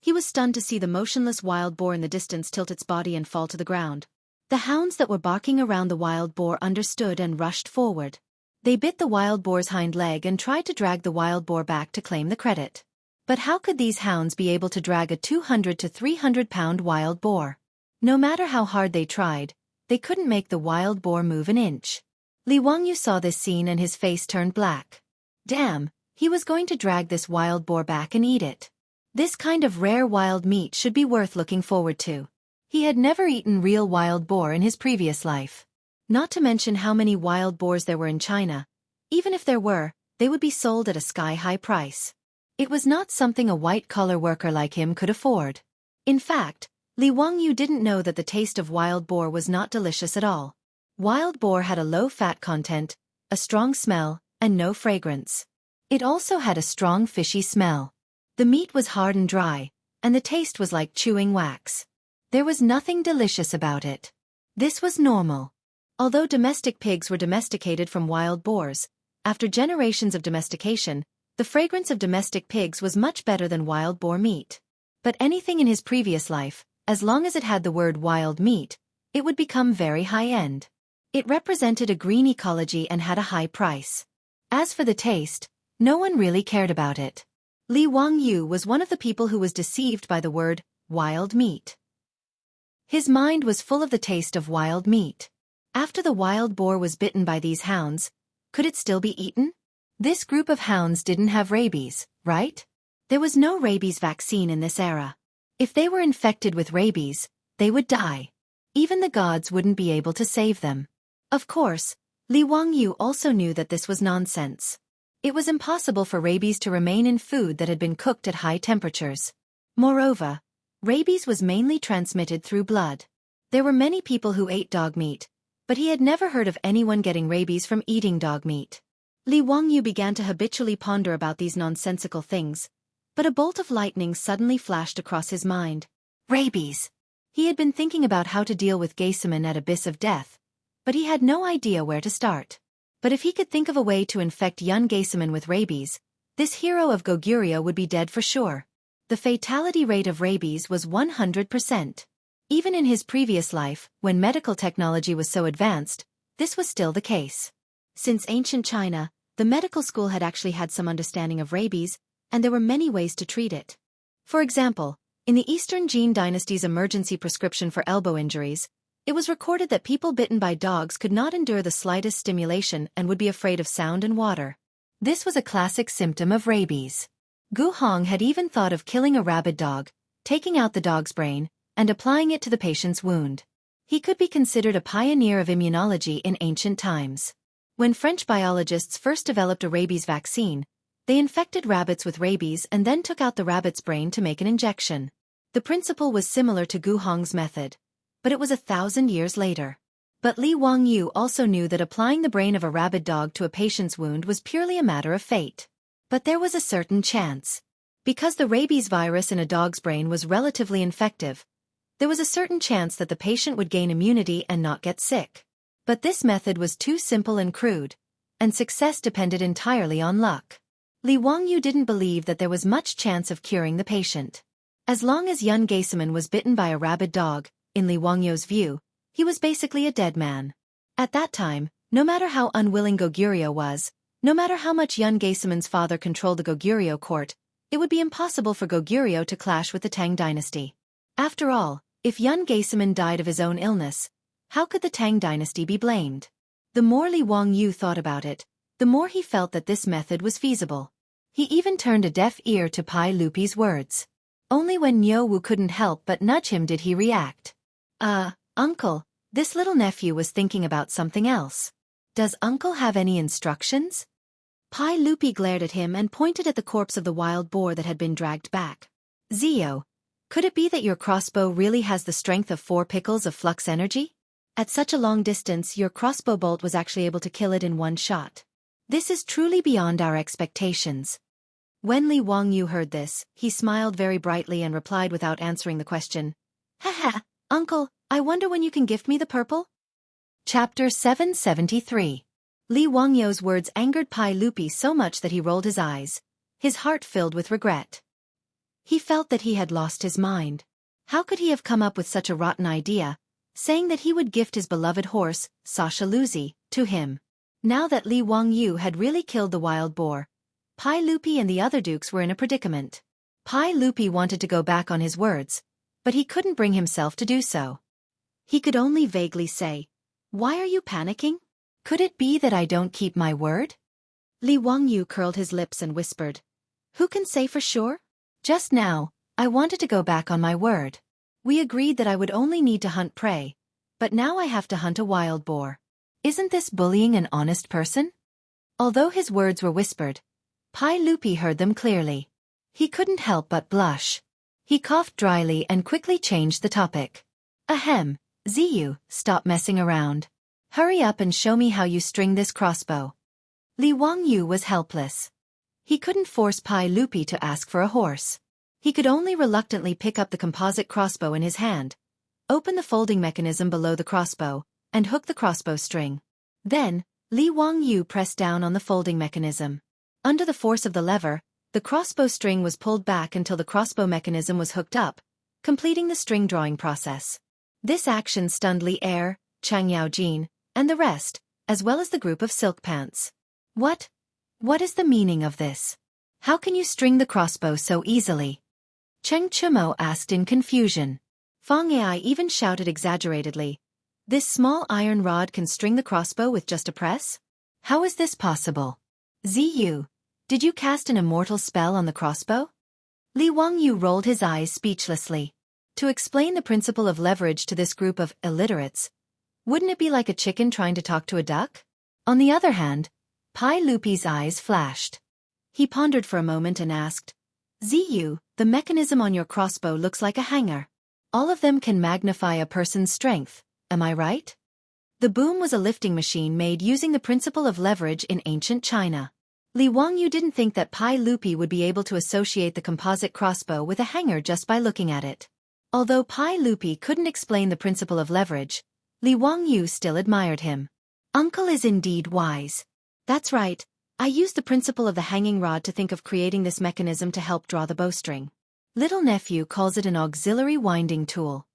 he was stunned to see the motionless wild boar in the distance tilt its body and fall to the ground. The hounds that were barking around the wild boar understood and rushed forward. They bit the wild boar's hind leg and tried to drag the wild boar back to claim the credit. But how could these hounds be able to drag a 200 to 300 pound wild boar? No matter how hard they tried, they couldn't make the wild boar move an inch. Li Wangyu saw this scene and his face turned black. Damn, he was going to drag this wild boar back and eat it. This kind of rare wild meat should be worth looking forward to. He had never eaten real wild boar in his previous life. Not to mention how many wild boars there were in China. Even if there were, they would be sold at a sky-high price. It was not something a white-collar worker like him could afford. In fact, Li Wangyu didn't know that the taste of wild boar was not delicious at all. Wild boar had a low fat content, a strong smell, and no fragrance. It also had a strong fishy smell. The meat was hard and dry, and the taste was like chewing wax. There was nothing delicious about it. This was normal. Although domestic pigs were domesticated from wild boars, after generations of domestication, the fragrance of domestic pigs was much better than wild boar meat. But anything in his previous life, as long as it had the word wild meat, it would become very high-end. It represented a green ecology and had a high price. As for the taste, no one really cared about it. Li Wangyu was one of the people who was deceived by the word wild meat. His mind was full of the taste of wild meat. After the wild boar was bitten by these hounds, could it still be eaten? This group of hounds didn't have rabies, right? There was no rabies vaccine in this era. If they were infected with rabies, they would die. Even the gods wouldn't be able to save them. Of course, Li Wangyu also knew that this was nonsense. It was impossible for rabies to remain in food that had been cooked at high temperatures. Moreover, rabies was mainly transmitted through blood. There were many people who ate dog meat, but he had never heard of anyone getting rabies from eating dog meat. Li Wangyu began to habitually ponder about these nonsensical things, but a bolt of lightning suddenly flashed across his mind. Rabies! He had been thinking about how to deal with Geisaman at Abyss of Death, but he had no idea where to start. But if he could think of a way to infect young Geisaman with rabies, this hero of Goguryeo would be dead for sure. The fatality rate of rabies was 100%. Even in his previous life, when medical technology was so advanced, this was still the case. Since ancient China, the medical school had actually had some understanding of rabies, and there were many ways to treat it. For example, in the Eastern Jin dynasty's emergency prescription for elbow injuries, it was recorded that people bitten by dogs could not endure the slightest stimulation and would be afraid of sound and water. This was a classic symptom of rabies. Gu Hong had even thought of killing a rabid dog, taking out the dog's brain, and applying it to the patient's wound. He could be considered a pioneer of immunology in ancient times. When French biologists first developed a rabies vaccine, they infected rabbits with rabies and then took out the rabbit's brain to make an injection. The principle was similar to Gu Hong's method, but it was 1,000 years later. But Li Wangyu also knew that applying the brain of a rabid dog to a patient's wound was purely a matter of fate. But there was a certain chance. Because the rabies virus in a dog's brain was relatively infective, there was a certain chance that the patient would gain immunity and not get sick. But this method was too simple and crude, and success depended entirely on luck. Li Wangyu didn't believe that there was much chance of curing the patient. As long as Yun Geiseman was bitten by a rabid dog, in Li Wangyu's view, he was basically a dead man. At that time, no matter how unwilling Goguryeo was, no matter how much Yun Geiseman's father controlled the Goguryeo court, it would be impossible for Goguryeo to clash with the Tang dynasty. After all, if Yun Geiseman died of his own illness, how could the Tang dynasty be blamed? The more Li Wangyu thought about it, the more he felt that this method was feasible. He even turned a deaf ear to Pai Lupi's words. Only when Niu Wu couldn't help but nudge him did he react. Uncle, this little nephew was thinking about something else. Does Uncle have any instructions? Pai Lupi glared at him and pointed at the corpse of the wild boar that had been dragged back. Zio, could it be that your crossbow really has the strength of 4 pickles of flux energy? At such a long distance, your crossbow bolt was actually able to kill it in one shot. This is truly beyond our expectations. When Li Wangyu heard this, he smiled very brightly and replied without answering the question. Haha, Uncle, I wonder when you can gift me the purple? Chapter 773. Li Wangyu's words angered Pai Lupi so much that he rolled his eyes, his heart filled with regret. He felt that he had lost his mind. How could he have come up with such a rotten idea, saying that he would gift his beloved horse, Sasha Luzi, to him? Now that Li Wangyu had really killed the wild boar, Pai Lupi and the other dukes were in a predicament. Pai Lupi wanted to go back on his words, but he couldn't bring himself to do so. He could only vaguely say, "Why are you panicking? Could it be that I don't keep my word?" Li Wangyu curled his lips and whispered, "Who can say for sure? Just now, I wanted to go back on my word. We agreed that I would only need to hunt prey, but now I have to hunt a wild boar. Isn't this bullying an honest person?" Although his words were whispered, Pai Lupi heard them clearly. He couldn't help but blush. He coughed dryly and quickly changed the topic. "Ahem, Ziyu, stop messing around. Hurry up and show me how you string this crossbow." Li Wangyu was helpless. He couldn't force Pai Lupi to ask for a horse. He could only reluctantly pick up the composite crossbow in his hand, open the folding mechanism below the crossbow, and hook the crossbow string. Then, Li Wangyu pressed down on the folding mechanism. Under the force of the lever, the crossbow string was pulled back until the crossbow mechanism was hooked up, completing the string drawing process. This action stunned Li Er, Chang Yaojin, and the rest, as well as the group of silk pants. What is the meaning of this? How can you string the crossbow so easily? Cheng Chumo asked in confusion. Fang Ai even shouted exaggeratedly, "This small iron rod can string the crossbow with just a press? How is this possible? Ziyu, did you cast an immortal spell on the crossbow?" Li Wangyu rolled his eyes speechlessly. To explain the principle of leverage to this group of illiterates, wouldn't it be like a chicken trying to talk to a duck? On the other hand, Pai Lupi's eyes flashed. He pondered for a moment and asked, "Ziyu, the mechanism on your crossbow looks like a hanger. All of them can magnify a person's strength, am I right?" The boom was a lifting machine made using the principle of leverage in ancient China. Li Wangyu didn't think that Pai Lupi would be able to associate the composite crossbow with a hanger just by looking at it. Although Pai Lupi couldn't explain the principle of leverage, Li Wangyu still admired him. Uncle is indeed wise. That's right, I used the principle of the hanging rod to think of creating this mechanism to help draw the bowstring. Little nephew calls it an auxiliary winding tool.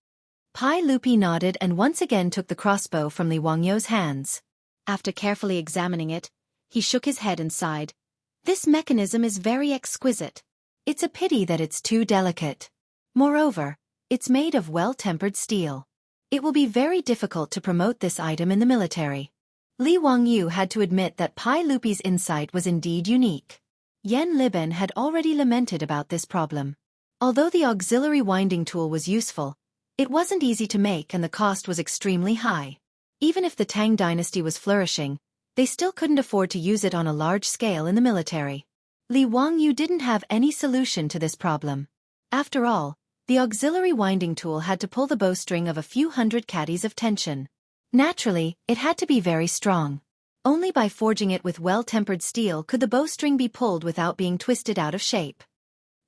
Pai Lupi nodded and once again took the crossbow from Li Wangyu's hands. After carefully examining it, he shook his head and sighed. "This mechanism is very exquisite. It's a pity that it's too delicate. Moreover, it's made of well-tempered steel. It will be very difficult to promote this item in the military." Li Wangyu had to admit that Pai Lupi's insight was indeed unique. Yen Liben had already lamented about this problem. Although the auxiliary winding tool was useful, it wasn't easy to make and the cost was extremely high. Even if the Tang dynasty was flourishing, they still couldn't afford to use it on a large scale in the military. Li Wangyu didn't have any solution to this problem. After all, the auxiliary winding tool had to pull the bowstring of a few hundred caddies of tension. Naturally, it had to be very strong. Only by forging it with well-tempered steel could the bowstring be pulled without being twisted out of shape.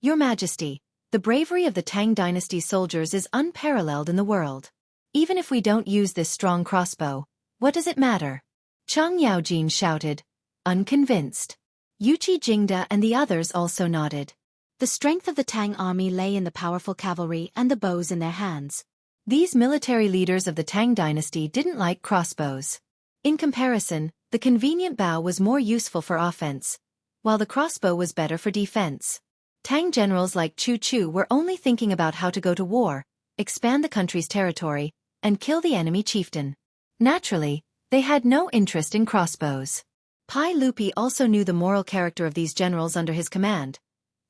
"Your Majesty, the bravery of the Tang dynasty soldiers is unparalleled in the world. Even if we don't use this strong crossbow, What does it matter? Chang Yaojin shouted, unconvinced. Yuqi Jingda and the others also nodded. The strength of the Tang army lay in the powerful cavalry and the bows in their hands. These military leaders of the Tang dynasty didn't like crossbows. In comparison, the convenient bow was more useful for offense, while the crossbow was better for defense. Tang generals like Chu Chu were only thinking about how to go to war, expand the country's territory, and kill the enemy chieftain. Naturally, they had no interest in crossbows. Pai Lupi also knew the moral character of these generals under his command,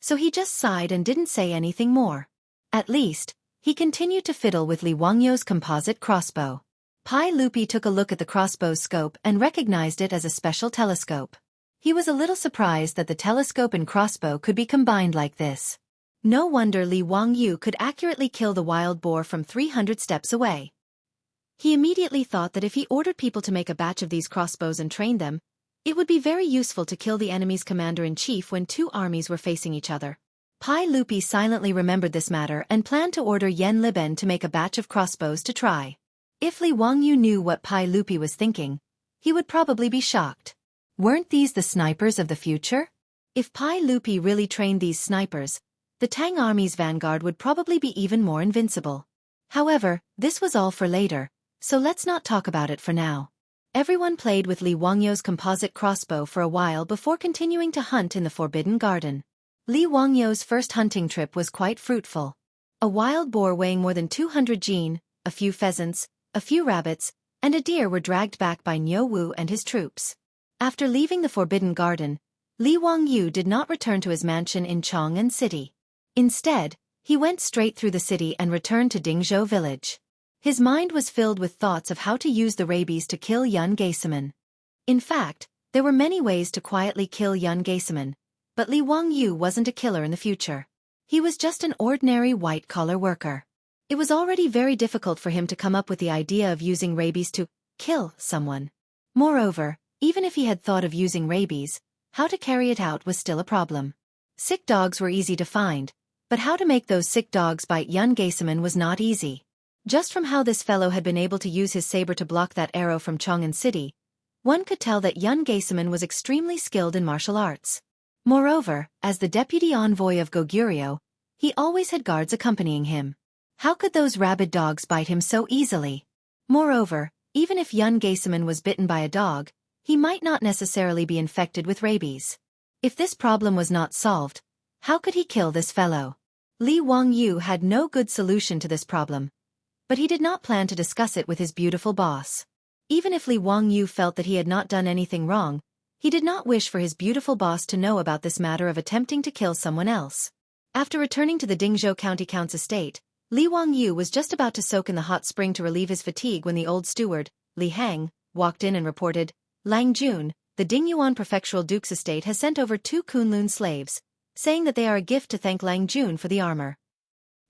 so he just sighed and didn't say anything more. At least, he continued to fiddle with Li Wangyo's composite crossbow. Pai Lupi took a look at the crossbow's scope and recognized it as a special telescope. He was a little surprised that the telescope and crossbow could be combined like this. No wonder Li Wangyu could accurately kill the wild boar from 300 steps away. He immediately thought that if he ordered people to make a batch of these crossbows and train them, it would be very useful to kill the enemy's commander-in-chief when two armies were facing each other. Pai Lupi silently remembered this matter and planned to order Yen Liben to make a batch of crossbows to try. If Li Wangyu knew what Pai Lupi was thinking, he would probably be shocked. Weren't these the snipers of the future? If Pai Lupi really trained these snipers, the Tang army's vanguard would probably be even more invincible. However, this was all for later, so let's not talk about it for now. Everyone played with Li Wangyo's composite crossbow for a while before continuing to hunt in the Forbidden Garden. Li Wangyo's first hunting trip was quite fruitful. A wild boar weighing more than 200 jin, a few pheasants, a few rabbits, and a deer were dragged back by Niu Wu and his troops. After leaving the Forbidden Garden, Li Wangyu did not return to his mansion in Chang'an City. Instead, he went straight through the city and returned to Dingzhou village. His mind was filled with thoughts of how to use the rabies to kill Yun Geiseman. In fact, there were many ways to quietly kill Yun Geiseman, but Li Wangyu wasn't a killer in the future. He was just an ordinary white-collar worker. It was already very difficult for him to come up with the idea of using rabies to kill someone. Moreover, even if he had thought of using rabies, how to carry it out was still a problem. Sick dogs were easy to find, but how to make those sick dogs bite Yun Geiseman was not easy. Just from how this fellow had been able to use his saber to block that arrow from Chang'an City, one could tell that Yun Geiseman was extremely skilled in martial arts. Moreover, as the deputy envoy of Goguryeo, he always had guards accompanying him. How could those rabid dogs bite him so easily? Moreover, even if Yun Geiseman was bitten by a dog, he might not necessarily be infected with rabies. If this problem was not solved, how could he kill this fellow? Li Wangyu had no good solution to this problem, but he did not plan to discuss it with his beautiful boss. Even if Li Wangyu felt that he had not done anything wrong, he did not wish for his beautiful boss to know about this matter of attempting to kill someone else. After returning to the Dingzhou County Count's estate, Li Wangyu was just about to soak in the hot spring to relieve his fatigue when the old steward, Li Hang, walked in and reported, Lang Jun, the Dingyuan Prefectural Duke's estate has sent over 2 Kunlun slaves, saying that they are a gift to thank Lang Jun for the armor.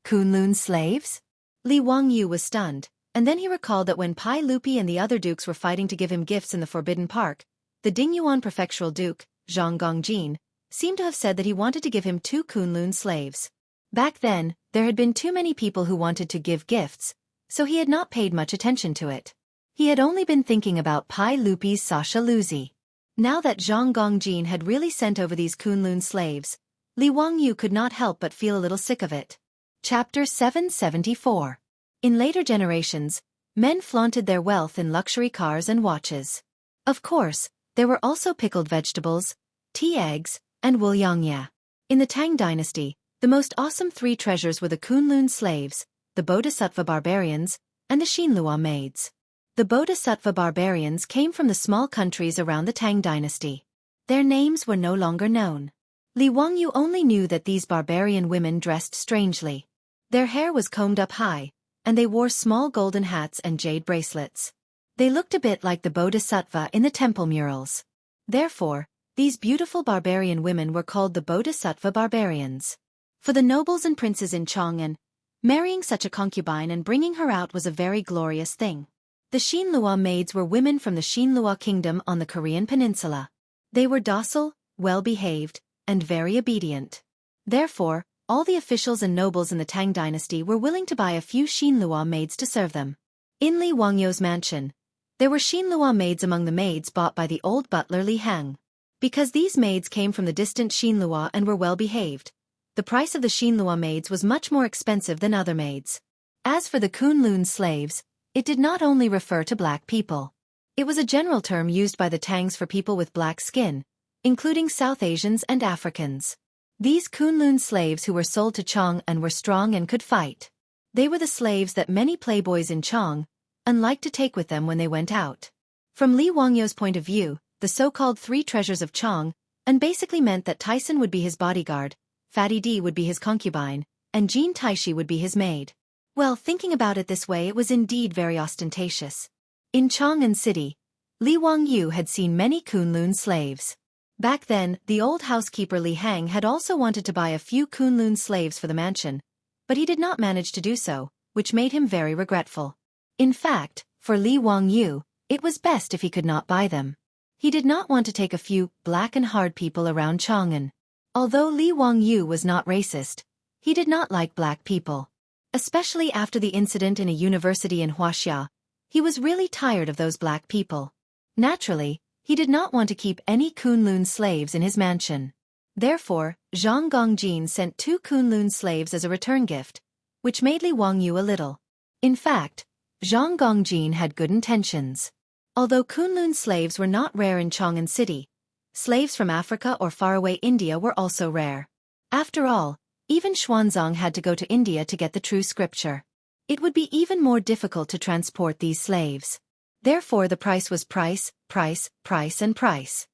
Kunlun slaves? Li Wangyu was stunned, and then he recalled that when Pai Lupi and the other dukes were fighting to give him gifts in the Forbidden Park, the Dingyuan Prefectural Duke, Zhang Gongjin, seemed to have said that he wanted to give him 2 Kunlun slaves. Back then, there had been too many people who wanted to give gifts, so he had not paid much attention to it. He had only been thinking about Pai Lupi's Sasha Luzi. Now that Zhang Gongjin had really sent over these Kunlun slaves, Li Wangyu could not help but feel a little sick of it. Chapter 774. In later generations, men flaunted their wealth in luxury cars and watches. Of course, there were also pickled vegetables, tea eggs, and wuliangya. In the Tang dynasty, the most awesome 3 treasures were the Kunlun slaves, the Bodhisattva barbarians, and the Xinlua maids. The Bodhisattva barbarians came from the small countries around the Tang dynasty. Their names were no longer known. Li Wangyu only knew that these barbarian women dressed strangely. Their hair was combed up high, and they wore small golden hats and jade bracelets. They looked a bit like the Bodhisattva in the temple murals. Therefore, these beautiful barbarian women were called the Bodhisattva barbarians. For the nobles and princes in Chang'an, marrying such a concubine and bringing her out was a very glorious thing. The Xinlua maids were women from the Xinlua kingdom on the Korean peninsula. They were docile, well-behaved, and very obedient. Therefore, all the officials and nobles in the Tang dynasty were willing to buy a few Xinlua maids to serve them. In Li Wangyou's mansion, There were Xinlua maids among the maids bought by the old butler Li Hang. Because these maids came from the distant Xinlua and were well behaved, the price of the Xinlua maids was much more expensive than other maids. As for the Kunlun slaves, it did not only refer to black people. It was a general term used by the Tangs for people with black skin, including South Asians and Africans. These Kunlun slaves who were sold to Chong and were strong and could fight. They were the slaves that many playboys in Chong liked to take with them when they went out. From Li Wangyo's point of view, the so-called three treasures of Chong basically meant that Tyson would be his bodyguard, Fatty D would be his concubine, and Jean Taishi would be his maid. Well, thinking about it this way, it was indeed very ostentatious. In Chang'an City, Li Wangyu had seen many Kunlun slaves. Back then, the old housekeeper Li Hang had also wanted to buy a few Kunlun slaves for the mansion, but he did not manage to do so, which made him very regretful. In fact, for Li Wangyu, it was best if he could not buy them. He did not want to take a few black and hard people around Chang'an. Although Li Wangyu was not racist, he did not like black people. Especially after the incident in a university in Wuxia, he was really tired of those black people. Naturally, he did not want to keep any Kunlun slaves in his mansion. Therefore, Zhang Gongjin sent 2 Kunlun slaves as a return gift, which made Li Wangyu a little. In fact, Zhang Gongjin had good intentions. Although Kunlun slaves were not rare in Chang'an City, slaves from Africa or faraway India were also rare. After all, even Xuanzang had to go to India to get the true scripture. It would be even more difficult to transport these slaves. Therefore the price was price, and price.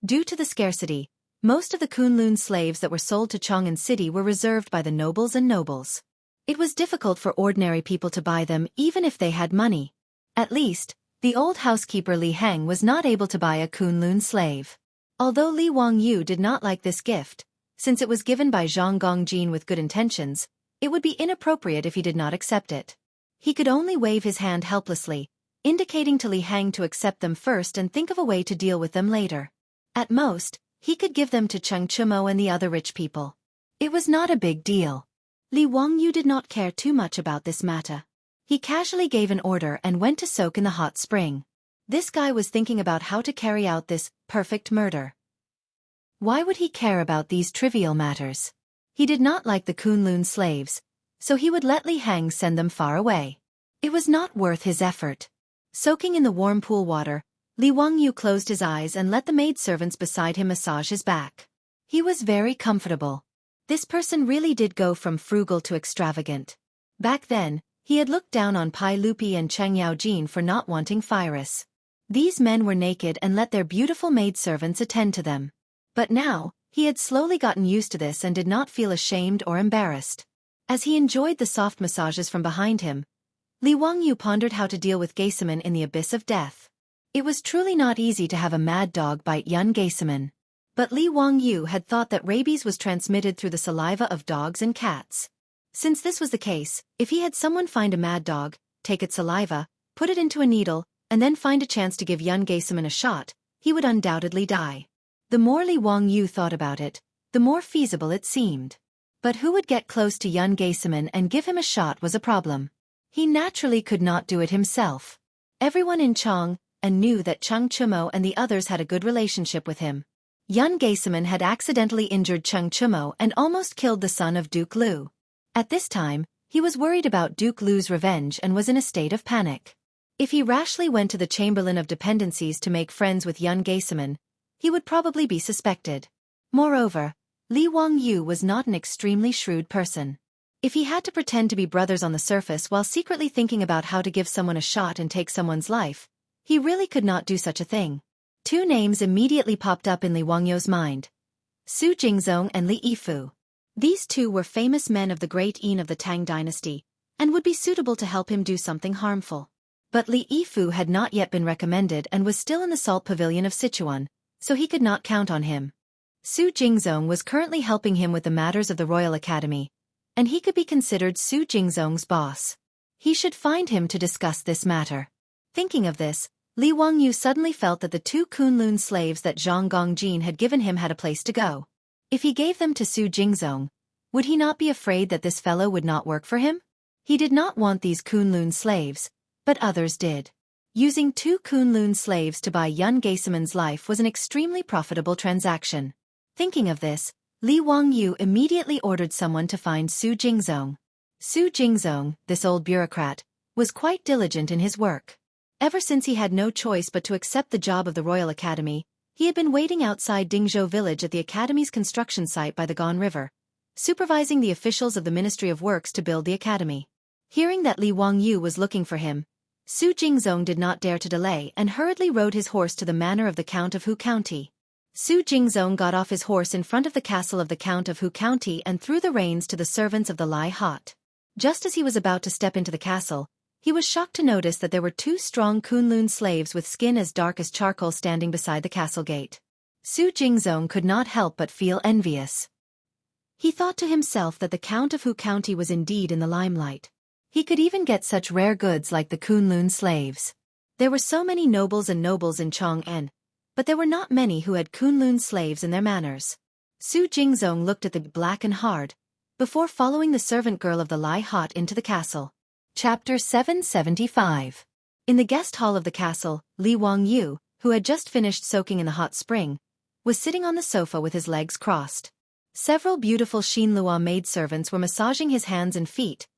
Due to the scarcity, most of the Kunlun slaves that were sold to Chang'an City were reserved by the nobles and nobles. It was difficult for ordinary people to buy them even if they had money. At least, the old housekeeper Li Hang was not able to buy a Kunlun slave. Although Li Wangyu did not like this gift, since it was given by Zhang Gongjin with good intentions, it would be inappropriate if he did not accept it. He could only wave his hand helplessly, indicating to Li Hang to accept them first and think of a way to deal with them later. At most, he could give them to Cheng Chumo and the other rich people. It was not a big deal. Li Wangyu did not care too much about this matter. He casually gave an order and went to soak in the hot spring. This guy was thinking about how to carry out this perfect murder. Why would he care about these trivial matters? He did not like the Kunlun slaves, so he would let Li Hang send them far away. It was not worth his effort. Soaking in the warm pool water, Li Wangyu closed his eyes and let the maidservants beside him massage his back. He was very comfortable. This person really did go from frugal to extravagant. Back then, he had looked down on Pai Lupi and Cheng Yaojin for not wanting Phyrus. These men were naked and let their beautiful maidservants attend to them. But now, he had slowly gotten used to this and did not feel ashamed or embarrassed. As he enjoyed the soft massages from behind him, Li Wangyu pondered how to deal with Geisaman in the abyss of death. It was truly not easy to have a mad dog bite young Geisaman. But Li Wangyu had thought that rabies was transmitted through the saliva of dogs and cats. Since this was the case, if he had someone find a mad dog, take its saliva, put it into a needle, and then find a chance to give young Geisaman a shot, he would undoubtedly die. The more Li Wangyu thought about it, the more feasible it seemed. But who would get close to young Geisaman and give him a shot was a problem. He naturally could not do it himself. Everyone in Chang knew that Cheng Chumo and the others had a good relationship with him. Young Geisaman had accidentally injured Cheng Chumo and almost killed the son of Duke Lu. At this time, he was worried about Duke Lu's revenge and was in a state of panic. If he rashly went to the Chamberlain of Dependencies to make friends with young Geisaman, he would probably be suspected. Moreover, Li Wangyu was not an extremely shrewd person. If he had to pretend to be brothers on the surface while secretly thinking about how to give someone a shot and take someone's life, he really could not do such a thing. 2 names immediately popped up in Li Wangyu's mind: Su Jingzong and Li Yifu. These 2 were famous men of the great Yin of the Tang dynasty, and would be suitable to help him do something harmful. But Li Yifu had not yet been recommended and was still in the salt pavilion of Sichuan, so he could not count on him. Su Jingzong was currently helping him with the matters of the Royal Academy, and he could be considered Su Jingzong's boss. He should find him to discuss this matter. Thinking of this, Li Wangyu suddenly felt that the 2 Kunlun slaves that Zhang Gongjin had given him had a place to go. If he gave them to Su Jingzong, would he not be afraid that this fellow would not work for him? He did not want these Kunlun slaves, but others did. Using 2 Kunlun slaves to buy Yun Geiseman's life was an extremely profitable transaction. Thinking of this, Li Wangyu immediately ordered someone to find Su Jingzong. Su Jingzong, this old bureaucrat, was quite diligent in his work. Ever since he had no choice but to accept the job of the Royal Academy, he had been waiting outside Dingzhou village at the Academy's construction site by the Gan River, supervising the officials of the Ministry of Works to build the Academy. Hearing that Li Wangyu was looking for him, Su Jingzong did not dare to delay and hurriedly rode his horse to the manor of the Count of Hu County. Su Jingzong got off his horse in front of the castle of the Count of Hu County and threw the reins to the servants of the Lai Hot. Just as he was about to step into the castle, he was shocked to notice that there were 2 strong Kunlun slaves with skin as dark as charcoal standing beside the castle gate. Su Jingzong could not help but feel envious. He thought to himself that the Count of Hu County was indeed in the limelight. He could even get such rare goods like the Kunlun slaves. There were so many nobles in Chong'an, but there were not many who had Kunlun slaves in their manors. Su Jingzong looked at the black and hard, before following the servant girl of the Lai Hot into the castle. Chapter 775. In the guest hall of the castle, Li Wangyu, who had just finished soaking in the hot spring, was sitting on the sofa with his legs crossed. Several beautiful Xinlua maidservants were massaging his hands and feet,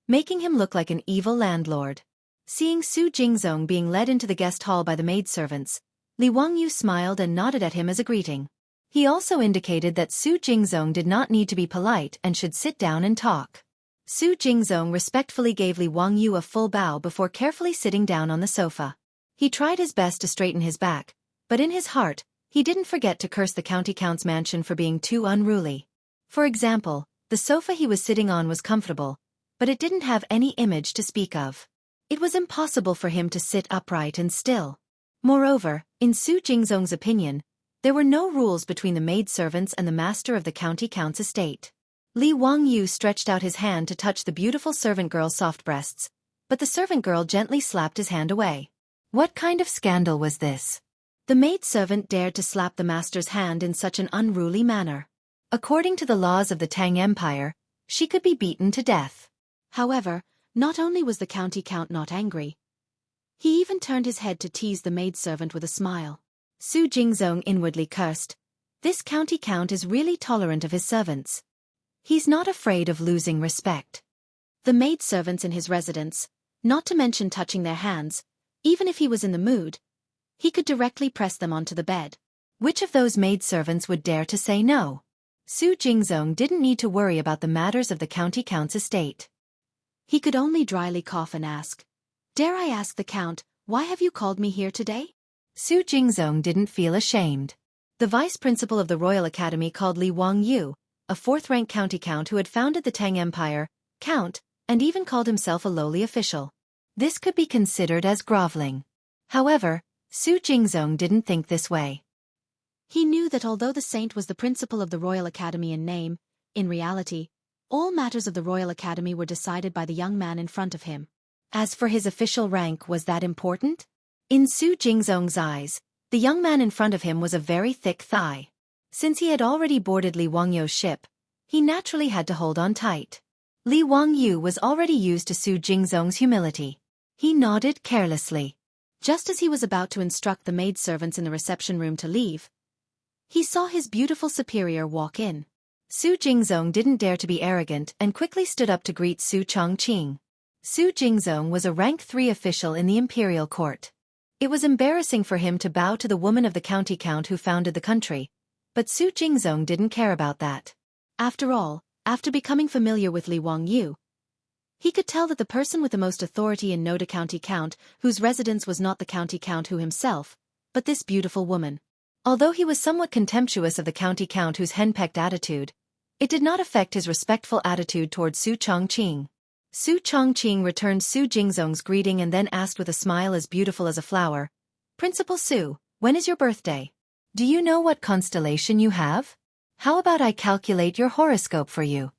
making him look like an evil landlord. Seeing Su Jingzong being led into the guest hall by the maidservants, Li Wangyu smiled and nodded at him as a greeting. He also indicated that Su Jingzong did not need to be polite and should sit down and talk. Su Jingzong respectfully gave Li Wangyu a full bow before carefully sitting down on the sofa. He tried his best to straighten his back, but in his heart, he didn't forget to curse the county count's mansion for being too unruly. For example, the sofa he was sitting on was comfortable, but it didn't have any image to speak of. It was impossible for him to sit upright and still. Moreover, in Su Jingzong's opinion, there were no rules between the maidservants and the master of the county count's estate. Li Wangyu stretched out his hand to touch the beautiful servant girl's soft breasts, but the servant girl gently slapped his hand away. What kind of scandal was this? The maidservant dared to slap the master's hand in such an unruly manner. According to the laws of the Tang Empire, she could be beaten to death. However, not only was the county count not angry, he even turned his head to tease the maidservant with a smile. Su Jingzong inwardly cursed. This county count is really tolerant of his servants. He's not afraid of losing respect. The maidservants in his residence, not to mention touching their hands, even if he was in the mood, he could directly press them onto the bed. Which of those maidservants would dare to say no? Su Jingzong didn't need to worry about the matters of the county count's estate. He could only dryly cough and ask, "Dare I ask the count, why have you called me here today?" Su Jingzong didn't feel ashamed. The vice principal of the Royal Academy called Li Wangyu, a 4th-rank county count who had founded the Tang Empire, count, and even called himself a lowly official. This could be considered as groveling. However, Su Jingzong didn't think this way. He knew that although the saint was the principal of the Royal Academy in name, in reality, all matters of the Royal Academy were decided by the young man in front of him. As for his official rank, was that important? In Su Jingzong's eyes, the young man in front of him was a very thick thigh. Since he had already boarded Li Wangyu's ship, he naturally had to hold on tight. Li Wangyu was already used to Su Jingzong's humility. He nodded carelessly. Just as he was about to instruct the maidservants in the reception room to leave, he saw his beautiful superior walk in. Su Jingzong didn't dare to be arrogant and quickly stood up to greet Su Chongqing. Su Jingzong was a rank 3 official in the imperial court. It was embarrassing for him to bow to the woman of the county count who founded the country, but Su Jingzong didn't care about that. After all, after becoming familiar with Li Wangyu, he could tell that the person with the most authority in Noda County Count, whose residence was not the county count who himself, but this beautiful woman. Although he was somewhat contemptuous of the county count whose henpecked attitude, it did not affect his respectful attitude toward Su Chongqing. Su Chongqing returned Su Jingzong's greeting and then asked with a smile as beautiful as a flower, "Principal Su, when is your birthday? Do you know what constellation you have? How about I calculate your horoscope for you?"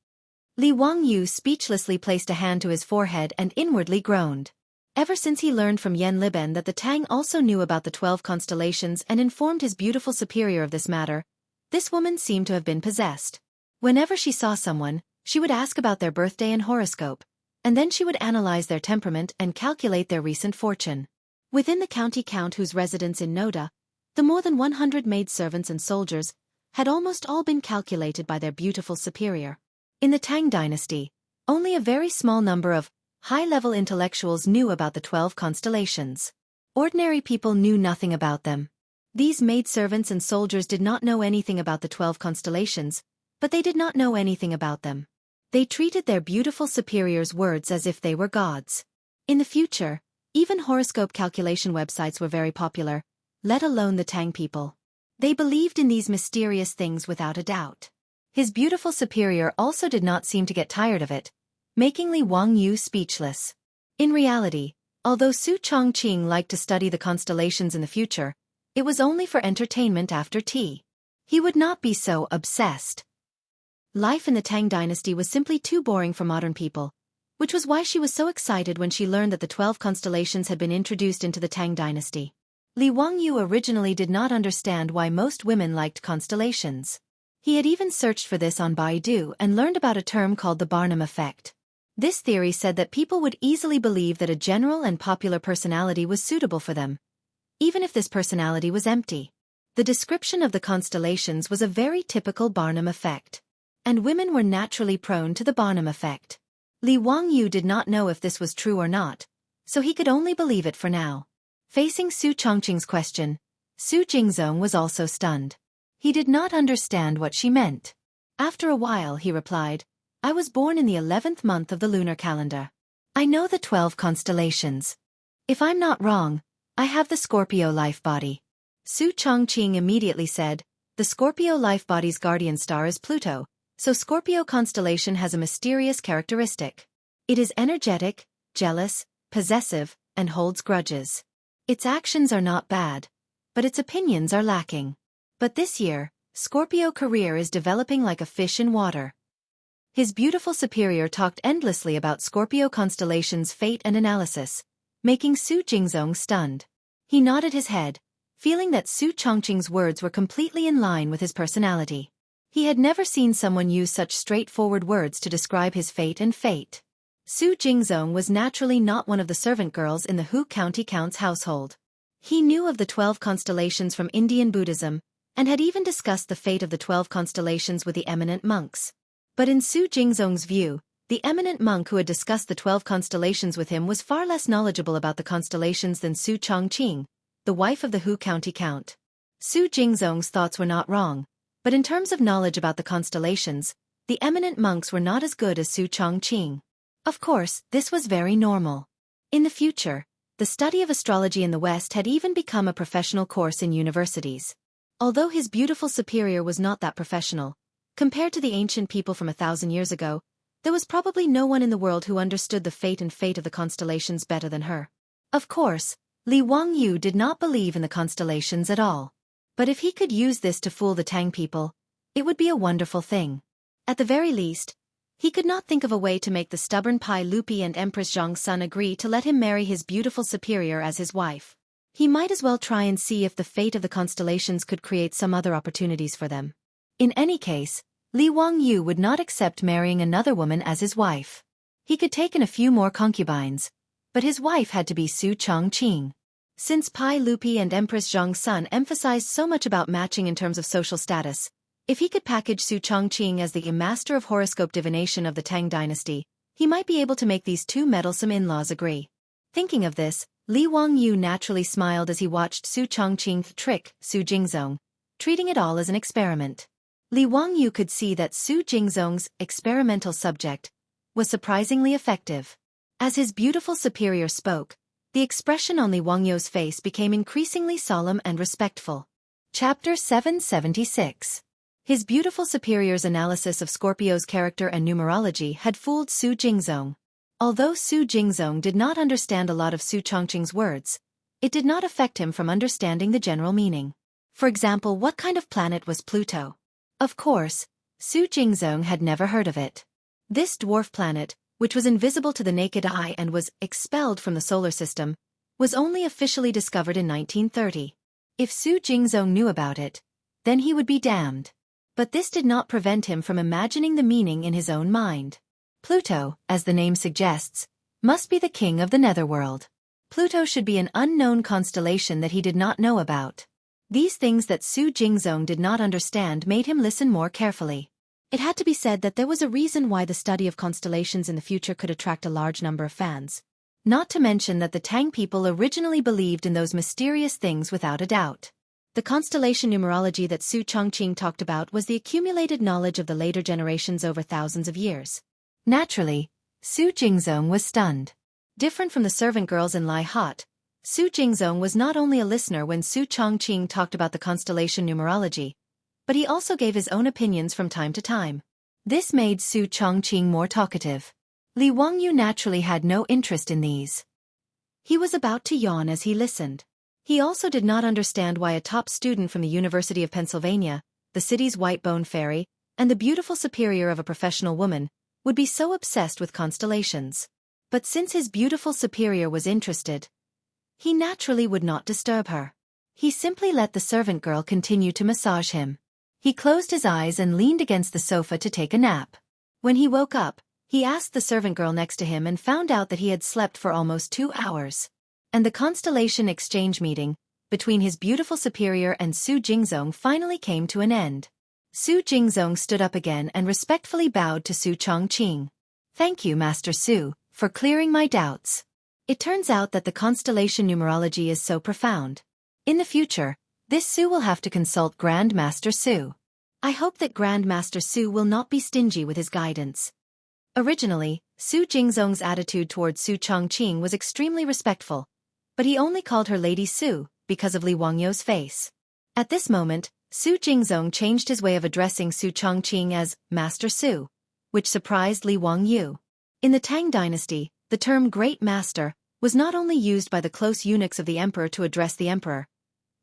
Li Wangyu speechlessly placed a hand to his forehead and inwardly groaned. Ever since he learned from Yen Liben that the Tang also knew about the 12 constellations and informed his beautiful superior of this matter, this woman seemed to have been possessed. Whenever she saw someone, she would ask about their birthday and horoscope, and then she would analyze their temperament and calculate their recent fortune. Within the county count whose residence in Noda, the more than 100 maidservants and soldiers had almost all been calculated by their beautiful superior. In the Tang dynasty, only a very small number of high-level intellectuals knew about the 12 constellations. Ordinary people knew nothing about them. These maidservants and soldiers did not know anything about the 12 constellations, but they did not know anything about them. They treated their beautiful superior's words as if they were gods. In the future, even horoscope calculation websites were very popular, let alone the Tang people. They believed in these mysterious things without a doubt. His beautiful superior also did not seem to get tired of it, making Li Wangyu speechless. In reality, although Su Chongqing liked to study the constellations in the future, it was only for entertainment after tea. He would not be so obsessed. Life in the Tang dynasty was simply too boring for modern people, which was why she was so excited when she learned that the 12 constellations had been introduced into the Tang dynasty. Li Wangyu originally did not understand why most women liked constellations. He had even searched for this on Baidu and learned about a term called the Barnum effect. This theory said that people would easily believe that a general and popular personality was suitable for them, even if this personality was empty. The description of the constellations was a very typical Barnum effect. And women were naturally prone to the Barnum effect. Li Wangyu did not know if this was true or not, so he could only believe it for now. Facing Su Chongqing's question, Su Jingzong was also stunned. He did not understand what she meant. After a while he replied, I was born in the 11th month of the lunar calendar. I know the 12 constellations. If I'm not wrong, I have the Scorpio life body. Su Chongqing immediately said, the Scorpio life body's guardian star is Pluto, so Scorpio constellation has a mysterious characteristic. It is energetic, jealous, possessive, and holds grudges. Its actions are not bad, but its opinions are lacking. But this year, Scorpio career is developing like a fish in water. His beautiful superior talked endlessly about Scorpio constellation's fate and analysis, making Su Jingzong stunned. He nodded his head, feeling that Su Chongqing's words were completely in line with his personality. He had never seen someone use such straightforward words to describe his fate and fate. Su Jingzong was naturally not one of the servant girls in the Hu County Count's household. He knew of the 12 constellations from Indian Buddhism, and had even discussed the fate of the 12 constellations with the eminent monks. But in Su Jingzong's view, the eminent monk who had discussed the 12 constellations with him was far less knowledgeable about the constellations than Su Chongqing, the wife of the Hu County Count. Su Jingzong's thoughts were not wrong, but in terms of knowledge about the constellations, the eminent monks were not as good as Su Chongqing. Of course, this was very normal. In the future, the study of astrology in the West had even become a professional course in universities. Although his beautiful superior was not that professional, compared to the ancient people from 1,000 years ago, there was probably no one in the world who understood the fate of the constellations better than her. Of course, Li Wangyu did not believe in the constellations at all. But if he could use this to fool the Tang people, it would be a wonderful thing. At the very least, he could not think of a way to make the stubborn Pai Lupi and Empress Zhang's son agree to let him marry his beautiful superior as his wife. He might as well try and see if the fate of the constellations could create some other opportunities for them. In any case, Li Wangyu would not accept marrying another woman as his wife. He could take in a few more concubines, but his wife had to be Su Chongqing. Since Pai Lupi and Empress Zhang's son emphasized so much about matching in terms of social status, if he could package Su Chongqing as the master of horoscope divination of the Tang dynasty, he might be able to make these two meddlesome in-laws agree. Thinking of this, Li Wangyu naturally smiled as he watched Su Chongqing trick Su Jingzong, treating it all as an experiment. Li Wangyu could see that Su Jingzong's experimental subject was surprisingly effective. As his beautiful superior spoke, the expression on Li Wangyu's face became increasingly solemn and respectful. Chapter 776. His beautiful superior's analysis of Scorpio's character and numerology had fooled Su Jingzong. Although Su Jingzong did not understand a lot of Su Chongqing's words, it did not affect him from understanding the general meaning. For example, what kind of planet was Pluto? Of course, Su Jingzong had never heard of it. This dwarf planet, which was invisible to the naked eye and was expelled from the solar system, was only officially discovered in 1930. If Su Jingzong knew about it, then he would be damned. But this did not prevent him from imagining the meaning in his own mind. Pluto, as the name suggests, must be the king of the netherworld. Pluto should be an unknown constellation that he did not know about. These things that Su Jingzong did not understand made him listen more carefully. It had to be said that there was a reason why the study of constellations in the future could attract a large number of fans. Not to mention that the Tang people originally believed in those mysterious things without a doubt. The constellation numerology that Su Chongqing talked about was the accumulated knowledge of the later generations over thousands of years. Naturally, Su Jingzong was stunned. Different from the servant girls in Lai Hot, Su Jingzong was not only a listener when Su Chongqing talked about the constellation numerology, but he also gave his own opinions from time to time. This made Su Chongqing more talkative. Li Wangyu naturally had no interest in these. He was about to yawn as he listened. He also did not understand why a top student from the University of Pennsylvania, the city's white-bone fairy, and the beautiful superior of a professional woman, would be so obsessed with constellations. But since his beautiful superior was interested, he naturally would not disturb her. He simply let the servant girl continue to massage him. He closed his eyes and leaned against the sofa to take a nap. When he woke up, he asked the servant girl next to him and found out that he had slept for almost 2 hours. And the constellation exchange meeting between his beautiful superior and Su Jingzong finally came to an end. Su Jingzong stood up again and respectfully bowed to Su Chongqing. "Thank you, Master Su, for clearing my doubts. It turns out that the constellation numerology is so profound. In the future, this Su will have to consult Grand Master Su. I hope that Grand Master Su will not be stingy with his guidance." Originally, Su Jingzong's attitude towards Su Chongqing was extremely respectful, but he only called her Lady Su because of Li Wangyu's face. At this moment, Su Jingzong changed his way of addressing Su Chongqing as Master Su, which surprised Li Wangyu. In the Tang dynasty, the term Great Master was not only used by the close eunuchs of the emperor to address the emperor,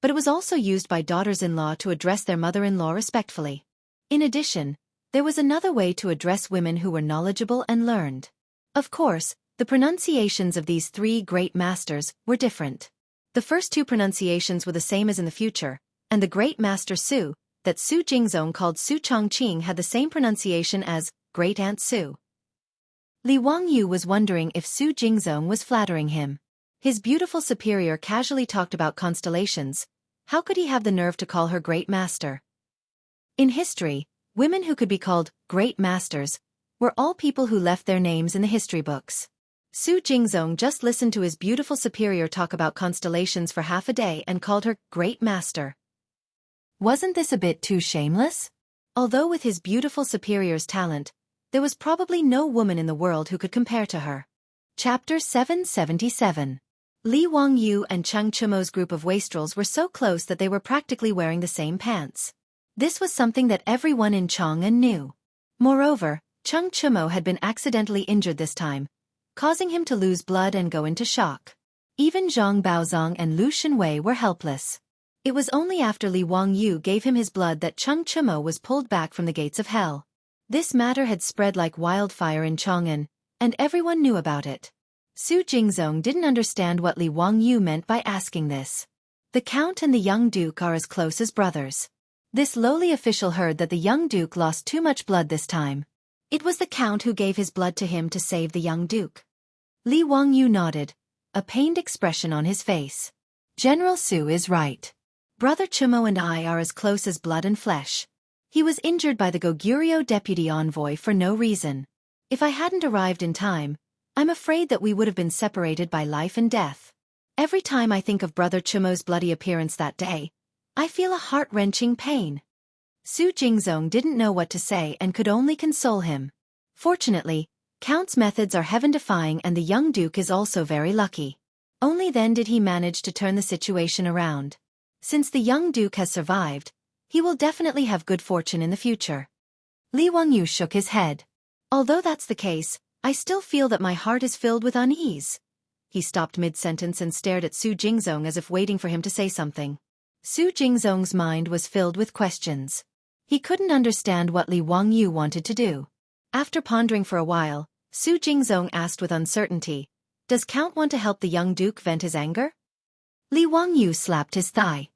but it was also used by daughters-in-law to address their mother-in-law respectfully. In addition, there was another way to address women who were knowledgeable and learned. Of course, the pronunciations of these 3 great masters were different. The first 2 pronunciations were the same as in the future, and the Great Master Su, that Su Jingzong called Su Chongqing, had the same pronunciation as Great Aunt Su. Li Wangyu was wondering if Su Jingzong was flattering him. His beautiful superior casually talked about constellations. How could he have the nerve to call her Great Master? In history, women who could be called Great Masters were all people who left their names in the history books. Su Jingzong just listened to his beautiful superior talk about constellations for half a day and called her Great Master. Wasn't this a bit too shameless? Although with his beautiful superior's talent, there was probably no woman in the world who could compare to her. Chapter 777. Li Wangyu and Cheng Chumo's group of wastrels were so close that they were practically wearing the same pants. This was something that everyone in Chang'an knew. Moreover, Cheng Chumo had been accidentally injured this time, causing him to lose blood and go into shock. Even Zhang Baozong and Lu Shenwei were helpless. It was only after Li Wangyu gave him his blood that Cheng Chumo was pulled back from the gates of hell. This matter had spread like wildfire in Chang'an, and everyone knew about it. Su Jingzong didn't understand what Li Wangyu meant by asking this. The Count and the young Duke are as close as brothers. This lowly official heard that the young Duke lost too much blood this time. It was the Count who gave his blood to him to save the young Duke. Li Wangyu nodded, a pained expression on his face. General Su is right. Brother Chumo and I are as close as blood and flesh. He was injured by the Goguryeo deputy envoy for no reason. If I hadn't arrived in time, I'm afraid that we would have been separated by life and death. Every time I think of Brother Chumo's bloody appearance that day, I feel a heart-wrenching pain. Su Jingzong didn't know what to say and could only console him. Fortunately, Count's methods are heaven-defying and the young Duke is also very lucky. Only then did he manage to turn the situation around. Since the young Duke has survived, he will definitely have good fortune in the future. Li Wangyu shook his head. Although that's the case, I still feel that my heart is filled with unease. He stopped mid-sentence and stared at Su Jingzong as if waiting for him to say something. Su Jingzong's mind was filled with questions. He couldn't understand what Li Wangyu wanted to do. After pondering for a while, Su Jingzong asked with uncertainty, "Does Count want to help the young Duke vent his anger?" Li Wangyu slapped his thigh.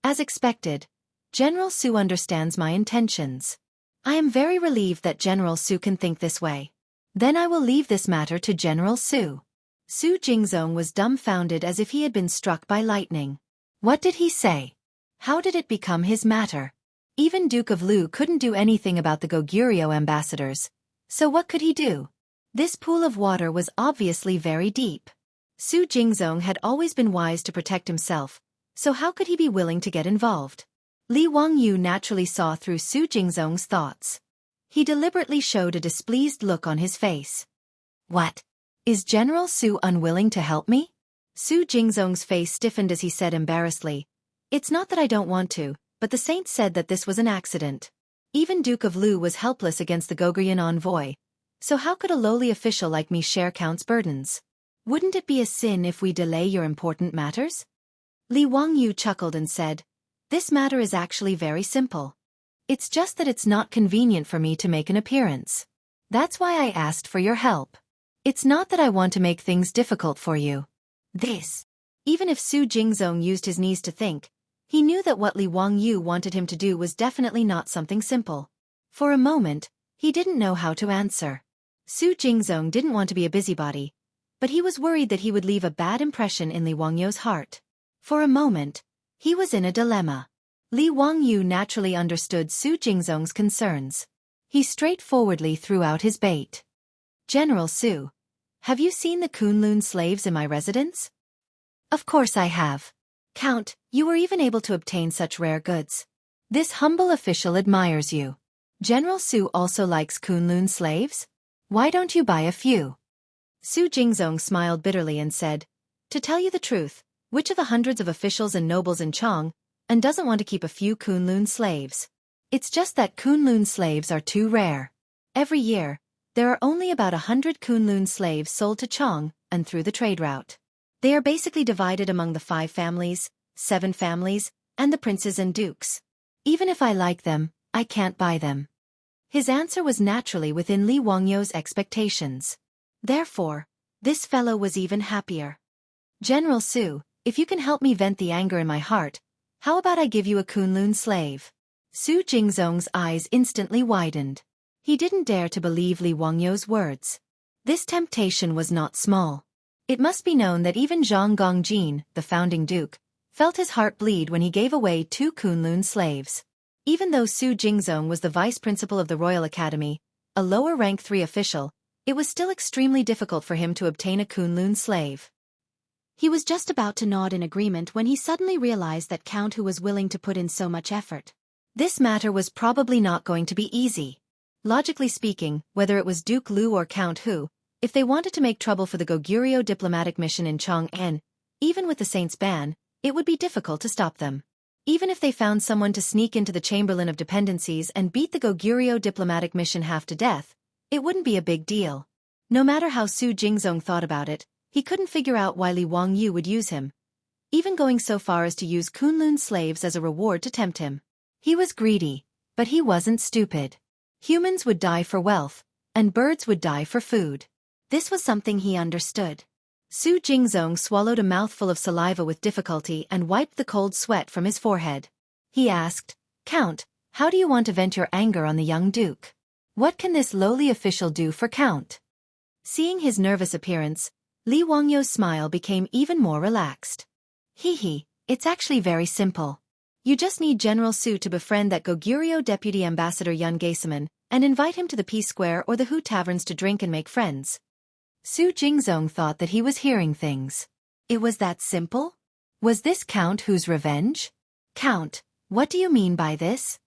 As expected, General Su understands my intentions. I am very relieved that General Su can think this way. Then I will leave this matter to General Su. Su Jingzong was dumbfounded as if he had been struck by lightning. What did he say? How did it become his matter? Even Duke of Lu couldn't do anything about the Goguryeo ambassadors. So what could he do? This pool of water was obviously very deep. Su Jingzong had always been wise to protect himself, so how could he be willing to get involved? Li Wangyu naturally saw through Su Jingzong's thoughts. He deliberately showed a displeased look on his face. What? Is General Su unwilling to help me? Su Jingzong's face stiffened as he said embarrassedly, "It's not that I don't want to, but the saints said that this was an accident. Even Duke of Lu was helpless against the Goguryeo envoy, so how could a lowly official like me share Count's burdens? Wouldn't it be a sin if we delay your important matters?" Li Wangyu chuckled and said, "This matter is actually very simple. It's just that it's not convenient for me to make an appearance. That's why I asked for your help. It's not that I want to make things difficult for you." Even if Su Jingzong used his knees to think, he knew that what Li Wangyu wanted him to do was definitely not something simple. For a moment, he didn't know how to answer. Su Jingzong didn't want to be a busybody, but he was worried that he would leave a bad impression in Li Wangyu's heart. For a moment, he was in a dilemma. Li Wangyu naturally understood Su Jingzong's concerns. He straightforwardly threw out his bait. "General Su, have you seen the Kunlun slaves in my residence?" "Of course I have. Count, you were even able to obtain such rare goods. This humble official admires you. General Su also likes Kunlun slaves? Why don't you buy a few?" Su Jingzong smiled bitterly and said, "To tell you the truth, which of the hundreds of officials and nobles in Chang and doesn't want to keep a few Kunlun slaves? It's just that Kunlun slaves are too rare. Every year, there are only about 100 Kunlun slaves sold to Chang and through the trade route. They are basically divided among the 5 families, 7 families, and the princes and dukes. Even if I like them, I can't buy them." His answer was naturally within Li Wangyu's expectations. Therefore, this fellow was even happier. "General Su, if you can help me vent the anger in my heart, how about I give you a Kunlun slave?" Su Jingzong's eyes instantly widened. He didn't dare to believe Li Wangyu's words. This temptation was not small. It must be known that even Zhang Gongjin, the founding duke, felt his heart bleed when he gave away 2 Kunlun slaves. Even though Su Jingzong was the vice principal of the Royal Academy, a lower rank 3 official, it was still extremely difficult for him to obtain a Kunlun slave. He was just about to nod in agreement when he suddenly realized that Count Hu was willing to put in so much effort. This matter was probably not going to be easy. Logically speaking, whether it was Duke Lu or Count Hu, if they wanted to make trouble for the Goguryeo diplomatic mission in Chang'an, even with the Saints' ban, it would be difficult to stop them. Even if they found someone to sneak into the Chamberlain of Dependencies and beat the Goguryeo diplomatic mission half to death, it wouldn't be a big deal. No matter how Su Jingzong thought about it, he couldn't figure out why Li Wangyu would use him, even going so far as to use Kunlun slaves as a reward to tempt him. He was greedy, but he wasn't stupid. Humans would die for wealth, and birds would die for food. This was something he understood. Su Jingzong swallowed a mouthful of saliva with difficulty and wiped the cold sweat from his forehead. He asked, "Count, how do you want to vent your anger on the young duke? What can this lowly official do for Count?" Seeing his nervous appearance, Li Wangyu's smile became even more relaxed. It's actually very simple. You just need General Su to befriend that Goguryeo Deputy Ambassador Yun Gaesaman and invite him to the Peace Square or the Hu Taverns to drink and make friends. Su Jingzong thought that he was hearing things. It was that simple? Was this Count Hu's revenge? "Count, what do you mean by this?"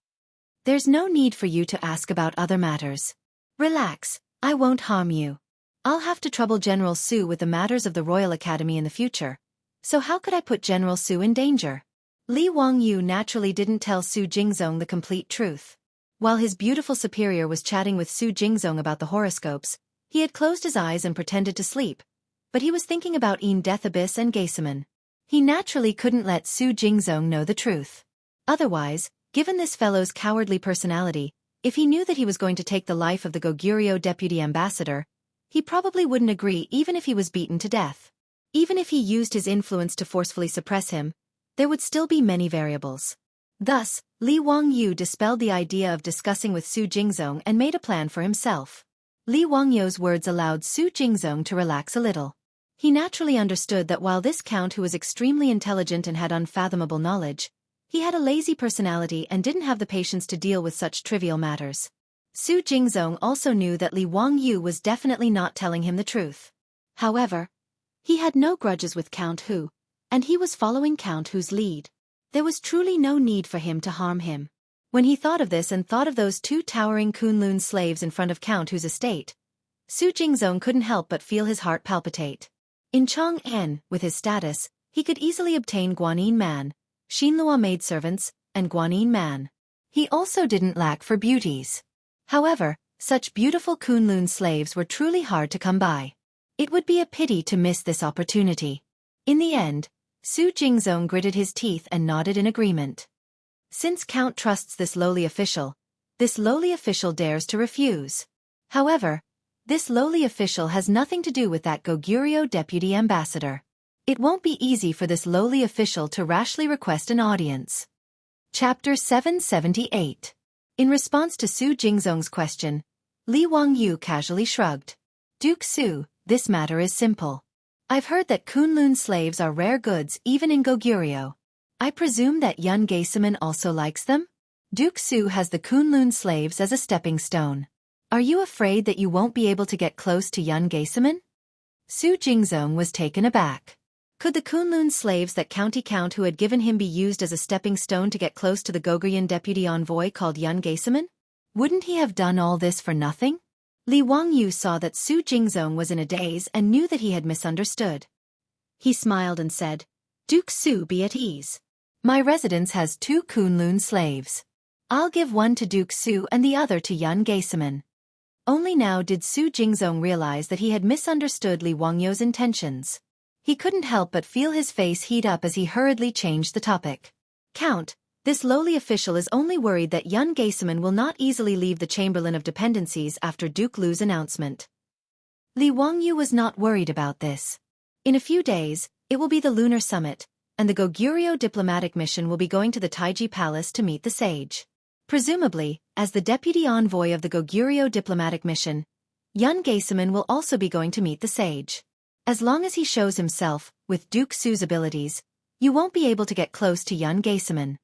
"There's no need for you to ask about other matters. Relax, I won't harm you. I'll have to trouble General Su with the matters of the Royal Academy in the future. So how could I put General Su in danger?" Li Wangyu naturally didn't tell Su Jingzong the complete truth. While his beautiful superior was chatting with Su Jingzong about the horoscopes, he had closed his eyes and pretended to sleep, but he was thinking about Death Abyss and Gaesaman. He naturally couldn't let Su Jingzong know the truth. Otherwise, given this fellow's cowardly personality, if he knew that he was going to take the life of the Goguryeo deputy ambassador, he probably wouldn't agree even if he was beaten to death. Even if he used his influence to forcefully suppress him, there would still be many variables. Thus, Li Wangyu dispelled the idea of discussing with Su Jingzong and made a plan for himself. Li Wangyu's words allowed Su Jingzong to relax a little. He naturally understood that while this count who was extremely intelligent and had unfathomable knowledge, he had a lazy personality and didn't have the patience to deal with such trivial matters. Su Jingzong also knew that Li Wangyu was definitely not telling him the truth. However, he had no grudges with Count Hu, and he was following Count Hu's lead. There was truly no need for him to harm him. When he thought of this and thought of those two towering Kunlun slaves in front of Count Hu's estate, Su Jingzong couldn't help but feel his heart palpitate. In Chong'an, with his status, he could easily obtain Guanyin Man, Xinlua maidservants, and Guanyin Man. He also didn't lack for beauties. However, such beautiful Kunlun slaves were truly hard to come by. It would be a pity to miss this opportunity. In the end, Su Jingzong gritted his teeth and nodded in agreement. Since Count trusts this lowly official dares to refuse. However, this lowly official has nothing to do with that Goguryeo deputy ambassador. It won't be easy for this lowly official to rashly request an audience. Chapter 778. In response to Su Jingzong's question, Li Wangyu casually shrugged. Duke Su, this matter is simple. I've heard that Kunlun slaves are rare goods even in Goguryeo. I presume that Yun Gaesaman also likes them? Duke Su has the Kunlun slaves as a stepping stone. Are you afraid that you won't be able to get close to Yun Gaesaman? Su Jingzong was taken aback. Could the Kunlun slaves that Count Hu had given him be used as a stepping stone to get close to the Goguryeo deputy envoy called Yun Gaesaman? Wouldn't he have done all this for nothing? Li Wangyu saw that Su Jingzong was in a daze and knew that he had misunderstood. He smiled and said, Duke Su, be at ease. My residence has 2 Kunlun slaves. I'll give one to Duke Su and the other to Yun Gaesaman. Only now did Su Jingzong realize that he had misunderstood Li Wangyu's intentions. He couldn't help but feel his face heat up as he hurriedly changed the topic. Count, this lowly official is only worried that Yun Gaesaman will not easily leave the Chamberlain of Dependencies after Duke Lu's announcement. Li Wangyu was not worried about this. In a few days, it will be the Lunar Summit, and the Goguryeo diplomatic mission will be going to the Taiji Palace to meet the sage. Presumably, as the deputy envoy of the Goguryeo diplomatic mission, Yun Gaesaman will also be going to meet the sage. As long as he shows himself, with Duke Su's abilities, you won't be able to get close to Yun Gaesaman.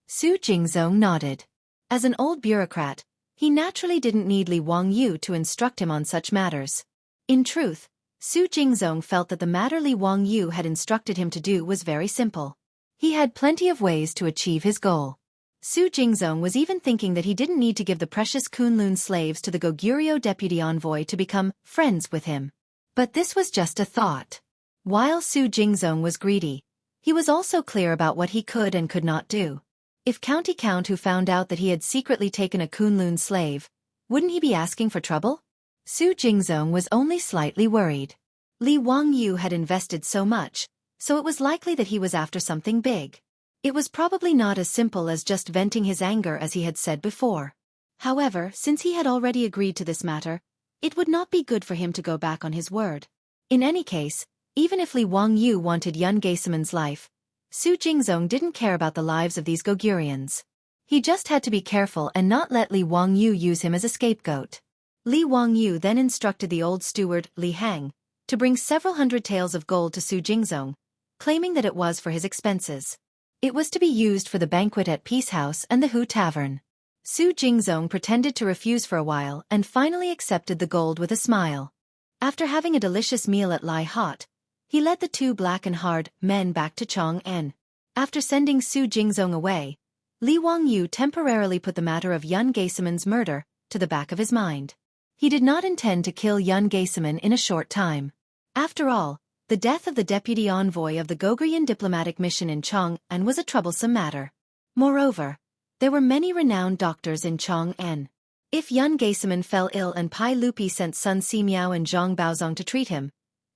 Su Jingzong nodded. As an old bureaucrat, he naturally didn't need Li Wangyu to instruct him on such matters. In truth, Su Jingzong felt that the matter Li Wangyu had instructed him to do was very simple. He had plenty of ways to achieve his goal. Su Jingzong was even thinking that he didn't need to give the precious Kunlun slaves to the Goguryeo deputy envoy to become friends with him. But this was just a thought. While Su Jingzong was greedy, he was also clear about what he could and could not do. If Count Hu found out that he had secretly taken a Kunlun slave, wouldn't he be asking for trouble? Su Jingzong was only slightly worried. Li Wangyu had invested so much, so it was likely that he was after something big. It was probably not as simple as just venting his anger as he had said before. However, since he had already agreed to this matter, it would not be good for him to go back on his word. In any case, even if Li Wangyu wanted Yun Gaesaman's life, Su Jingzong didn't care about the lives of these Goguryans. He just had to be careful and not let Li Wangyu use him as a scapegoat. Li Wangyu then instructed the old steward, Li Hang, to bring several hundred taels of gold to Su Jingzong, claiming that it was for his expenses. It was to be used for the banquet at Peace House and the Hu Tavern. Su Jingzong pretended to refuse for a while and finally accepted the gold with a smile. After having a delicious meal at Lai Hot, he led the 2 black and hard men back to Chong'an. After sending Su Jingzong away, Li Wangyu temporarily put the matter of Yun Gaesaman's murder to the back of his mind. He did not intend to kill Yun Gaesaman in a short time. After all, the death of the deputy envoy of the Goguryeo diplomatic mission in Chong'an was a troublesome matter. Moreover, there were many renowned doctors in Chong'an. If Yun Gaesaman fell ill and Pai Lupi sent Sun Simiao and Zhang Baozong to treat him,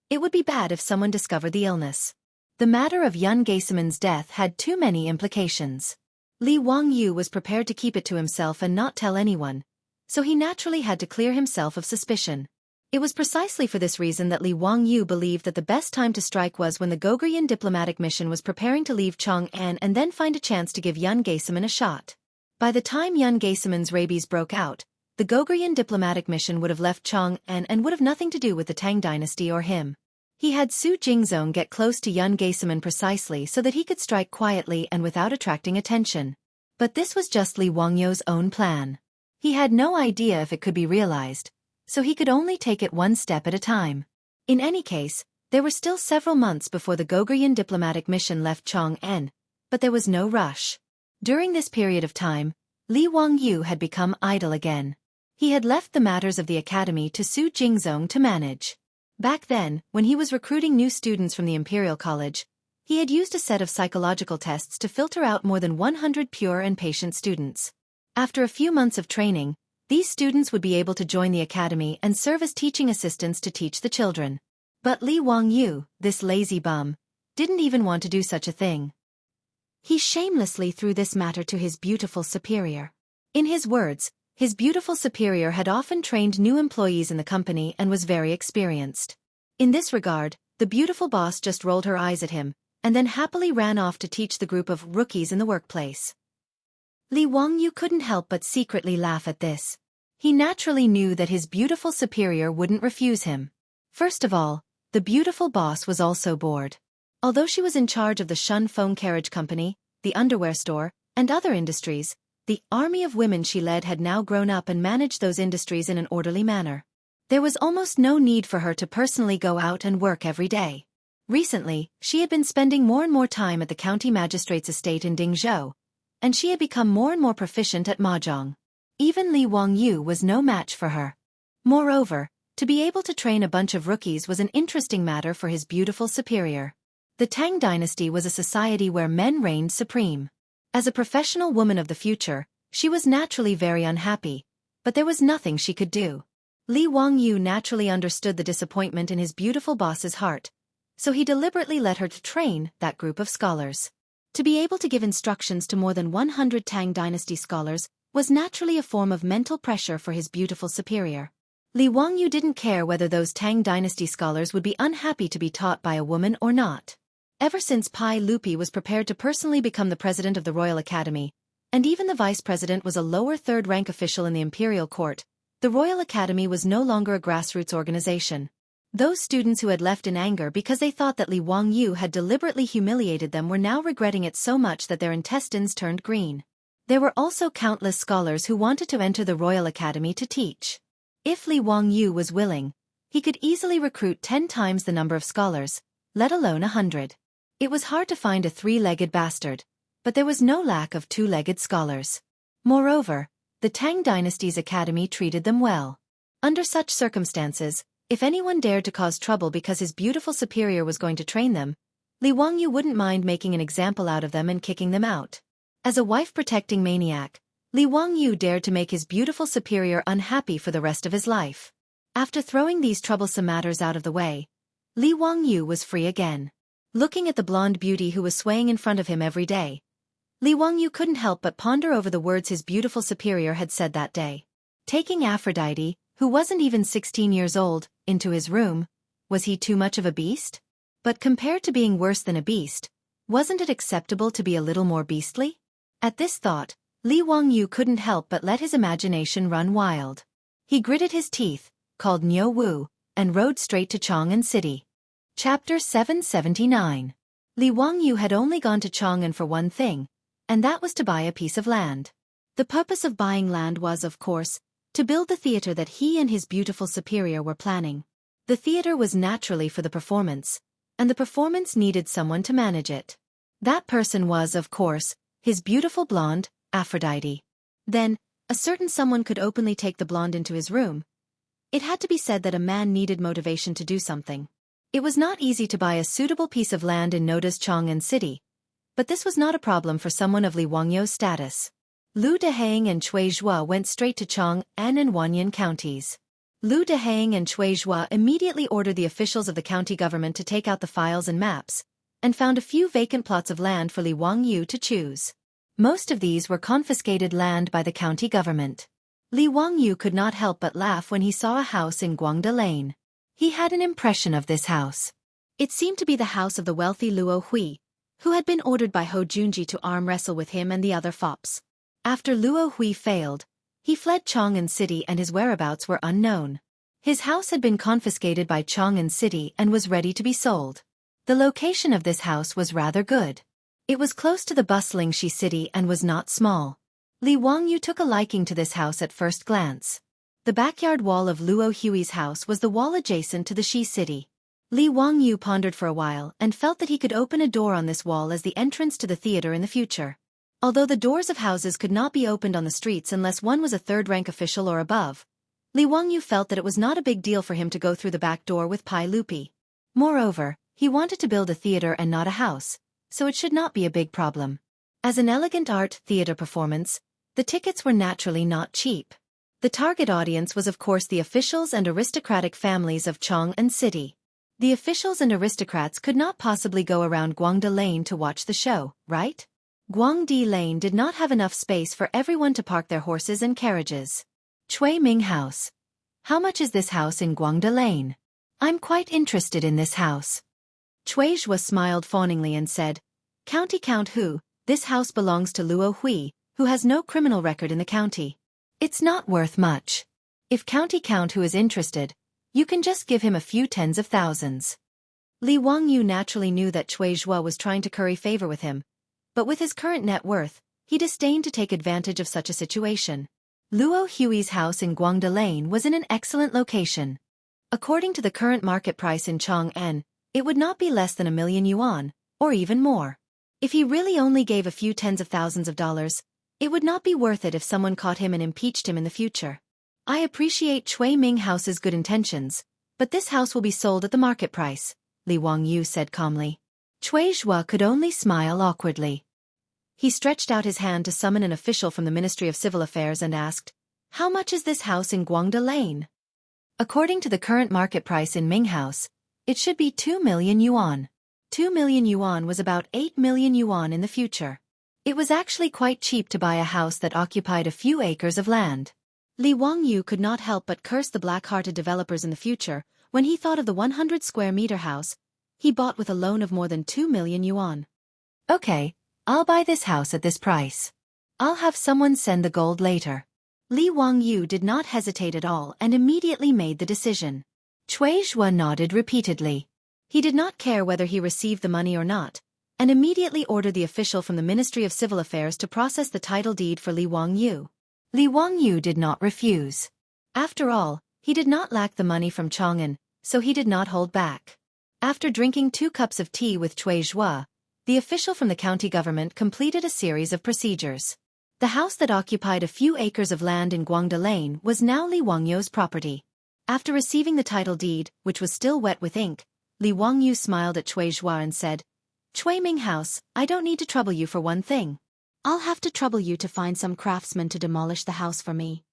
it would be bad if someone discovered the illness. The matter of Yun Gaesaman's death had too many implications. Li Wangyu was prepared to keep it to himself and not tell anyone, so he naturally had to clear himself of suspicion. It was precisely for this reason that Li Wangyu believed that the best time to strike was when the Goguryeo diplomatic mission was preparing to leave Chong'an and then find a chance to give Yun Gaesaman a shot. By the time Yun Gaesaman's rabies broke out, the Goguryeo diplomatic mission would have left Chong'an and would have nothing to do with the Tang dynasty or him. He had Su Jingzong get close to Yun Geiseman precisely so that he could strike quietly and without attracting attention. But this was just Li Wangyou's own plan. He had no idea if it could be realized, so he could only take it one step at a time. In any case, there were still several months before the Goguryeo diplomatic mission left Chang'an, but there was no rush. During this period of time, Li Wangyou had become idle again. He had left the matters of the academy to Su Jingzong to manage. Back then, when he was recruiting new students from the Imperial College, he had used a set of psychological tests to filter out more than 100 pure and patient students. After a few months of training, these students would be able to join the academy and serve as teaching assistants to teach the children. But Li Wangyou, this lazy bum, didn't even want to do such a thing. He shamelessly threw this matter to his beautiful superior. In his words, his beautiful superior had often trained new employees in the company and was very experienced. In this regard, the beautiful boss just rolled her eyes at him, and then happily ran off to teach the group of rookies in the workplace. Li Wangyou couldn't help but secretly laugh at this. He naturally knew that his beautiful superior wouldn't refuse him. First of all, the beautiful boss was also bored. Although she was in charge of the Shun Phone Carriage Company, the underwear store, and other industries, the army of women she led had now grown up and managed those industries in an orderly manner. There was almost no need for her to personally go out and work every day. Recently, she had been spending more and more time at the county magistrate's estate in Dingzhou, and she had become more and more proficient at mahjong. Even Li Wangyou was no match for her. Moreover, to be able to train a bunch of rookies was an interesting matter for his beautiful superior. The Tang dynasty was a society where men reigned supreme. As a professional woman of the future, she was naturally very unhappy, but there was nothing she could do. Li Wangyou naturally understood the disappointment in his beautiful boss's heart, so he deliberately let her to train that group of scholars. To be able to give instructions to more than 100 Tang dynasty scholars was naturally a form of mental pressure for his beautiful superior. Li Wangyou didn't care whether those Tang dynasty scholars would be unhappy to be taught by a woman or not. Ever since Pai Lupi was prepared to personally become the president of the Royal Academy, and even the vice president was a lower third-rank official in the imperial court, the Royal Academy was no longer a grassroots organization. Those students who had left in anger because they thought that Li Wangyou had deliberately humiliated them were now regretting it so much that their intestines turned green. There were also countless scholars who wanted to enter the Royal Academy to teach. If Li Wangyou was willing, he could easily recruit 10 times the number of scholars, let alone 100. It was hard to find a 3-legged bastard, but there was no lack of 2-legged scholars. Moreover, the Tang dynasty's academy treated them well. Under such circumstances, if anyone dared to cause trouble because his beautiful superior was going to train them, Li Wangyou wouldn't mind making an example out of them and kicking them out. As a wife-protecting maniac, Li Wangyou dared to make his beautiful superior unhappy for the rest of his life. After throwing these troublesome matters out of the way, Li Wangyou was free again. Looking at the blonde beauty who was swaying in front of him every day, Li Wangyou couldn't help but ponder over the words his beautiful superior had said that day. Taking Aphrodite, who wasn't even 16 years old, into his room, was he too much of a beast? But compared to being worse than a beast, wasn't it acceptable to be a little more beastly? At this thought, Li Wangyou couldn't help but let his imagination run wild. He gritted his teeth, called Niu Wu, and rode straight to Chang'an City. Chapter 779. Li Wangyou had only gone to Chang'an for one thing, and that was to buy a piece of land. The purpose of buying land was, of course, to build the theater that he and his beautiful superior were planning. The theater was naturally for the performance, and the performance needed someone to manage it. That person was, of course, his beautiful blonde, Aphrodite. Then, a certain someone could openly take the blonde into his room. It had to be said that a man needed motivation to do something. It was not easy to buy a suitable piece of land in Noda's Chang'an City, but this was not a problem for someone of Li Wangyou's status. Lu Dehang and Cui Zhua went straight to Chang'an and Wanyan counties. Lu Dehang and Cui Zhua immediately ordered the officials of the county government to take out the files and maps, and found a few vacant plots of land for Li Wangyou to choose. Most of these were confiscated land by the county government. Li Wangyou could not help but laugh when he saw a house in Guangda Lane. He had an impression of this house. It seemed to be the house of the wealthy Luo Hui, who had been ordered by Ho Junji to arm wrestle with him and the other fops. After Luo Hui failed, he fled Chang'an City and his whereabouts were unknown. His house had been confiscated by Chang'an City and was ready to be sold. The location of this house was rather good. It was close to the bustling Xi city and was not small. Li Wangyu took a liking to this house at first glance. The backyard wall of Luo Hui's house was the wall adjacent to the Xi city. Li Wangyu pondered for a while and felt that he could open a door on this wall as the entrance to the theater in the future. Although the doors of houses could not be opened on the streets unless one was a third-rank official or above, Li Wangyu felt that it was not a big deal for him to go through the back door with Pai Lupi. Moreover, he wanted to build a theater and not a house, so it should not be a big problem. As an elegant art theater performance, the tickets were naturally not cheap. The target audience was of course the officials and aristocratic families of Chang'an City. The officials and aristocrats could not possibly go around Guangde Lane to watch the show, right? Guangde Lane did not have enough space for everyone to park their horses and carriages. Chui Ming House. How much is this house in Guangde Lane? I'm quite interested in this house. Chui Zhua smiled fawningly and said, County Count Hu, this house belongs to Luo Hui, who has no criminal record in the county. It's not worth much. If County Count Hu is interested, you can just give him a few tens of thousands. Li Wangyu naturally knew that Chui Zhua was trying to curry favor with him, but with his current net worth, he disdained to take advantage of such a situation. Luo Hui's house in Guangde Lane was in an excellent location. According to the current market price in Chang'an, it would not be less than 1,000,000 yuan, or even more. If he really only gave a few tens of thousands of dollars, it would not be worth it if someone caught him and impeached him in the future. I appreciate Chui Ming House's good intentions, but this house will be sold at the market price, Li Wangyu said calmly. Chui Zhua could only smile awkwardly. He stretched out his hand to summon an official from the Ministry of Civil Affairs and asked, How much is this house in Guangde Lane? According to the current market price in Ming House, it should be 2,000,000 yuan. 2,000,000 yuan was about 8,000,000 yuan in the future. It was actually quite cheap to buy a house that occupied a few acres of land. Li Wangyu could not help but curse the black-hearted developers in the future when he thought of the 100-square-meter house he bought with a loan of more than 2,000,000 yuan. Okay, I'll buy this house at this price. I'll have someone send the gold later. Li Wangyu did not hesitate at all and immediately made the decision. Chui Zhua nodded repeatedly. He did not care whether he received the money or not, and immediately ordered the official from the Ministry of Civil Affairs to process the title deed for Li Wangyu. Li Wangyu did not refuse. After all, he did not lack the money from Chang'an, so he did not hold back. After drinking 2 cups of tea with Chui Zhua, the official from the county government completed a series of procedures. The house that occupied a few acres of land in Guangde Lane was now Li Wangyu's property. After receiving the title deed, which was still wet with ink, Li Wangyu smiled at Chui Zhua and said, Chui Ming House, I don't need to trouble you for one thing. I'll have to trouble you to find some craftsmen to demolish the house for me.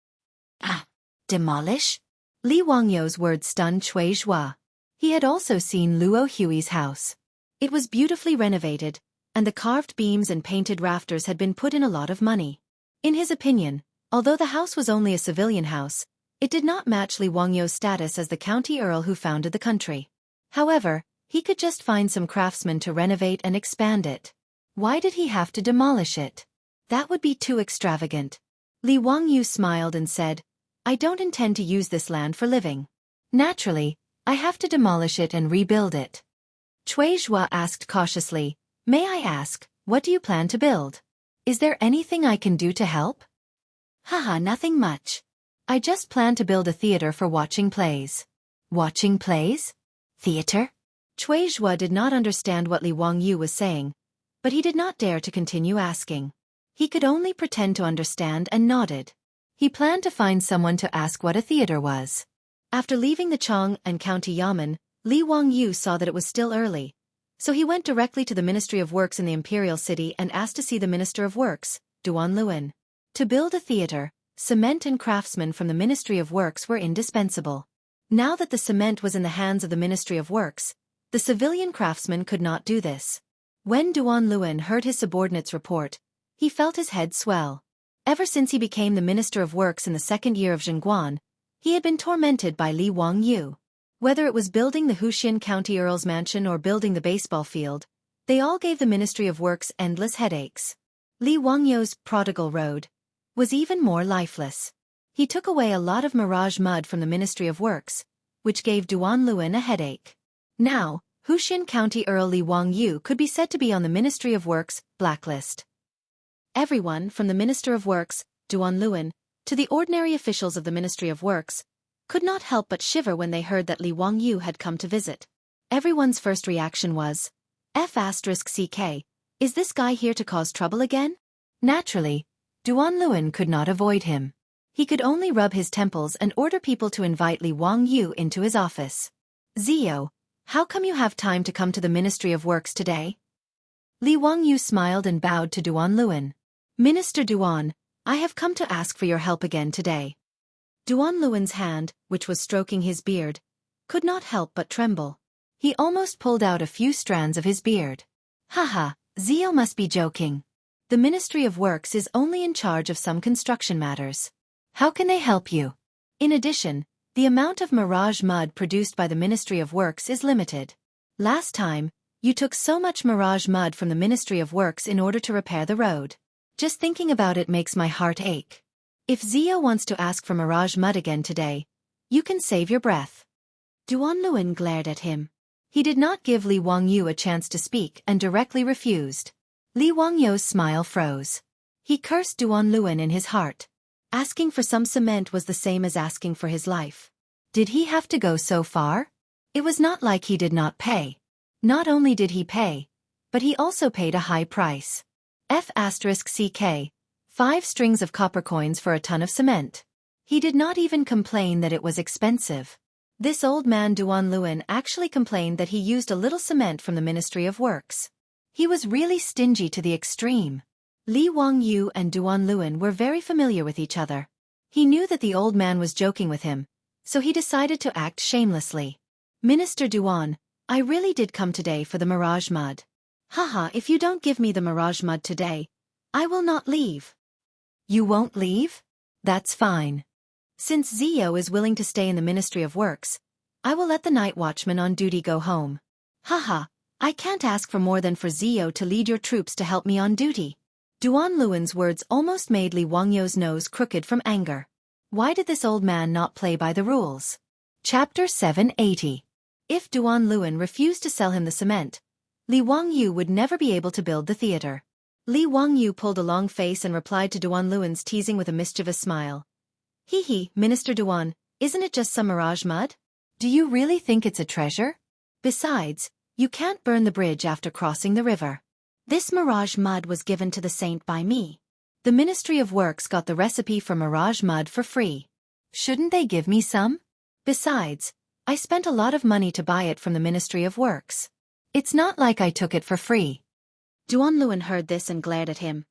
Ah, demolish? Li Wangyu's words stunned Chui Zhua. He had also seen Luo Hui's house. It was beautifully renovated, and the carved beams and painted rafters had been put in a lot of money. In his opinion, although the house was only a civilian house, it did not match Li Wangyu's status as the county earl who founded the country. However, he could just find some craftsmen to renovate and expand it. Why did he have to demolish it? That would be too extravagant. Li Wangyu smiled and said, I don't intend to use this land for living. Naturally, I have to demolish it and rebuild it. Chui Zhua asked cautiously, May I ask, what do you plan to build? Is there anything I can do to help? Haha, nothing much. I just plan to build a theater for watching plays. Watching plays? Theater? Chui Zhua did not understand what Li Wangyu was saying, but he did not dare to continue asking. He could only pretend to understand and nodded. He planned to find someone to ask what a theater was. After leaving the Chang'an County Yamen, Li Wangyu saw that it was still early, so he went directly to the Ministry of Works in the Imperial City and asked to see the Minister of Works, Duan Luan. To build a theater, cement and craftsmen from the Ministry of Works were indispensable. Now that the cement was in the hands of the Ministry of Works, the civilian craftsmen could not do this. When Duan Luan heard his subordinate's report, he felt his head swell. Ever since he became the Minister of Works in the 2nd year of Zhengguan, he had been tormented by Li Wangyu. Whether it was building the Huxian County Earl's mansion or building the baseball field, they all gave the Ministry of Works endless headaches. Li Wangyu's prodigal road was even more lifeless. He took away a lot of mirage mud from the Ministry of Works, which gave Duan Luan a headache. Now, Huxian County Earl Li Wangyu could be said to be on the Ministry of Works blacklist. Everyone, from the Minister of Works, Duan Luan, to the ordinary officials of the Ministry of Works, could not help but shiver when they heard that Li Wangyu had come to visit. Everyone's first reaction was, F***CK, is this guy here to cause trouble again? Naturally, Duan Luan could not avoid him. He could only rub his temples and order people to invite Li Wangyu into his office. Zio, how come you have time to come to the Ministry of Works today? Li Wangyu smiled and bowed to Duan Luan. Minister Duan, I have come to ask for your help again today. Duan Luan's hand, which was stroking his beard, could not help but tremble. He almost pulled out a few strands of his beard. Haha, Zio must be joking. The Ministry of Works is only in charge of some construction matters. How can they help you? In addition, the amount of mirage mud produced by the Ministry of Works is limited. Last time, you took so much mirage mud from the Ministry of Works in order to repair the road. Just thinking about it makes my heart ache. If Zio wants to ask for mirage mud again today, you can save your breath. Duan Luan glared at him. He did not give Li Wangyu a chance to speak and directly refused. Li Wangyu's smile froze. He cursed Duan Luan in his heart. Asking for some cement was the same as asking for his life. Did he have to go so far? It was not like he did not pay. Not only did he pay, but he also paid a high price. F***CK, 5 strings of copper coins for a ton of cement. He did not even complain that it was expensive. This old man Duan Luan actually complained that he used a little cement from the Ministry of Works. He was really stingy to the extreme. Li Wangyu and Duan Luan were very familiar with each other. He knew that the old man was joking with him, so he decided to act shamelessly. Minister Duan, I really did come today for the mirage mud. Haha, if you don't give me the mirage mud today, I will not leave. You won't leave? That's fine. Since Zio is willing to stay in the Ministry of Works, I will let the night watchman on duty go home. Haha, I can't ask for more than for Zio to lead your troops to help me on duty. Duan Luan's words almost made Li Wangyu's nose crooked from anger. Why did this old man not play by the rules? Chapter 780. If Duan Luan refused to sell him the cement, Li Wangyu would never be able to build the theater. Li Wangyu pulled a long face and replied to Duan Luan's teasing with a mischievous smile. Hee, Minister Duan, isn't it just some mirage mud? Do you really think it's a treasure? Besides, you can't burn the bridge after crossing the river. This mirage mud was given to the saint by me. The Ministry of Works got the recipe for mirage mud for free. Shouldn't they give me some? Besides, I spent a lot of money to buy it from the Ministry of Works. It's not like I took it for free. Duan Luan heard this and glared at him.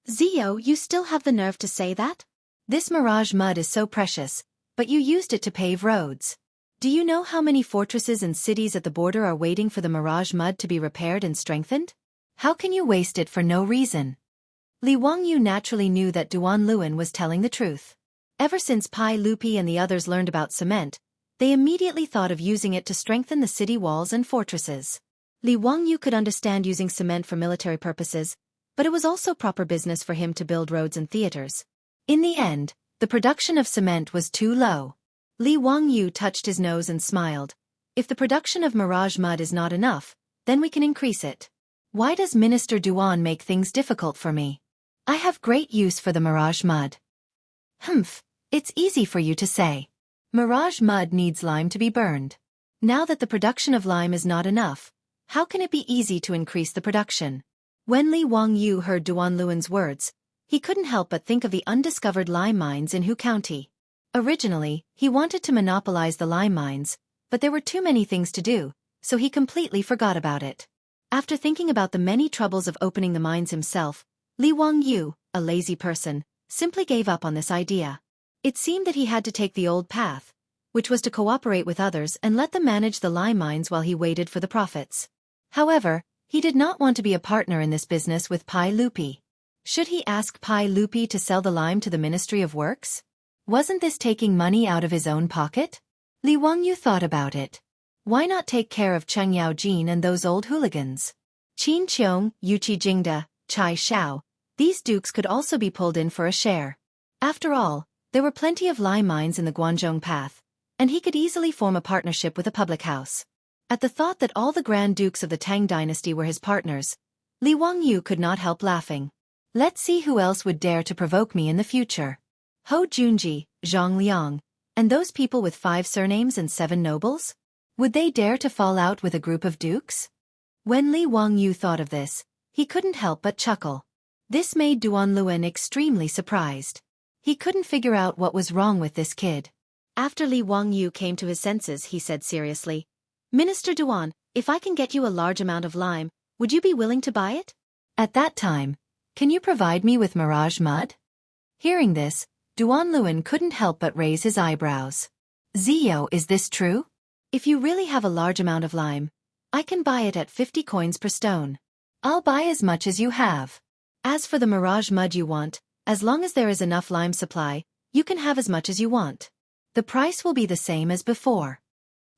Zio, you still have the nerve to say that? This mirage mud is so precious, but you used it to pave roads. Do you know how many fortresses and cities at the border are waiting for the mirage mud to be repaired and strengthened? How can you waste it for no reason? Li Wangyu naturally knew that Duan Luan was telling the truth. Ever since Pai Lupi and the others learned about cement, they immediately thought of using it to strengthen the city walls and fortresses. Li Wangyu could understand using cement for military purposes, but it was also proper business for him to build roads and theaters. In the end, the production of cement was too low. Li Wangyu touched his nose and smiled. If the production of mirage mud is not enough, then we can increase it. Why does Minister Duan make things difficult for me? I have great use for the mirage mud. Humph, it's easy for you to say. Mirage mud needs lime to be burned. Now that the production of lime is not enough, how can it be easy to increase the production? When Li Wangyu heard Duan Luan's words, he couldn't help but think of the undiscovered lime mines in Hu County. Originally, he wanted to monopolize the lime mines, but there were too many things to do, so he completely forgot about it. After thinking about the many troubles of opening the mines himself, Li Wangyu, a lazy person, simply gave up on this idea. It seemed that he had to take the old path, which was to cooperate with others and let them manage the lime mines while he waited for the profits. However, he did not want to be a partner in this business with Pai Lupi. Should he ask Pai Lupi to sell the lime to the Ministry of Works? Wasn't this taking money out of his own pocket? Li Wangyu thought about it. Why not take care of Cheng Yaojin and those old hooligans? Qin Qiong, Yuqi Jingda, Chai Shao, these dukes could also be pulled in for a share. After all, There were plenty of lime mines in the Guangzhong path, and he could easily form a partnership with a public house. At the thought that all the Grand Dukes of the Tang dynasty were his partners, Li Wangyu could not help laughing. Let's see who else would dare to provoke me in the future. Hou Junji, Zhang Liang, and those people with 5 surnames and 7 nobles? Would they dare to fall out with a group of dukes? When Li Wangyu thought of this, he couldn't help but chuckle. This made Duan extremely surprised. He couldn't figure out what was wrong with this kid. After Li Wangyu came to his senses, he said seriously, "Minister Duan, if I can get you a large amount of lime, would you be willing to buy it?" At that time, "Can you provide me with mirage mud?" Hearing this, Duan couldn't help but raise his eyebrows. "Zio, is this true? If you really have a large amount of lime, I can buy it at 50 coins per stone. I'll buy as much as you have. As for the mirage mud you want, as long as there is enough lime supply, you can have as much as you want. The price will be the same as before."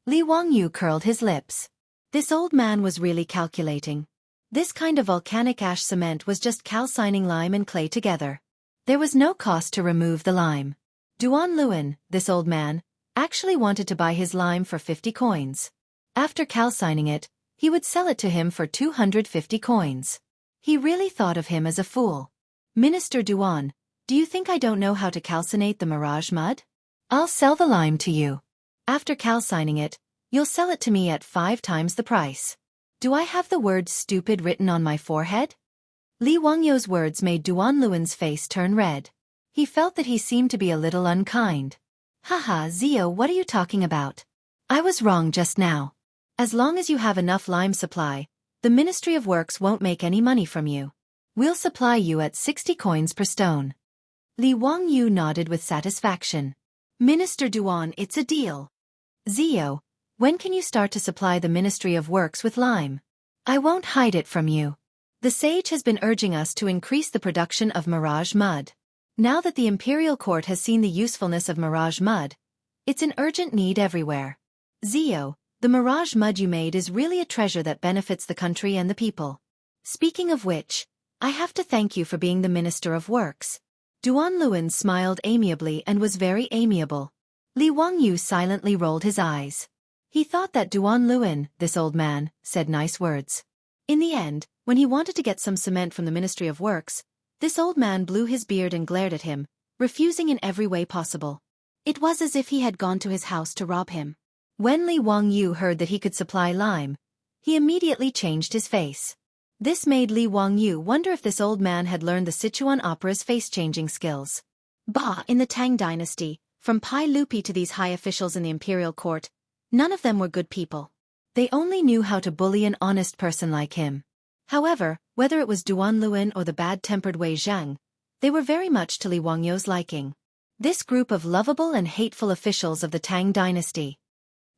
Li Wangyu curled his lips. This old man was really calculating. This kind of volcanic ash cement was just calcining lime and clay together. There was no cost to remove the lime. Duan, this old man, actually wanted to buy his lime for 50 coins. After calcining it, he would sell it to him for 250 coins. He really thought of him as a fool. "Minister Duan, do you think I don't know how to calcinate the mirage mud? I'll sell the lime to you. After calcining it, you'll sell it to me at 5 times the price. Do I have the word stupid written on my forehead?" Li Wangyu's words made Duan's face turn red. He felt that he seemed to be a little unkind. "Haha, Zio, what are you talking about? I was wrong just now. As long as you have enough lime supply, the Ministry of Works won't make any money from you. We'll supply you at 60 coins per stone." Li Wangyu nodded with satisfaction. "Minister Duan, it's a deal." "Zio, when can you start to supply the Ministry of Works with lime? I won't hide it from you. The sage has been urging us to increase the production of mirage mud. Now that the imperial court has seen the usefulness of mirage mud, it's in urgent need everywhere. Zio, the mirage mud you made is really a treasure that benefits the country and the people. Speaking of which, I have to thank you for being the Minister of Works." Duan smiled amiably and was very amiable. Li Wangyu silently rolled his eyes. He thought that Duan, this old man, said nice words. In the end, when he wanted to get some cement from the Ministry of Works, this old man blew his beard and glared at him, refusing in every way possible. It was as if he had gone to his house to rob him. When Li Wangyu heard that he could supply lime, he immediately changed his face. This made Li Wangyu wonder if this old man had learned the Sichuan opera's face-changing skills. Bah, in the Tang dynasty, from Pai Lupi to these high officials in the imperial court, none of them were good people. They only knew how to bully an honest person like him. However, whether it was Duan or the bad-tempered Wei Zhang, they were very much to Li Wangyu's liking. This group of lovable and hateful officials of the Tang dynasty.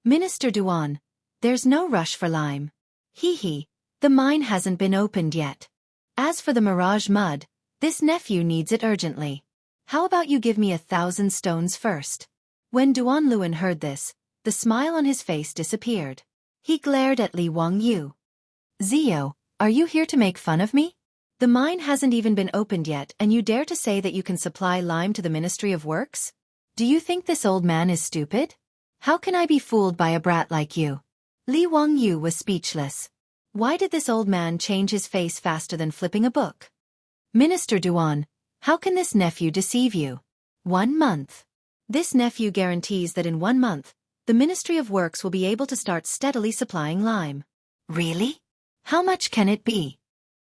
"Minister Duan, there's no rush for lime. Hee, the mine hasn't been opened yet. As for the mirage mud, this nephew needs it urgently. How about you give me 1,000 stones first?" When Duan heard this, the smile on his face disappeared. He glared at Li Wangyu. "Zio, are you here to make fun of me? The mine hasn't even been opened yet and you dare to say that you can supply lime to the Ministry of Works? Do you think this old man is stupid? How can I be fooled by a brat like you?" Li Wangyu was speechless. Why did this old man change his face faster than flipping a book? "Minister Duan, how can this nephew deceive you? 1 month. This nephew guarantees that in 1 month, the Ministry of Works will be able to start steadily supplying lime." Really? How much can it be?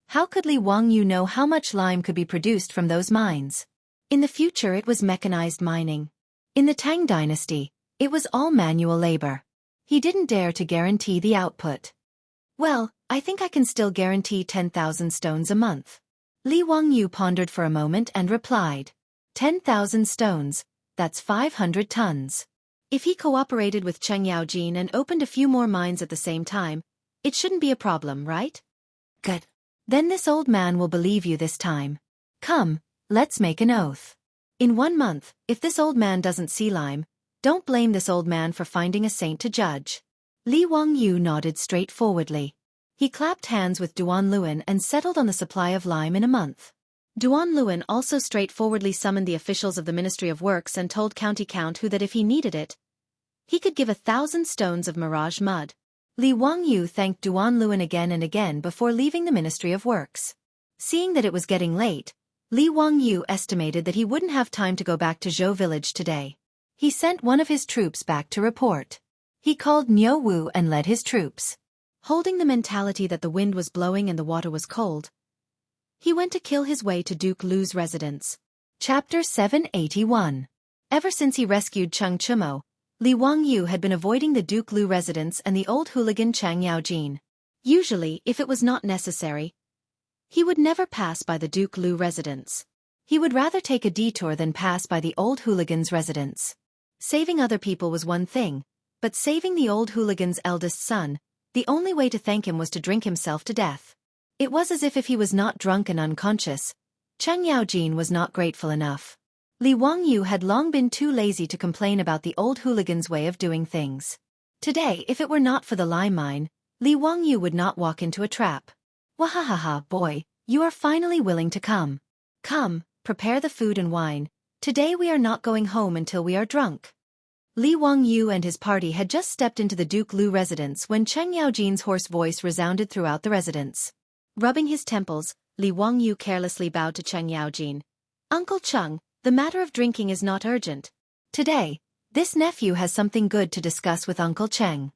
How could Li Wangyu know how much lime could be produced from those mines? In the future it was mechanized mining. In the Tang dynasty, it was all manual labor. He didn't dare to guarantee the output. "Well, I think I can still guarantee 10,000 stones a month." Li Wangyu pondered for a moment and replied. 10,000 stones, that's 500 tons. If he cooperated with Cheng Yaojin and opened a few more mines at the same time, it shouldn't be a problem, right? Good. Then this old man will believe you this time. Come, let's make an oath. In 1 month, if this old man doesn't see lime, don't blame this old man for finding a saint to judge. Li Wangyu nodded straightforwardly. He clapped hands with Duan and settled on the supply of lime in a month. Duan Luan also straightforwardly summoned the officials of the Ministry of Works and told County Count Hu that if he needed it, he could give 1,000 stones of mirage mud. Li Wangyu thanked Duan Luan again and again before leaving the Ministry of Works. Seeing that it was getting late, Li Wangyu estimated that he wouldn't have time to go back to Zhou village today. He sent one of his troops back to report. He called Niu Wu and led his troops. Holding the mentality that the wind was blowing and the water was cold, he went to kill his way to Duke Lu's residence. Chapter 781. Ever since he rescued Cheng Chumo, Li Wangyu had been avoiding the Duke Lu residence and the old hooligan Chang Yaojin. Usually, if it was not necessary, he would never pass by the Duke Lu residence. He would rather take a detour than pass by the old hooligan's residence. Saving other people was one thing, but saving the old hooligan's eldest son, the only way to thank him was to drink himself to death. It was as if he was not drunk and unconscious, Cheng Yaojin was not grateful enough. Li Wangyu had long been too lazy to complain about the old hooligan's way of doing things. Today, if it were not for the lime mine, Li Wangyu would not walk into a trap. Wahahaha, boy, you are finally willing to come. Come, prepare the food and wine. Today we are not going home until we are drunk. Li Wangyu and his party had just stepped into the Duke Lu residence when Cheng Yaojin's hoarse voice resounded throughout the residence. Rubbing his temples, Li Wangyu carelessly bowed to Cheng Yaojin. Uncle Cheng, the matter of drinking is not urgent. Today, this nephew has something good to discuss with Uncle Cheng.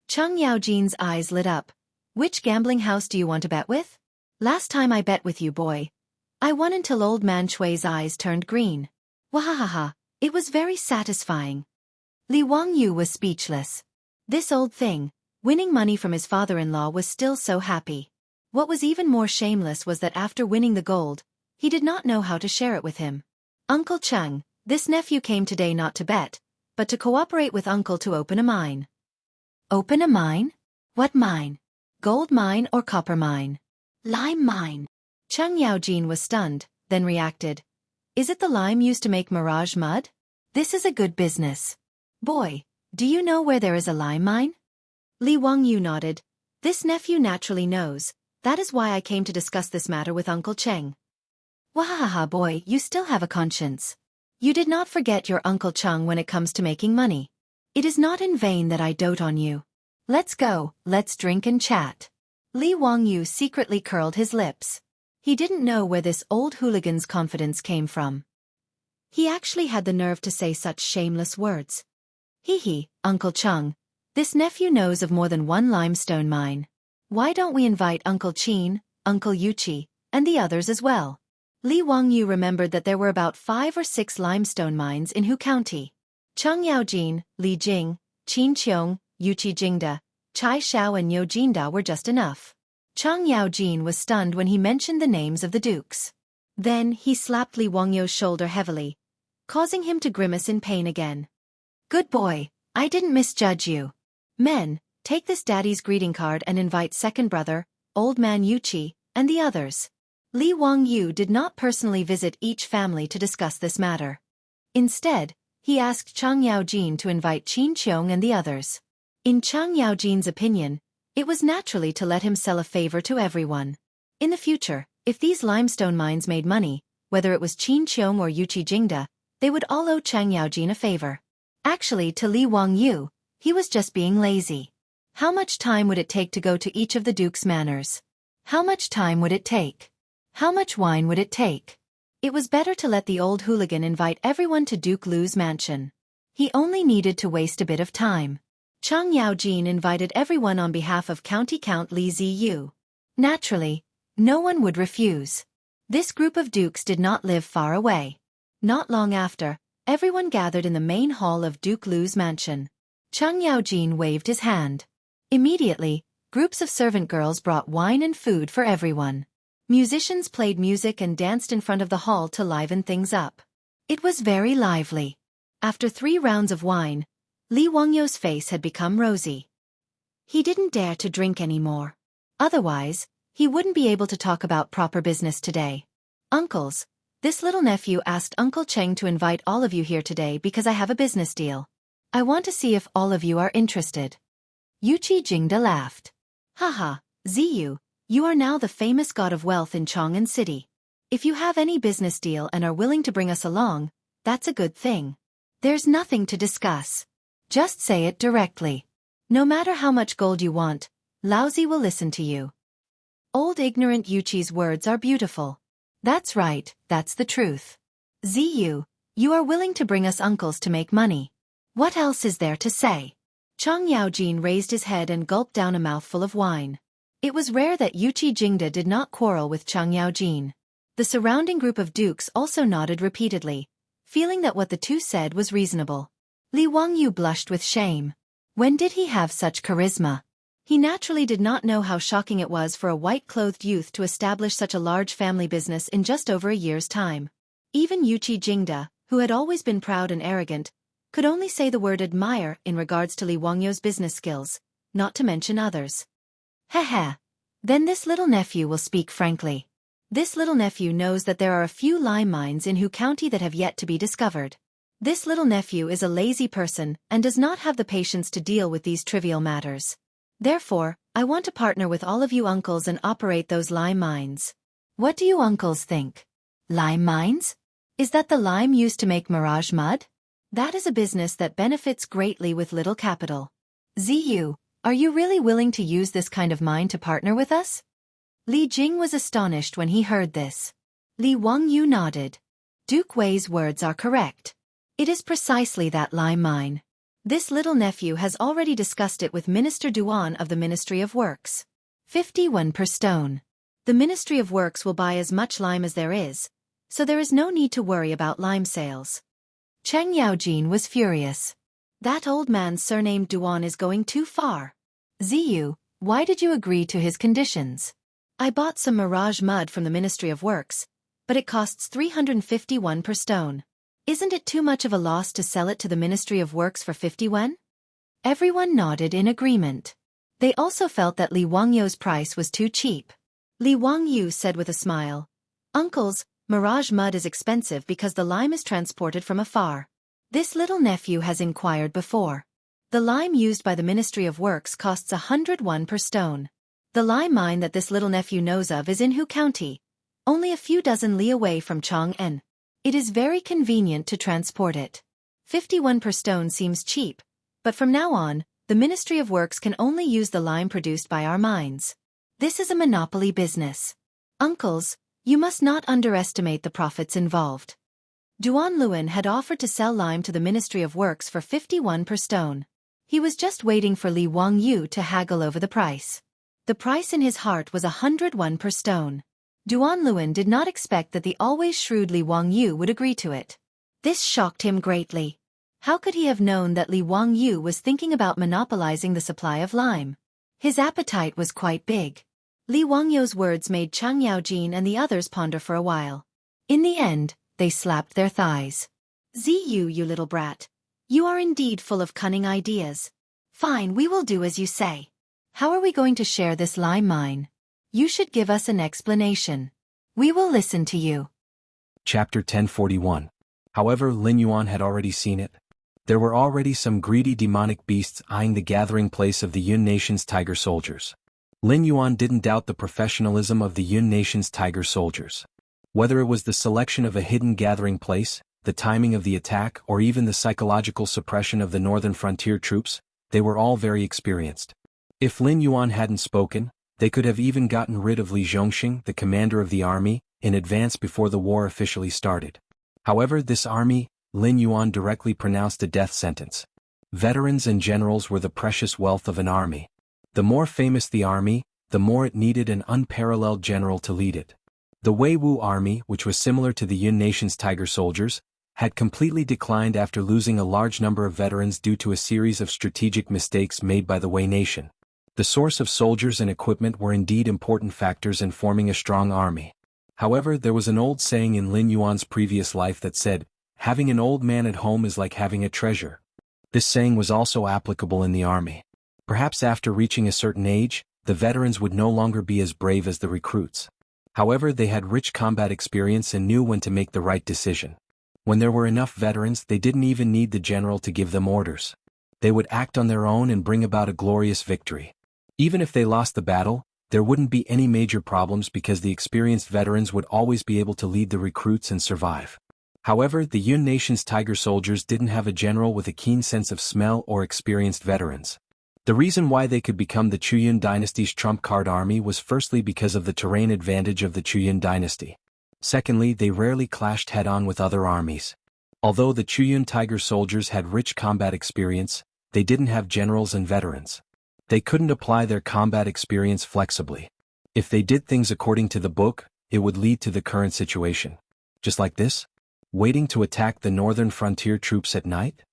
Cheng Yaojin's eyes lit up. Which gambling house do you want to bet with? Last time I bet with you, boy. I won until old man Shui's eyes turned green. Wahahaha, it was very satisfying. Li Wangyu was speechless. This old thing, winning money from his father-in-law, was still so happy. What was even more shameless was that after winning the gold, he did not know how to share it with him. Uncle Cheng, this nephew came today not to bet, but to cooperate with Uncle to open a mine. Open a mine? What mine? Gold mine or copper mine? Lime mine. Cheng Yaojin was stunned, then reacted. Is it the lime used to make mirage mud? This is a good business. Boy, do you know where there is a lime mine? Li Wangyu nodded. This nephew naturally knows. That is why I came to discuss this matter with Uncle Cheng. Wahahaha, boy, you still have a conscience. You did not forget your Uncle Cheng when it comes to making money. It is not in vain that I dote on you. Let's go, let's drink and chat. Li Wangyu secretly curled his lips. He didn't know where this old hooligan's confidence came from. He actually had the nerve to say such shameless words. Hee, Uncle Cheng, this nephew knows of more than one limestone mine. Why don't we invite Uncle Qin, Uncle Yuqi, and the others as well? Li Wangyu remembered that there were about 5 or 6 limestone mines in Hu County. Cheng Yaojin, Li Jing, Qin Qiong, Yuqi Jingda, Chai Xiao and Niu Jinda were just enough. Cheng Yaojin was stunned when he mentioned the names of the dukes. Then he slapped Li Wangyu's shoulder heavily, causing him to grimace in pain again. Good boy, I didn't misjudge you. Men, take this daddy's greeting card and invite second brother, old man Yuqi, and the others. Li Wangyu did not personally visit each family to discuss this matter. Instead, he asked Cheng Yaojin to invite Qin Qiong and the others. In Cheng Yaojin's opinion, it was naturally to let him sell a favor to everyone. In the future, if these limestone mines made money, whether it was Qin Qiong or Yuqi Jingda, they would all owe Cheng Yaojin a favor. Actually, to Li Wangyu, he was just being lazy. How much time would it take to go to each of the Duke's manors? How much time would it take? How much wine would it take? It was better to let the old hooligan invite everyone to Duke Lu's mansion. He only needed to waste a bit of time. Cheng Yaojin invited everyone on behalf of County Count Li Ziyu. Naturally, no one would refuse. This group of dukes did not live far away. Not long after, everyone gathered in the main hall of Duke Lu's mansion. Cheng Yaojin waved his hand. Immediately, groups of servant girls brought wine and food for everyone. Musicians played music and danced in front of the hall to liven things up. It was very lively. After 3 rounds of wine, Li Wangyu's face had become rosy. He didn't dare to drink anymore. Otherwise, he wouldn't be able to talk about proper business today. Uncles, this little nephew asked Uncle Cheng to invite all of you here today because I have a business deal. I want to see if all of you are interested. Yuqi Jingda laughed. Haha, Ziyu, you are now the famous god of wealth in Chang'an City. If you have any business deal and are willing to bring us along, that's a good thing. There's nothing to discuss. Just say it directly. No matter how much gold you want, Laozi will listen to you. Old ignorant Yuqi's words are beautiful. That's right, that's the truth. Ziyu, you are willing to bring us uncles to make money. What else is there to say? Chang Yaojin raised his head and gulped down a mouthful of wine. It was rare that Yuqi Jingda did not quarrel with Chang Yaojin. The surrounding group of dukes also nodded repeatedly, feeling that what the two said was reasonable. Li Wangyu blushed with shame. When did he have such charisma? He naturally did not know how shocking it was for a white-clothed youth to establish such a large family business in just over a year's time. Even Yuqi Jingda, who had always been proud and arrogant, could only say the word admire in regards to Li Wangyu's business skills, not to mention others. Heh. Then this little nephew will speak frankly. This little nephew knows that there are a few lime mines in Hu County that have yet to be discovered. This little nephew is a lazy person and does not have the patience to deal with these trivial matters. Therefore, I want to partner with all of you uncles and operate those lime mines. What do you uncles think? Lime mines? Is that the lime used to make mirage mud? That is a business that benefits greatly with little capital. Ziyu, are you really willing to use this kind of mine to partner with us? Li Jing was astonished when he heard this. Li Wangyu nodded. Duke Wei's words are correct. It is precisely that lime mine. This little nephew has already discussed it with Minister Duan of the Ministry of Works. 51 per stone. The Ministry of Works will buy as much lime as there is, so there is no need to worry about lime sales. Cheng Yaojin was furious. That old man surnamed Duan is going too far. Ziyu, why did you agree to his conditions? I bought some mirage mud from the Ministry of Works, but it costs 351 per stone. Isn't it too much of a loss to sell it to the Ministry of Works for 51? Everyone nodded in agreement. They also felt that Li Wangyu's price was too cheap. Li Wangyu said with a smile, Uncles, mirage mud is expensive because the lime is transported from afar. This little nephew has inquired before. The lime used by the Ministry of Works costs 101 per stone. The lime mine that this little nephew knows of is in Hu County, only a few dozen li away from Chang'an. It is very convenient to transport it. 51 per stone seems cheap, but from now on, the Ministry of Works can only use the lime produced by our mines. This is a monopoly business. Uncles, you must not underestimate the profits involved. Duan Luan had offered to sell lime to the Ministry of Works for 51 per stone. He was just waiting for Li Wangyu to haggle over the price. The price in his heart was 101 per stone. Duan Luan did not expect that the always shrewd Li Wangyu would agree to it. This shocked him greatly. How could he have known that Li Wangyu was thinking about monopolizing the supply of lime? His appetite was quite big. Li Wangyu's words made Chang Yaojin and the others ponder for a while. In the end, they slapped their thighs. Ziyu, you little brat. You are indeed full of cunning ideas. Fine, we will do as you say. How are we going to share this lime mine? You should give us an explanation. We will listen to you. Chapter 1041. However, Lin Yuan had already seen it. There were already some greedy demonic beasts eyeing the gathering place of the Yun Nation's tiger soldiers. Lin Yuan didn't doubt the professionalism of the Yun Nation's tiger soldiers. Whether it was the selection of a hidden gathering place, the timing of the attack, or even the psychological suppression of the northern frontier troops, they were all very experienced. If Lin Yuan hadn't spoken, they could have even gotten rid of Li Zhongxing, the commander of the army, in advance before the war officially started. However, this army, Lin Yuan directly pronounced a death sentence. Veterans and generals were the precious wealth of an army. The more famous the army, the more it needed an unparalleled general to lead it. The Weiwu army, which was similar to the Yun Nation's tiger soldiers, had completely declined after losing a large number of veterans due to a series of strategic mistakes made by the Wei Nation. The source of soldiers and equipment were indeed important factors in forming a strong army. However, there was an old saying in Lin Yuan's previous life that said, having an old man at home is like having a treasure. This saying was also applicable in the army. Perhaps after reaching a certain age, the veterans would no longer be as brave as the recruits. However, they had rich combat experience and knew when to make the right decision. When there were enough veterans, they didn't even need the general to give them orders. They would act on their own and bring about a glorious victory. Even if they lost the battle, There wouldn't be any major problems because the experienced veterans would always be able to lead the recruits and survive. However, the Yun nation's tiger soldiers didn't have a general with a keen sense of smell or experienced veterans. The reason why they could become the Chuyun dynasty's trump card army was firstly because of the terrain advantage of the Chuyun dynasty. Secondly, they rarely clashed head-on with other armies. Although the Chuyun tiger soldiers had rich combat experience, they didn't have generals and veterans. They couldn't apply their combat experience flexibly. If they did things according to the book, it would lead to the current situation. Just like this? Waiting to attack the northern frontier troops at night?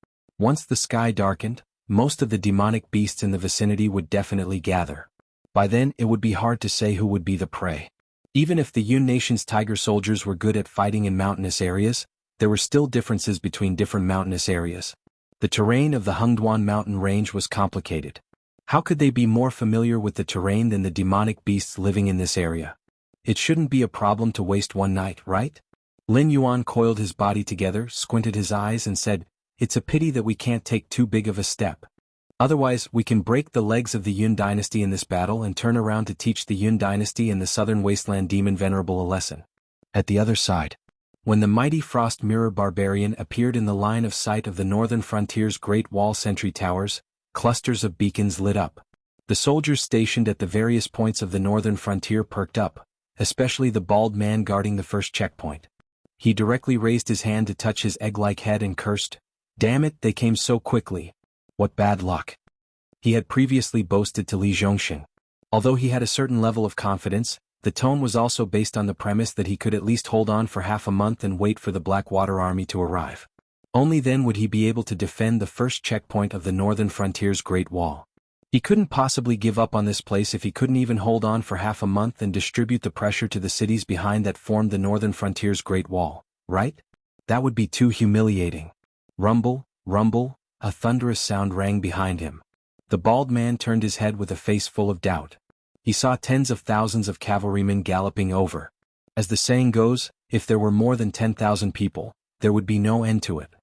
Once the sky darkened, most of the demonic beasts in the vicinity would definitely gather. By then, it would be hard to say who would be the prey. Even if the Yun nation's tiger soldiers were good at fighting in mountainous areas, there were still differences between different mountainous areas. The terrain of the Hengduan mountain range was complicated. How could they be more familiar with the terrain than the demonic beasts living in this area? It shouldn't be a problem to waste one night, right? Lin Yuan coiled his body together, squinted his eyes and said, "It's a pity that we can't take too big of a step. Otherwise, we can break the legs of the Yun dynasty in this battle and turn around to teach the Yun dynasty in the southern wasteland demon venerable a lesson." At the other side, when the mighty frost mirror barbarian appeared in the line of sight of the northern frontier's great wall sentry towers, clusters of beacons lit up. The soldiers stationed at the various points of the northern frontier perked up, especially the bald man guarding the first checkpoint. He directly raised his hand to touch his egg-like head and cursed, "Damn it, they came so quickly. What bad luck." He had previously boasted to Li Zhongxing. Although he had a certain level of confidence, the tone was also based on the premise that he could at least hold on for half a month and wait for the Blackwater army to arrive. Only then would he be able to defend the first checkpoint of the northern frontier's Great Wall. He couldn't possibly give up on this place if he couldn't even hold on for half a month and distribute the pressure to the cities behind that formed the northern frontier's Great Wall, right? That would be too humiliating. Rumble, rumble, a thunderous sound rang behind him. The bald man turned his head with a face full of doubt. He saw tens of thousands of cavalrymen galloping over. As the saying goes, if there were more than 10,000 people, there would be no end to it.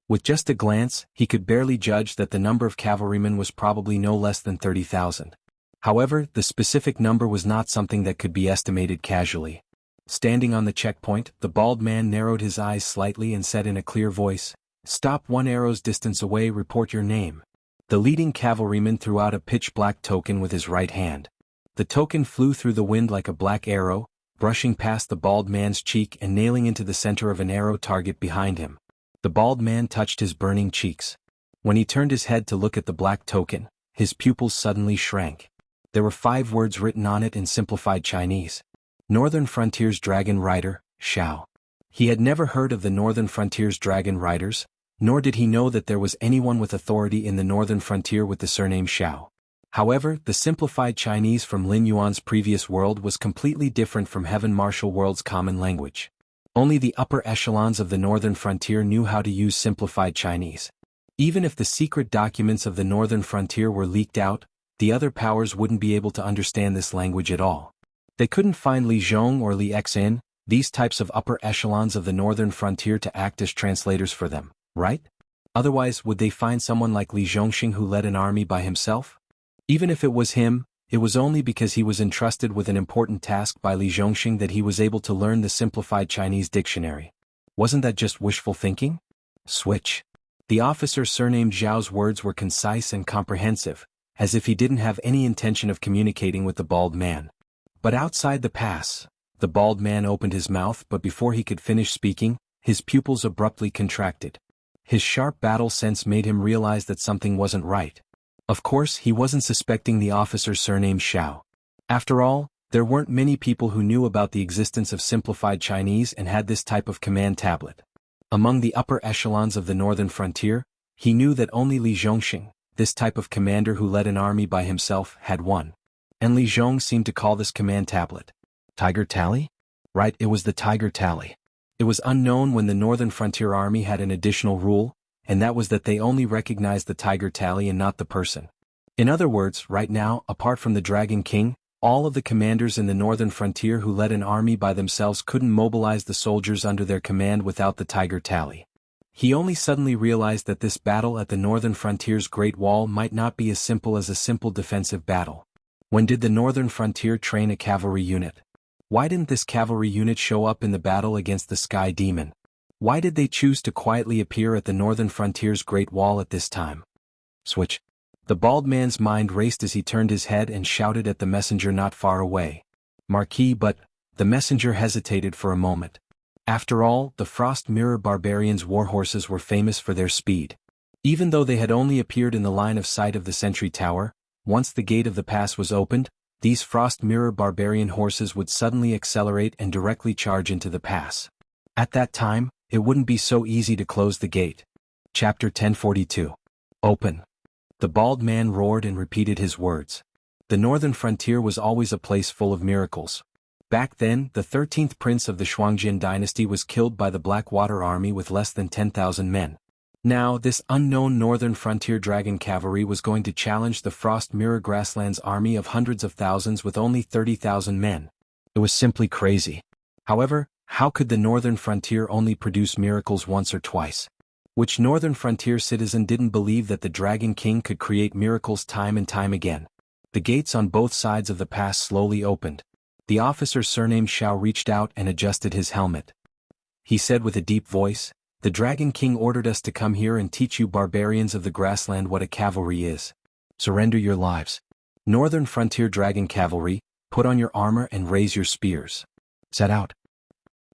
With just a glance, he could barely judge that the number of cavalrymen was probably no less than 30,000. However, the specific number was not something that could be estimated casually. Standing on the checkpoint, the bald man narrowed his eyes slightly and said in a clear voice, "Stop 1 arrow's distance away, report your name." The leading cavalryman threw out a pitch-black token with his right hand. The token flew through the wind like a black arrow, brushing past the bald man's cheek and nailing into the center of an arrow target behind him. The bald man touched his burning cheeks. When he turned his head to look at the black token, his pupils suddenly shrank. There were 5 words written on it in simplified Chinese. Northern Frontier's Dragon Rider, Xiao. He had never heard of the Northern Frontier's Dragon Riders, nor did he know that there was anyone with authority in the Northern Frontier with the surname Xiao. However, the simplified Chinese from Lin Yuan's previous world was completely different from Heaven Martial World's common language. Only the upper echelons of the Northern Frontier knew how to use simplified Chinese. Even if the secret documents of the Northern Frontier were leaked out, the other powers wouldn't be able to understand this language at all. They couldn't find Li Zhong or Li Xin, these types of upper echelons of the Northern Frontier to act as translators for them, right? Otherwise, would they find someone like Li Zhongxing who led an army by himself? Even if it was him, it was only because he was entrusted with an important task by Li Zhongxing that he was able to learn the simplified Chinese dictionary. Wasn't that just wishful thinking? Switch. The officer surnamed Zhao's words were concise and comprehensive, as if he didn't have any intention of communicating with the bald man. But outside the pass, the bald man opened his mouth, but before he could finish speaking, his pupils abruptly contracted. His sharp battle sense made him realize that something wasn't right. Of course, he wasn't suspecting the officer's surname Xiao. After all, there weren't many people who knew about the existence of simplified Chinese and had this type of command tablet. Among the upper echelons of the Northern Frontier, he knew that only Li Zhongxing, this type of commander who led an army by himself, had one. And Li Zhong seemed to call this command tablet Tiger Tally? Right, it was the Tiger Tally. It was unknown when the Northern Frontier Army had an additional rule, and that was that they only recognized the Tiger Tally and not the person. In other words, right now, apart from the Dragon King, all of the commanders in the Northern Frontier who led an army by themselves couldn't mobilize the soldiers under their command without the Tiger Tally. He only suddenly realized that this battle at the Northern Frontier's Great Wall might not be as simple as a simple defensive battle. When did the northern frontier train a cavalry unit? Why didn't this cavalry unit show up in the battle against the Sky Demon? Why did they choose to quietly appear at the northern frontier's Great Wall at this time? Switch. The bald man's mind raced as he turned his head and shouted at the messenger not far away. Marquis, but the messenger hesitated for a moment. After all, the Frost Mirror Barbarians' warhorses were famous for their speed. Even though they had only appeared in the line of sight of the sentry tower, once the gate of the pass was opened, these Frost Mirror Barbarian horses would suddenly accelerate and directly charge into the pass. At that time, it wouldn't be so easy to close the gate. Chapter 1042. Open. The bald man roared and repeated his words. The northern frontier was always a place full of miracles. Back then, the 13th prince of the Shuangjin dynasty was killed by the Blackwater army with less than 10,000 men. Now, this unknown northern frontier dragon cavalry was going to challenge the Frost Mirror Grasslands army of hundreds of thousands with only 30,000 men. It was simply crazy. However, how could the northern frontier only produce miracles once or twice? Which northern frontier citizen didn't believe that the Dragon King could create miracles time and time again? The gates on both sides of the pass slowly opened. The officer surnamed Xiao reached out and adjusted his helmet. He said with a deep voice, "The Dragon King ordered us to come here and teach you barbarians of the grassland what a cavalry is. Surrender your lives. Northern Frontier Dragon Cavalry, put on your armor and raise your spears. Set out.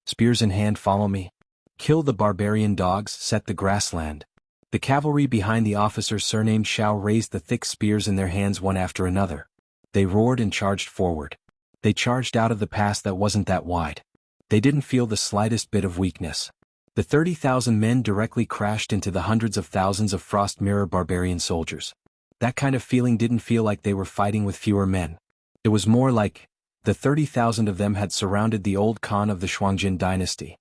Spears in hand, follow me. Kill the barbarian dogs, set the grassland." The cavalry behind the officer surnamed Xiao raised the thick spears in their hands one after another. They roared and charged forward. They charged out of the pass that wasn't that wide. They didn't feel the slightest bit of weakness. The 30,000 men directly crashed into the hundreds of thousands of Frost Mirror Barbarian soldiers. That kind of feeling didn't feel like they were fighting with fewer men. It was more like the 30,000 of them had surrounded the old Khan of the Shuangjin dynasty.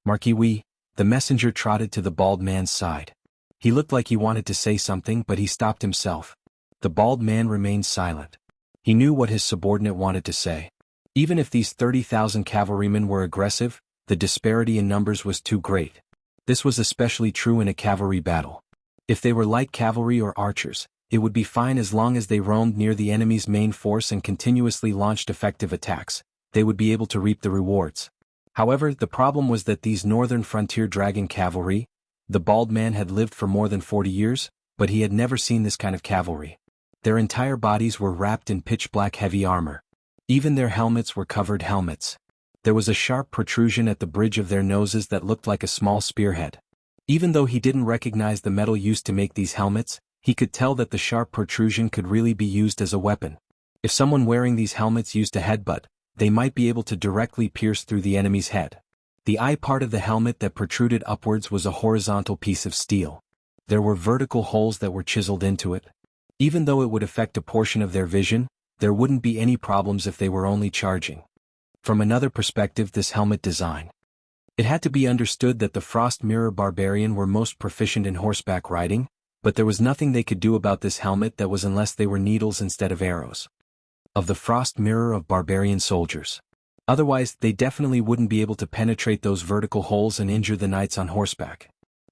Marquis, the messenger trotted to the bald man's side. He looked like he wanted to say something, but he stopped himself. The bald man remained silent. He knew what his subordinate wanted to say. Even if these 30,000 cavalrymen were aggressive, the disparity in numbers was too great. This was especially true in a cavalry battle. If they were light cavalry or archers, it would be fine as long as they roamed near the enemy's main force and continuously launched effective attacks. They would be able to reap the rewards. However, the problem was that these northern frontier dragon cavalry, the bald man had lived for more than 40 years, but he had never seen this kind of cavalry. Their entire bodies were wrapped in pitch-black heavy armor. Even their helmets were covered helmets. There was a sharp protrusion at the bridge of their noses that looked like a small spearhead. Even though he didn't recognize the metal used to make these helmets, he could tell that the sharp protrusion could really be used as a weapon. If someone wearing these helmets used a headbutt, they might be able to directly pierce through the enemy's head. The eye part of the helmet that protruded upwards was a horizontal piece of steel. There were vertical holes that were chiseled into it. Even though it would affect a portion of their vision, there wouldn't be any problems if they were only charging. From another perspective, this helmet design. It had to be understood that the Frost Mirror Barbarian were most proficient in horseback riding, but there was nothing they could do about this helmet that was unless they were needles instead of arrows. Of the Frost Mirror of Barbarian soldiers. Otherwise, they definitely wouldn't be able to penetrate those vertical holes and injure the knights on horseback.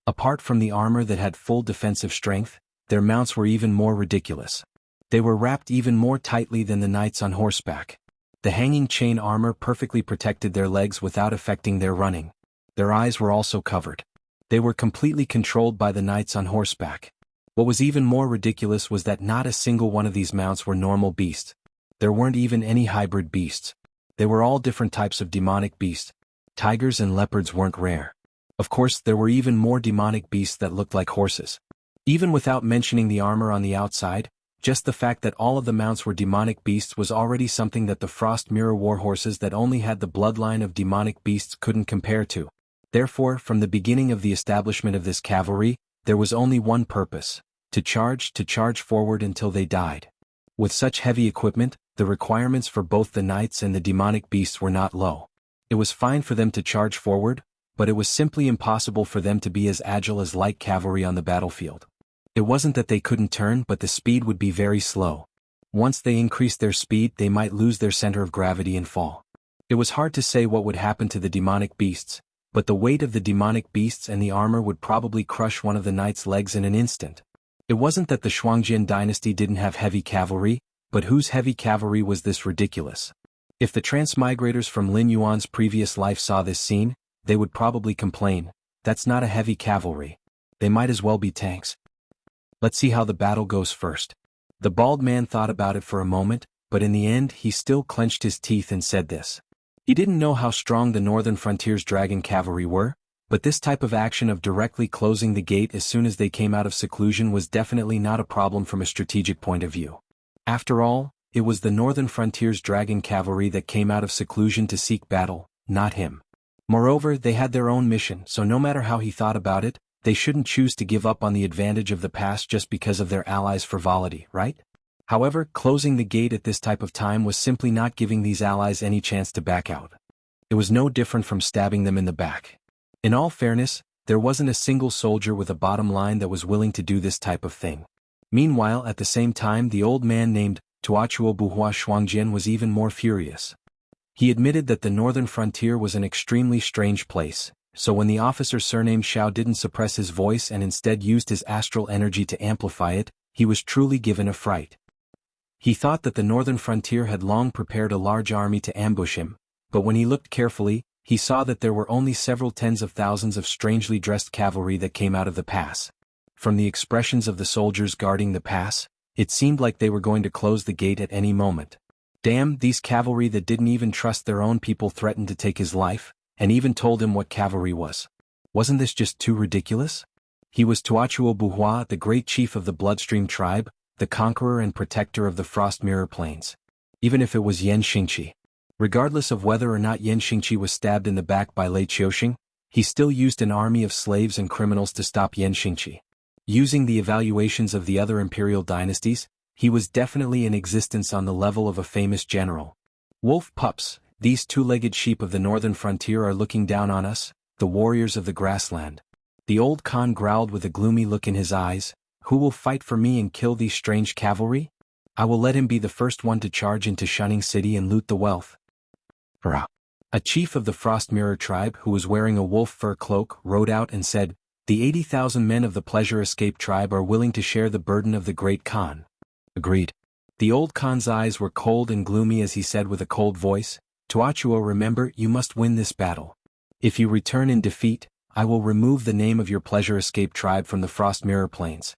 Apart from the armor that had full defensive strength, their mounts were even more ridiculous. They were wrapped even more tightly than the knights on horseback. The hanging chain armor perfectly protected their legs without affecting their running. Their eyes were also covered. They were completely controlled by the knights on horseback. What was even more ridiculous was that not a single one of these mounts were normal beasts. There weren't even any hybrid beasts. They were all different types of demonic beasts. Tigers and leopards weren't rare. Of course, there were even more demonic beasts that looked like horses. Even without mentioning the armor on the outside, just the fact that all of the mounts were demonic beasts was already something that the Frost Mirror warhorses that only had the bloodline of demonic beasts couldn't compare to. Therefore, from the beginning of the establishment of this cavalry, there was only one purpose: to charge forward until they died. With such heavy equipment, the requirements for both the knights and the demonic beasts were not low. It was fine for them to charge forward, but it was simply impossible for them to be as agile as light cavalry on the battlefield. It wasn't that they couldn't turn, but the speed would be very slow. Once they increased their speed, they might lose their center of gravity and fall. It was hard to say what would happen to the demonic beasts, but the weight of the demonic beasts and the armor would probably crush one of the knights' legs in an instant. It wasn't that the Shuangjin dynasty didn't have heavy cavalry, but whose heavy cavalry was this ridiculous? If the transmigrators from Lin Yuan's previous life saw this scene, they would probably complain, "That's not a heavy cavalry. They might as well be tanks." Let's see how the battle goes first. The bald man thought about it for a moment, but in the end he still clenched his teeth and said this. He didn't know how strong the Northern Frontier's dragon cavalry were, but this type of action of directly closing the gate as soon as they came out of seclusion was definitely not a problem from a strategic point of view. After all, it was the Northern Frontier's dragon cavalry that came out of seclusion to seek battle, not him. Moreover, they had their own mission, so no matter how he thought about it, they shouldn't choose to give up on the advantage of the past just because of their allies' frivolity, right? However, closing the gate at this type of time was simply not giving these allies any chance to back out. It was no different from stabbing them in the back. In all fairness, there wasn't a single soldier with a bottom line that was willing to do this type of thing. Meanwhile, at the same time, the old man named Tuachuo Buhua Shuangjian was even more furious. He admitted that the Northern Frontier was an extremely strange place, so when the officer surnamed Xiao didn't suppress his voice and instead used his astral energy to amplify it, he was truly given a fright. He thought that the Northern Frontier had long prepared a large army to ambush him, but when he looked carefully, he saw that there were only several tens of thousands of strangely dressed cavalry that came out of the pass. From the expressions of the soldiers guarding the pass, it seemed like they were going to close the gate at any moment. Damn, these cavalry that didn't even trust their own people threatened to take his life, and even told him what cavalry was. Wasn't this just too ridiculous? He was Tuachuo Buhua, the great chief of the Bloodstream tribe, the conqueror and protector of the Frost Mirror Plains. Even if it was Yan Xingqi. Regardless of whether or not Yan Xingqi was stabbed in the back by Lei Qiuxing, he still used an army of slaves and criminals to stop Yan Xingqi. Using the evaluations of the other imperial dynasties, he was definitely in existence on the level of a famous general. Wolf pups, these two-legged sheep of the Northern Frontier are looking down on us, the warriors of the grassland. The old Khan growled with a gloomy look in his eyes. Who will fight for me and kill these strange cavalry? I will let him be the first one to charge into Shunning City and loot the wealth. Hurrah! A chief of the Frost Mirror tribe who was wearing a wolf fur cloak rode out and said, "The 80,000 men of the Pleasure Escape tribe are willing to share the burden of the great Khan." Agreed. The old Khan's eyes were cold and gloomy as he said with a cold voice, "Tuachuo, remember, you must win this battle. If you return in defeat, I will remove the name of your Pleasure Escape tribe from the Frost Mirror Plains."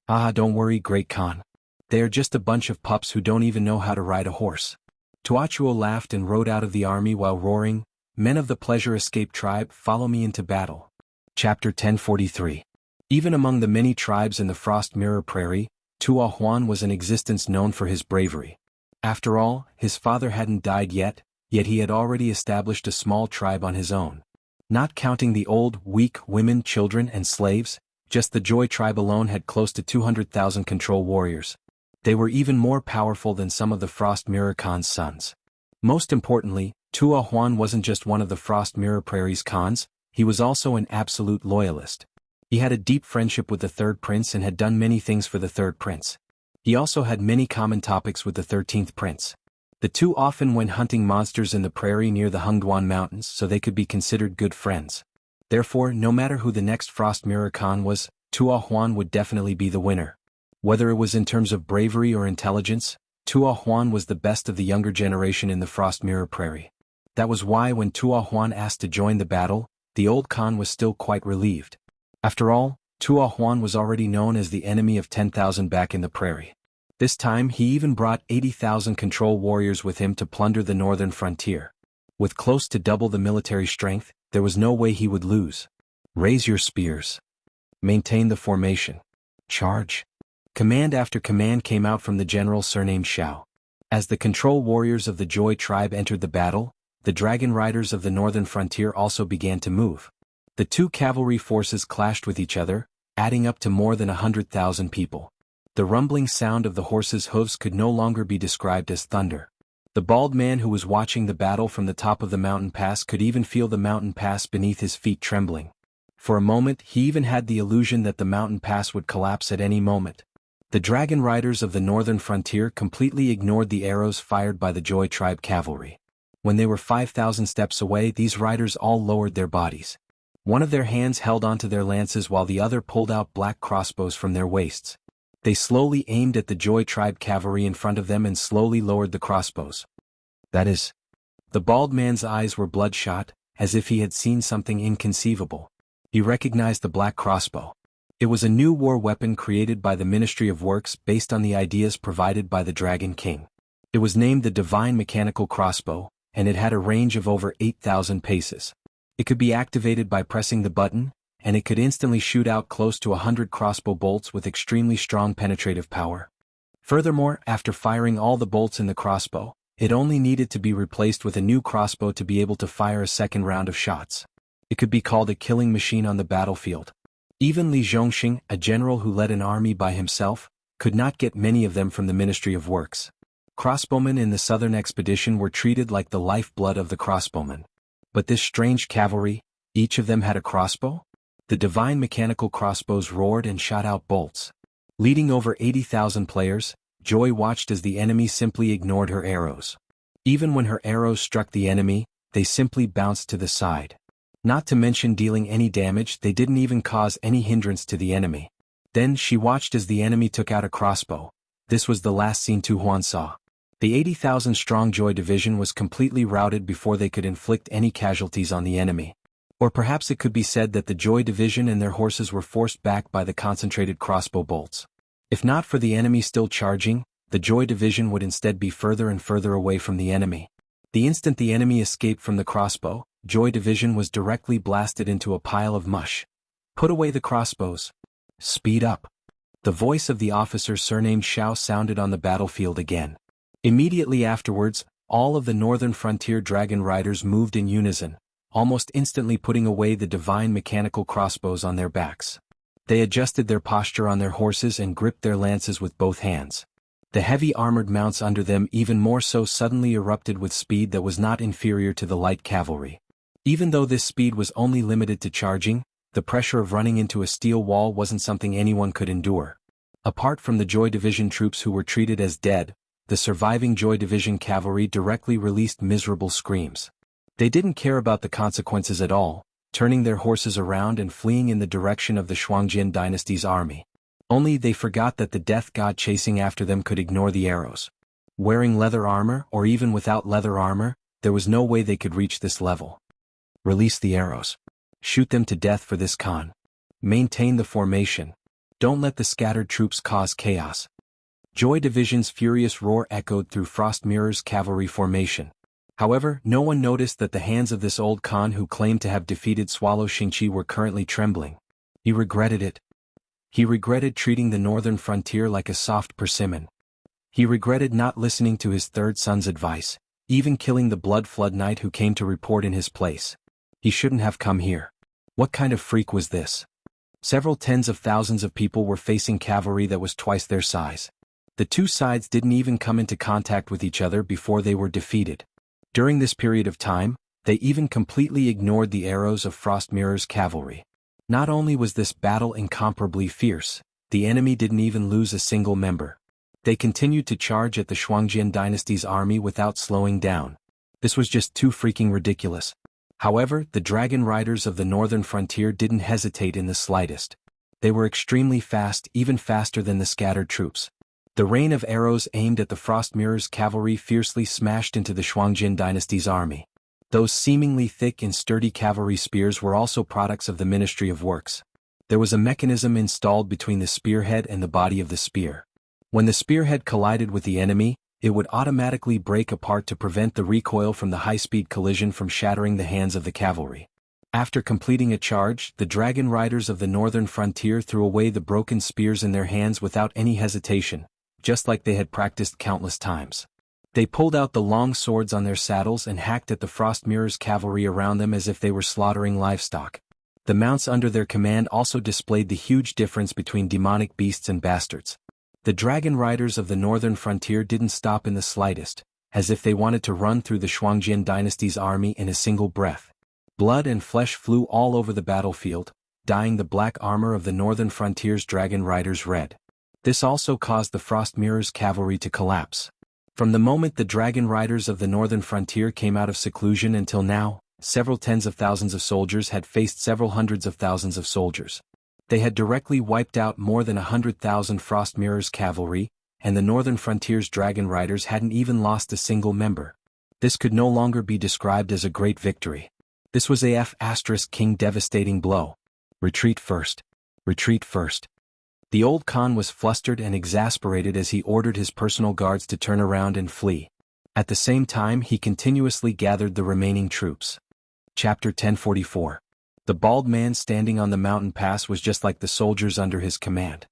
"Ah, don't worry, great Khan. They are just a bunch of pups who don't even know how to ride a horse." Tuachuo laughed and rode out of the army while roaring, "Men of the Pleasure Escape tribe, follow me into battle." Chapter 1043. Even among the many tribes in the Frost Mirror Prairie, Tuahuan was in existence known for his bravery. After all, his father hadn't died yet he had already established a small tribe on his own. Not counting the old, weak women, children, and slaves, just the Joy tribe alone had close to 200,000 control warriors. They were even more powerful than some of the Frost Mirror Khan's sons. Most importantly, Tuahuan wasn't just one of the Frost Mirror Prairie's Khans, he was also an absolute loyalist. He had a deep friendship with the Third Prince and had done many things for the Third Prince. He also had many common topics with the 13th Prince. The two often went hunting monsters in the prairie near the Hengduan Mountains so they could be considered good friends. Therefore, no matter who the next Frost Mirror Khan was, Tuahuan would definitely be the winner. Whether it was in terms of bravery or intelligence, Tuahuan was the best of the younger generation in the Frost Mirror Prairie. That was why when Tuahuan asked to join the battle, the old Khan was still quite relieved. After all, Tuahuan was already known as the enemy of 10,000 back in the prairie. This time he even brought 80,000 control warriors with him to plunder the Northern Frontier. With close to double the military strength, there was no way he would lose. Raise your spears. Maintain the formation. Charge. Command after command came out from the general surnamed Xiao. As the control warriors of the Joy tribe entered the battle, the dragon riders of the Northern Frontier also began to move. The two cavalry forces clashed with each other, adding up to more than 100,000 people. The rumbling sound of the horses' hooves could no longer be described as thunder. The bald man who was watching the battle from the top of the mountain pass could even feel the mountain pass beneath his feet trembling. For a moment he even had the illusion that the mountain pass would collapse at any moment. The dragon riders of the Northern Frontier completely ignored the arrows fired by the Joy tribe cavalry. When they were 5,000 steps away, these riders all lowered their bodies. One of their hands held onto their lances while the other pulled out black crossbows from their waists. They slowly aimed at the Joy tribe cavalry in front of them and slowly lowered the crossbows. That is. The bald man's eyes were bloodshot, as if he had seen something inconceivable. He recognized the black crossbow. It was a new war weapon created by the Ministry of Works based on the ideas provided by the Dragon King. It was named the Divine Mechanical Crossbow, and it had a range of over 8,000 paces. It could be activated by pressing the button, and it could instantly shoot out close to 100 crossbow bolts with extremely strong penetrative power. Furthermore, after firing all the bolts in the crossbow, it only needed to be replaced with a new crossbow to be able to fire a second round of shots. It could be called a killing machine on the battlefield. Even Li Zhongxing, a general who led an army by himself, could not get many of them from the Ministry of Works. Crossbowmen in the southern expedition were treated like the lifeblood of the crossbowmen. But this strange cavalry, each of them had a crossbow? The divine mechanical crossbows roared and shot out bolts. Leading over 80,000 players, Joy watched as the enemy simply ignored her arrows. Even when her arrows struck the enemy, they simply bounced to the side. Not to mention dealing any damage, they didn't even cause any hindrance to the enemy. Then she watched as the enemy took out a crossbow. This was the last scene Tu Huan saw. The 80,000-strong Joy division was completely routed before they could inflict any casualties on the enemy. Or perhaps it could be said that the Joy division and their horses were forced back by the concentrated crossbow bolts. If not for the enemy still charging, the Joy division would instead be further and further away from the enemy. The instant the enemy escaped from the crossbow, Joy division was directly blasted into a pile of mush. Put away the crossbows. Speed up. The voice of the officer surnamed Xiao sounded on the battlefield again. Immediately afterwards, all of the northern frontier dragon riders moved in unison, almost instantly putting away the divine mechanical crossbows on their backs. They adjusted their posture on their horses and gripped their lances with both hands. The heavy armored mounts under them even more so suddenly erupted with speed that was not inferior to the light cavalry. Even though this speed was only limited to charging, the pressure of running into a steel wall wasn't something anyone could endure. Apart from the Joy Division troops who were treated as dead, the surviving Joy Division cavalry directly released miserable screams. They didn't care about the consequences at all, turning their horses around and fleeing in the direction of the Shuangjian dynasty's army. Only they forgot that the death god chasing after them could ignore the arrows. Wearing leather armor or even without leather armor, there was no way they could reach this level. Release the arrows. Shoot them to death for this Khan. Maintain the formation. Don't let the scattered troops cause chaos. Joy Division's furious roar echoed through Frost Mirror's cavalry formation. However, no one noticed that the hands of this old Khan who claimed to have defeated Swallow Xingqi were currently trembling. He regretted it. He regretted treating the northern frontier like a soft persimmon. He regretted not listening to his third son's advice, even killing the Blood Flood Knight who came to report in his place. He shouldn't have come here. What kind of freak was this? Several tens of thousands of people were facing cavalry that was twice their size. The two sides didn't even come into contact with each other before they were defeated. During this period of time, they even completely ignored the arrows of Frost Mirror's cavalry. Not only was this battle incomparably fierce, the enemy didn't even lose a single member. They continued to charge at the Shuangjian dynasty's army without slowing down. This was just too freaking ridiculous. However, the dragon riders of the northern frontier didn't hesitate in the slightest. They were extremely fast, even faster than the scattered troops. The rain of arrows aimed at the Frost Mirror's cavalry fiercely smashed into the Shuangjian dynasty's army. Those seemingly thick and sturdy cavalry spears were also products of the Ministry of Works. There was a mechanism installed between the spearhead and the body of the spear. When the spearhead collided with the enemy, it would automatically break apart to prevent the recoil from the high-speed collision from shattering the hands of the cavalry. After completing a charge, the dragon riders of the northern frontier threw away the broken spears in their hands without any hesitation, just like they had practiced countless times. They pulled out the long swords on their saddles and hacked at the Frost Mirror's cavalry around them as if they were slaughtering livestock. The mounts under their command also displayed the huge difference between demonic beasts and bastards. The dragon riders of the northern frontier didn't stop in the slightest, as if they wanted to run through the Shuangjian dynasty's army in a single breath. Blood and flesh flew all over the battlefield, dyeing the black armor of the northern frontier's dragon riders red. This also caused the Frost Mirror's cavalry to collapse. From the moment the dragon riders of the northern frontier came out of seclusion until now, several tens of thousands of soldiers had faced several hundreds of thousands of soldiers. They had directly wiped out more than 100,000 Frost Mirror's cavalry, and the Northern Frontier's Dragon Riders hadn't even lost a single member. This could no longer be described as a great victory. This was a King devastating blow. Retreat first. Retreat first. The old Khan was flustered and exasperated as he ordered his personal guards to turn around and flee. At the same time, he continuously gathered the remaining troops. Chapter 1044. The bald man standing on the mountain pass was just like the soldiers under his command.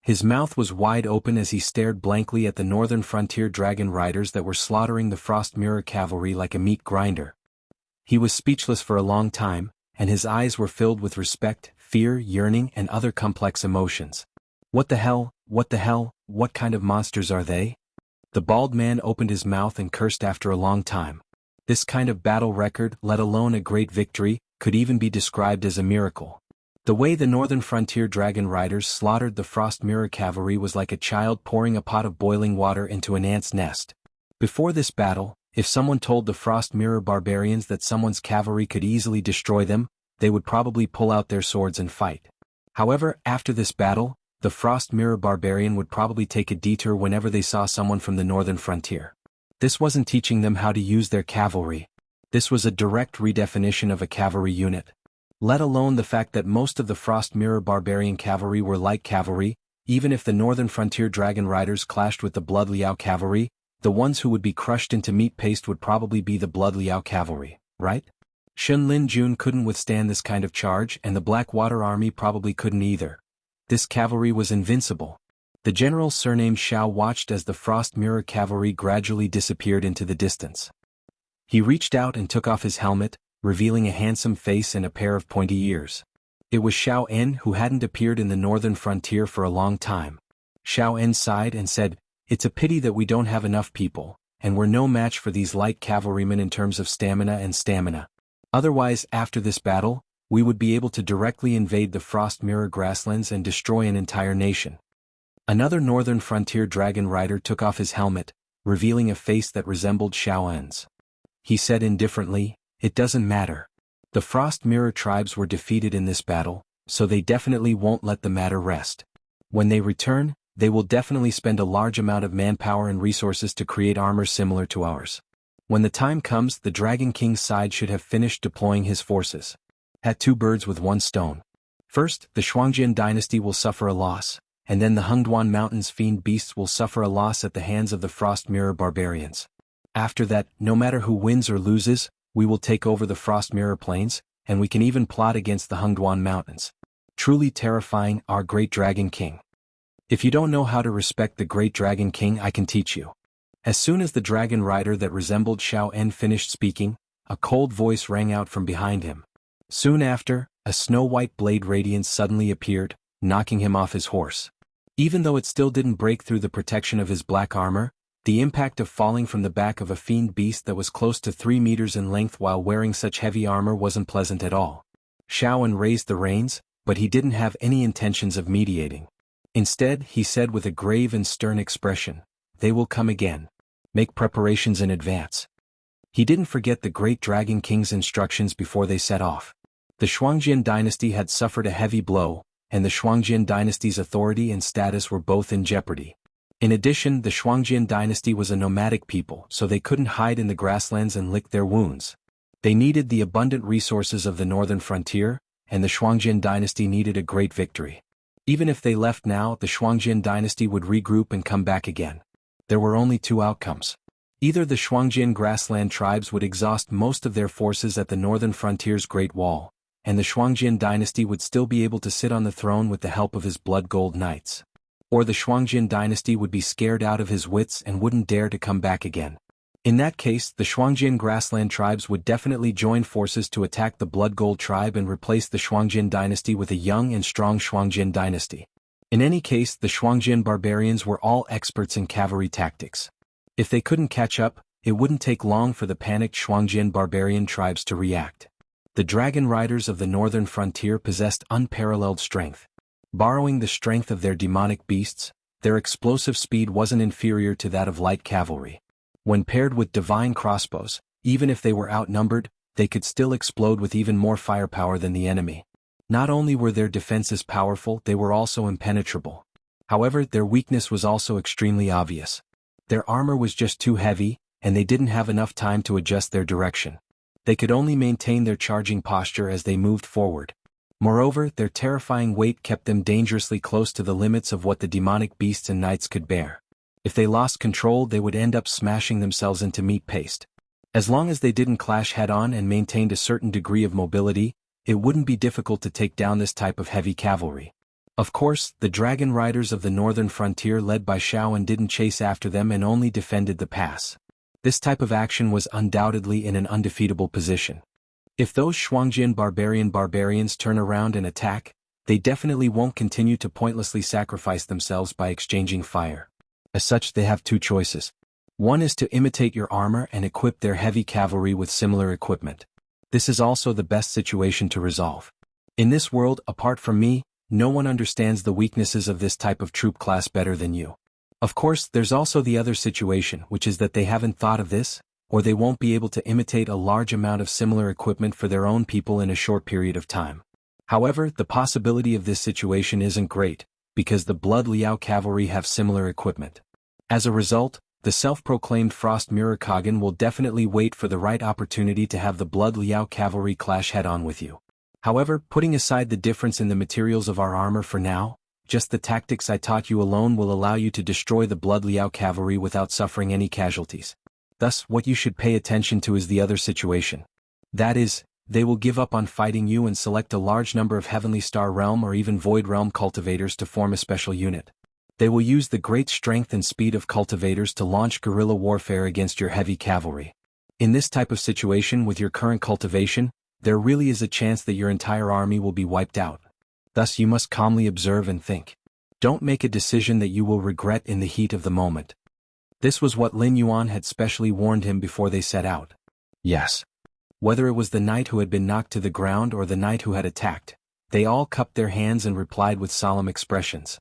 His mouth was wide open as he stared blankly at the Northern Frontier Dragon Riders that were slaughtering the Frost Mirror cavalry like a meat grinder. He was speechless for a long time, and his eyes were filled with respect, fear, yearning, and other complex emotions. What the hell, what kind of monsters are they? The bald man opened his mouth and cursed after a long time. This kind of battle record, let alone a great victory, could even be described as a miracle. The way the Northern Frontier Dragon Riders slaughtered the Frost Mirror cavalry was like a child pouring a pot of boiling water into an ant's nest. Before this battle, if someone told the Frost Mirror barbarians that someone's cavalry could easily destroy them, they would probably pull out their swords and fight. However, after this battle, the Frost Mirror barbarian would probably take a detour whenever they saw someone from the Northern Frontier. This wasn't teaching them how to use their cavalry. This was a direct redefinition of a cavalry unit. Let alone the fact that most of the Frost Mirror barbarian cavalry were light cavalry. Even if the Northern Frontier Dragon Riders clashed with the Blood Liao cavalry, the ones who would be crushed into meat paste would probably be the Blood Liao cavalry, right? Shun Lin Jun couldn't withstand this kind of charge, and the Blackwater Army probably couldn't either. This cavalry was invincible. The general surnamed Xiao watched as the Frost Mirror cavalry gradually disappeared into the distance. He reached out and took off his helmet, revealing a handsome face and a pair of pointy ears. It was Xiao En, who hadn't appeared in the Northern Frontier for a long time. Xiao En sighed and said, "It's a pity that we don't have enough people, and we're no match for these light cavalrymen in terms of stamina. Otherwise, after this battle, we would be able to directly invade the Frost Mirror grasslands and destroy an entire nation." Another Northern Frontier Dragon Rider took off his helmet, revealing a face that resembled Xiao En's. He said indifferently, "It doesn't matter. The Frost Mirror tribes were defeated in this battle, so they definitely won't let the matter rest. When they return, they will definitely spend a large amount of manpower and resources to create armor similar to ours. When the time comes, the Dragon King's side should have finished deploying his forces. Had two birds with one stone. First, the Shuangjian dynasty will suffer a loss, and then the Hengduan Mountains fiend beasts will suffer a loss at the hands of the Frost Mirror barbarians. After that, no matter who wins or loses, we will take over the Frost Mirror plains, and we can even plot against the Hengduan Mountains. Truly terrifying, our great Dragon King. If you don't know how to respect the great Dragon King, I can teach you." As soon as the Dragon Rider that resembled Xiao En finished speaking, a cold voice rang out from behind him. Soon after, a snow-white blade radiance suddenly appeared, knocking him off his horse. Even though it still didn't break through the protection of his black armor, the impact of falling from the back of a fiend beast that was close to 3 meters in length while wearing such heavy armor wasn't pleasant at all. Xiao En raised the reins, but he didn't have any intentions of mediating. Instead, he said with a grave and stern expression, "They will come again. Make preparations in advance." He didn't forget the great Dragon King's instructions before they set off. The Shuangjian dynasty had suffered a heavy blow, and the Shuangjian dynasty's authority and status were both in jeopardy. In addition, the Shuangjian dynasty was a nomadic people, so they couldn't hide in the grasslands and lick their wounds. They needed the abundant resources of the northern frontier, and the Shuangjian dynasty needed a great victory. Even if they left now, the Shuangjian dynasty would regroup and come back again. There were only two outcomes. Either the Shuangjian grassland tribes would exhaust most of their forces at the northern frontier's Great Wall, and the Shuangjian dynasty would still be able to sit on the throne with the help of his blood gold knights. Or the Shuangjian dynasty would be scared out of his wits and wouldn't dare to come back again. In that case, the Shuangjian grassland tribes would definitely join forces to attack the blood gold tribe and replace the Shuangjian dynasty with a young and strong Shuangjian dynasty. In any case, the Shuangjian barbarians were all experts in cavalry tactics. If they couldn't catch up, it wouldn't take long for the panicked Shuangjian barbarian tribes to react. The Dragon Riders of the northern frontier possessed unparalleled strength. Borrowing the strength of their demonic beasts, their explosive speed wasn't inferior to that of light cavalry. When paired with divine crossbows, even if they were outnumbered, they could still explode with even more firepower than the enemy. Not only were their defenses powerful, they were also impenetrable. However, their weakness was also extremely obvious. Their armor was just too heavy, and they didn't have enough time to adjust their direction. They could only maintain their charging posture as they moved forward. Moreover, their terrifying weight kept them dangerously close to the limits of what the demonic beasts and knights could bear. If they lost control, they would end up smashing themselves into meat paste. As long as they didn't clash head-on and maintained a certain degree of mobility, it wouldn't be difficult to take down this type of heavy cavalry. Of course, the dragon riders of the northern frontier led by Xiaofan didn't chase after them and only defended the pass. This type of action was undoubtedly in an undefeatable position. If those Shuangjian barbarians turn around and attack, they definitely won't continue to pointlessly sacrifice themselves by exchanging fire. As such, they have two choices. One is to imitate your armor and equip their heavy cavalry with similar equipment. This is also the best situation to resolve. In this world, apart from me, no one understands the weaknesses of this type of troop class better than you. Of course, there's also the other situation, which is that they haven't thought of this, or they won't be able to imitate a large amount of similar equipment for their own people in a short period of time. However, the possibility of this situation isn't great, because the Blood Liao cavalry have similar equipment. As a result, the self-proclaimed Frost Mirror Kaghan will definitely wait for the right opportunity to have the Blood Liao cavalry clash head-on with you. However, putting aside the difference in the materials of our armor for now, just the tactics I taught you alone will allow you to destroy the Blood Liao cavalry without suffering any casualties. Thus, what you should pay attention to is the other situation. That is, they will give up on fighting you and select a large number of Heavenly Star Realm or even Void Realm cultivators to form a special unit. They will use the great strength and speed of cultivators to launch guerrilla warfare against your heavy cavalry. In this type of situation with your current cultivation, there really is a chance that your entire army will be wiped out. Thus you must calmly observe and think. Don't make a decision that you will regret in the heat of the moment. This was what Lin Yuan had specially warned him before they set out. Yes. Whether it was the knight who had been knocked to the ground or the knight who had attacked, they all cupped their hands and replied with solemn expressions.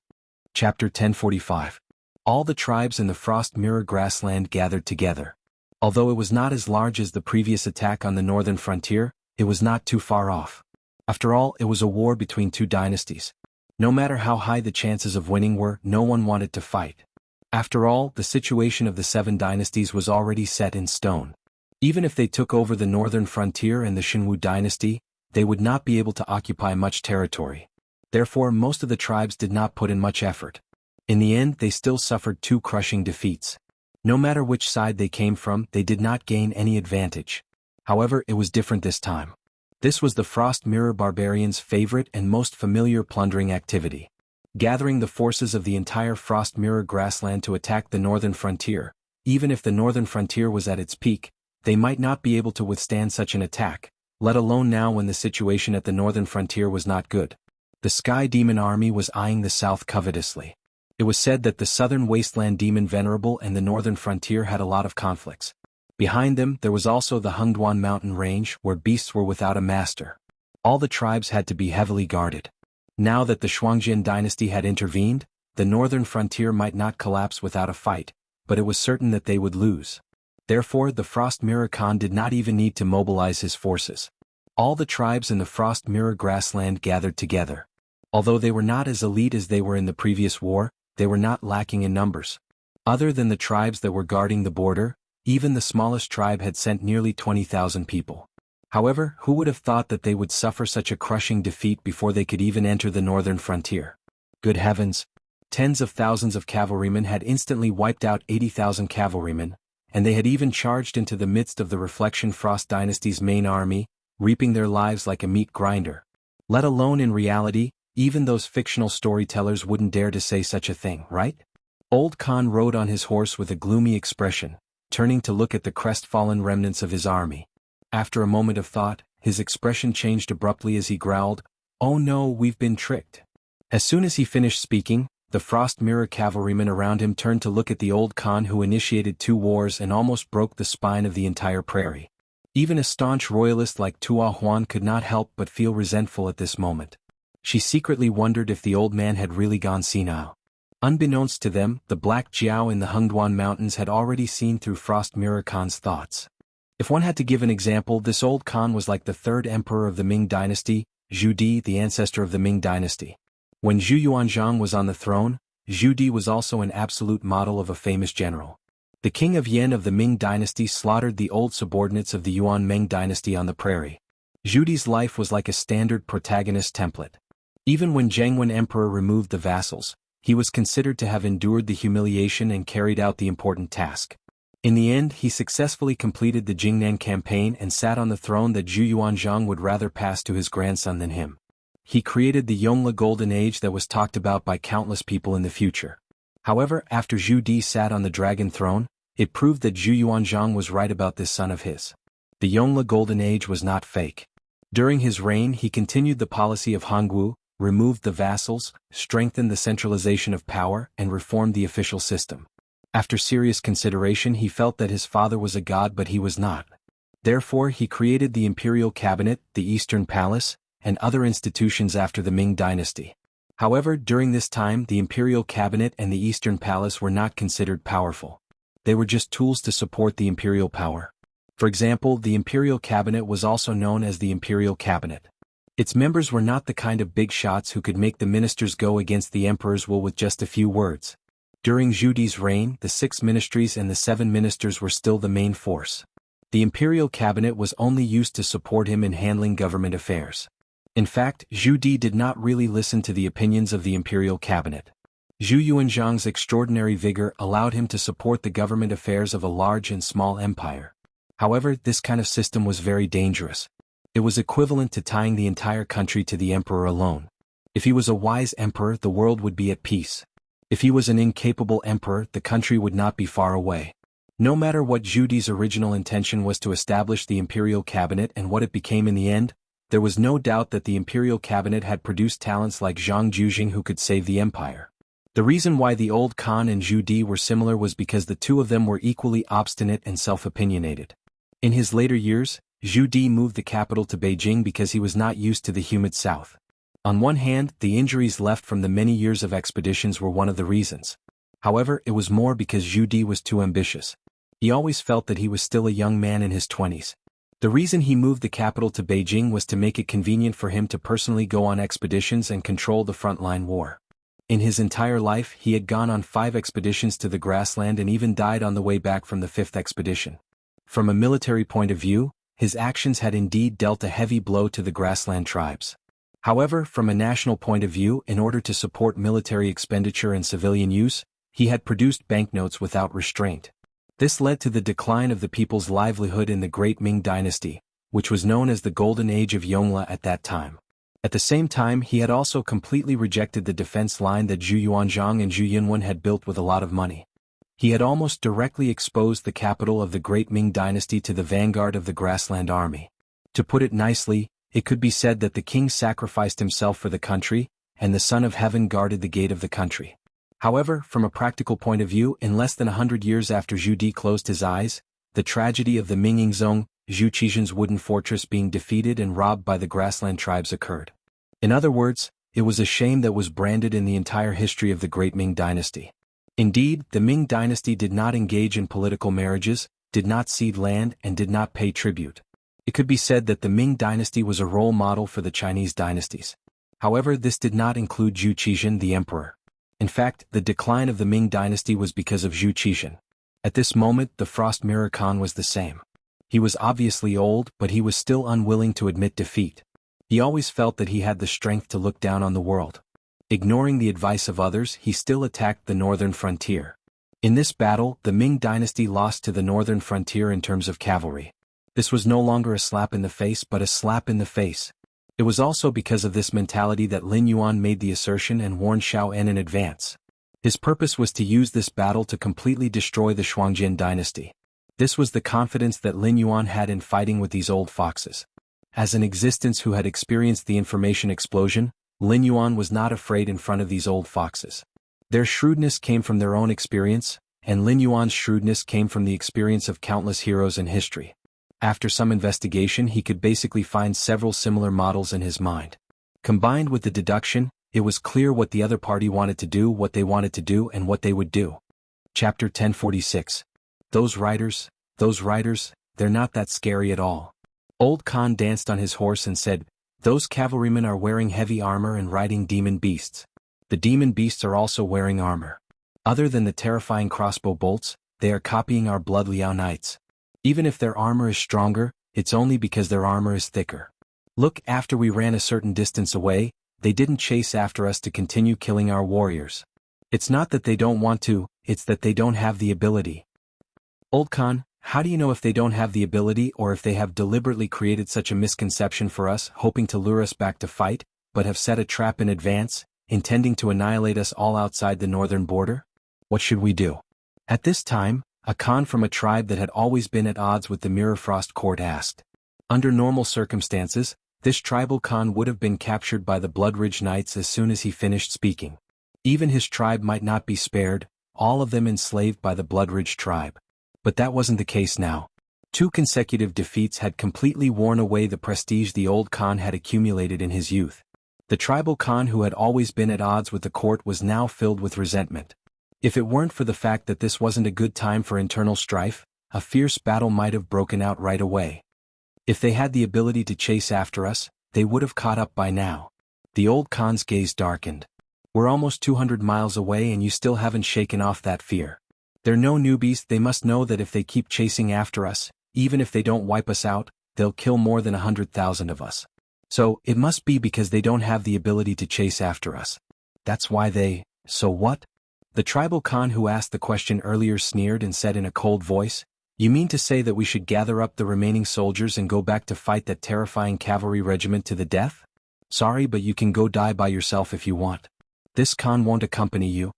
Chapter 1045. All the tribes in the Frost Mirror grassland gathered together. Although it was not as large as the previous attack on the northern frontier, it was not too far off. After all, it was a war between two dynasties. No matter how high the chances of winning were, no one wanted to fight. After all, the situation of the seven dynasties was already set in stone. Even if they took over the northern frontier and the Xinwu dynasty, they would not be able to occupy much territory. Therefore, most of the tribes did not put in much effort. In the end, they still suffered two crushing defeats. No matter which side they came from, they did not gain any advantage. However, it was different this time. This was the Frost Mirror barbarians' favorite and most familiar plundering activity. Gathering the forces of the entire Frost Mirror grassland to attack the northern frontier, even if the northern frontier was at its peak, they might not be able to withstand such an attack, let alone now when the situation at the northern frontier was not good. The Sky Demon army was eyeing the south covetously. It was said that the southern wasteland demon Venerable and the northern frontier had a lot of conflicts. Behind them, there was also the Hengduan mountain range where beasts were without a master. All the tribes had to be heavily guarded. Now that the Shuangjian dynasty had intervened, the northern frontier might not collapse without a fight, but it was certain that they would lose. Therefore, the Frost Mirror Khan did not even need to mobilize his forces. All the tribes in the Frost Mirror grassland gathered together. Although they were not as elite as they were in the previous war, they were not lacking in numbers. Other than the tribes that were guarding the border, even the smallest tribe had sent nearly 20,000 people. However, who would have thought that they would suffer such a crushing defeat before they could even enter the northern frontier? Good heavens! Tens of thousands of cavalrymen had instantly wiped out 80,000 cavalrymen, and they had even charged into the midst of the Reflection Frost Dynasty's main army, reaping their lives like a meat grinder. Let alone in reality, even those fictional storytellers wouldn't dare to say such a thing, right? Old Khan rode on his horse with a gloomy expression, turning to look at the crestfallen remnants of his army. After a moment of thought, his expression changed abruptly as he growled, "Oh no, we've been tricked." As soon as he finished speaking, the Frost Mirror cavalrymen around him turned to look at the old Khan who initiated two wars and almost broke the spine of the entire prairie. Even a staunch royalist like Tua Huan could not help but feel resentful at this moment. She secretly wondered if the old man had really gone senile. Unbeknownst to them, the Black Jiao in the Hengduan Mountains had already seen through Frost Mirror Khan's thoughts. If one had to give an example, this old Khan was like the third emperor of the Ming dynasty, Zhu Di, the ancestor of the Ming dynasty. When Zhu Yuanzhang was on the throne, Zhu Di was also an absolute model of a famous general. The king of Yan of the Ming dynasty slaughtered the old subordinates of the Yuan Ming dynasty on the prairie. Zhu Di's life was like a standard protagonist template. Even when Zhengwen Emperor removed the vassals, he was considered to have endured the humiliation and carried out the important task. In the end, he successfully completed the Jingnan campaign and sat on the throne that Zhu Yuanzhang would rather pass to his grandson than him. He created the Yongle Golden Age that was talked about by countless people in the future. However, after Zhu Di sat on the dragon throne, it proved that Zhu Yuanzhang was right about this son of his. The Yongle Golden Age was not fake. During his reign, he continued the policy of Hongwu, removed the vassals, strengthened the centralization of power, and reformed the official system. After serious consideration, he felt that his father was a god, but he was not. Therefore, he created the imperial cabinet, the Eastern Palace, and other institutions after the Ming dynasty. However, during this time, the imperial cabinet and the Eastern Palace were not considered powerful. They were just tools to support the imperial power. For example, the imperial cabinet was also known as the imperial cabinet. Its members were not the kind of big shots who could make the ministers go against the emperor's will with just a few words. During Zhu Di's reign, the 6 ministries and the 7 ministers were still the main force. The imperial cabinet was only used to support him in handling government affairs. In fact, Zhu Di did not really listen to the opinions of the imperial cabinet. Zhu Yuanzhang's extraordinary vigor allowed him to support the government affairs of a large and small empire. However, this kind of system was very dangerous. It was equivalent to tying the entire country to the emperor alone. If he was a wise emperor, the world would be at peace. If he was an incapable emperor, the country would not be far away. No matter what Zhu Di's original intention was to establish the imperial cabinet and what it became in the end, there was no doubt that the imperial cabinet had produced talents like Zhang Jujing who could save the empire. The reason why the old Khan and Zhu Di were similar was because the two of them were equally obstinate and self-opinionated. In his later years, Zhu Di moved the capital to Beijing because he was not used to the humid south. On one hand, the injuries left from the many years of expeditions were one of the reasons. However, it was more because Zhu Di was too ambitious. He always felt that he was still a young man in his 20s. The reason he moved the capital to Beijing was to make it convenient for him to personally go on expeditions and control the frontline war. In his entire life, he had gone on 5 expeditions to the grassland and even died on the way back from the 5th expedition. From a military point of view, his actions had indeed dealt a heavy blow to the grassland tribes. However, from a national point of view, in order to support military expenditure and civilian use, he had produced banknotes without restraint. This led to the decline of the people's livelihood in the Great Ming dynasty, which was known as the Golden Age of Yongle at that time. At the same time, he had also completely rejected the defense line that Zhu Yuanzhang and Zhu Yunwen had built with a lot of money. He had almost directly exposed the capital of the Great Ming dynasty to the vanguard of the grassland army. To put it nicely, it could be said that the king sacrificed himself for the country, and the Son of Heaven guarded the gate of the country. However, from a practical point of view, in less than 100 years after Zhu Di closed his eyes, the tragedy of the Mingingzong, Zhu Qizhen's wooden fortress being defeated and robbed by the grassland tribes occurred. In other words, it was a shame that was branded in the entire history of the Great Ming dynasty. Indeed, the Ming dynasty did not engage in political marriages, did not cede land, and did not pay tribute. It could be said that the Ming dynasty was a role model for the Chinese dynasties. However, this did not include Zhu Qizhen the emperor. In fact, the decline of the Ming dynasty was because of Zhu Qizhen. At this moment, the Frost Mirror Khan was the same. He was obviously old, but he was still unwilling to admit defeat. He always felt that he had the strength to look down on the world. Ignoring the advice of others, he still attacked the northern frontier. In this battle, the Ming dynasty lost to the northern frontier in terms of cavalry. This was no longer a slap in the face but a slap in the face. It was also because of this mentality that Lin Yuan made the assertion and warned Xiao En in advance. His purpose was to use this battle to completely destroy the Shuangjian dynasty. This was the confidence that Lin Yuan had in fighting with these old foxes. As an existence who had experienced the information explosion, Lin Yuan was not afraid in front of these old foxes. Their shrewdness came from their own experience, and Lin Yuan's shrewdness came from the experience of countless heroes in history. After some investigation, he could basically find several similar models in his mind. Combined with the deduction, it was clear what the other party wanted to do, what they wanted to do, and what they would do. Chapter 1046. Those riders, they're not that scary at all. Old Khan danced on his horse and said, Those cavalrymen are wearing heavy armor and riding demon beasts. The demon beasts are also wearing armor. Other than the terrifying crossbow bolts, they are copying our Blood Liao knights. Even if their armor is stronger, it's only because their armor is thicker. Look, after we ran a certain distance away, they didn't chase after us to continue killing our warriors. It's not that they don't want to, it's that they don't have the ability. Old Khan, how do you know if they don't have the ability or if they have deliberately created such a misconception for us, hoping to lure us back to fight, but have set a trap in advance, intending to annihilate us all outside the northern border? What should we do? At this time, a Khan from a tribe that had always been at odds with the Mirror Frost court asked. Under normal circumstances, this tribal Khan would have been captured by the Blood Ridge Knights as soon as he finished speaking. Even his tribe might not be spared, all of them enslaved by the Blood Ridge tribe. But that wasn't the case now. 2 consecutive defeats had completely worn away the prestige the old Khan had accumulated in his youth. The tribal Khan who had always been at odds with the court was now filled with resentment. If it weren't for the fact that this wasn't a good time for internal strife, a fierce battle might have broken out right away. If they had the ability to chase after us, they would have caught up by now. The old Khan's gaze darkened. We're almost 200 miles away and you still haven't shaken off that fear. They're no newbies, they must know that if they keep chasing after us, even if they don't wipe us out, they'll kill more than 100,000 of us. So, it must be because they don't have the ability to chase after us. That's why they... So what? The tribal Khan who asked the question earlier sneered and said in a cold voice, "You mean to say that we should gather up the remaining soldiers and go back to fight that terrifying cavalry regiment to the death? Sorry, but you can go die by yourself if you want. This Khan won't accompany you."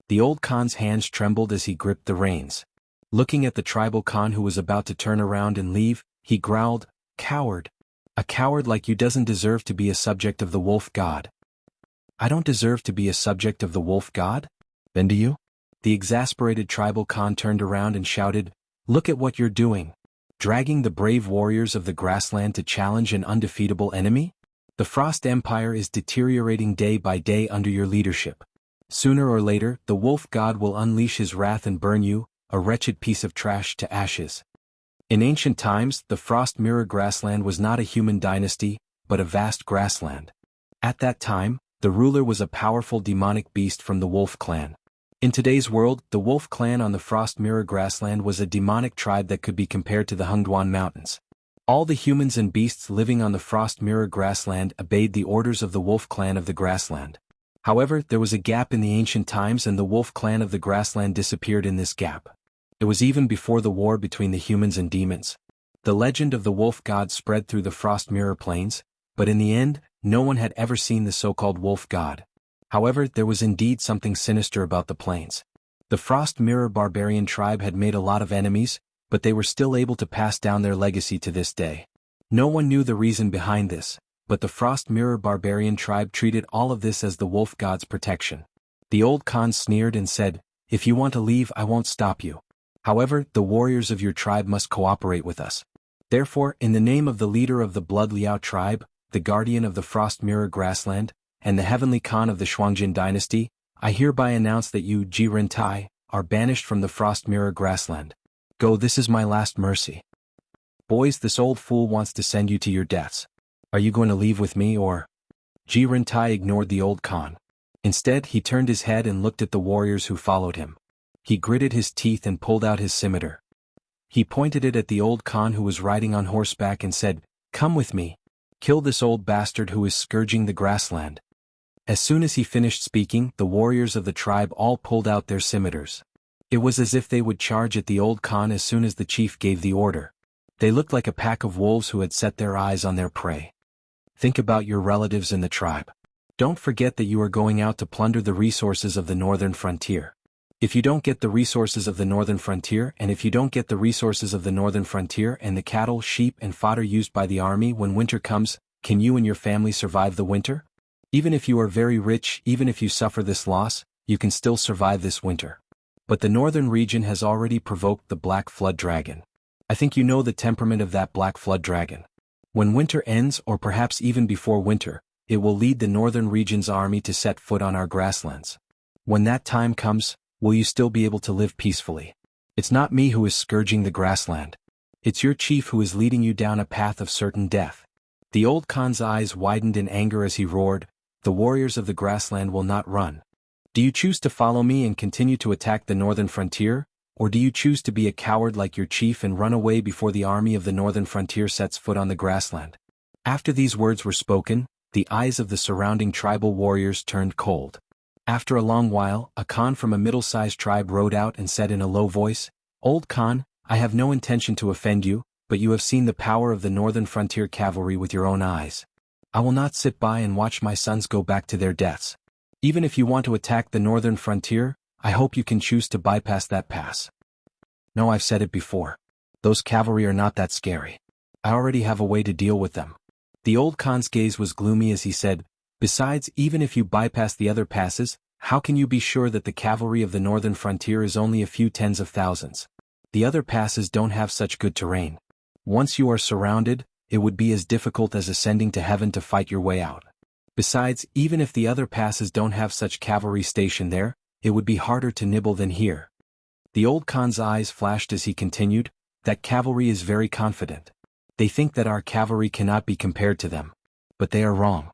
The old Khan's hands trembled as he gripped the reins. Looking at the tribal Khan who was about to turn around and leave, he growled, "Coward. A coward like you doesn't deserve to be a subject of the wolf god." "I don't deserve to be a subject of the wolf god? Then do you?" The exasperated tribal Khan turned around and shouted, "Look at what you're doing. Dragging the brave warriors of the grassland to challenge an undefeatable enemy? The Frost Empire is deteriorating day by day under your leadership. Sooner or later, the wolf god will unleash his wrath and burn you, a wretched piece of trash, to ashes." In ancient times, the Frost Mirror grassland was not a human dynasty, but a vast grassland. At that time, the ruler was a powerful demonic beast from the Wolf clan. In today's world, the Wolf clan on the Frost Mirror grassland was a demonic tribe that could be compared to the Hungduan Mountains. All the humans and beasts living on the Frost Mirror grassland obeyed the orders of the Wolf clan of the grassland. However, there was a gap in the ancient times and the Wolf clan of the grassland disappeared in this gap. It was even before the war between the humans and demons. The legend of the wolf god spread through the Frost Mirror plains, but in the end, no one had ever seen the so-called wolf god. However, there was indeed something sinister about the plains. The Frost Mirror barbarian tribe had made a lot of enemies, but they were still able to pass down their legacy to this day. No one knew the reason behind this, but the Frost Mirror barbarian tribe treated all of this as the wolf god's protection. The old Khan sneered and said, "If you want to leave, I won't stop you. However, the warriors of your tribe must cooperate with us. Therefore, in the name of the leader of the Blood Liao tribe, the guardian of the Frost Mirror grassland, and the heavenly Khan of the Shuangjin dynasty, I hereby announce that you, Ji Rentai, are banished from the Frost Mirror grassland. Go, this is my last mercy. Boys, this old fool wants to send you to your deaths. Are you going to leave with me or?" Ji Rentai ignored the old Khan. Instead, he turned his head and looked at the warriors who followed him. He gritted his teeth and pulled out his scimitar. He pointed it at the old Khan who was riding on horseback and said, "Come with me. Kill this old bastard who is scourging the grassland." As soon as he finished speaking, the warriors of the tribe all pulled out their scimitars. It was as if they would charge at the old Khan as soon as the chief gave the order. They looked like a pack of wolves who had set their eyes on their prey. Think about your relatives in the tribe. Don't forget that you are going out to plunder the resources of the northern frontier. If you don't get the resources of the northern frontier and the cattle, sheep and fodder used by the army when winter comes, can you and your family survive the winter? Even if you are very rich, even if you suffer this loss, you can still survive this winter. But the northern region has already provoked the Black Flood Dragon. I think you know the temperament of that Black Flood Dragon. When winter ends, or perhaps even before winter, it will lead the northern region's army to set foot on our grasslands. When that time comes, will you still be able to live peacefully? It's not me who is scourging the grassland. It's your chief who is leading you down a path of certain death. The old Khan's eyes widened in anger as he roared, "The warriors of the grassland will not run. Do you choose to follow me and continue to attack the northern frontier, or do you choose to be a coward like your chief and run away before the army of the northern frontier sets foot on the grassland?" After these words were spoken, the eyes of the surrounding tribal warriors turned cold. After a long while, a Khan from a middle-sized tribe rode out and said in a low voice, "Old Khan, I have no intention to offend you, but you have seen the power of the northern frontier cavalry with your own eyes. I will not sit by and watch my sons go back to their deaths. Even if you want to attack the northern frontier, I hope you can choose to bypass that pass. No, I've said it before. Those cavalry are not that scary. I already have a way to deal with them." The old Khan's gaze was gloomy as he said, "Besides, even if you bypass the other passes, how can you be sure that the cavalry of the northern frontier is only a few tens of thousands? The other passes don't have such good terrain. Once you are surrounded, it would be as difficult as ascending to heaven to fight your way out. Besides, even if the other passes don't have such cavalry stationed there, it would be harder to nibble than here." The old Khan's eyes flashed as he continued, "That cavalry is very confident. They think that our cavalry cannot be compared to them. But they are wrong."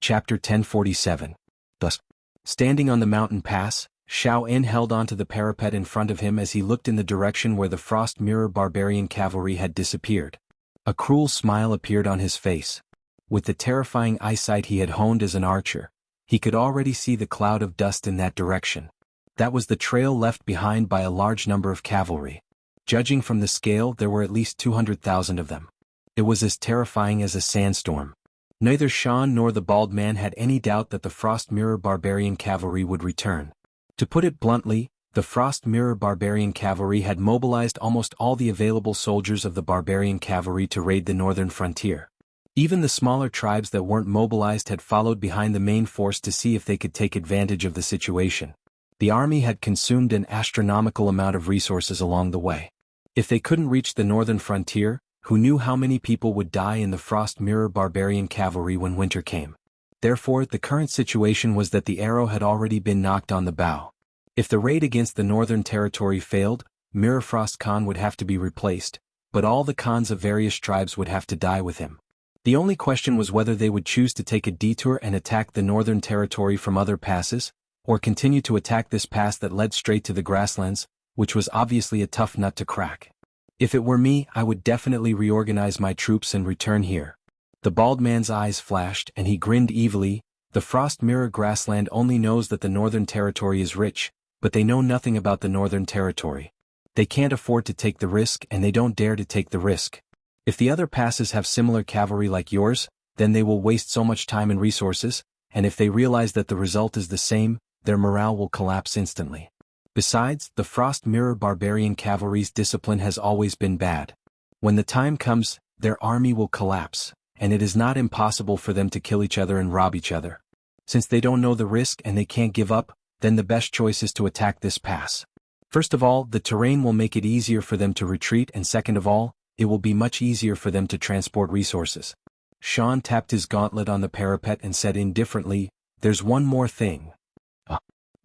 Chapter 1047. Thus, standing on the mountain pass, Xiaofan held onto the parapet in front of him as he looked in the direction where the frost mirror barbarian cavalry had disappeared. A cruel smile appeared on his face. With the terrifying eyesight he had honed as an archer, he could already see the cloud of dust in that direction. That was the trail left behind by a large number of cavalry. Judging from the scale, there were at least 200,000 of them. It was as terrifying as a sandstorm. Neither Shan nor the bald man had any doubt that the Frost Mirror Barbarian Cavalry would return. To put it bluntly, the Frost Mirror Barbarian Cavalry had mobilized almost all the available soldiers of the Barbarian Cavalry to raid the northern frontier. Even the smaller tribes that weren't mobilized had followed behind the main force to see if they could take advantage of the situation. The army had consumed an astronomical amount of resources along the way. If they couldn't reach the northern frontier, who knew how many people would die in the Frost Mirror Barbarian Cavalry when winter came? Therefore, the current situation was that the arrow had already been knocked on the bow. If the raid against the northern territory failed, Mirror Frost Khan would have to be replaced, but all the Khans of various tribes would have to die with him. The only question was whether they would choose to take a detour and attack the northern territory from other passes, or continue to attack this pass that led straight to the grasslands, which was obviously a tough nut to crack. If it were me, I would definitely reorganize my troops and return here. The bald man's eyes flashed and he grinned evilly. The Frost Mirror grassland only knows that the northern territory is rich, but they know nothing about the northern territory. They can't afford to take the risk and they don't dare to take the risk. If the other passes have similar cavalry like yours, then they will waste so much time and resources, and if they realize that the result is the same, their morale will collapse instantly. Besides, the Frost Mirror Barbarian Cavalry's discipline has always been bad. When the time comes, their army will collapse, and it is not impossible for them to kill each other and rob each other. Since they don't know the risk and they can't give up, then the best choice is to attack this pass. First of all, the terrain will make it easier for them to retreat, and second of all, it will be much easier for them to transport resources. Sean tapped his gauntlet on the parapet and said indifferently, "There's one more thing."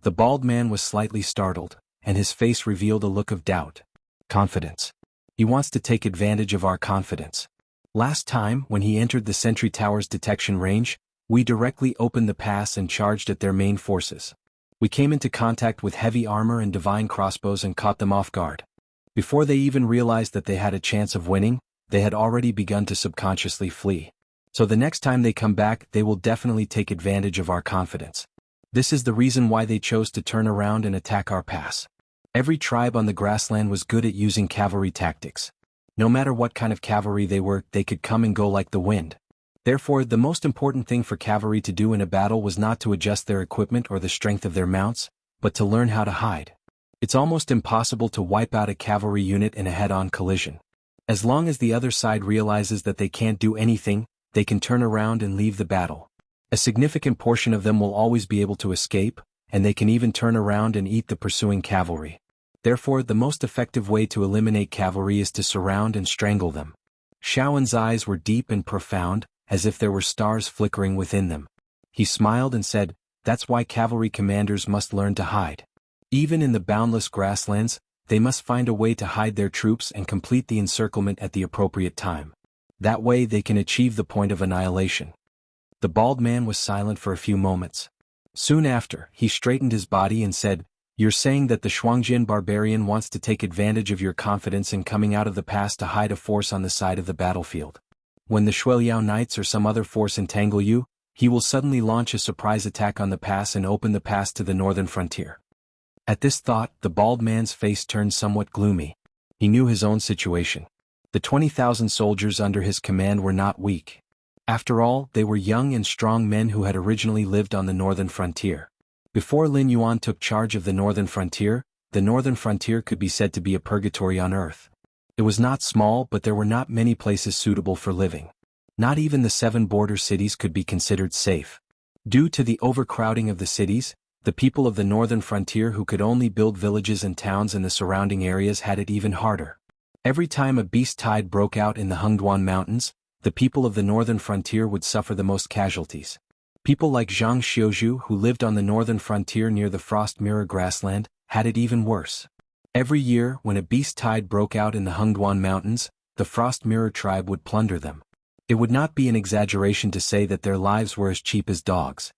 The bald man was slightly startled, and his face revealed a look of doubt. "Confidence. He wants to take advantage of our confidence. Last time, when he entered the sentry tower's detection range, we directly opened the pass and charged at their main forces. We came into contact with heavy armor and divine crossbows and caught them off guard. Before they even realized that they had a chance of winning, they had already begun to subconsciously flee. So the next time they come back, they will definitely take advantage of our confidence. This is the reason why they chose to turn around and attack our pass. Every tribe on the grassland was good at using cavalry tactics. No matter what kind of cavalry they were, they could come and go like the wind. Therefore, the most important thing for cavalry to do in a battle was not to adjust their equipment or the strength of their mounts, but to learn how to hide. It's almost impossible to wipe out a cavalry unit in a head-on collision. As long as the other side realizes that they can't do anything, they can turn around and leave the battle. A significant portion of them will always be able to escape, and they can even turn around and eat the pursuing cavalry. Therefore, the most effective way to eliminate cavalry is to surround and strangle them. Xiaowan's eyes were deep and profound, as if there were stars flickering within them. He smiled and said, "That's why cavalry commanders must learn to hide. Even in the boundless grasslands, they must find a way to hide their troops and complete the encirclement at the appropriate time. That way they can achieve the point of annihilation. The bald man was silent for a few moments. Soon after, he straightened his body and said, "You're saying that the Shuangjian barbarian wants to take advantage of your confidence in coming out of the pass to hide a force on the side of the battlefield. When the Shuiliao Knights or some other force entangle you, he will suddenly launch a surprise attack on the pass and open the pass to the northern frontier." At this thought, the bald man's face turned somewhat gloomy. He knew his own situation. The 20,000 soldiers under his command were not weak. After all, they were young and strong men who had originally lived on the northern frontier. Before Lin Yuan took charge of the northern frontier could be said to be a purgatory on earth. It was not small, but there were not many places suitable for living. Not even the 7 border cities could be considered safe. Due to the overcrowding of the cities, the people of the northern frontier who could only build villages and towns in the surrounding areas had it even harder. Every time a beast tide broke out in the Hengduan Mountains, the people of the northern frontier would suffer the most casualties. People like Zhang Xiuzhu, who lived on the northern frontier near the Frost Mirror grassland, had it even worse. Every year, when a beast tide broke out in the Hengduan Mountains, the Frost Mirror tribe would plunder them. It would not be an exaggeration to say that their lives were as cheap as dogs.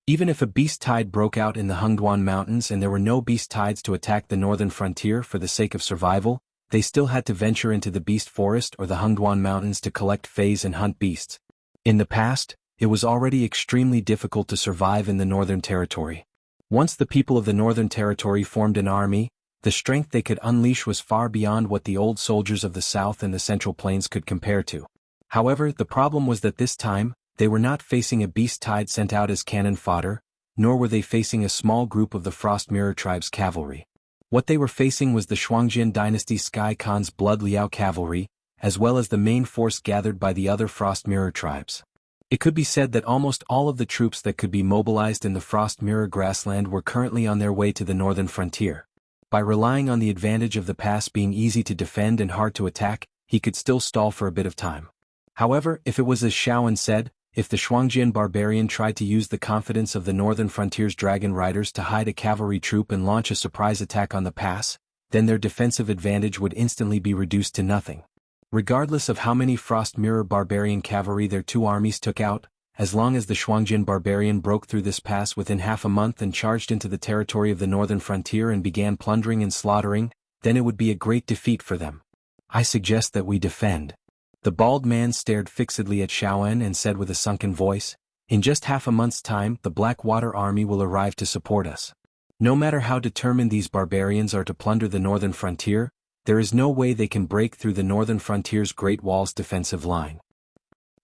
Even if a beast tide broke out in the Hengduan Mountains and there were no beast tides to attack the northern frontier for the sake of survival, they still had to venture into the beast forest or the Hengduan Mountains to collect fays and hunt beasts. In the past, it was already extremely difficult to survive in the Northern Territory. Once the people of the Northern Territory formed an army, the strength they could unleash was far beyond what the old soldiers of the South and the Central Plains could compare to. However, the problem was that this time, they were not facing a beast tide sent out as cannon fodder, nor were they facing a small group of the Frost Mirror tribe's cavalry. What they were facing was the Shuangjian dynasty Sky Khan's Blood Liao cavalry, as well as the main force gathered by the other Frost Mirror tribes. It could be said that almost all of the troops that could be mobilized in the Frost Mirror grassland were currently on their way to the northern frontier. By relying on the advantage of the pass being easy to defend and hard to attack, he could still stall for a bit of time. However, if it was as Xiaofan said, if the Shuangjian barbarian tried to use the confidence of the northern frontier's dragon riders to hide a cavalry troop and launch a surprise attack on the pass, then their defensive advantage would instantly be reduced to nothing. Regardless of how many Frost Mirror barbarian cavalry their 2 armies took out, as long as the Shuangjian barbarian broke through this pass within half a month and charged into the territory of the northern frontier and began plundering and slaughtering, then it would be a great defeat for them. I suggest that we defend. The bald man stared fixedly at Xiaofan and said with a sunken voice, "In just half a month's time, the Blackwater army will arrive to support us. No matter how determined these barbarians are to plunder the northern frontier, there is no way they can break through the northern frontier's Great Wall's defensive line."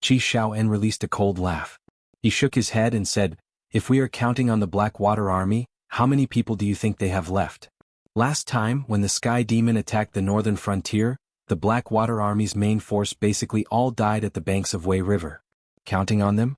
Qi Xiaofan released a cold laugh. He shook his head and said, "If we are counting on the Blackwater army, how many people do you think they have left? Last time, when the Sky Demon attacked the northern frontier, the Blackwater Army's main force basically all died at the banks of Wei River. Counting on them?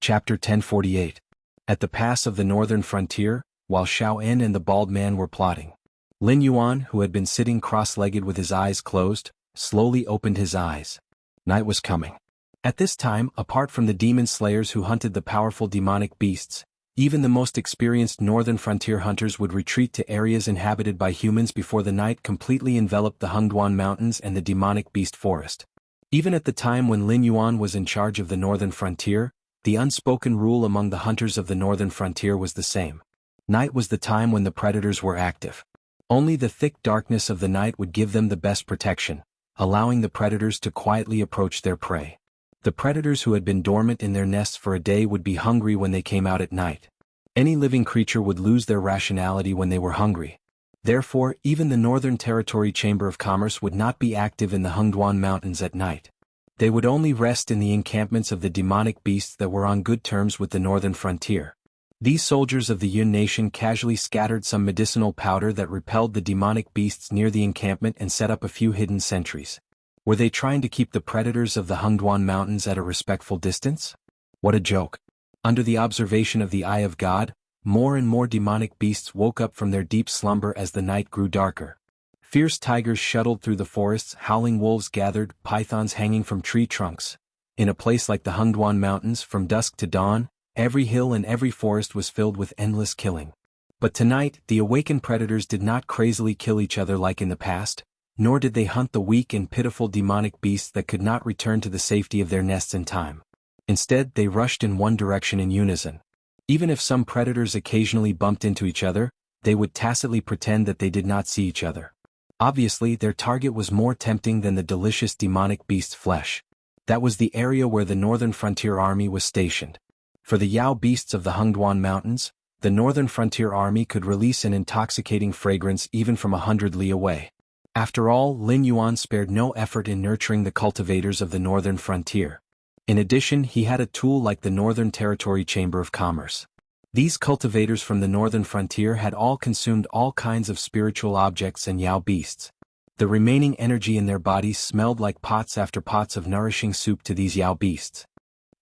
Chapter 1048. At the pass of the northern frontier, while Xiaofan and the bald man were plotting, Lin Yuan, who had been sitting cross-legged with his eyes closed, slowly opened his eyes. Night was coming. At this time, apart from the demon slayers who hunted the powerful demonic beasts, even the most experienced northern frontier hunters would retreat to areas inhabited by humans before the night completely enveloped the Hengduan Mountains and the demonic beast forest. Even at the time when Lin Yuan was in charge of the northern frontier, the unspoken rule among the hunters of the northern frontier was the same. Night was the time when the predators were active. Only the thick darkness of the night would give them the best protection, allowing the predators to quietly approach their prey. The predators who had been dormant in their nests for a day would be hungry when they came out at night. Any living creature would lose their rationality when they were hungry. Therefore, even the Northern Territory Chamber of Commerce would not be active in the Hengduan Mountains at night. They would only rest in the encampments of the demonic beasts that were on good terms with the northern frontier. These soldiers of the Yun nation casually scattered some medicinal powder that repelled the demonic beasts near the encampment and set up a few hidden sentries. Were they trying to keep the predators of the Hengduan Mountains at a respectful distance? What a joke. Under the observation of the Eye of God, more and more demonic beasts woke up from their deep slumber as the night grew darker. Fierce tigers shuttled through the forests, howling wolves gathered, pythons hanging from tree trunks. In a place like the Hengduan Mountains, from dusk to dawn, every hill and every forest was filled with endless killing. But tonight, the awakened predators did not crazily kill each other like in the past. nor did they hunt the weak and pitiful demonic beasts that could not return to the safety of their nests in time. Instead, they rushed in one direction in unison. Even if some predators occasionally bumped into each other, they would tacitly pretend that they did not see each other. Obviously, their target was more tempting than the delicious demonic beast's flesh. That was the area where the Northern Frontier Army was stationed. For the Yao beasts of the Hengduan Mountains, the Northern Frontier Army could release an intoxicating fragrance even from 100 li away. After all, Lin Yuan spared no effort in nurturing the cultivators of the Northern Frontier. In addition, he had a tool like the Northern Territory Chamber of Commerce. These cultivators from the Northern Frontier had all consumed all kinds of spiritual objects and Yao beasts. The remaining energy in their bodies smelled like pots after pots of nourishing soup to these Yao beasts.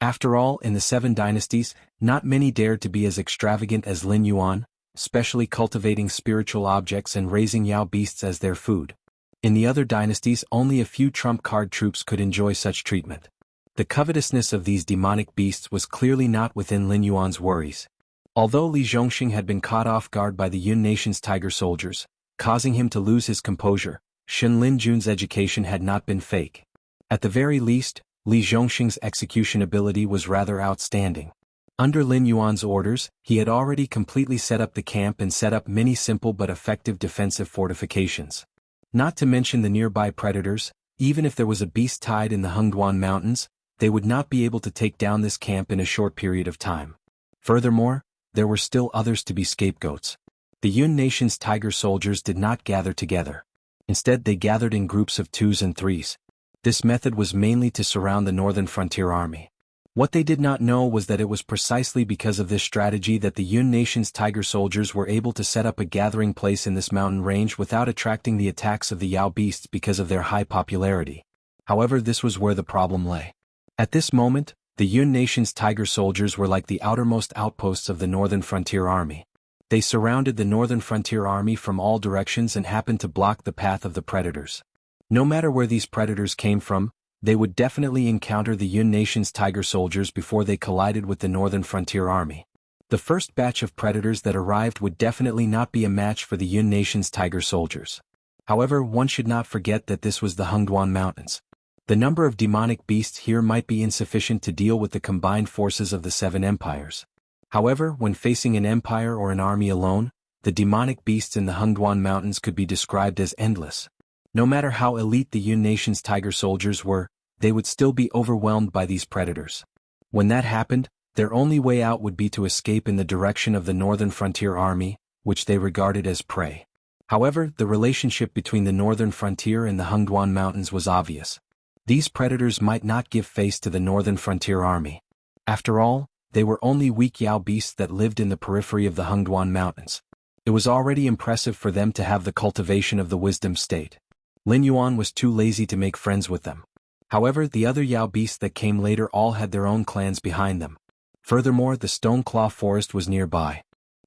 After all, in the 7 dynasties, not many dared to be as extravagant as Lin Yuan, especially cultivating spiritual objects and raising Yao beasts as their food. In the other dynasties, only a few trump card troops could enjoy such treatment. The covetousness of these demonic beasts was clearly not within Lin Yuan's worries. Although Li Zhongxing had been caught off guard by the Yun nation's tiger soldiers, causing him to lose his composure, Shen Linjun's education had not been fake. At the very least, Li Zhongxing's execution ability was rather outstanding. Under Lin Yuan's orders, he had already completely set up the camp and set up many simple but effective defensive fortifications. Not to mention the nearby predators, even if there was a beast tied in the Hengduan Mountains, they would not be able to take down this camp in a short period of time. Furthermore, there were still others to be scapegoats. The Yun nation's tiger soldiers did not gather together. Instead, they gathered in groups of 2s and 3s. This method was mainly to surround the Northern Frontier Army. What they did not know was that it was precisely because of this strategy that the Yun nation's tiger soldiers were able to set up a gathering place in this mountain range without attracting the attacks of the Yao beasts because of their high popularity. However, this was where the problem lay. At this moment, the Yun nation's tiger soldiers were like the outermost outposts of the Northern Frontier Army. They surrounded the Northern Frontier Army from all directions and happened to block the path of the predators. No matter where these predators came from, they would definitely encounter the Yun nation's tiger soldiers before they collided with the Northern Frontier Army. The first batch of predators that arrived would definitely not be a match for the Yun nation's tiger soldiers. However, one should not forget that this was the Hengduan Mountains. The number of demonic beasts here might be insufficient to deal with the combined forces of the 7 empires. However, when facing an empire or an army alone, the demonic beasts in the Hengduan Mountains could be described as endless. No matter how elite the Yun nation's tiger soldiers were, they would still be overwhelmed by these predators. When that happened, their only way out would be to escape in the direction of the Northern Frontier Army, which they regarded as prey. However, the relationship between the Northern Frontier and the Hengduan Mountains was obvious. These predators might not give face to the Northern Frontier Army. After all, they were only weak Yao beasts that lived in the periphery of the Hengduan Mountains. It was already impressive for them to have the cultivation of the wisdom state. Lin Yuan was too lazy to make friends with them. However, the other Yao beasts that came later all had their own clans behind them. Furthermore, the Stone Claw Forest was nearby.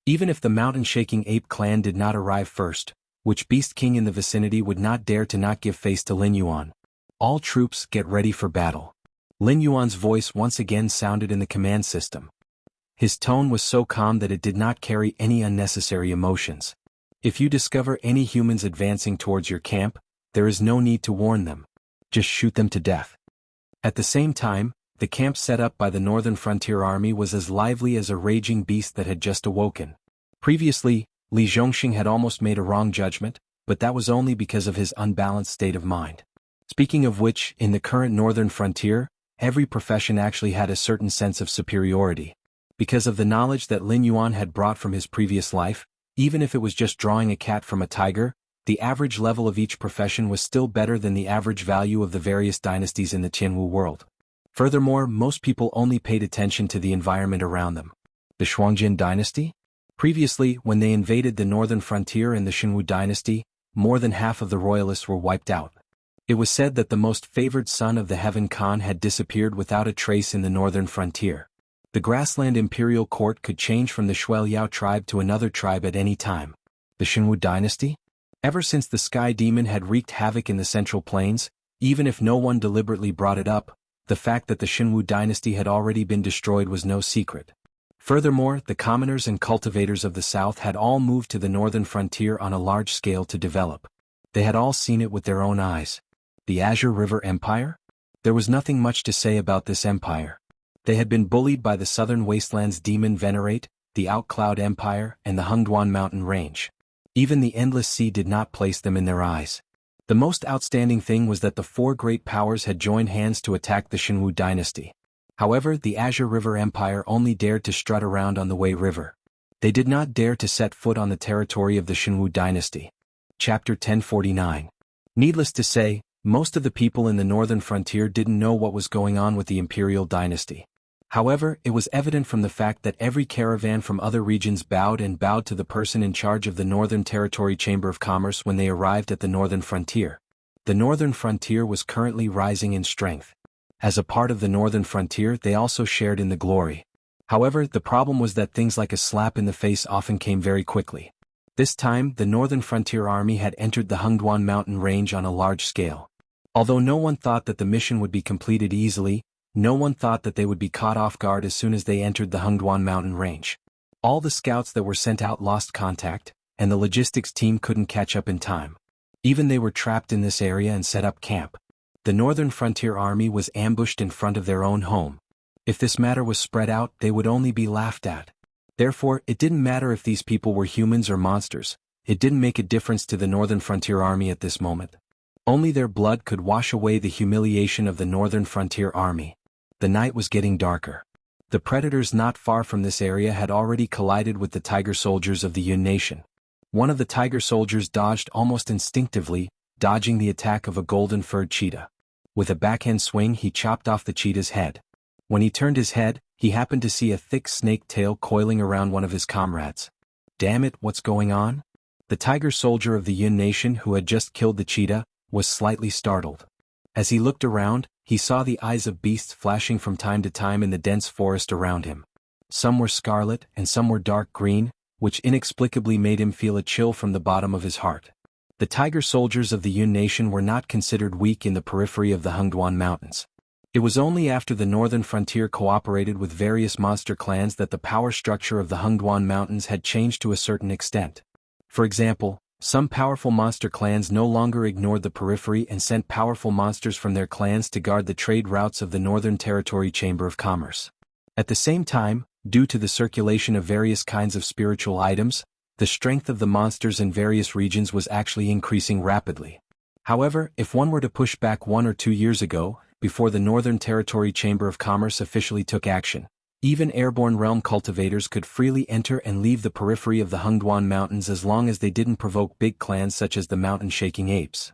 Even if the mountain-shaking ape clan did not arrive first, which beast king in the vicinity would not dare to not give face to Lin Yuan? All troops, get ready for battle. Lin Yuan's voice once again sounded in the command system. His tone was so calm that it did not carry any unnecessary emotions. If you discover any humans advancing towards your camp, there is no need to warn them. Just shoot them to death. At the same time, the camp set up by the Northern Frontier Army was as lively as a raging beast that had just awoken. Previously, Li Zhongxing had almost made a wrong judgment, but that was only because of his unbalanced state of mind. Speaking of which, in the current Northern Frontier, every profession actually had a certain sense of superiority. Because of the knowledge that Lin Yuan had brought from his previous life, even if it was just drawing a cat from a tiger, the average level of each profession was still better than the average value of the various dynasties in the Tianwu world. Furthermore, most people only paid attention to the environment around them. The Shuangjin dynasty? Previously, when they invaded the Northern Frontier and the Xinwu dynasty, more than half of the royalists were wiped out. It was said that the most favored son of the Heaven Khan had disappeared without a trace in the Northern Frontier. The grassland imperial court could change from the Shuel Yao tribe to another tribe at any time. The Xinwu dynasty? Ever since the Sky Demon had wreaked havoc in the Central Plains, even if no one deliberately brought it up, the fact that the Xinwu dynasty had already been destroyed was no secret. Furthermore, the commoners and cultivators of the south had all moved to the Northern Frontier on a large scale to develop. They had all seen it with their own eyes. The Azure River Empire? There was nothing much to say about this empire. They had been bullied by the southern wasteland's demon Venerate, the Outcloud Empire, and the Hungduan mountain range. Even the Endless Sea did not place them in their eyes. The most outstanding thing was that the four great powers had joined hands to attack the Shenwu dynasty. However, the Azure River Empire only dared to strut around on the Wei River. They did not dare to set foot on the territory of the Shenwu dynasty. Chapter 1049. Needless to say, most of the people in the northern frontier didn't know what was going on with the imperial dynasty. However, it was evident from the fact that every caravan from other regions bowed to the person in charge of the Northern Territory Chamber of Commerce when they arrived at the northern frontier. The northern frontier was currently rising in strength. As a part of the northern frontier, they also shared in the glory. However, the problem was that things like a slap in the face often came very quickly. This time, the northern frontier army had entered the Hungduan mountain range on a large scale. Although no one thought that the mission would be completed easily, no one thought that they would be caught off guard as soon as they entered the Hungduan mountain range. All the scouts that were sent out lost contact, and the logistics team couldn't catch up in time. Even they were trapped in this area and set up camp. The northern frontier army was ambushed in front of their own home. If this matter was spread out, they would only be laughed at. Therefore, it didn't matter if these people were humans or monsters. It didn't make a difference to the northern frontier army at this moment. Only their blood could wash away the humiliation of the northern frontier army. The night was getting darker. The predators not far from this area had already collided with the tiger soldiers of the Yun nation. One of the tiger soldiers dodged almost instinctively, dodging the attack of a golden-furred cheetah. With a backhand swing, he chopped off the cheetah's head. When he turned his head, he happened to see a thick snake tail coiling around one of his comrades. Damn it, what's going on? The tiger soldier of the Yun nation who had just killed the cheetah was slightly startled. As he looked around, he saw the eyes of beasts flashing from time to time in the dense forest around him. Some were scarlet and some were dark green, which inexplicably made him feel a chill from the bottom of his heart. The tiger soldiers of the Yun nation were not considered weak in the periphery of the Hungduan mountains. It was only after the northern frontier cooperated with various monster clans that the power structure of the Hungduan mountains had changed to a certain extent. For example, some powerful monster clans no longer ignored the periphery and sent powerful monsters from their clans to guard the trade routes of the Northern Territory Chamber of Commerce. At the same time, due to the circulation of various kinds of spiritual items, the strength of the monsters in various regions was actually increasing rapidly. However, if one were to push back 1 or 2 years ago, before the Northern Territory Chamber of Commerce officially took action, even airborne realm cultivators could freely enter and leave the periphery of the Hungduan mountains as long as they didn't provoke big clans such as the mountain-shaking apes.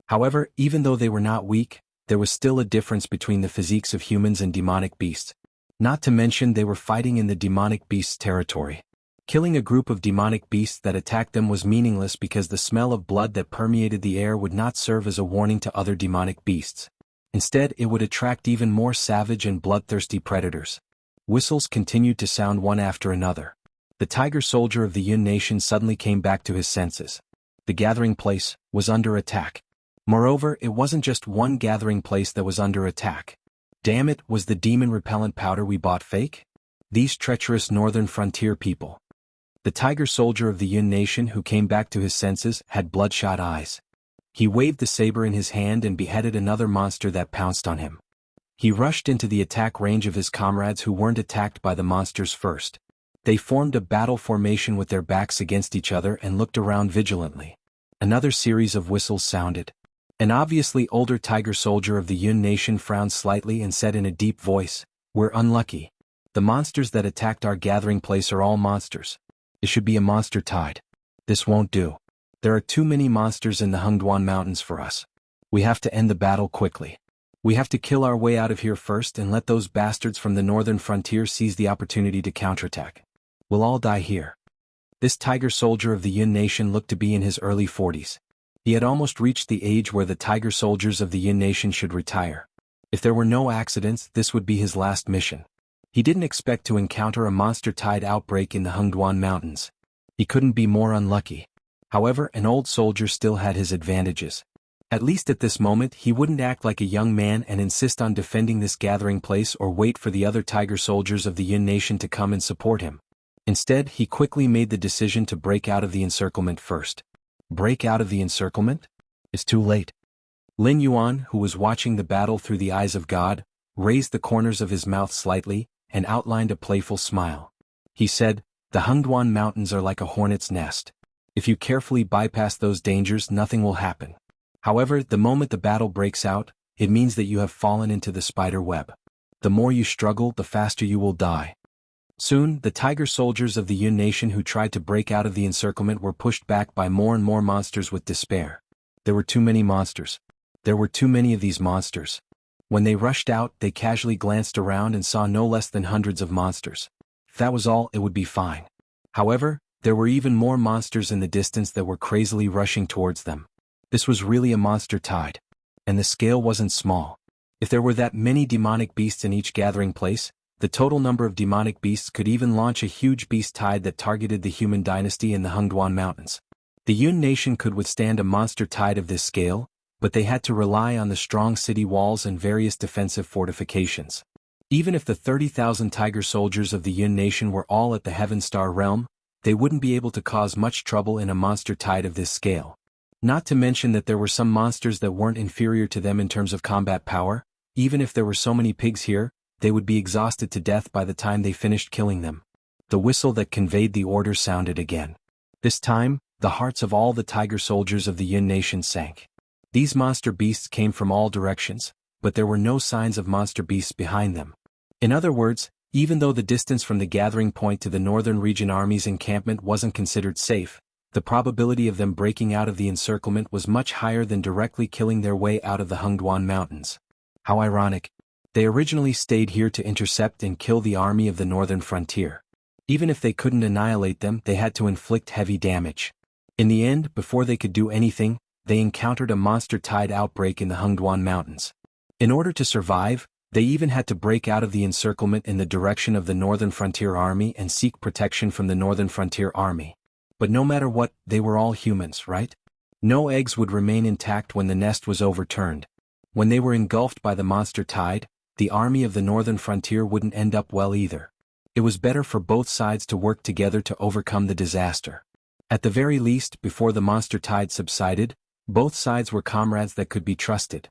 However, even though they were not weak, there was still a difference between the physiques of humans and demonic beasts. Not to mention they were fighting in the demonic beasts' territory. Killing a group of demonic beasts that attacked them was meaningless because the smell of blood that permeated the air would not serve as a warning to other demonic beasts. Instead, it would attract even more savage and bloodthirsty predators. Whistles continued to sound one after another. The tiger soldier of the Yun nation suddenly came back to his senses. The gathering place was under attack. Moreover, it wasn't just one gathering place that was under attack. Damn it, was the demon repellent powder we bought fake? These treacherous northern frontier people. The tiger soldier of the Yun nation who came back to his senses had bloodshot eyes. He waved the saber in his hand and beheaded another monster that pounced on him. He rushed into the attack range of his comrades who weren't attacked by the monsters first. They formed a battle formation with their backs against each other and looked around vigilantly. Another series of whistles sounded. An obviously older tiger soldier of the Yun nation frowned slightly and said in a deep voice, "We're unlucky. The monsters that attacked our gathering place are all monsters. It should be a monster tide. This won't do. There are too many monsters in the Hungduan mountains for us. We have to end the battle quickly. We have to kill our way out of here first and let those bastards from the northern frontier seize the opportunity to counterattack. We'll all die here." This tiger soldier of the Yun nation looked to be in his early 40s. He had almost reached the age where the tiger soldiers of the Yun nation should retire. If there were no accidents, this would be his last mission. He didn't expect to encounter a monster tide outbreak in the Hungduan mountains. He couldn't be more unlucky. However, an old soldier still had his advantages. At least at this moment he wouldn't act like a young man and insist on defending this gathering place or wait for the other tiger soldiers of the Yun nation to come and support him. Instead, he quickly made the decision to break out of the encirclement first. Break out of the encirclement? It's too late. Lin Yuan, who was watching the battle through the eyes of God, raised the corners of his mouth slightly and outlined a playful smile. He said, "The Hengduan Mountains are like a hornet's nest. If you carefully bypass those dangers, nothing will happen. However, the moment the battle breaks out, it means that you have fallen into the spider web. The more you struggle, the faster you will die." Soon, the tiger soldiers of the Yun nation who tried to break out of the encirclement were pushed back by more and more monsters with despair. There were too many monsters. There were too many of these monsters. When they rushed out, they casually glanced around and saw no less than hundreds of monsters. If that was all, it would be fine. However, there were even more monsters in the distance that were crazily rushing towards them. This was really a monster tide. And the scale wasn't small. If there were that many demonic beasts in each gathering place, the total number of demonic beasts could even launch a huge beast tide that targeted the human dynasty in the Hengduan Mountains. The Yun nation could withstand a monster tide of this scale, but they had to rely on the strong city walls and various defensive fortifications. Even if the 30,000 tiger soldiers of the Yun nation were all at the Heaven Star realm, they wouldn't be able to cause much trouble in a monster tide of this scale. Not to mention that there were some monsters that weren't inferior to them in terms of combat power. Even if there were so many pigs here, they would be exhausted to death by the time they finished killing them. The whistle that conveyed the order sounded again. This time, the hearts of all the tiger soldiers of the Yun nation sank. These monster beasts came from all directions, but there were no signs of monster beasts behind them. In other words, even though the distance from the gathering point to the northern region army's encampment wasn't considered safe, the probability of them breaking out of the encirclement was much higher than directly killing their way out of the Hengduan Mountains. How ironic. They originally stayed here to intercept and kill the army of the northern frontier. Even if they couldn't annihilate them, they had to inflict heavy damage. In the end, before they could do anything, they encountered a monster tide outbreak in the Hengduan Mountains. In order to survive, they even had to break out of the encirclement in the direction of the Northern Frontier Army and seek protection from the Northern Frontier Army. But no matter what, they were all humans, right? No eggs would remain intact when the nest was overturned. When they were engulfed by the monster tide, the army of the Northern Frontier wouldn't end up well either. It was better for both sides to work together to overcome the disaster. At the very least, before the monster tide subsided, both sides were comrades that could be trusted.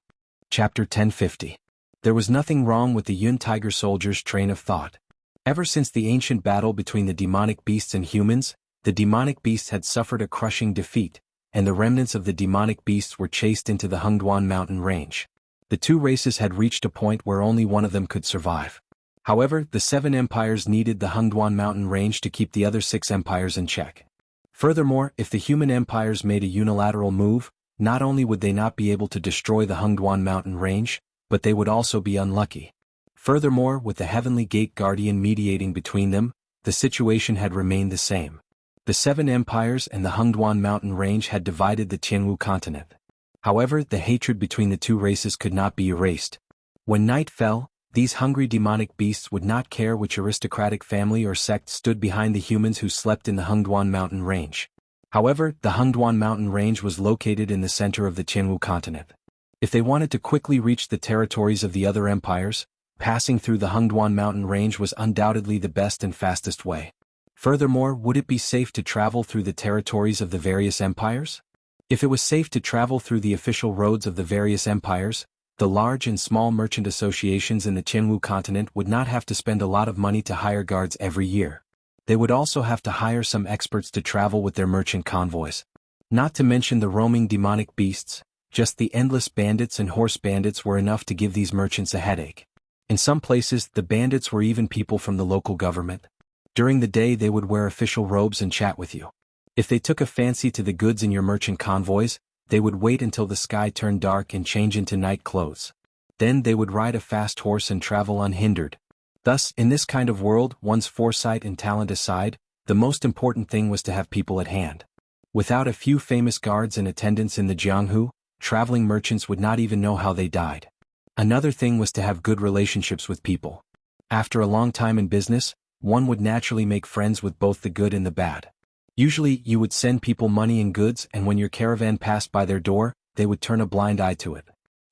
Chapter 1050. There was nothing wrong with the Yun tiger soldiers' train of thought. Ever since the ancient battle between the demonic beasts and humans, the demonic beasts had suffered a crushing defeat, and the remnants of the demonic beasts were chased into the Hengduan mountain range. The two races had reached a point where only one of them could survive. However, the 7 empires needed the Hengduan mountain range to keep the other 6 empires in check. Furthermore, if the human empires made a unilateral move, not only would they not be able to destroy the Hengduan mountain range, but they would also be unlucky. Furthermore, with the Heavenly Gate Guardian mediating between them, the situation had remained the same. The 7 empires and the Hengduan mountain range had divided the Tianwu continent. However, the hatred between the two races could not be erased. When night fell, these hungry demonic beasts would not care which aristocratic family or sect stood behind the humans who slept in the Hengduan mountain range. However, the Hengduan mountain range was located in the center of the Tianwu continent. If they wanted to quickly reach the territories of the other empires, passing through the Hengduan mountain range was undoubtedly the best and fastest way. Furthermore, would it be safe to travel through the territories of the various empires? If it was safe to travel through the official roads of the various empires, the large and small merchant associations in the Tianwu continent would not have to spend a lot of money to hire guards every year. They would also have to hire some experts to travel with their merchant convoys. Not to mention the roaming demonic beasts, just the endless bandits and horse bandits were enough to give these merchants a headache. In some places, the bandits were even people from the local government. During the day they would wear official robes and chat with you. If they took a fancy to the goods in your merchant convoys, they would wait until the sky turned dark and change into night clothes. Then they would ride a fast horse and travel unhindered. Thus, in this kind of world, one's foresight and talent aside, the most important thing was to have people at hand. Without a few famous guards and attendants in the Jianghu, traveling merchants would not even know how they died. Another thing was to have good relationships with people. After a long time in business, one would naturally make friends with both the good and the bad. Usually, you would send people money and goods, and when your caravan passed by their door, they would turn a blind eye to it.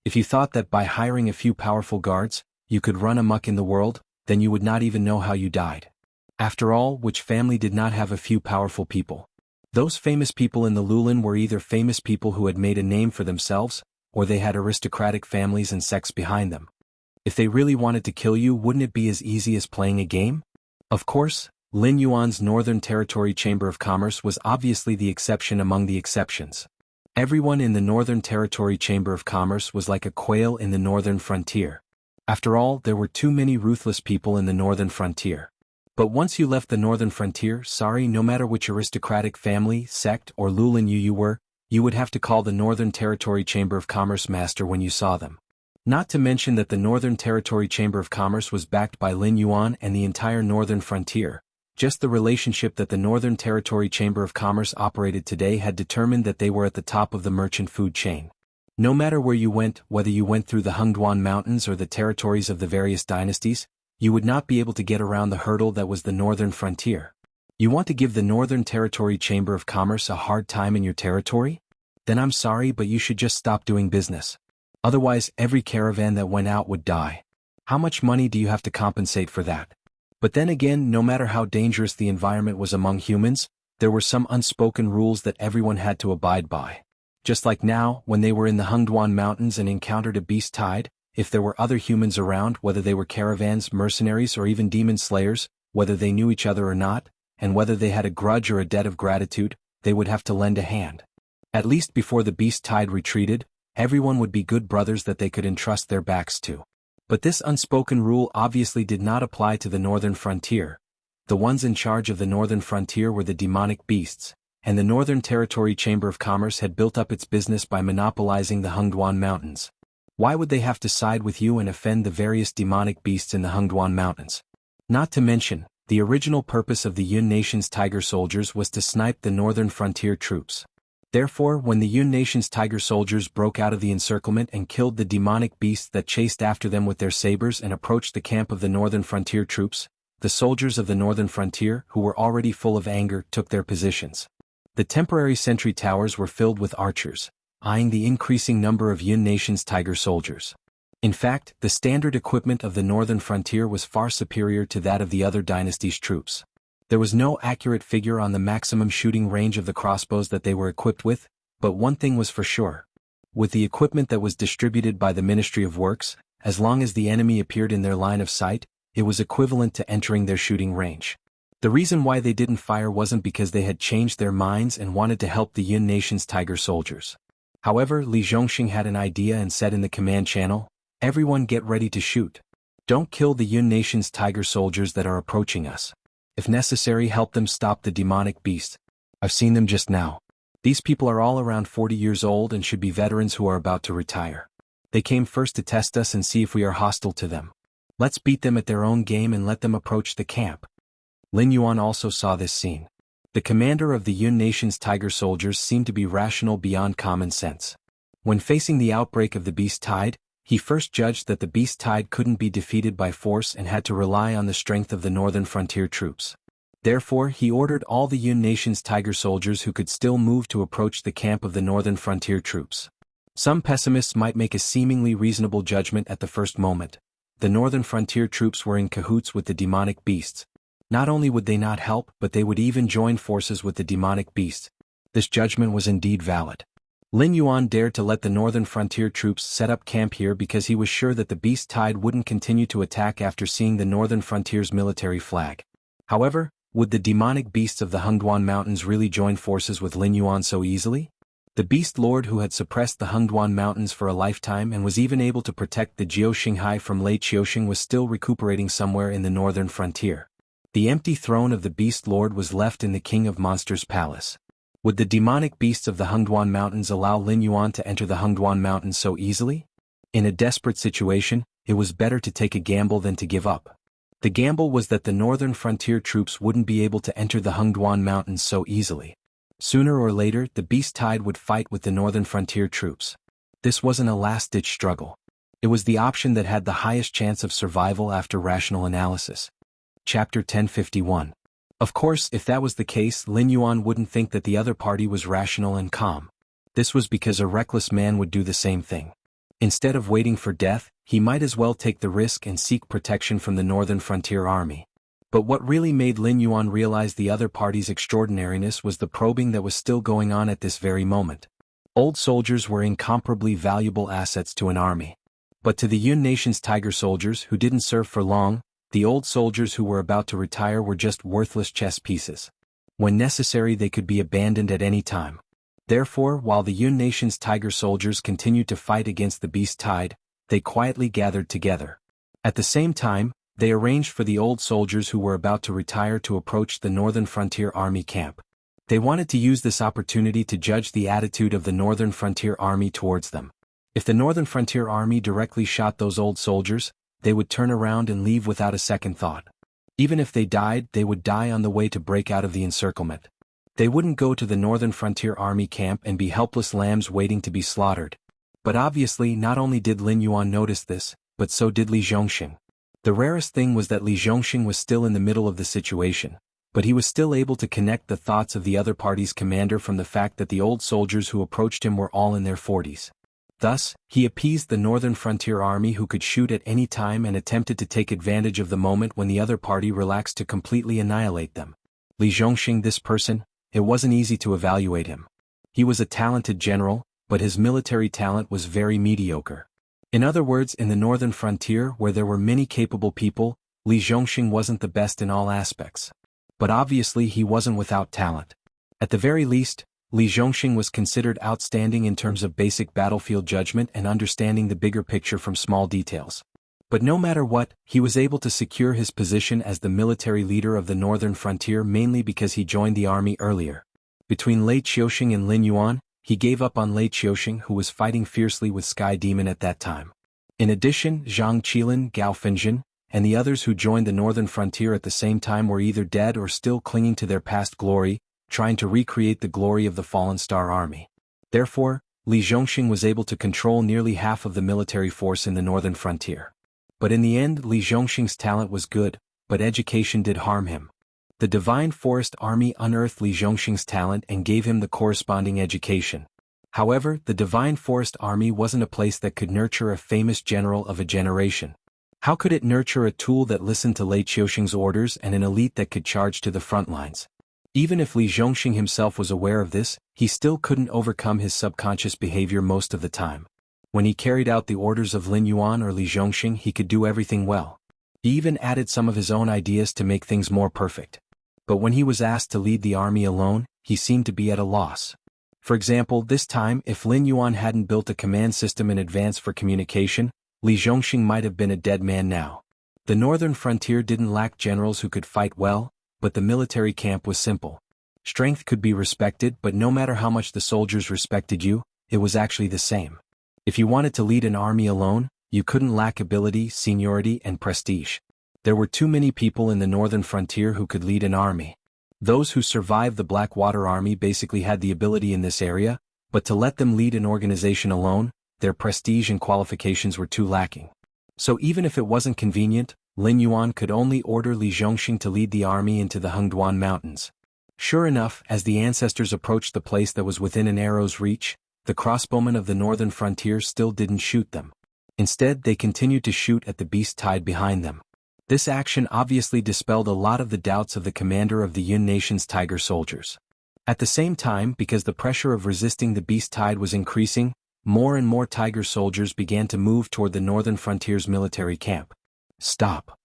If you thought that by hiring a few powerful guards, you could run amok in the world, then you would not even know how you died. After all, which family did not have a few powerful people? Those famous people in the Lulin were either famous people who had made a name for themselves, or they had aristocratic families and sects behind them. If they really wanted to kill you, wouldn't it be as easy as playing a game? Of course, Lin Yuan's Northern Territory Chamber of Commerce was obviously the exception among the exceptions. Everyone in the Northern Territory Chamber of Commerce was like a quail in the northern frontier. After all, there were too many ruthless people in the northern frontier. But once you left the northern frontier, no matter which aristocratic family, sect, or Lulin you were, you would have to call the Northern Territory Chamber of Commerce master when you saw them. Not to mention that the Northern Territory Chamber of Commerce was backed by Lin Yuan and the entire northern frontier. Just the relationship that the Northern Territory Chamber of Commerce operated today had determined that they were at the top of the merchant food chain. No matter where you went, whether you went through the Hengduan Mountains or the territories of the various dynasties, you would not be able to get around the hurdle that was the northern frontier. You want to give the Northern Territory Chamber of Commerce a hard time in your territory? Then I'm sorry, but you should just stop doing business. Otherwise, every caravan that went out would die. How much money do you have to compensate for that? But then again, no matter how dangerous the environment was among humans, there were some unspoken rules that everyone had to abide by. Just like now, when they were in the Hengduan Mountains and encountered a beast tide, if there were other humans around, whether they were caravans, mercenaries, or even demon slayers, whether they knew each other or not, and whether they had a grudge or a debt of gratitude, they would have to lend a hand. At least before the beast tide retreated, everyone would be good brothers that they could entrust their backs to. But this unspoken rule obviously did not apply to the northern frontier. The ones in charge of the northern frontier were the demonic beasts, and the Northern Territory Chamber of Commerce had built up its business by monopolizing the Hengduan Mountains. Why would they have to side with you and offend the various demonic beasts in the Hengduan Mountains? Not to mention, the original purpose of the Yun Nation's Tiger Soldiers was to snipe the northern frontier troops. Therefore, when the Yun Nation's Tiger Soldiers broke out of the encirclement and killed the demonic beasts that chased after them with their sabers and approached the camp of the northern frontier troops, the soldiers of the northern frontier, who were already full of anger, took their positions. The temporary sentry towers were filled with archers, eyeing the increasing number of Yun Nation's Tiger Soldiers. In fact, the standard equipment of the northern frontier was far superior to that of the other dynasty's troops. There was no accurate figure on the maximum shooting range of the crossbows that they were equipped with, but one thing was for sure. With the equipment that was distributed by the Ministry of Works, as long as the enemy appeared in their line of sight, it was equivalent to entering their shooting range. The reason why they didn't fire wasn't because they had changed their minds and wanted to help the Yun Nation's Tiger Soldiers. However, Li Zhongxing had an idea and said in the command channel, "Everyone get ready to shoot. Don't kill the Yun Nation's Tiger Soldiers that are approaching us. If necessary, help them stop the demonic beast. I've seen them just now. These people are all around 40 years old and should be veterans who are about to retire. They came first to test us and see if we are hostile to them. Let's beat them at their own game and let them approach the camp." Lin Yuan also saw this scene. The commander of the Yun Nation's Tiger Soldiers seemed to be rational beyond common sense. When facing the outbreak of the beast tide, he first judged that the beast tide couldn't be defeated by force and had to rely on the strength of the northern frontier troops. Therefore, he ordered all the Yun Nation's Tiger Soldiers who could still move to approach the camp of the northern frontier troops. Some pessimists might make a seemingly reasonable judgment at the first moment. The northern frontier troops were in cahoots with the demonic beasts. Not only would they not help, but they would even join forces with the demonic beasts. This judgment was indeed valid. Lin Yuan dared to let the northern frontier troops set up camp here because he was sure that the beast tide wouldn't continue to attack after seeing the northern frontier's military flag. However, would the demonic beasts of the Hengduan Mountains really join forces with Lin Yuan so easily? The beast lord who had suppressed the Hengduan Mountains for a lifetime and was even able to protect the Jiao Xinghai from Lei Qiuxing was still recuperating somewhere in the northern frontier. The empty throne of the beast lord was left in the King of Monsters' palace. Would the demonic beasts of the Hengduan Mountains allow Lin Yuan to enter the Hengduan Mountains so easily? In a desperate situation, it was better to take a gamble than to give up. The gamble was that the northern frontier troops wouldn't be able to enter the Hengduan Mountains so easily. Sooner or later, the beast tide would fight with the northern frontier troops. This wasn't a last-ditch struggle. It was the option that had the highest chance of survival after rational analysis. Chapter 1051. Of course, if that was the case, Lin Yuan wouldn't think that the other party was rational and calm. This was because a reckless man would do the same thing. Instead of waiting for death, he might as well take the risk and seek protection from the northern frontier army. But what really made Lin Yuan realize the other party's extraordinariness was the probing that was still going on at this very moment. Old soldiers were incomparably valuable assets to an army. But to the Yun nation's tiger soldiers who didn't serve for long, the old soldiers who were about to retire were just worthless chess pieces. When necessary, they could be abandoned at any time. Therefore, while the Yun nation's tiger soldiers continued to fight against the beast tide, they quietly gathered together. At the same time, they arranged for the old soldiers who were about to retire to approach the Northern Frontier Army camp. They wanted to use this opportunity to judge the attitude of the Northern Frontier Army towards them. If the Northern Frontier Army directly shot those old soldiers, they would turn around and leave without a second thought. Even if they died, they would die on the way to break out of the encirclement. They wouldn't go to the Northern Frontier Army camp and be helpless lambs waiting to be slaughtered. But obviously not only did Lin Yuan notice this, but so did Li Zhongxing. The rarest thing was that Li Zhongxing was still in the middle of the situation, but he was still able to connect the thoughts of the other party's commander from the fact that the old soldiers who approached him were all in their 40s. Thus, he appeased the Northern Frontier Army who could shoot at any time and attempted to take advantage of the moment when the other party relaxed to completely annihilate them. Li Zhongxing, this person, it wasn't easy to evaluate him. He was a talented general, but his military talent was very mediocre. In other words, in the Northern Frontier where there were many capable people, Li Zhongxing wasn't the best in all aspects. But obviously he wasn't without talent. At the very least, Li Zhongxing was considered outstanding in terms of basic battlefield judgment and understanding the bigger picture from small details. But no matter what, he was able to secure his position as the military leader of the Northern Frontier mainly because he joined the army earlier. Between Lei Qiuxing and Lin Yuan, he gave up on Lei Qiuxing, who was fighting fiercely with Sky Demon at that time. In addition, Zhang Qilin, Gao Fenjin, and the others who joined the Northern Frontier at the same time were either dead or still clinging to their past glory, trying to recreate the glory of the fallen Star Army. Therefore, Li Zhongxing was able to control nearly half of the military force in the Northern Frontier. But in the end, Li Zhongxing's talent was good, but education did harm him. The Divine Forest Army unearthed Li Zhongxing's talent and gave him the corresponding education. However, the Divine Forest Army wasn't a place that could nurture a famous general of a generation. How could it nurture a tool that listened to Lei Qiuxing's orders and an elite that could charge to the front lines? Even if Li Zhongxing himself was aware of this, he still couldn't overcome his subconscious behavior most of the time. When he carried out the orders of Lin Yuan or Li Zhongxing, he could do everything well. He even added some of his own ideas to make things more perfect. But when he was asked to lead the army alone, he seemed to be at a loss. For example, this time, if Lin Yuan hadn't built a command system in advance for communication, Li Zhongxing might have been a dead man now. The Northern Frontier didn't lack generals who could fight well, but the military camp was simple. Strength could be respected, but no matter how much the soldiers respected you, it was actually the same. If you wanted to lead an army alone, you couldn't lack ability, seniority, and prestige. There were too many people in the Northern Frontier who could lead an army. Those who survived the Blackwater Army basically had the ability in this area, but to let them lead an organization alone, their prestige and qualifications were too lacking. So even if it wasn't convenient, Lin Yuan could only order Li Zhongxing to lead the army into the Hengduan Mountains. Sure enough, as the ancestors approached the place that was within an arrow's reach, the crossbowmen of the Northern Frontier still didn't shoot them. Instead, they continued to shoot at the beast tied behind them. This action obviously dispelled a lot of the doubts of the commander of the Yun nation's tiger soldiers. At the same time, because the pressure of resisting the beast tide was increasing, more and more tiger soldiers began to move toward the Northern Frontier's military camp. Stop.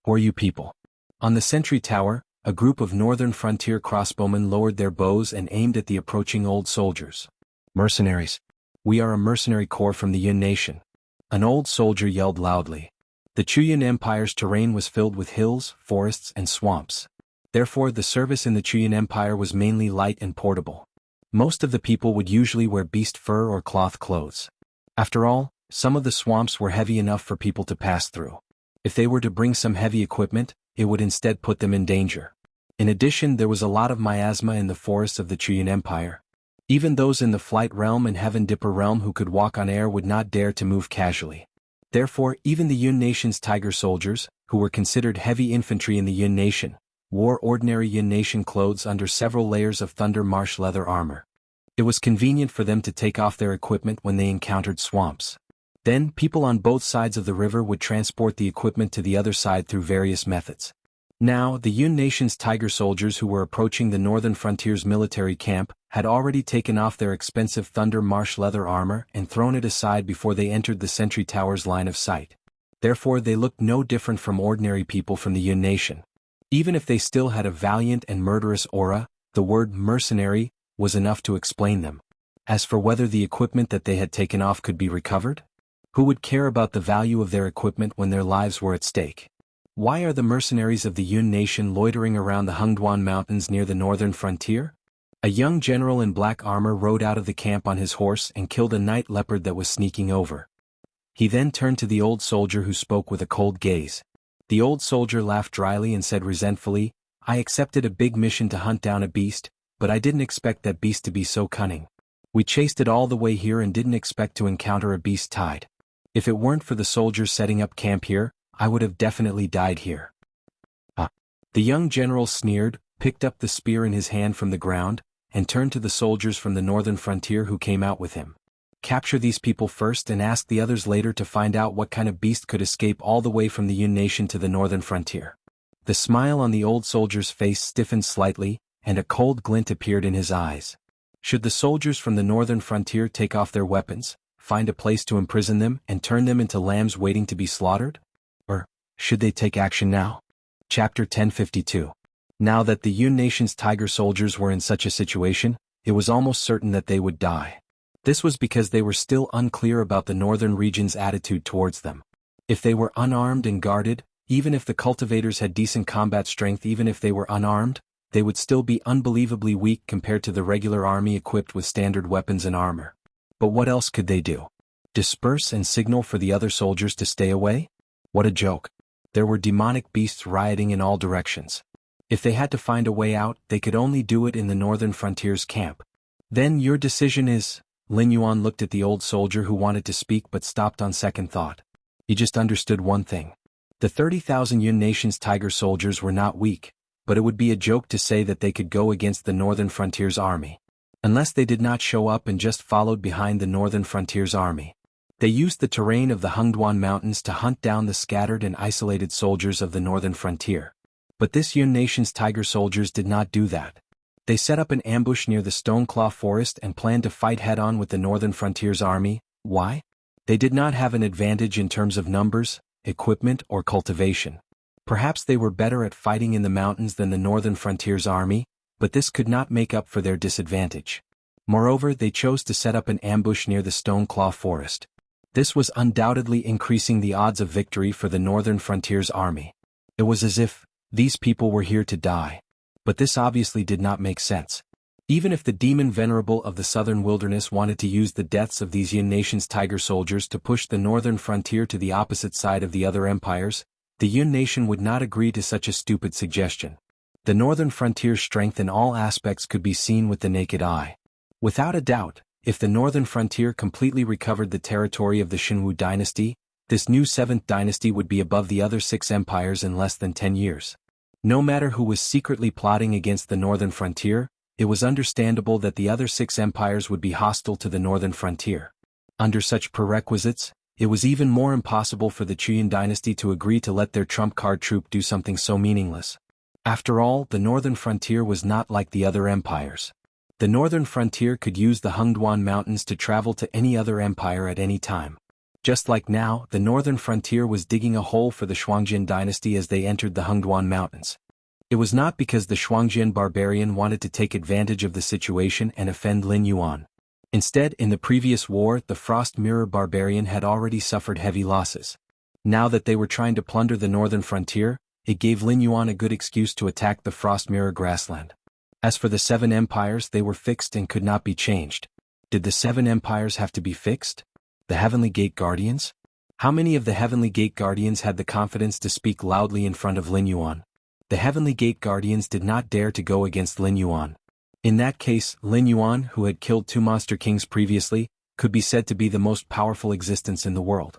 Who are you people? On the sentry tower, a group of Northern Frontier crossbowmen lowered their bows and aimed at the approaching old soldiers. Mercenaries. We are a mercenary corps from the Yun nation. An old soldier yelled loudly. The Chuyun Empire's terrain was filled with hills, forests, and swamps. Therefore, the service in the Chuyun Empire was mainly light and portable. Most of the people would usually wear beast fur or cloth clothes. After all, some of the swamps were heavy enough for people to pass through. If they were to bring some heavy equipment, it would instead put them in danger. In addition, there was a lot of miasma in the forests of the Chuyun Empire. Even those in the Flight Realm and Heaven Dipper Realm who could walk on air would not dare to move casually. Therefore, even the Yun nation's tiger soldiers, who were considered heavy infantry in the Yun nation, wore ordinary Yun nation clothes under several layers of thunder marsh leather armor. It was convenient for them to take off their equipment when they encountered swamps. Then, people on both sides of the river would transport the equipment to the other side through various methods. Now, the Yun nation's tiger soldiers who were approaching the northern frontier's military camp had already taken off their expensive thunder marsh leather armor and thrown it aside before they entered the sentry tower's line of sight. Therefore they looked no different from ordinary people from the Yun nation. Even if they still had a valiant and murderous aura, the word mercenary was enough to explain them. As for whether the equipment that they had taken off could be recovered, who would care about the value of their equipment when their lives were at stake? Why are the mercenaries of the Yun nation loitering around the Hengduan Mountains near the northern frontier? A young general in black armor rode out of the camp on his horse and killed a night leopard that was sneaking over. He then turned to the old soldier who spoke with a cold gaze. The old soldier laughed dryly and said resentfully, "I accepted a big mission to hunt down a beast, but I didn't expect that beast to be so cunning. We chased it all the way here and didn't expect to encounter a beast tied. If it weren't for the soldiers setting up camp here, I would have definitely died here." The young general sneered, picked up the spear in his hand from the ground, and turned to the soldiers from the northern frontier who came out with him. "Capture these people first and ask the others later to find out what kind of beast could escape all the way from the Yun nation to the northern frontier." The smile on the old soldier's face stiffened slightly, and a cold glint appeared in his eyes. Should the soldiers from the northern frontier take off their weapons, find a place to imprison them and turn them into lambs waiting to be slaughtered? Or should they take action now? Chapter 1052. Now that the Yun nation's tiger soldiers were in such a situation, it was almost certain that they would die. This was because they were still unclear about the northern region's attitude towards them. If they were unarmed and guarded, even if the cultivators had decent combat strength, even if they were unarmed, they would still be unbelievably weak compared to the regular army equipped with standard weapons and armor. But what else could they do? Disperse and signal for the other soldiers to stay away? What a joke. There were demonic beasts rioting in all directions. If they had to find a way out, they could only do it in the northern frontier's camp. "Then your decision is?" Lin Yuan looked at the old soldier who wanted to speak but stopped on second thought. He just understood one thing. The 30,000 Yun nation's tiger soldiers were not weak, but it would be a joke to say that they could go against the northern frontier's army. Unless they did not show up and just followed behind the northern frontier's army. They used the terrain of the Hengduan Mountains to hunt down the scattered and isolated soldiers of the northern frontier. But this Yun nation's tiger soldiers did not do that. They set up an ambush near the Stoneclaw Forest and planned to fight head-on with the northern frontier's army. Why? They did not have an advantage in terms of numbers, equipment, or cultivation. Perhaps they were better at fighting in the mountains than the northern frontier's army, but this could not make up for their disadvantage. Moreover, they chose to set up an ambush near the Stoneclaw Forest. This was undoubtedly increasing the odds of victory for the northern frontier's army. It was as if these people were here to die. But this obviously did not make sense. Even if the demon venerable of the southern wilderness wanted to use the deaths of these Yun nation's tiger soldiers to push the northern frontier to the opposite side of the other empires, the Yun nation would not agree to such a stupid suggestion. The northern frontier's strength in all aspects could be seen with the naked eye. Without a doubt, if the northern frontier completely recovered the territory of the Shinwu dynasty, this new 7th dynasty would be above the other 6 empires in less than 10 years. No matter who was secretly plotting against the northern frontier, it was understandable that the other 6 empires would be hostile to the northern frontier. Under such prerequisites, it was even more impossible for the Chuyan dynasty to agree to let their trump card troop do something so meaningless. After all, the northern frontier was not like the other empires. The northern frontier could use the Hengduan Mountains to travel to any other empire at any time. Just like now, the northern frontier was digging a hole for the Shuangjian dynasty as they entered the Hengduan Mountains. It was not because the Shuangjian barbarian wanted to take advantage of the situation and offend Lin Yuan. Instead, in the previous war, the Frost Mirror barbarian had already suffered heavy losses. Now that they were trying to plunder the northern frontier, it gave Lin Yuan a good excuse to attack the Frost Mirror grassland. As for the 7 empires, they were fixed and could not be changed. Did the 7 empires have to be fixed? The Heavenly Gate Guardians? How many of the Heavenly Gate Guardians had the confidence to speak loudly in front of Lin Yuan? The Heavenly Gate Guardians did not dare to go against Lin Yuan. In that case, Lin Yuan, who had killed 2 monster kings previously, could be said to be the most powerful existence in the world.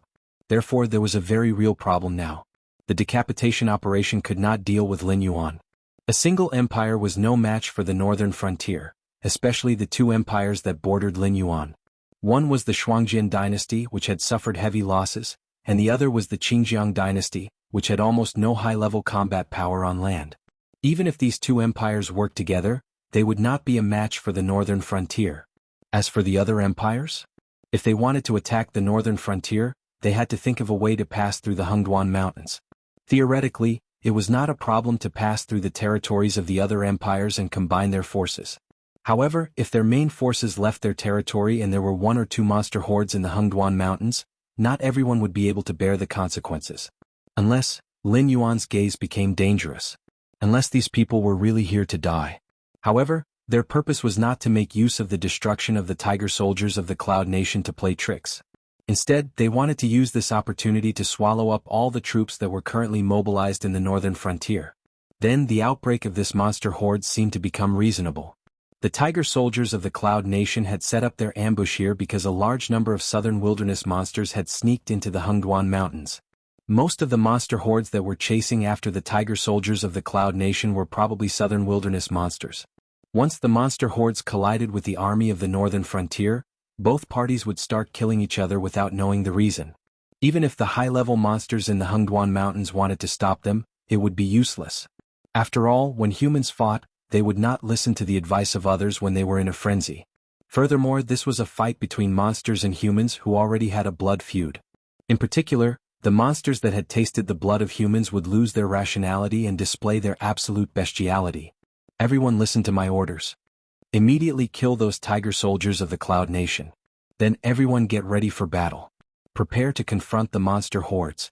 Therefore, there was a very real problem now. The decapitation operation could not deal with Lin Yuan. A single empire was no match for the northern frontier, especially the 2 empires that bordered Lin Yuan. One was the Shuangjian dynasty, which had suffered heavy losses, and the other was the Qingjiang dynasty, which had almost no high-level combat power on land. Even if these two empires worked together, they would not be a match for the northern frontier. As for the other empires? If they wanted to attack the northern frontier, they had to think of a way to pass through the Hengduan Mountains. Theoretically, it was not a problem to pass through the territories of the other empires and combine their forces. However, if their main forces left their territory and there were one or two monster hordes in the Hengduan Mountains, not everyone would be able to bear the consequences. Unless, Lin Yuan's gaze became dangerous. Unless these people were really here to die. However, their purpose was not to make use of the destruction of the tiger soldiers of the Cloud Nation to play tricks. Instead, they wanted to use this opportunity to swallow up all the troops that were currently mobilized in the northern frontier. Then the outbreak of this monster horde seemed to become reasonable. The tiger soldiers of the Cloud Nation had set up their ambush here because a large number of southern wilderness monsters had sneaked into the Hengduan Mountains. Most of the monster hordes that were chasing after the tiger soldiers of the Cloud Nation were probably southern wilderness monsters. Once the monster hordes collided with the army of the northern frontier, both parties would start killing each other without knowing the reason. Even if the high-level monsters in the Hengduan Mountains wanted to stop them, it would be useless. After all, when humans fought, they would not listen to the advice of others when they were in a frenzy. Furthermore, this was a fight between monsters and humans who already had a blood feud. In particular, the monsters that had tasted the blood of humans would lose their rationality and display their absolute bestiality. Everyone listen to my orders. Immediately kill those tiger soldiers of the Cloud Nation. Then everyone get ready for battle. Prepare to confront the monster hordes.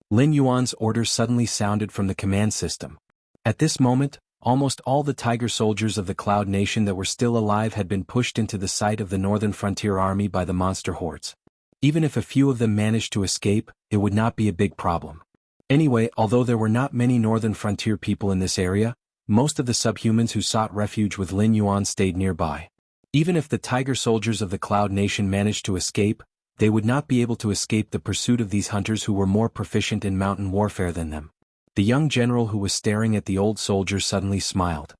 Lin Yuan's orders suddenly sounded from the command system. At this moment, almost all the tiger soldiers of the Cloud Nation that were still alive had been pushed into the sight of the northern frontier army by the monster hordes. Even if a few of them managed to escape, it would not be a big problem. Anyway, although there were not many northern frontier people in this area, most of the subhumans who sought refuge with Lin Yuan stayed nearby. Even if the tiger soldiers of the Cloud Nation managed to escape, they would not be able to escape the pursuit of these hunters who were more proficient in mountain warfare than them. The young general who was staring at the old soldier suddenly smiled.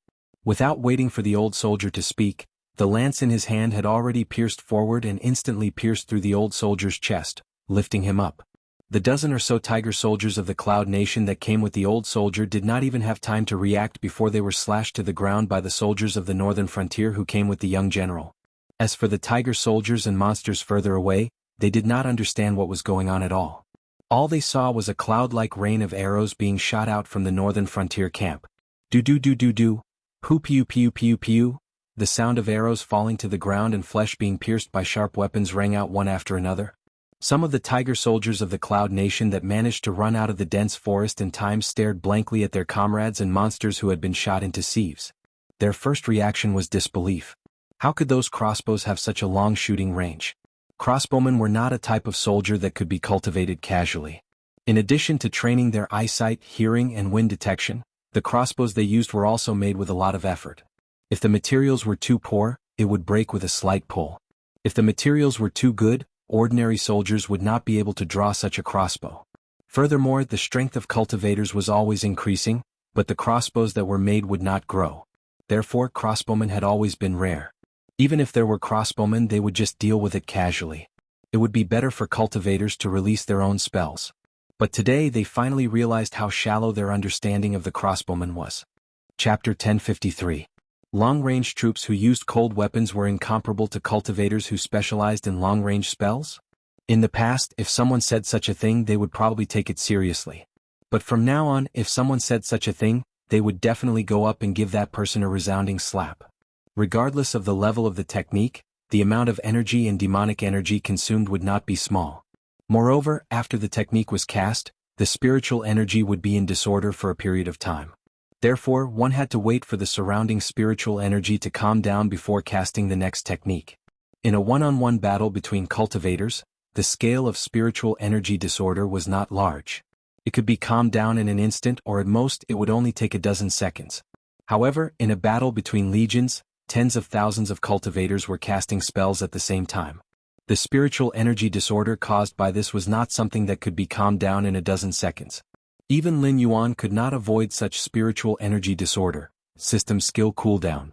Without waiting for the old soldier to speak, the lance in his hand had already pierced forward and instantly pierced through the old soldier's chest, lifting him up. The dozen or so tiger soldiers of the Cloud Nation that came with the old soldier did not even have time to react before they were slashed to the ground by the soldiers of the northern frontier who came with the young general. As for the tiger soldiers and monsters further away, they did not understand what was going on at all. All they saw was a cloud-like rain of arrows being shot out from the northern frontier camp. Do-do-do-do-do, poo-pew-pew-pew-pew. The sound of arrows falling to the ground and flesh being pierced by sharp weapons rang out one after another. Some of the tiger soldiers of the Cloud Nation that managed to run out of the dense forest in time stared blankly at their comrades and monsters who had been shot into sieves. Their first reaction was disbelief. How could those crossbows have such a long shooting range? Crossbowmen were not a type of soldier that could be cultivated casually. In addition to training their eyesight, hearing, and wind detection, the crossbows they used were also made with a lot of effort. If the materials were too poor, it would break with a slight pull. If the materials were too good, ordinary soldiers would not be able to draw such a crossbow. Furthermore, the strength of cultivators was always increasing, but the crossbows that were made would not grow. Therefore, crossbowmen had always been rare. Even if there were crossbowmen, they would just deal with it casually. It would be better for cultivators to release their own spells. But today they finally realized how shallow their understanding of the crossbowman was. Chapter 1053. Long-range troops who used cold weapons were incomparable to cultivators who specialized in long-range spells? In the past, if someone said such a thing, they would probably take it seriously. But from now on, if someone said such a thing, they would definitely go up and give that person a resounding slap. Regardless of the level of the technique, the amount of energy and demonic energy consumed would not be small. Moreover, after the technique was cast, the spiritual energy would be in disorder for a period of time. Therefore, one had to wait for the surrounding spiritual energy to calm down before casting the next technique. In a one-on-one battle between cultivators, the scale of spiritual energy disorder was not large. It could be calmed down in an instant, or at most it would only take a dozen seconds. However, in a battle between legions, tens of thousands of cultivators were casting spells at the same time. The spiritual energy disorder caused by this was not something that could be calmed down in a dozen seconds. Even Lin Yuan could not avoid such spiritual energy disorder, system skill cooldown.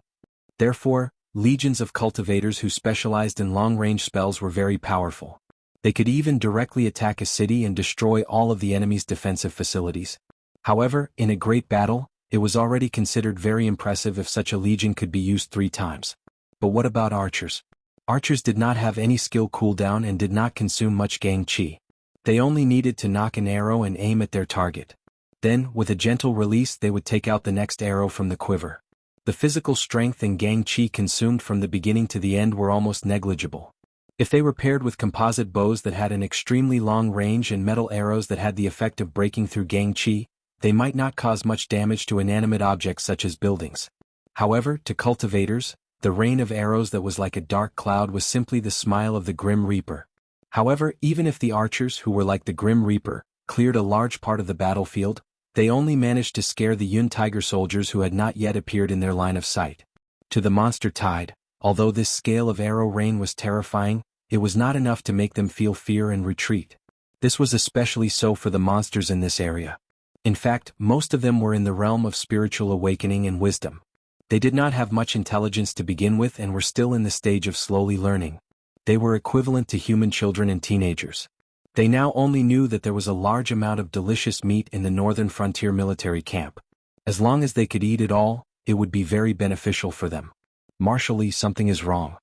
Therefore, legions of cultivators who specialized in long-range spells were very powerful. They could even directly attack a city and destroy all of the enemy's defensive facilities. However, in a great battle, it was already considered very impressive if such a legion could be used 3 times. But what about archers? Archers did not have any skill cooldown and did not consume much gang chi. They only needed to knock an arrow and aim at their target. Then, with a gentle release, they would take out the next arrow from the quiver. The physical strength and gang chi consumed from the beginning to the end were almost negligible. If they were paired with composite bows that had an extremely long range and metal arrows that had the effect of breaking through gang chi, they might not cause much damage to inanimate objects such as buildings. However, to cultivators, the rain of arrows that was like a dark cloud was simply the smile of the Grim Reaper. However, even if the archers, who were like the Grim Reaper, cleared a large part of the battlefield, they only managed to scare the Yun Tiger soldiers who had not yet appeared in their line of sight. To the monster tide, although this scale of arrow rain was terrifying, it was not enough to make them feel fear and retreat. This was especially so for the monsters in this area. In fact, most of them were in the realm of spiritual awakening and wisdom. They did not have much intelligence to begin with and were still in the stage of slowly learning. They were equivalent to human children and teenagers. They now only knew that there was a large amount of delicious meat in the northern frontier military camp. As long as they could eat it all, it would be very beneficial for them. Martially, something is wrong.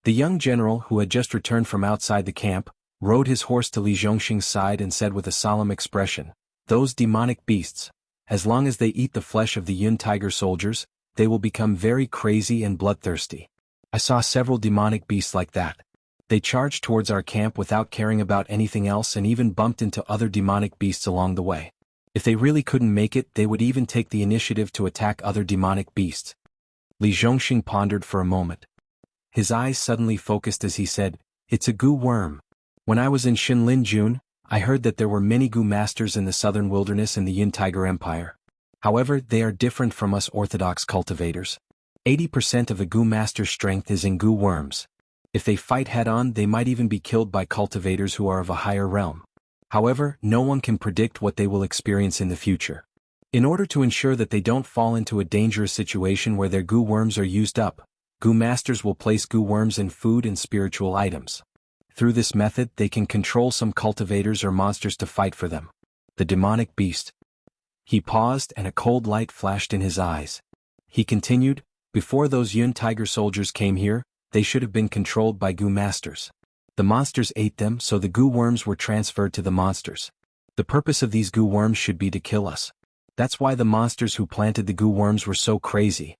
The young general, who had just returned from outside the camp, rode his horse to Li Zhongxing's side and said with a solemn expression, "Those demonic beasts, as long as they eat the flesh of the Yun Tiger soldiers, they will become very crazy and bloodthirsty. I saw several demonic beasts like that. They charged towards our camp without caring about anything else and even bumped into other demonic beasts along the way. If they really couldn't make it, they would even take the initiative to attack other demonic beasts." Li Zhongxing pondered for a moment. His eyes suddenly focused as he said, "It's a goo worm. When I was in Shinlin-jun, I heard that there were many goo masters in the southern wilderness in the Yun Tiger Empire. However, they are different from us orthodox cultivators. 80% of a goo master's strength is in goo worms. If they fight head-on, they might even be killed by cultivators who are of a higher realm. However, no one can predict what they will experience in the future. In order to ensure that they don't fall into a dangerous situation where their goo worms are used up, goo masters will place goo worms in food and spiritual items. Through this method, they can control some cultivators or monsters to fight for them. The demonic beast." He paused and a cold light flashed in his eyes. He continued, "Before those Yun Tiger soldiers came here, they should have been controlled by goo masters. The monsters ate them, so the goo worms were transferred to the monsters. The purpose of these goo worms should be to kill us. That's why the monsters who planted the goo worms were so crazy."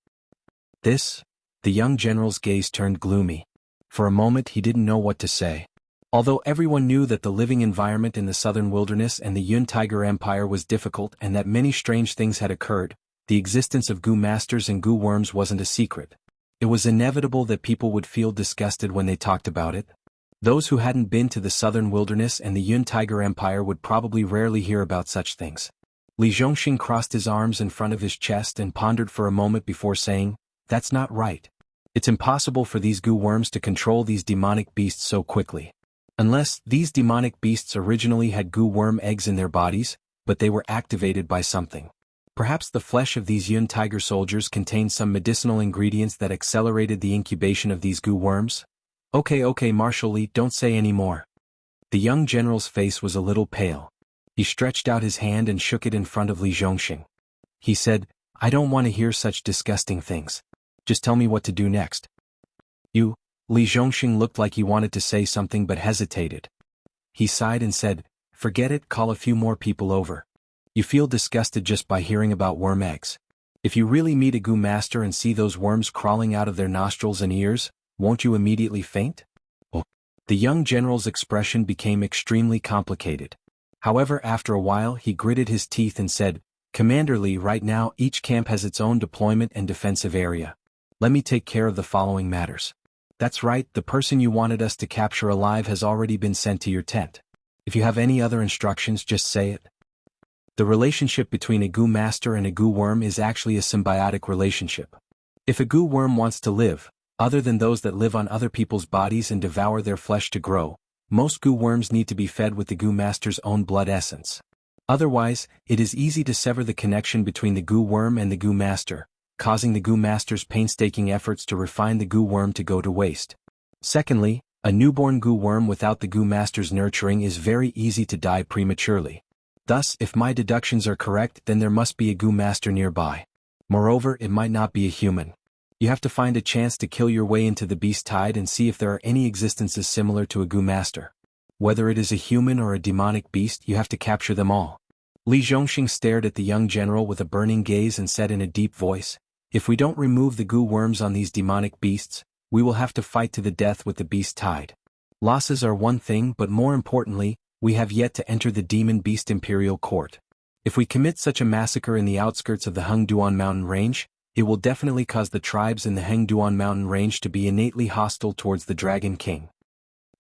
The young general's gaze turned gloomy. For a moment he didn't know what to say. Although everyone knew that the living environment in the southern wilderness and the Yun Tiger Empire was difficult and that many strange things had occurred, the existence of goo masters and goo worms wasn't a secret. It was inevitable that people would feel disgusted when they talked about it. Those who hadn't been to the southern wilderness and the Yun Tiger Empire would probably rarely hear about such things. Li Zhongxing crossed his arms in front of his chest and pondered for a moment before saying, "That's not right. It's impossible for these goo worms to control these demonic beasts so quickly. Unless these demonic beasts originally had goo worm eggs in their bodies, but they were activated by something. Perhaps the flesh of these Yun Tiger soldiers contained some medicinal ingredients that accelerated the incubation of these goo worms? Okay, Marshal Li, don't say any more." The young general's face was a little pale. He stretched out his hand and shook it in front of Li Zhongxing. He said, "I don't want to hear such disgusting things. Just tell me what to do next." Li Zhongxing looked like he wanted to say something but hesitated. He sighed and said, "Forget it, call a few more people over. You feel disgusted just by hearing about worm eggs. If you really meet a goo master and see those worms crawling out of their nostrils and ears, won't you immediately faint?" The young general's expression became extremely complicated. However, after a while he gritted his teeth and said, "Commander Li, right now each camp has its own deployment and defensive area. Let me take care of the following matters." "That's right, the person you wanted us to capture alive has already been sent to your tent. If you have any other instructions, just say it." The relationship between a goo master and a goo worm is actually a symbiotic relationship. If a goo worm wants to live, other than those that live on other people's bodies and devour their flesh to grow, most goo worms need to be fed with the goo master's own blood essence. Otherwise, it is easy to sever the connection between the goo worm and the goo master, causing the goo master's painstaking efforts to refine the goo worm to go to waste. Secondly, A newborn goo worm without the goo master's nurturing is very easy to die prematurely. Thus, if my deductions are correct, then there must be a goo master nearby. Moreover, it might not be a human. You have to find a chance to kill your way into the beast tide and see if there are any existences similar to a goo master. Whether it is a human or a demonic beast, you have to capture them all. Li Zhongxing stared at the young general with a burning gaze and said in a deep voice, "If we don't remove the goo worms on these demonic beasts, we will have to fight to the death with the beast tide. Losses are one thing, but more importantly, we have yet to enter the demon beast imperial court. If we commit such a massacre in the outskirts of the Hengduan mountain range, it will definitely cause the tribes in the Hengduan mountain range to be innately hostile towards the Dragon King."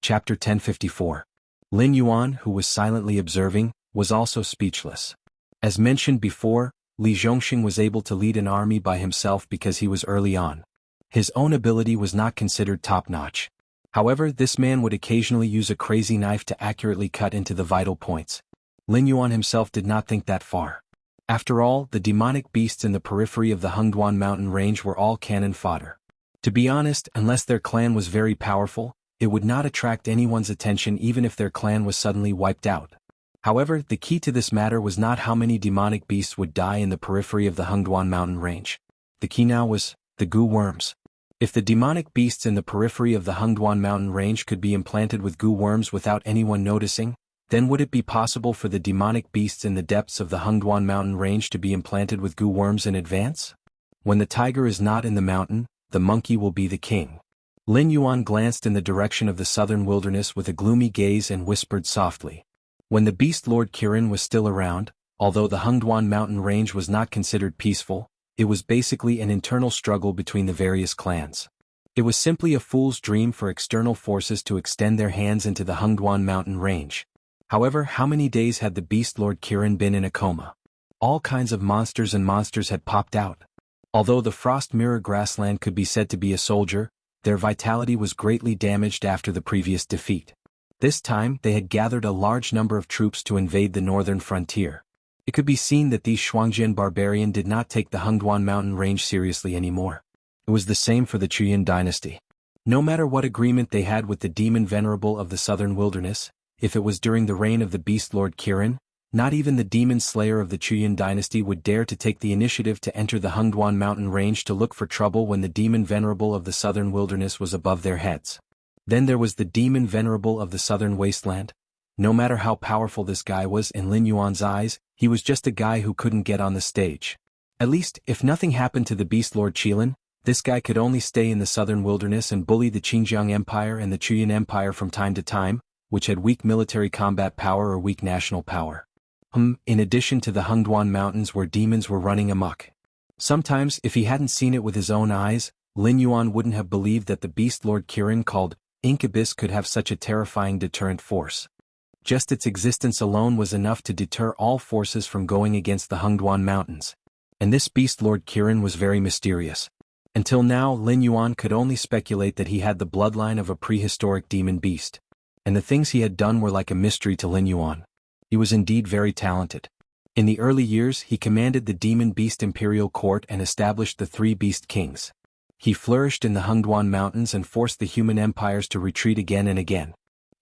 Chapter 1054. Lin Yuan, who was silently observing, was also speechless. As mentioned before, Li Zhongxing was able to lead an army by himself because he was early on. His own ability was not considered top-notch. However, this man would occasionally use a crazy knife to accurately cut into the vital points. Lin Yuan himself did not think that far. After all, the demonic beasts in the periphery of the Hengduan mountain range were all cannon fodder. To be honest, unless their clan was very powerful, it would not attract anyone's attention even if their clan was suddenly wiped out. However, the key to this matter was not how many demonic beasts would die in the periphery of the Hengduan mountain range. The key now was the goo worms. If the demonic beasts in the periphery of the Hengduan mountain range could be implanted with goo worms without anyone noticing, then would it be possible for the demonic beasts in the depths of the Hengduan mountain range to be implanted with goo worms in advance? When the tiger is not in the mountain, the monkey will be the king. Lin Yuan glanced in the direction of the southern wilderness with a gloomy gaze and whispered softly. When the beast Lord Kirin was still around, although the Hengduan mountain range was not considered peaceful, it was basically an internal struggle between the various clans. It was simply a fool's dream for external forces to extend their hands into the Hengduan mountain range. However, how many days had the beast Lord Kirin been in a coma? All kinds of monsters had popped out. Although the Frost Mirror grassland could be said to be a soldier, their vitality was greatly damaged after the previous defeat. This time, they had gathered a large number of troops to invade the northern frontier. It could be seen that these Shuangjian barbarian did not take the Hengduan mountain range seriously anymore. It was the same for the Chuyan dynasty. No matter what agreement they had with the demon venerable of the southern wilderness, if it was during the reign of the beast Lord Kirin, not even the demon slayer of the Chuyan dynasty would dare to take the initiative to enter the Hengduan mountain range to look for trouble when the demon venerable of the southern wilderness was above their heads. Then there was the demon venerable of the southern wasteland. No matter how powerful this guy was in Lin Yuan's eyes, he was just a guy who couldn't get on the stage. At least, if nothing happened to the beast Lord Qilin, this guy could only stay in the southern wilderness and bully the Xinjiang Empire and the Chuyan Empire from time to time, which had weak military combat power or weak national power. In addition to the Hengduan mountains where demons were running amok. Sometimes, if he hadn't seen it with his own eyes, Lin Yuan wouldn't have believed that the beast Lord Kirin called Incubus could have such a terrifying deterrent force. Just its existence alone was enough to deter all forces from going against the Hengduan mountains. And this beast Lord Kirin was very mysterious. Until now, Lin Yuan could only speculate that he had the bloodline of a prehistoric demon beast. And the things he had done were like a mystery to Lin Yuan. He was indeed very talented. In the early years, he commanded the demon beast imperial court and established the three beast kings. He flourished in the Hengduan mountains and forced the human empires to retreat again and again.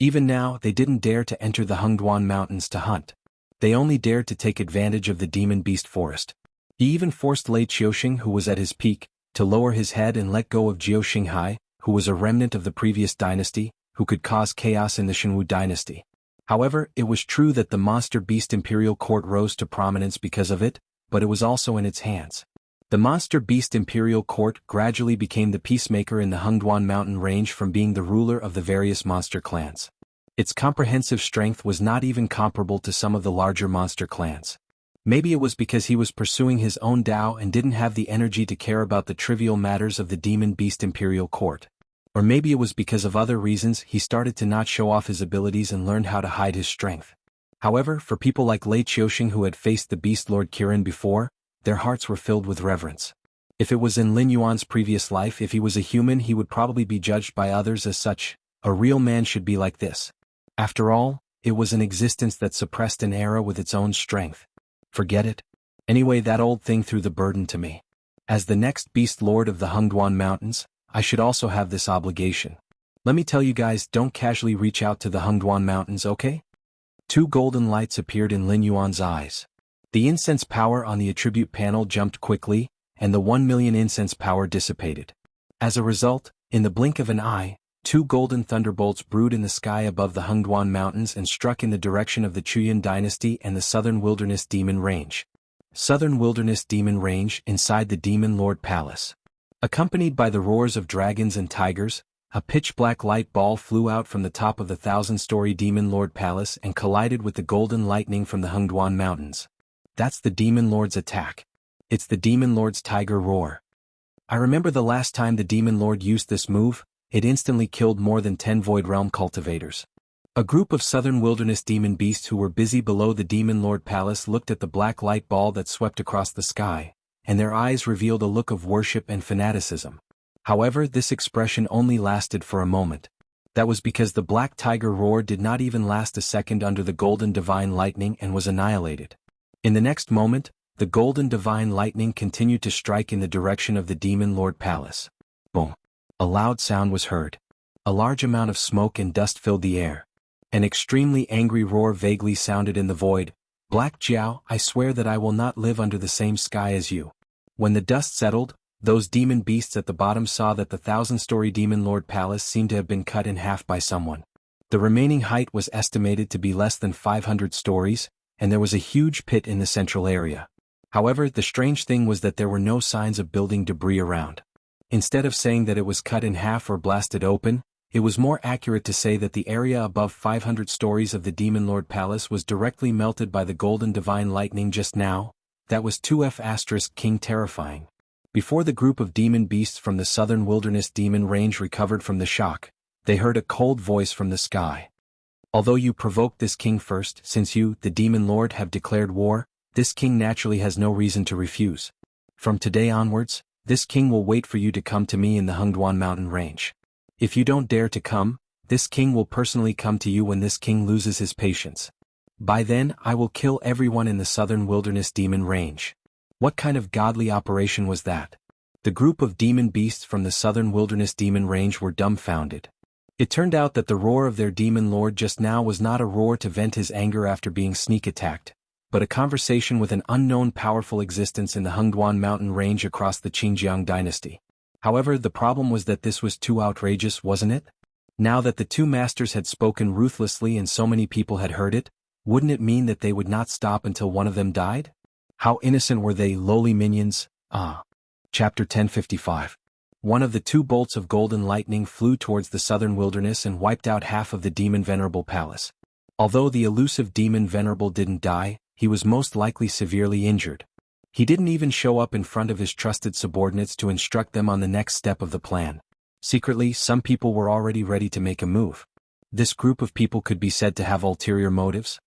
Even now, they didn't dare to enter the Hengduan mountains to hunt. They only dared to take advantage of the demon beast forest. He even forced Lei Qiuxing, who was at his peak, to lower his head and let go of Jiao Xinghai, who was a remnant of the previous dynasty, who could cause chaos in the Shenwu dynasty. However, it was true that the monster beast imperial court rose to prominence because of it, but it was also in its hands. The monster beast imperial court gradually became the peacemaker in the Hengduan mountain range from being the ruler of the various monster clans. Its comprehensive strength was not even comparable to some of the larger monster clans. Maybe it was because he was pursuing his own Dao and didn't have the energy to care about the trivial matters of the demon beast imperial court. Or maybe it was because of other reasons he started to not show off his abilities and learned how to hide his strength. However, for people like Lei Qiuxing who had faced the beast Lord Kirin before, their hearts were filled with reverence. If it was in Lin Yuan's previous life, if he was a human, he would probably be judged by others as such. A real man should be like this. After all, it was an existence that suppressed an era with its own strength. Forget it. Anyway, that old thing threw the burden to me. As the next beast lord of the Hengduan mountains, I should also have this obligation. Let me tell you guys, don't casually reach out to the Hengduan Mountains, okay? Two golden lights appeared in Lin Yuan's eyes. The incense power on the attribute panel jumped quickly, and the 1 million incense power dissipated. As a result, in the blink of an eye, two golden thunderbolts brewed in the sky above the Hengduan Mountains and struck in the direction of the Chuyuan dynasty and the Southern Wilderness Demon Range. Southern Wilderness Demon Range, inside the Demon Lord Palace. Accompanied by the roars of dragons and tigers, a pitch-black light ball flew out from the top of the 1,000-story Demon Lord Palace and collided with the golden lightning from the Hengduan Mountains. That's the Demon Lord's attack. It's the Demon Lord's tiger roar. I remember the last time the Demon Lord used this move, it instantly killed more than 10 Void Realm cultivators. A group of Southern Wilderness demon beasts who were busy below the Demon Lord Palace looked at the black light ball that swept across the sky, and their eyes revealed a look of worship and fanaticism. However, this expression only lasted for a moment. That was because the black tiger roar did not even last a second under the golden divine lightning and was annihilated. In the next moment, the golden divine lightning continued to strike in the direction of the Demon Lord Palace. Boom! A loud sound was heard. A large amount of smoke and dust filled the air. An extremely angry roar vaguely sounded in the void. Black Jiao, I swear that I will not live under the same sky as you. When the dust settled, those demon beasts at the bottom saw that the 1,000-story Demon Lord Palace seemed to have been cut in half by someone. The remaining height was estimated to be less than 500 stories, and there was a huge pit in the central area. However, the strange thing was that there were no signs of building debris around. Instead of saying that it was cut in half or blasted open, it was more accurate to say that the area above 500 stories of the Demon Lord Palace was directly melted by the golden divine lightning just now. That was 2F** King terrifying. Before the group of demon beasts from the Southern Wilderness Demon Range recovered from the shock, they heard a cold voice from the sky. Although you provoked this king first, since you, the Demon Lord, have declared war, this king naturally has no reason to refuse. From today onwards, this king will wait for you to come to me in the Hengduan Mountain Range. If you don't dare to come, this king will personally come to you when this king loses his patience. By then, I will kill everyone in the Southern Wilderness Demon Range. What kind of godly operation was that? The group of demon beasts from the Southern Wilderness Demon Range were dumbfounded. It turned out that the roar of their demon lord just now was not a roar to vent his anger after being sneak attacked, but a conversation with an unknown powerful existence in the Hengduan Mountain Range across the Qingjiang dynasty. However, the problem was that this was too outrageous, wasn't it? Now that the two masters had spoken ruthlessly and so many people had heard it, wouldn't it mean that they would not stop until one of them died? How innocent were they, lowly minions? Chapter 1055. One of the two bolts of golden lightning flew towards the southern wilderness and wiped out half of the Demon Venerable Palace. Although the elusive Demon Venerable didn't die, he was most likely severely injured. He didn't even show up in front of his trusted subordinates to instruct them on the next step of the plan. Secretly, some people were already ready to make a move. This group of people could be said to have ulterior motives.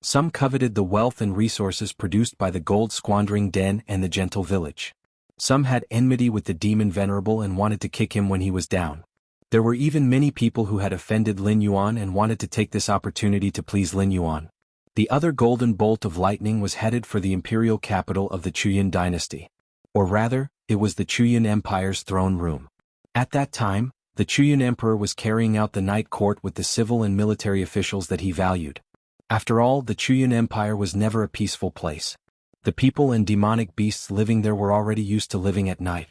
Some coveted the wealth and resources produced by the gold-squandering den and the gentle village. Some had enmity with the Demon Venerable and wanted to kick him when he was down. There were even many people who had offended Lin Yuan and wanted to take this opportunity to please Lin Yuan. The other golden bolt of lightning was headed for the imperial capital of the Chuyuan dynasty. Or rather, it was the Chuyuan Empire's throne room. At that time, the Chuyuan Emperor was carrying out the night court with the civil and military officials that he valued. After all, the Chuyuan Empire was never a peaceful place. The people and demonic beasts living there were already used to living at night.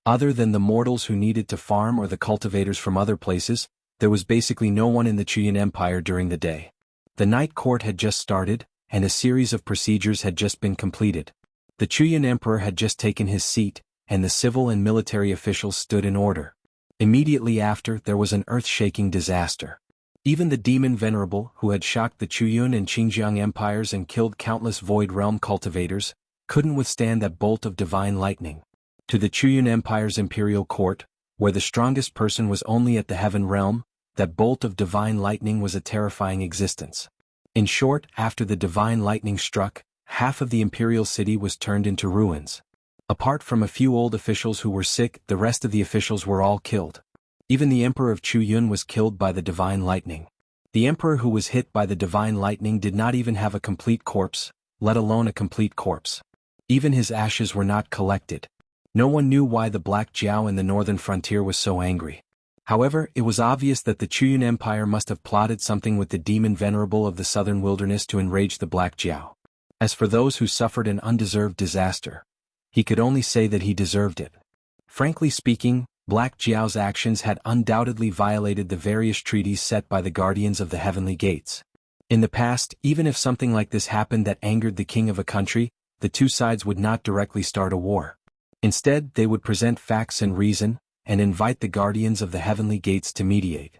Other than the mortals who needed to farm or the cultivators from other places, there was basically no one in the Chuyuan Empire during the day. The night court had just started, and a series of procedures had just been completed. The Chuyuan Emperor had just taken his seat, and the civil and military officials stood in order. Immediately after, there was an earth-shaking disaster. Even the Demon Venerable, who had shocked the Chuyuan and Qingjiang empires and killed countless Void Realm cultivators, couldn't withstand that bolt of divine lightning. To the Chuyuan Empire's imperial court, where the strongest person was only at the Heaven Realm, that bolt of divine lightning was a terrifying existence. In short, after the divine lightning struck, half of the imperial city was turned into ruins. Apart from a few old officials who were sick, the rest of the officials were all killed. Even the Emperor of Chuyuan was killed by the divine lightning. The Emperor who was hit by the divine lightning did not even have a complete corpse, let alone a complete corpse. Even his ashes were not collected. No one knew why the Black Jiao in the northern frontier was so angry. However, it was obvious that the Chuyun Empire must have plotted something with the demon venerable of the southern wilderness to enrage the Black Jiao. As for those who suffered an undeserved disaster, he could only say that he deserved it. Frankly speaking, Black Jiao's actions had undoubtedly violated the various treaties set by the Guardians of the Heavenly Gates. In the past, even if something like this happened that angered the king of a country, the two sides would not directly start a war. Instead, they would present facts and reason, and invite the Guardians of the Heavenly Gates to mediate.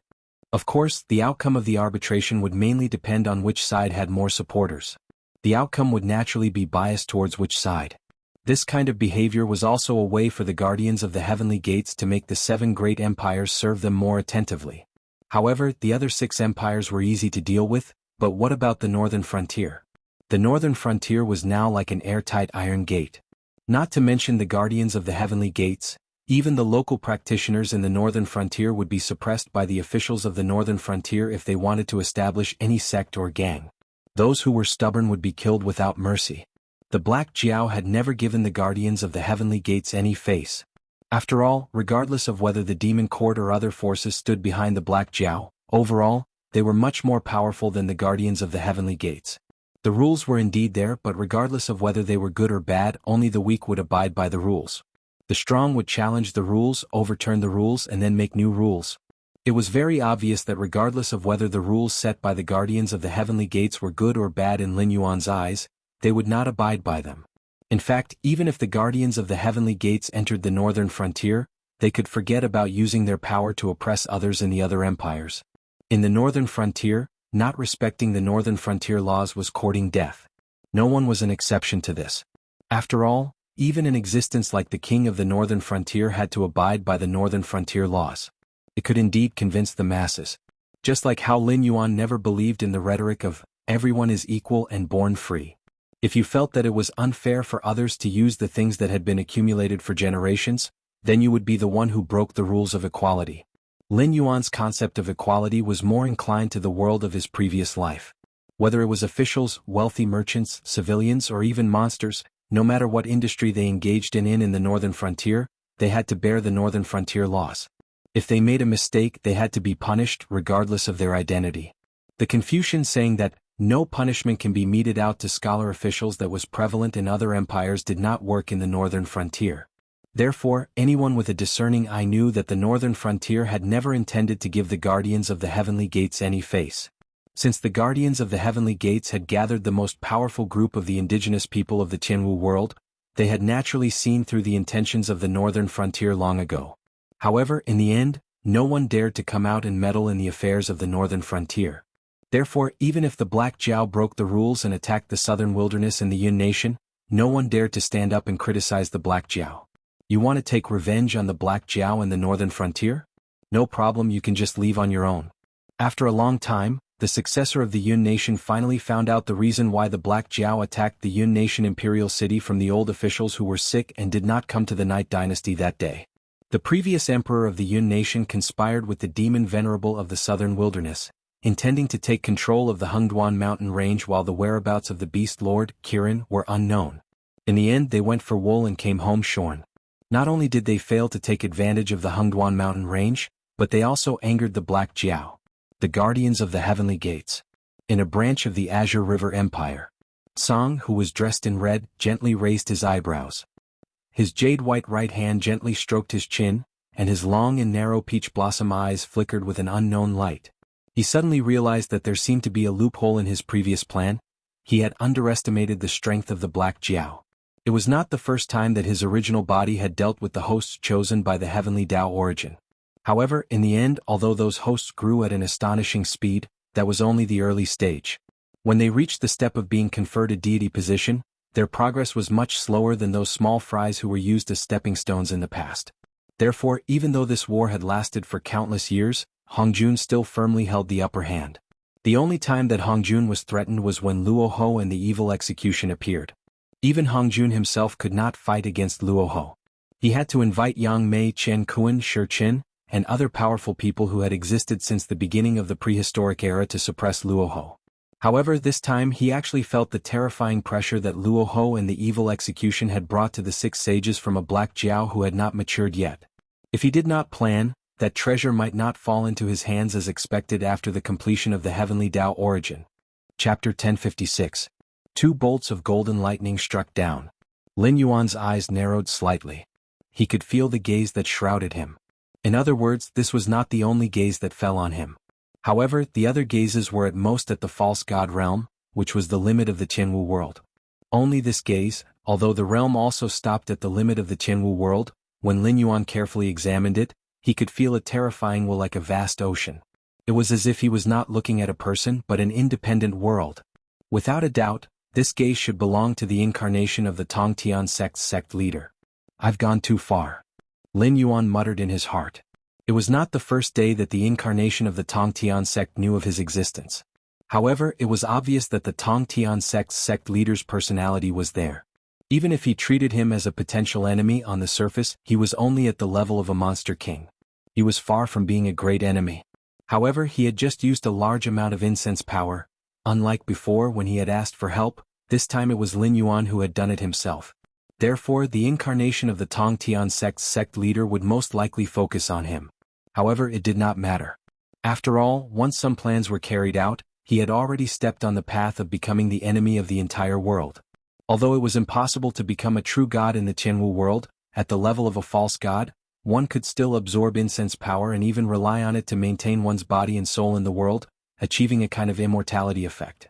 Of course, the outcome of the arbitration would mainly depend on which side had more supporters. The outcome would naturally be biased towards which side. This kind of behavior was also a way for the Guardians of the Heavenly Gates to make the 7 great empires serve them more attentively. However, the other 6 empires were easy to deal with, but what about the northern frontier? The northern frontier was now like an airtight iron gate. Not to mention the Guardians of the Heavenly Gates, even the local practitioners in the northern frontier would be suppressed by the officials of the northern frontier if they wanted to establish any sect or gang. Those who were stubborn would be killed without mercy. The Black Jiao had never given the Guardians of the Heavenly Gates any face. After all, regardless of whether the Demon Court or other forces stood behind the Black Jiao, overall, they were much more powerful than the Guardians of the Heavenly Gates. The rules were indeed there, but regardless of whether they were good or bad, only the weak would abide by the rules. The strong would challenge the rules, overturn the rules, and then make new rules. It was very obvious that regardless of whether the rules set by the Guardians of the Heavenly Gates were good or bad in Lin Yuan's eyes, they would not abide by them. In fact, even if the Guardians of the Heavenly Gates entered the northern frontier, they could forget about using their power to oppress others in the other empires. In the northern frontier, not respecting the northern frontier laws was courting death. No one was an exception to this. After all, even an existence like the king of the northern frontier had to abide by the northern frontier laws. It could indeed convince the masses. Just like how Lin Yuan never believed in the rhetoric of, everyone is equal and born free. If you felt that it was unfair for others to use the things that had been accumulated for generations, then you would be the one who broke the rules of equality. Lin Yuan's concept of equality was more inclined to the world of his previous life. Whether it was officials, wealthy merchants, civilians, or even monsters, no matter what industry they engaged in the northern frontier, they had to bear the northern frontier laws. If they made a mistake, they had to be punished regardless of their identity. The Confucian saying that no punishment can be meted out to scholar officials that was prevalent in other empires did not work in the northern frontier. Therefore, anyone with a discerning eye knew that the northern frontier had never intended to give the Guardians of the Heavenly Gates any face. Since the Guardians of the Heavenly Gates had gathered the most powerful group of the indigenous people of the Tianwu world, they had naturally seen through the intentions of the northern frontier long ago. However, in the end, no one dared to come out and meddle in the affairs of the northern frontier. Therefore, even if the Black Jiao broke the rules and attacked the southern wilderness and the Yun nation, no one dared to stand up and criticize the Black Jiao. You want to take revenge on the Black Jiao and the northern frontier? No problem, you can just leave on your own. After a long time, the successor of the Yun nation finally found out the reason why the Black Jiao attacked the Yun nation imperial city from the old officials who were sick and did not come to the Night Dynasty that day. The previous emperor of the Yun nation conspired with the demon venerable of the southern wilderness, intending to take control of the Hengduan mountain range while the whereabouts of the beast lord, Kirin, were unknown. In the end, they went for wool and came home shorn. Not only did they fail to take advantage of the Hengduan mountain range, but they also angered the Black Jiao, the Guardians of the Heavenly Gates. In a branch of the Azure River Empire, Song, who was dressed in red, gently raised his eyebrows. His jade-white right hand gently stroked his chin, and his long and narrow peach blossom eyes flickered with an unknown light. He suddenly realized that there seemed to be a loophole in his previous plan. He had underestimated the strength of the Black Jiao. It was not the first time that his original body had dealt with the hosts chosen by the heavenly Tao origin. However, in the end, although those hosts grew at an astonishing speed, that was only the early stage. When they reached the step of being conferred a deity position, their progress was much slower than those small fries who were used as stepping stones in the past. Therefore, even though this war had lasted for countless years, Hongjun still firmly held the upper hand. The only time that Hongjun was threatened was when Luoho and the evil execution appeared. Even Hongjun himself could not fight against Luoho. He had to invite Yang Mei, Chen Kuan, Shi Qin, and other powerful people who had existed since the beginning of the prehistoric era to suppress Luoho. However, this time he actually felt the terrifying pressure that Luoho and the evil execution had brought to the 6 sages from a Black Jiao who had not matured yet. If he did not plan, that treasure might not fall into his hands as expected after the completion of the heavenly Tao origin. Chapter 1056. 2 bolts of golden lightning struck down. Lin Yuan's eyes narrowed slightly. He could feel the gaze that shrouded him. In other words, this was not the only gaze that fell on him. However, the other gazes were at most at the false god realm, which was the limit of the Tianwu world. Only this gaze, although the realm also stopped at the limit of the Tianwu world, when Lin Yuan carefully examined it, he could feel a terrifying will like a vast ocean. It was as if he was not looking at a person but an independent world. Without a doubt, this gaze should belong to the incarnation of the Tongtian sect's sect leader. I've gone too far. Lin Yuan muttered in his heart. It was not the first day that the incarnation of the Tongtian sect knew of his existence. However, it was obvious that the Tongtian sect's sect leader's personality was there. Even if he treated him as a potential enemy on the surface, he was only at the level of a monster king. He was far from being a great enemy. However, he had just used a large amount of incense power. Unlike before when he had asked for help, this time it was Lin Yuan who had done it himself. Therefore, the incarnation of the Tongtian sect's sect leader would most likely focus on him. However, it did not matter. After all, once some plans were carried out, he had already stepped on the path of becoming the enemy of the entire world. Although it was impossible to become a true god in the Tianwu world, at the level of a false god, one could still absorb incense power and even rely on it to maintain one's body and soul in the world, achieving a kind of immortality effect.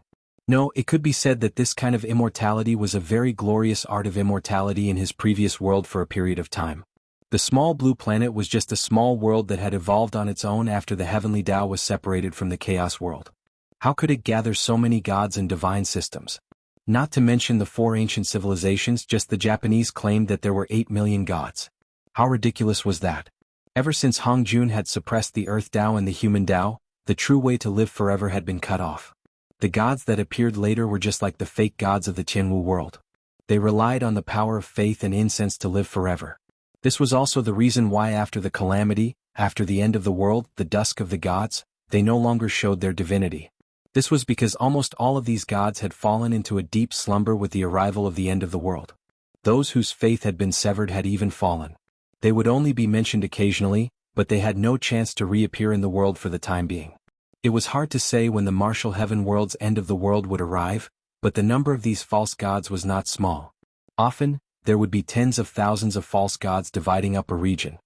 No, it could be said that this kind of immortality was a very glorious art of immortality in his previous world for a period of time. The small blue planet was just a small world that had evolved on its own after the heavenly Tao was separated from the chaos world. How could it gather so many gods and divine systems? Not to mention the 4 ancient civilizations, just the Japanese claimed that there were 8 million gods. How ridiculous was that? Ever since Hongjun had suppressed the Earth Tao and the human Tao, the true way to live forever had been cut off. The gods that appeared later were just like the fake gods of the Tianwu world. They relied on the power of faith and incense to live forever. This was also the reason why after the calamity, after the end of the world, the dusk of the gods, they no longer showed their divinity. This was because almost all of these gods had fallen into a deep slumber with the arrival of the end of the world. Those whose faith had been severed had even fallen. They would only be mentioned occasionally, but they had no chance to reappear in the world for the time being. It was hard to say when the martial heaven world's end of the world would arrive, but the number of these false gods was not small. Often, there would be tens of thousands of false gods dividing up a region.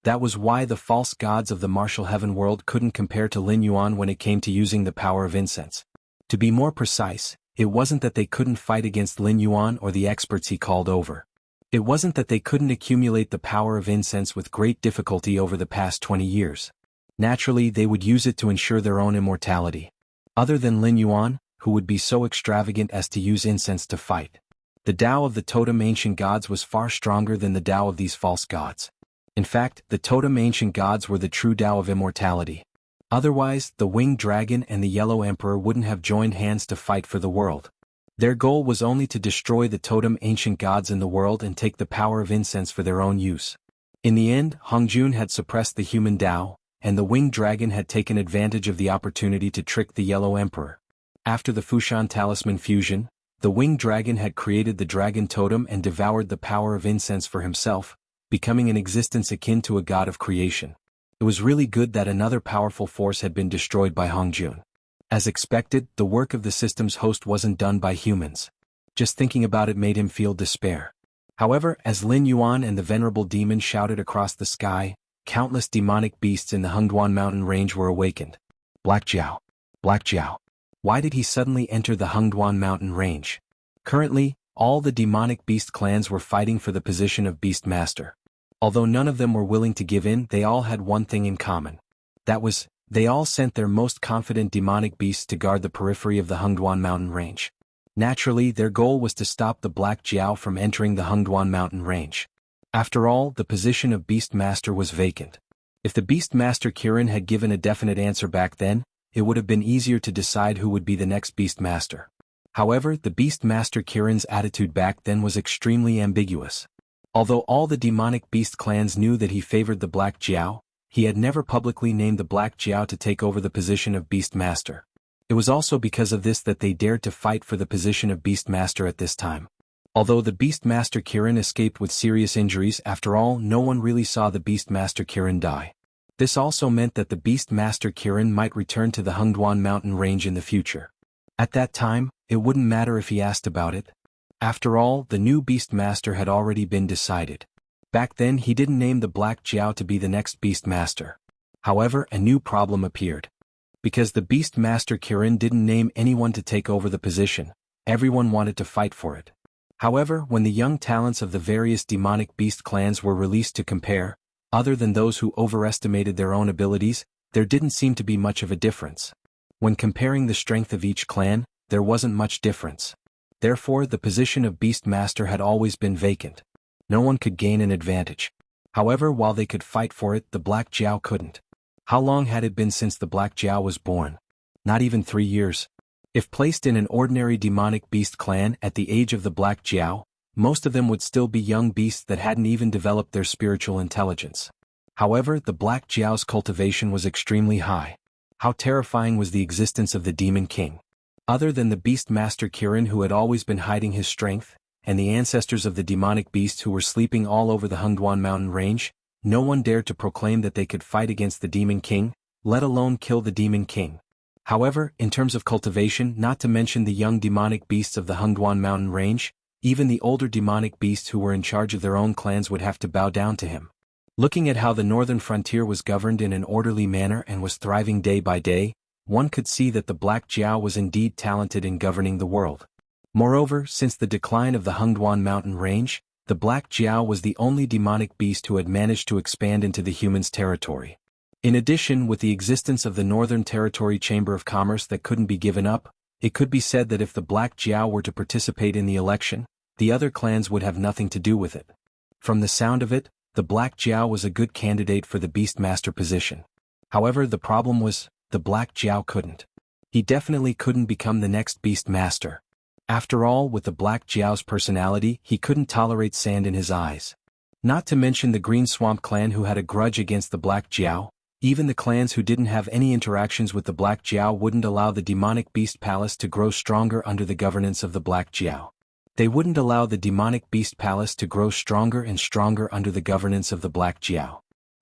That was why the false gods of the martial heaven world couldn't compare to Lin Yuan when it came to using the power of incense. To be more precise, it wasn't that they couldn't fight against Lin Yuan or the experts he called over. It wasn't that they couldn't accumulate the power of incense with great difficulty over the past 20 years. Naturally, they would use it to ensure their own immortality. Other than Lin Yuan, who would be so extravagant as to use incense to fight. The Tao of the totem ancient gods was far stronger than the Tao of these false gods. In fact, the totem ancient gods were the true Tao of immortality. Otherwise, the winged dragon and the yellow emperor wouldn't have joined hands to fight for the world. Their goal was only to destroy the totem ancient gods in the world and take the power of incense for their own use. In the end, Hongjun had suppressed the human Tao, and the winged dragon had taken advantage of the opportunity to trick the yellow emperor. After the Fushan talisman fusion, the winged dragon had created the dragon totem and devoured the power of incense for himself, becoming an existence akin to a god of creation. It was really good that another powerful force had been destroyed by Hongjun. As expected, the work of the system's host wasn't done by humans. Just thinking about it made him feel despair. However, as Lin Yuan and the venerable demon shouted across the sky, countless demonic beasts in the Hengduan mountain range were awakened. Black Jiao. Black Jiao. Why did he suddenly enter the Hengduan mountain range? Currently, all the demonic beast clans were fighting for the position of beast master. Although none of them were willing to give in, they all had one thing in common. That was, they all sent their most confident demonic beasts to guard the periphery of the Hengduan mountain range. Naturally, their goal was to stop the Black Jiao from entering the Hengduan mountain range. After all, the position of beast master was vacant. If the beast master Kirin had given a definite answer back then, it would have been easier to decide who would be the next beast master. However, the beast master Kirin's attitude back then was extremely ambiguous. Although all the demonic beast clans knew that he favored the Black Jiao, he had never publicly named the Black Jiao to take over the position of beast master. It was also because of this that they dared to fight for the position of beast master at this time. Although the beast master Kirin escaped with serious injuries, after all, no one really saw the beast master Kirin die. This also meant that the Beast Master Kirin might return to the Hengduan mountain range in the future. At that time, it wouldn't matter if he asked about it. After all, the new Beast Master had already been decided. Back then he didn't name the Black Jiao to be the next Beast Master. However, a new problem appeared. Because the Beast Master Kirin didn't name anyone to take over the position, everyone wanted to fight for it. However, when the young talents of the various demonic beast clans were released to compare, other than those who overestimated their own abilities, there didn't seem to be much of a difference. When comparing the strength of each clan, there wasn't much difference. Therefore, the position of Beast Master had always been vacant. No one could gain an advantage. However, while they could fight for it, the Black Jiao couldn't. How long had it been since the Black Jiao was born? Not even 3 years. If placed in an ordinary demonic beast clan at the age of the Black Jiao, most of them would still be young beasts that hadn't even developed their spiritual intelligence. However, the Black Jiao's cultivation was extremely high. How terrifying was the existence of the Demon King. Other than the Beast Master Kirin, who had always been hiding his strength, and the ancestors of the demonic beasts who were sleeping all over the Hengduan mountain range, no one dared to proclaim that they could fight against the Demon King, let alone kill the Demon King. However, in terms of cultivation, not to mention the young demonic beasts of the Hengduan mountain range, even the older demonic beasts who were in charge of their own clans would have to bow down to him. Looking at how the northern frontier was governed in an orderly manner and was thriving day by day, one could see that the Black Jiao was indeed talented in governing the world. Moreover, since the decline of the Hengduan mountain range, the Black Jiao was the only demonic beast who had managed to expand into the humans' territory. In addition, with the existence of the Northern Territory Chamber of Commerce that couldn't be given up, it could be said that if the Black Jiao were to participate in the election, the other clans would have nothing to do with it. From the sound of it, the Black Jiao was a good candidate for the Beastmaster position. However, the problem was, the Black Jiao couldn't. He definitely couldn't become the next Beastmaster. After all, with the Black Jiao's personality, he couldn't tolerate sand in his eyes. Not to mention the Green Swamp clan, who had a grudge against the Black Jiao. Even the clans who didn't have any interactions with the Black Jiao wouldn't allow the demonic beast palace to grow stronger under the governance of the Black Jiao. They wouldn't allow the demonic beast palace to grow stronger and stronger under the governance of the Black Jiao.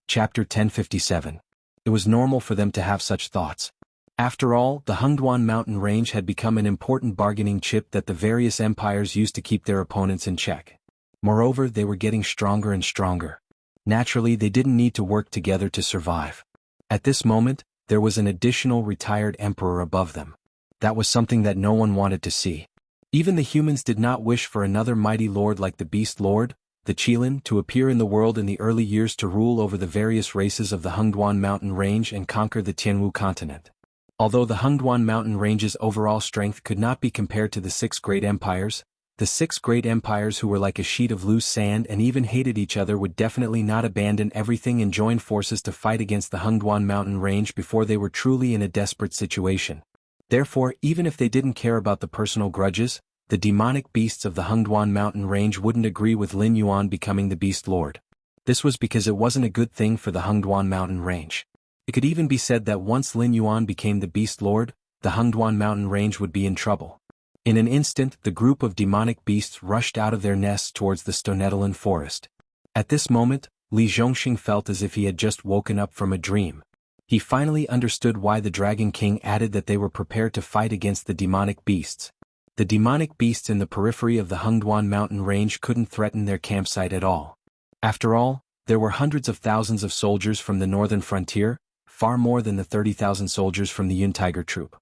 Chapter 1057. It was normal for them to have such thoughts. After all, the Hengduan mountain range had become an important bargaining chip that the various empires used to keep their opponents in check. Moreover, they were getting stronger and stronger. Naturally, they didn't need to work together to survive. At this moment, there was an additional retired emperor above them. That was something that no one wanted to see. Even the humans did not wish for another mighty lord like the Beast Lord, the Qilin, to appear in the world in the early years to rule over the various races of the Hengduan mountain range and conquer the Tianwu continent. Although the Hengduan mountain range's overall strength could not be compared to the 6 great empires, the 6 great empires who were like a sheet of loose sand and even hated each other would definitely not abandon everything and join forces to fight against the Hengduan mountain range before they were truly in a desperate situation. Therefore, even if they didn't care about the personal grudges, the demonic beasts of the Hengduan mountain range wouldn't agree with Lin Yuan becoming the Beast Lord. This was because it wasn't a good thing for the Hengduan mountain range. It could even be said that once Lin Yuan became the Beast Lord, the Hengduan mountain range would be in trouble. In an instant, the group of demonic beasts rushed out of their nests towards the Stonetalan forest. At this moment, Li Zhongxing felt as if he had just woken up from a dream. He finally understood why the Dragon King added that they were prepared to fight against the demonic beasts. The demonic beasts in the periphery of the Hengduan mountain range couldn't threaten their campsite at all. After all, there were hundreds of thousands of soldiers from the northern frontier, far more than the 30,000 soldiers from the Yun Tiger troop.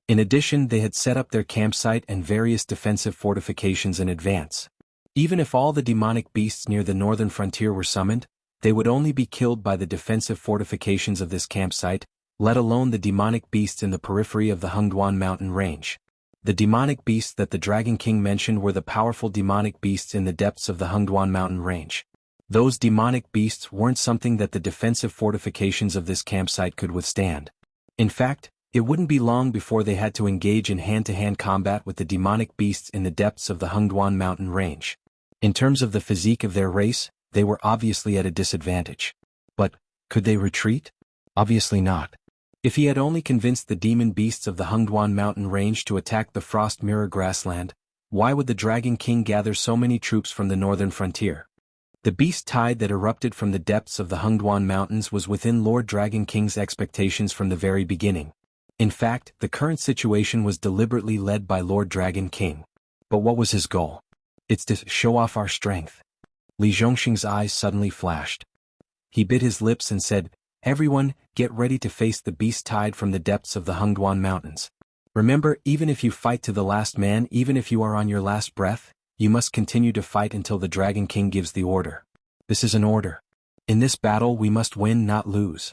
In addition, they had set up their campsite and various defensive fortifications in advance. Even if all the demonic beasts near the northern frontier were summoned, they would only be killed by the defensive fortifications of this campsite, let alone the demonic beasts in the periphery of the Hengduan mountain range. The demonic beasts that the Dragon King mentioned were the powerful demonic beasts in the depths of the Hengduan mountain range. Those demonic beasts weren't something that the defensive fortifications of this campsite could withstand. In fact, it wouldn't be long before they had to engage in hand-to-hand combat with the demonic beasts in the depths of the Hengduan mountain range. In terms of the physique of their race, they were obviously at a disadvantage. But, could they retreat? Obviously not. If he had only convinced the demon beasts of the Hengduan mountain range to attack the Frost Mirror grassland, why would the Dragon King gather so many troops from the northern frontier? The beast tide that erupted from the depths of the Hengduan Mountains was within Lord Dragon King's expectations from the very beginning. In fact, the current situation was deliberately led by Lord Dragon King. But what was his goal? It's to show off our strength. Li Zhongxing's eyes suddenly flashed. He bit his lips and said, "Everyone, get ready to face the beast tide from the depths of the Hengduan Mountains. Remember, even if you fight to the last man, even if you are on your last breath, you must continue to fight until the Dragon King gives the order. This is an order. In this battle we must win, not lose."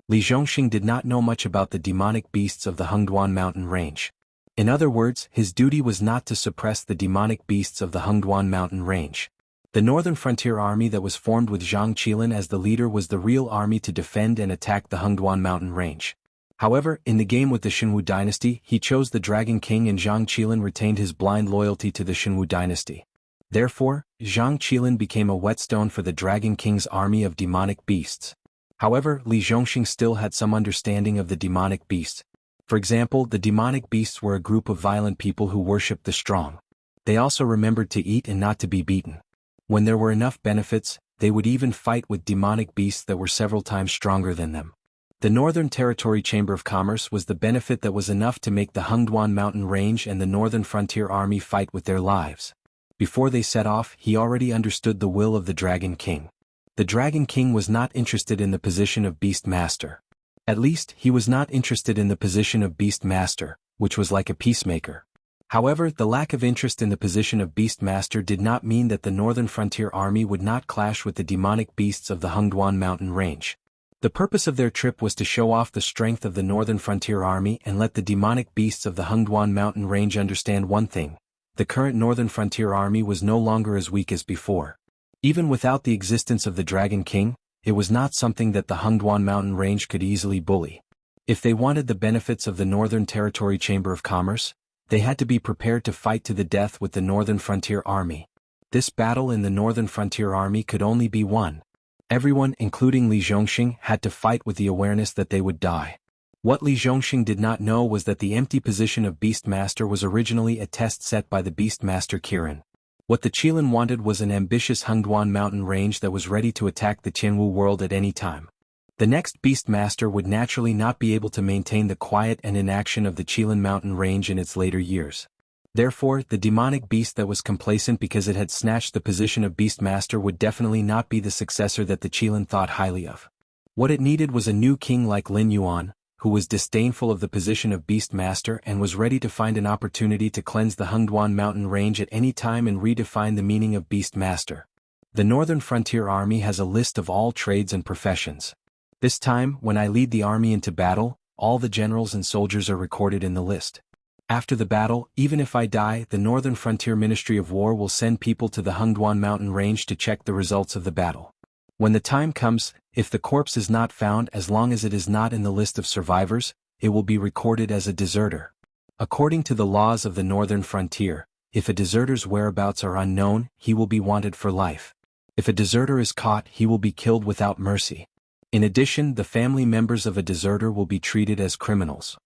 Li Zhongxing did not know much about the demonic beasts of the Hengduan mountain range. In other words, his duty was not to suppress the demonic beasts of the Hengduan mountain range. The Northern Frontier Army that was formed with Zhang Qilin as the leader was the real army to defend and attack the Hengduan mountain range. However, in the game with the Xinwu dynasty, he chose the Dragon King and Zhang Qilin retained his blind loyalty to the Xinwu dynasty. Therefore, Zhang Qilin became a whetstone for the Dragon King's army of demonic beasts. However, Li Zhongxing still had some understanding of the demonic beasts. For example, the demonic beasts were a group of violent people who worshipped the strong. They also remembered to eat and not to be beaten. When there were enough benefits, they would even fight with demonic beasts that were several times stronger than them. The Northern Territory Chamber of Commerce was the benefit that was enough to make the Hengduan mountain range and the Northern Frontier Army fight with their lives. Before they set off, he already understood the will of the Dragon King. The Dragon King was not interested in the position of Beast Master. At least, he was not interested in the position of Beast Master, which was like a peacemaker. However, the lack of interest in the position of Beast Master did not mean that the Northern Frontier Army would not clash with the demonic beasts of the Hengduan mountain range. The purpose of their trip was to show off the strength of the Northern Frontier Army and let the demonic beasts of the Hengduan mountain range understand one thing: the current Northern Frontier Army was no longer as weak as before. Even without the existence of the Dragon King, it was not something that the Hengduan mountain range could easily bully. If they wanted the benefits of the Northern Territory Chamber of Commerce, they had to be prepared to fight to the death with the Northern Frontier Army. This battle in the Northern Frontier Army could only be won. Everyone, including Li Zhongxing, had to fight with the awareness that they would die. What Li Zhongxing did not know was that the empty position of Beast Master was originally a test set by the Beast Master Kirin. What the Qilin wanted was an ambitious Hengduan mountain range that was ready to attack the Qianwu world at any time. The next Beast Master would naturally not be able to maintain the quiet and inaction of the Qilin mountain range in its later years. Therefore, the demonic beast that was complacent because it had snatched the position of Beast Master would definitely not be the successor that the Qilin thought highly of. What it needed was a new king like Lin Yuan, who was disdainful of the position of Beast Master and was ready to find an opportunity to cleanse the Hengduan mountain range at any time and redefine the meaning of Beast Master. The Northern Frontier Army has a list of all trades and professions. This time, when I lead the army into battle, all the generals and soldiers are recorded in the list. After the battle, even if I die, the Northern Frontier Ministry of War will send people to the Hengduan mountain range to check the results of the battle. When the time comes, if the corpse is not found, as long as it is not in the list of survivors, it will be recorded as a deserter. According to the laws of the Northern Frontier, if a deserter's whereabouts are unknown, he will be wanted for life. If a deserter is caught, he will be killed without mercy. In addition, the family members of a deserter will be treated as criminals.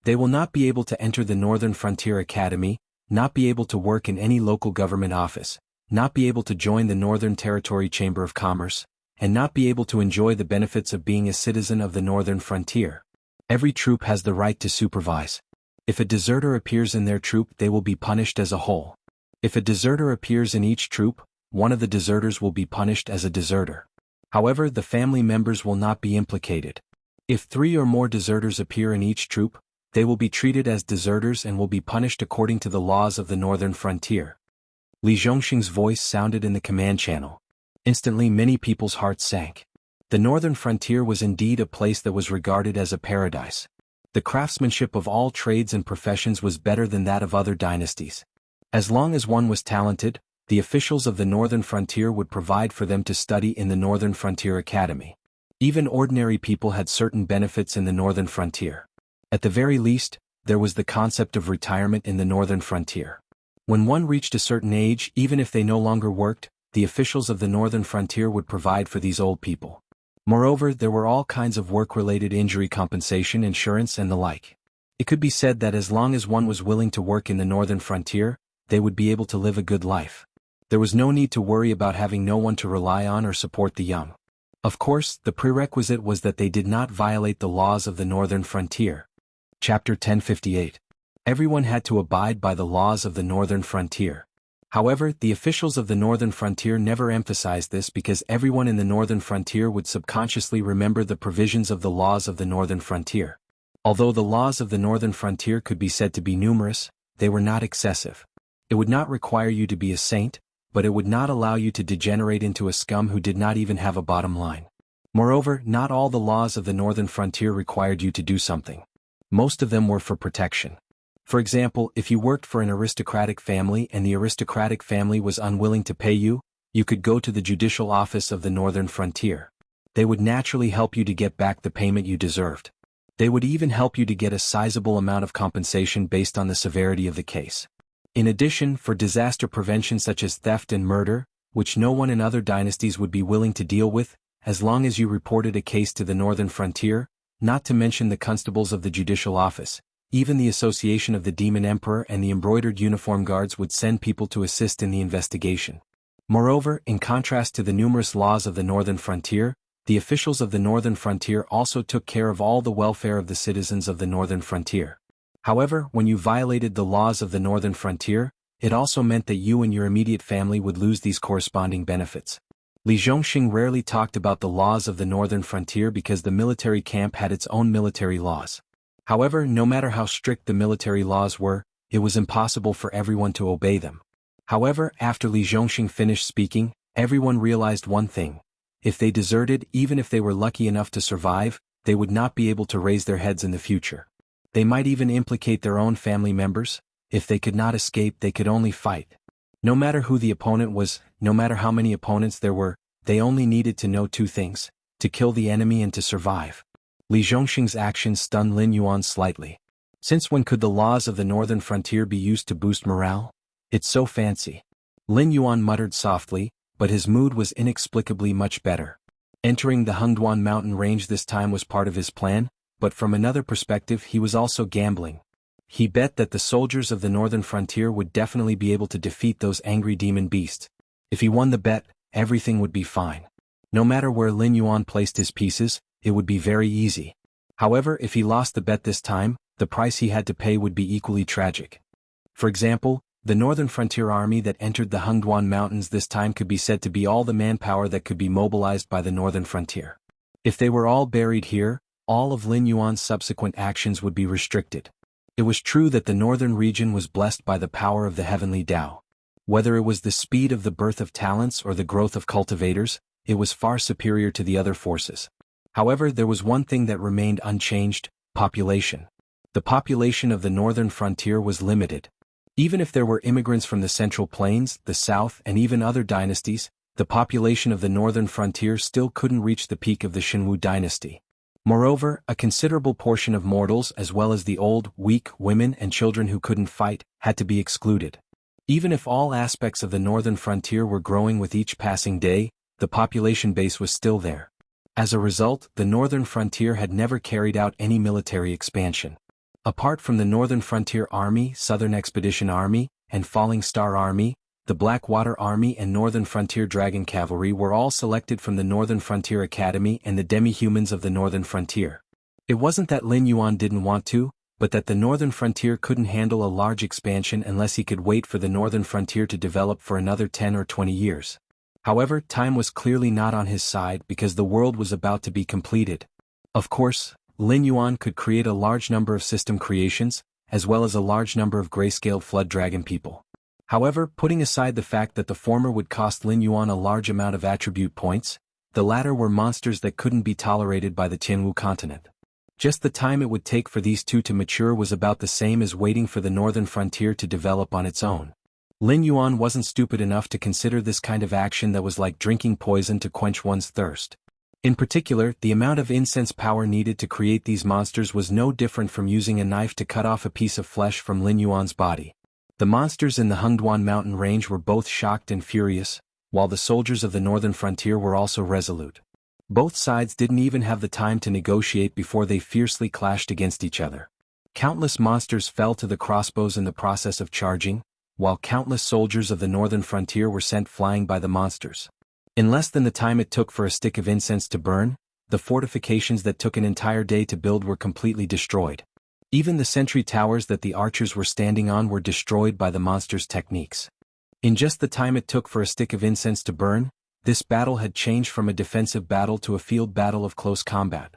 They will not be able to enter the Northern Frontier Academy, not be able to work in any local government office, not be able to join the Northern Territory Chamber of Commerce, and not be able to enjoy the benefits of being a citizen of the Northern Frontier. Every troop has the right to supervise. If a deserter appears in their troop, they will be punished as a whole. If a deserter appears in each troop, one of the deserters will be punished as a deserter. However, the family members will not be implicated. If 3 or more deserters appear in each troop, they will be treated as deserters and will be punished according to the laws of the Northern Frontier. Li Zhongxing's voice sounded in the command channel. Instantly many people's hearts sank. The Northern Frontier was indeed a place that was regarded as a paradise. The craftsmanship of all trades and professions was better than that of other dynasties. As long as one was talented, the officials of the Northern Frontier would provide for them to study in the Northern Frontier Academy. Even ordinary people had certain benefits in the Northern Frontier. At the very least, there was the concept of retirement in the Northern Frontier. When one reached a certain age, even if they no longer worked, the officials of the Northern Frontier would provide for these old people. Moreover, there were all kinds of work-related injury compensation, insurance, and the like. It could be said that as long as one was willing to work in the Northern Frontier, they would be able to live a good life. There was no need to worry about having no one to rely on or support the young. Of course, the prerequisite was that they did not violate the laws of the northern frontier. Chapter 1058. Everyone had to abide by the laws of the northern frontier. However, the officials of the northern frontier never emphasized this because everyone in the northern frontier would subconsciously remember the provisions of the laws of the northern frontier. Although the laws of the northern frontier could be said to be numerous, they were not excessive. It would not require you to be a saint, but it would not allow you to degenerate into a scum who did not even have a bottom line. Moreover, not all the laws of the northern frontier required you to do something. Most of them were for protection. For example, if you worked for an aristocratic family and the aristocratic family was unwilling to pay you, you could go to the judicial office of the northern frontier. They would naturally help you to get back the payment you deserved. They would even help you to get a sizable amount of compensation based on the severity of the case. In addition, for disaster prevention such as theft and murder, which no one in other dynasties would be willing to deal with, as long as you reported a case to the northern frontier, not to mention the constables of the judicial office, even the Association of the Demon Emperor and the embroidered uniform guards would send people to assist in the investigation. Moreover, in contrast to the numerous laws of the northern frontier, the officials of the northern frontier also took care of all the welfare of the citizens of the northern frontier. However, when you violated the laws of the northern frontier, it also meant that you and your immediate family would lose these corresponding benefits. Li Zhongxing rarely talked about the laws of the northern frontier because the military camp had its own military laws. However, no matter how strict the military laws were, it was impossible for everyone to obey them. However, after Li Zhongxing finished speaking, everyone realized one thing. If they deserted, even if they were lucky enough to survive, they would not be able to raise their heads in the future. They might even implicate their own family members. If they could not escape, they could only fight. No matter who the opponent was, no matter how many opponents there were, they only needed to know two things: to kill the enemy and to survive. Li Zhongxing's actions stunned Lin Yuan slightly. Since when could the laws of the northern frontier be used to boost morale? It's so fancy. Lin Yuan muttered softly, but his mood was inexplicably much better. Entering the Hengduan mountain range this time was part of his plan, but from another perspective he was also gambling. He bet that the soldiers of the northern frontier would definitely be able to defeat those angry demon beasts. If he won the bet, everything would be fine. No matter where Lin Yuan placed his pieces, it would be very easy. However, if he lost the bet this time, the price he had to pay would be equally tragic. For example, the northern frontier army that entered the Hengduan mountains this time could be said to be all the manpower that could be mobilized by the northern frontier. If they were all buried here, all of Lin Yuan's subsequent actions would be restricted. It was true that the northern region was blessed by the power of the heavenly Tao. Whether it was the speed of the birth of talents or the growth of cultivators, it was far superior to the other forces. However, there was one thing that remained unchanged: population. The population of the northern frontier was limited. Even if there were immigrants from the Central Plains, the South, and even other dynasties, the population of the northern frontier still couldn't reach the peak of the Xinwu dynasty. Moreover, a considerable portion of mortals, as well as the old, weak, women and children who couldn't fight, had to be excluded. Even if all aspects of the northern frontier were growing with each passing day, the population base was still there. As a result, the northern frontier had never carried out any military expansion. Apart from the Northern Frontier Army, Southern Expedition Army, and Falling Star Army, the Blackwater Army and Northern Frontier Dragon Cavalry were all selected from the Northern Frontier Academy and the demi-humans of the Northern Frontier. It wasn't that Lin Yuan didn't want to, but that the Northern Frontier couldn't handle a large expansion unless he could wait for the Northern Frontier to develop for another 10 or 20 years. However, time was clearly not on his side because the world was about to be completed. Of course, Lin Yuan could create a large number of system creations, as well as a large number of grayscale flood dragon people. However, putting aside the fact that the former would cost Lin Yuan a large amount of attribute points, the latter were monsters that couldn't be tolerated by the Tianwu continent. Just the time it would take for these two to mature was about the same as waiting for the Northern Frontier to develop on its own. Lin Yuan wasn't stupid enough to consider this kind of action that was like drinking poison to quench one's thirst. In particular, the amount of incense power needed to create these monsters was no different from using a knife to cut off a piece of flesh from Lin Yuan's body. The monsters in the Hengduan mountain range were both shocked and furious, while the soldiers of the Northern Frontier were also resolute. Both sides didn't even have the time to negotiate before they fiercely clashed against each other. Countless monsters fell to the crossbows in the process of charging, while countless soldiers of the northern frontier were sent flying by the monsters. In less than the time it took for a stick of incense to burn, the fortifications that took an entire day to build were completely destroyed. Even the sentry towers that the archers were standing on were destroyed by the monsters' techniques. In just the time it took for a stick of incense to burn, this battle had changed from a defensive battle to a field battle of close combat.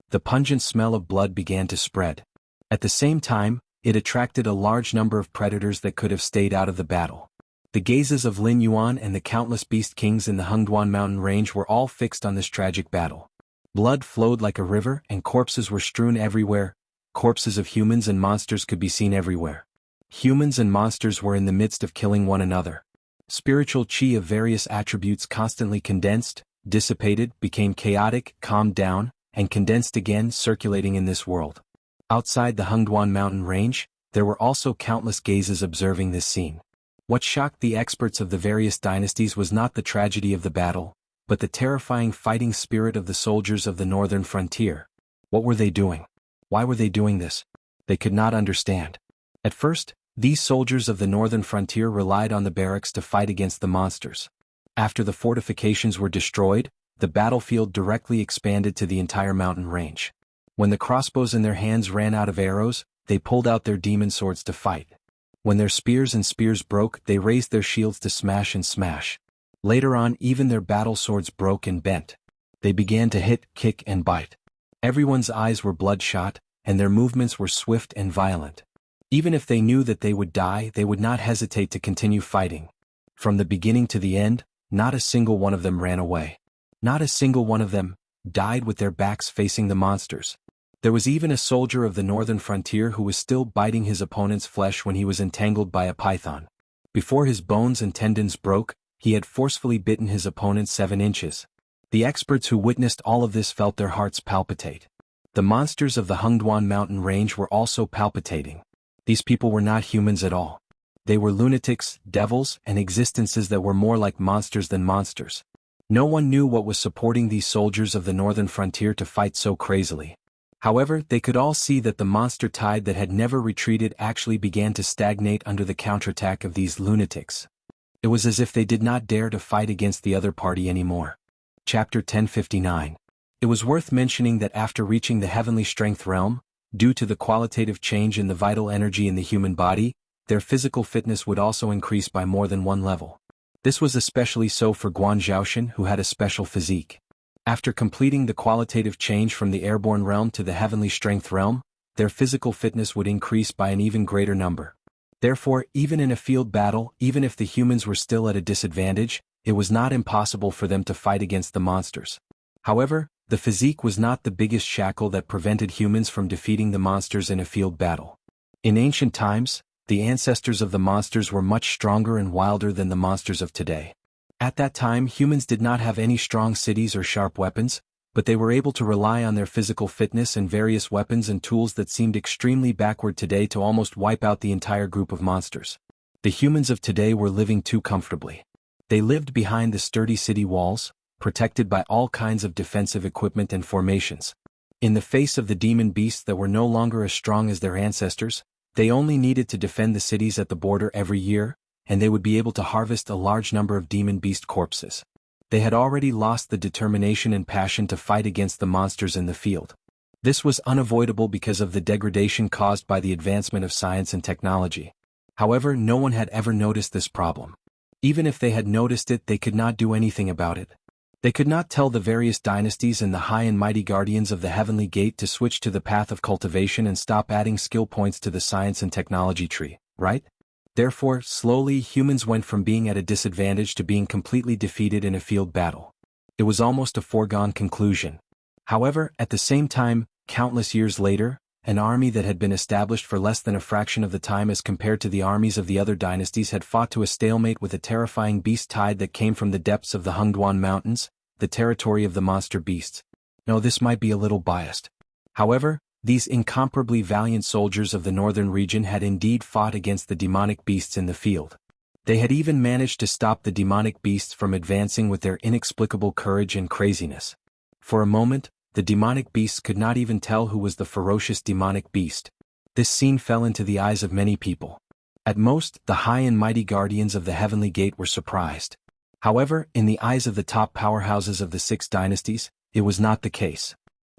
The pungent smell of blood began to spread. At the same time, it attracted a large number of predators that could have stayed out of the battle. The gazes of Lin Yuan and the countless beast kings in the Hengduan mountain range were all fixed on this tragic battle. Blood flowed like a river and corpses were strewn everywhere. Corpses of humans and monsters could be seen everywhere. Humans and monsters were in the midst of killing one another. Spiritual qi of various attributes constantly condensed, dissipated, became chaotic, calmed down, and condensed again, circulating in this world. Outside the Hengduan mountain range, there were also countless gazes observing this scene. What shocked the experts of the various dynasties was not the tragedy of the battle, but the terrifying fighting spirit of the soldiers of the northern frontier. What were they doing? Why were they doing this? They could not understand. At first, these soldiers of the northern frontier relied on the barracks to fight against the monsters. After the fortifications were destroyed, the battlefield directly expanded to the entire mountain range. When the crossbows in their hands ran out of arrows, they pulled out their demon swords to fight. When their spears broke, they raised their shields to smash and smash. Later on, even their battle swords broke and bent. They began to hit, kick, and bite. Everyone's eyes were bloodshot, and their movements were swift and violent. Even if they knew that they would die, they would not hesitate to continue fighting. From the beginning to the end, not a single one of them ran away. Not a single one of them died with their backs facing the monsters. There was even a soldier of the northern frontier who was still biting his opponent's flesh when he was entangled by a python. Before his bones and tendons broke, he had forcefully bitten his opponent 7 inches. The experts who witnessed all of this felt their hearts palpitate. The monsters of the Hengduan mountain range were also palpitating. These people were not humans at all. They were lunatics, devils, and existences that were more like monsters than monsters. No one knew what was supporting these soldiers of the northern frontier to fight so crazily. However, they could all see that the monster tide that had never retreated actually began to stagnate under the counterattack of these lunatics. It was as if they did not dare to fight against the other party anymore. Chapter 1059. It was worth mentioning that after reaching the heavenly strength realm, due to the qualitative change in the vital energy in the human body, their physical fitness would also increase by more than one level. This was especially so for Guan Zhaoshan, who had a special physique. After completing the qualitative change from the airborne realm to the heavenly strength realm, their physical fitness would increase by an even greater number. Therefore, even in a field battle, even if the humans were still at a disadvantage, it was not impossible for them to fight against the monsters. However, the physique was not the biggest shackle that prevented humans from defeating the monsters in a field battle. In ancient times, the ancestors of the monsters were much stronger and wilder than the monsters of today. At that time, humans did not have any strong cities or sharp weapons, but they were able to rely on their physical fitness and various weapons and tools that seemed extremely backward today to almost wipe out the entire group of monsters. The humans of today were living too comfortably. They lived behind the sturdy city walls, protected by all kinds of defensive equipment and formations. In the face of the demon beasts that were no longer as strong as their ancestors, they only needed to defend the cities at the border every year, and they would be able to harvest a large number of demon beast corpses. They had already lost the determination and passion to fight against the monsters in the field. This was unavoidable because of the degradation caused by the advancement of science and technology. However, no one had ever noticed this problem. Even if they had noticed it, they could not do anything about it. They could not tell the various dynasties and the high and mighty guardians of the heavenly gate to switch to the path of cultivation and stop adding skill points to the science and technology tree, right? Therefore, slowly humans went from being at a disadvantage to being completely defeated in a field battle. It was almost a foregone conclusion. However, at the same time, countless years later, an army that had been established for less than a fraction of the time as compared to the armies of the other dynasties had fought to a stalemate with a terrifying beast tide that came from the depths of the Hengduan Mountains, the territory of the monster beasts. No, this might be a little biased. However, these incomparably valiant soldiers of the northern region had indeed fought against the demonic beasts in the field. They had even managed to stop the demonic beasts from advancing with their inexplicable courage and craziness. For a moment, the demonic beasts could not even tell who was the ferocious demonic beast. This scene fell into the eyes of many people. At most, the high and mighty guardians of the heavenly gate were surprised. However, in the eyes of the top powerhouses of the six dynasties, it was not the case.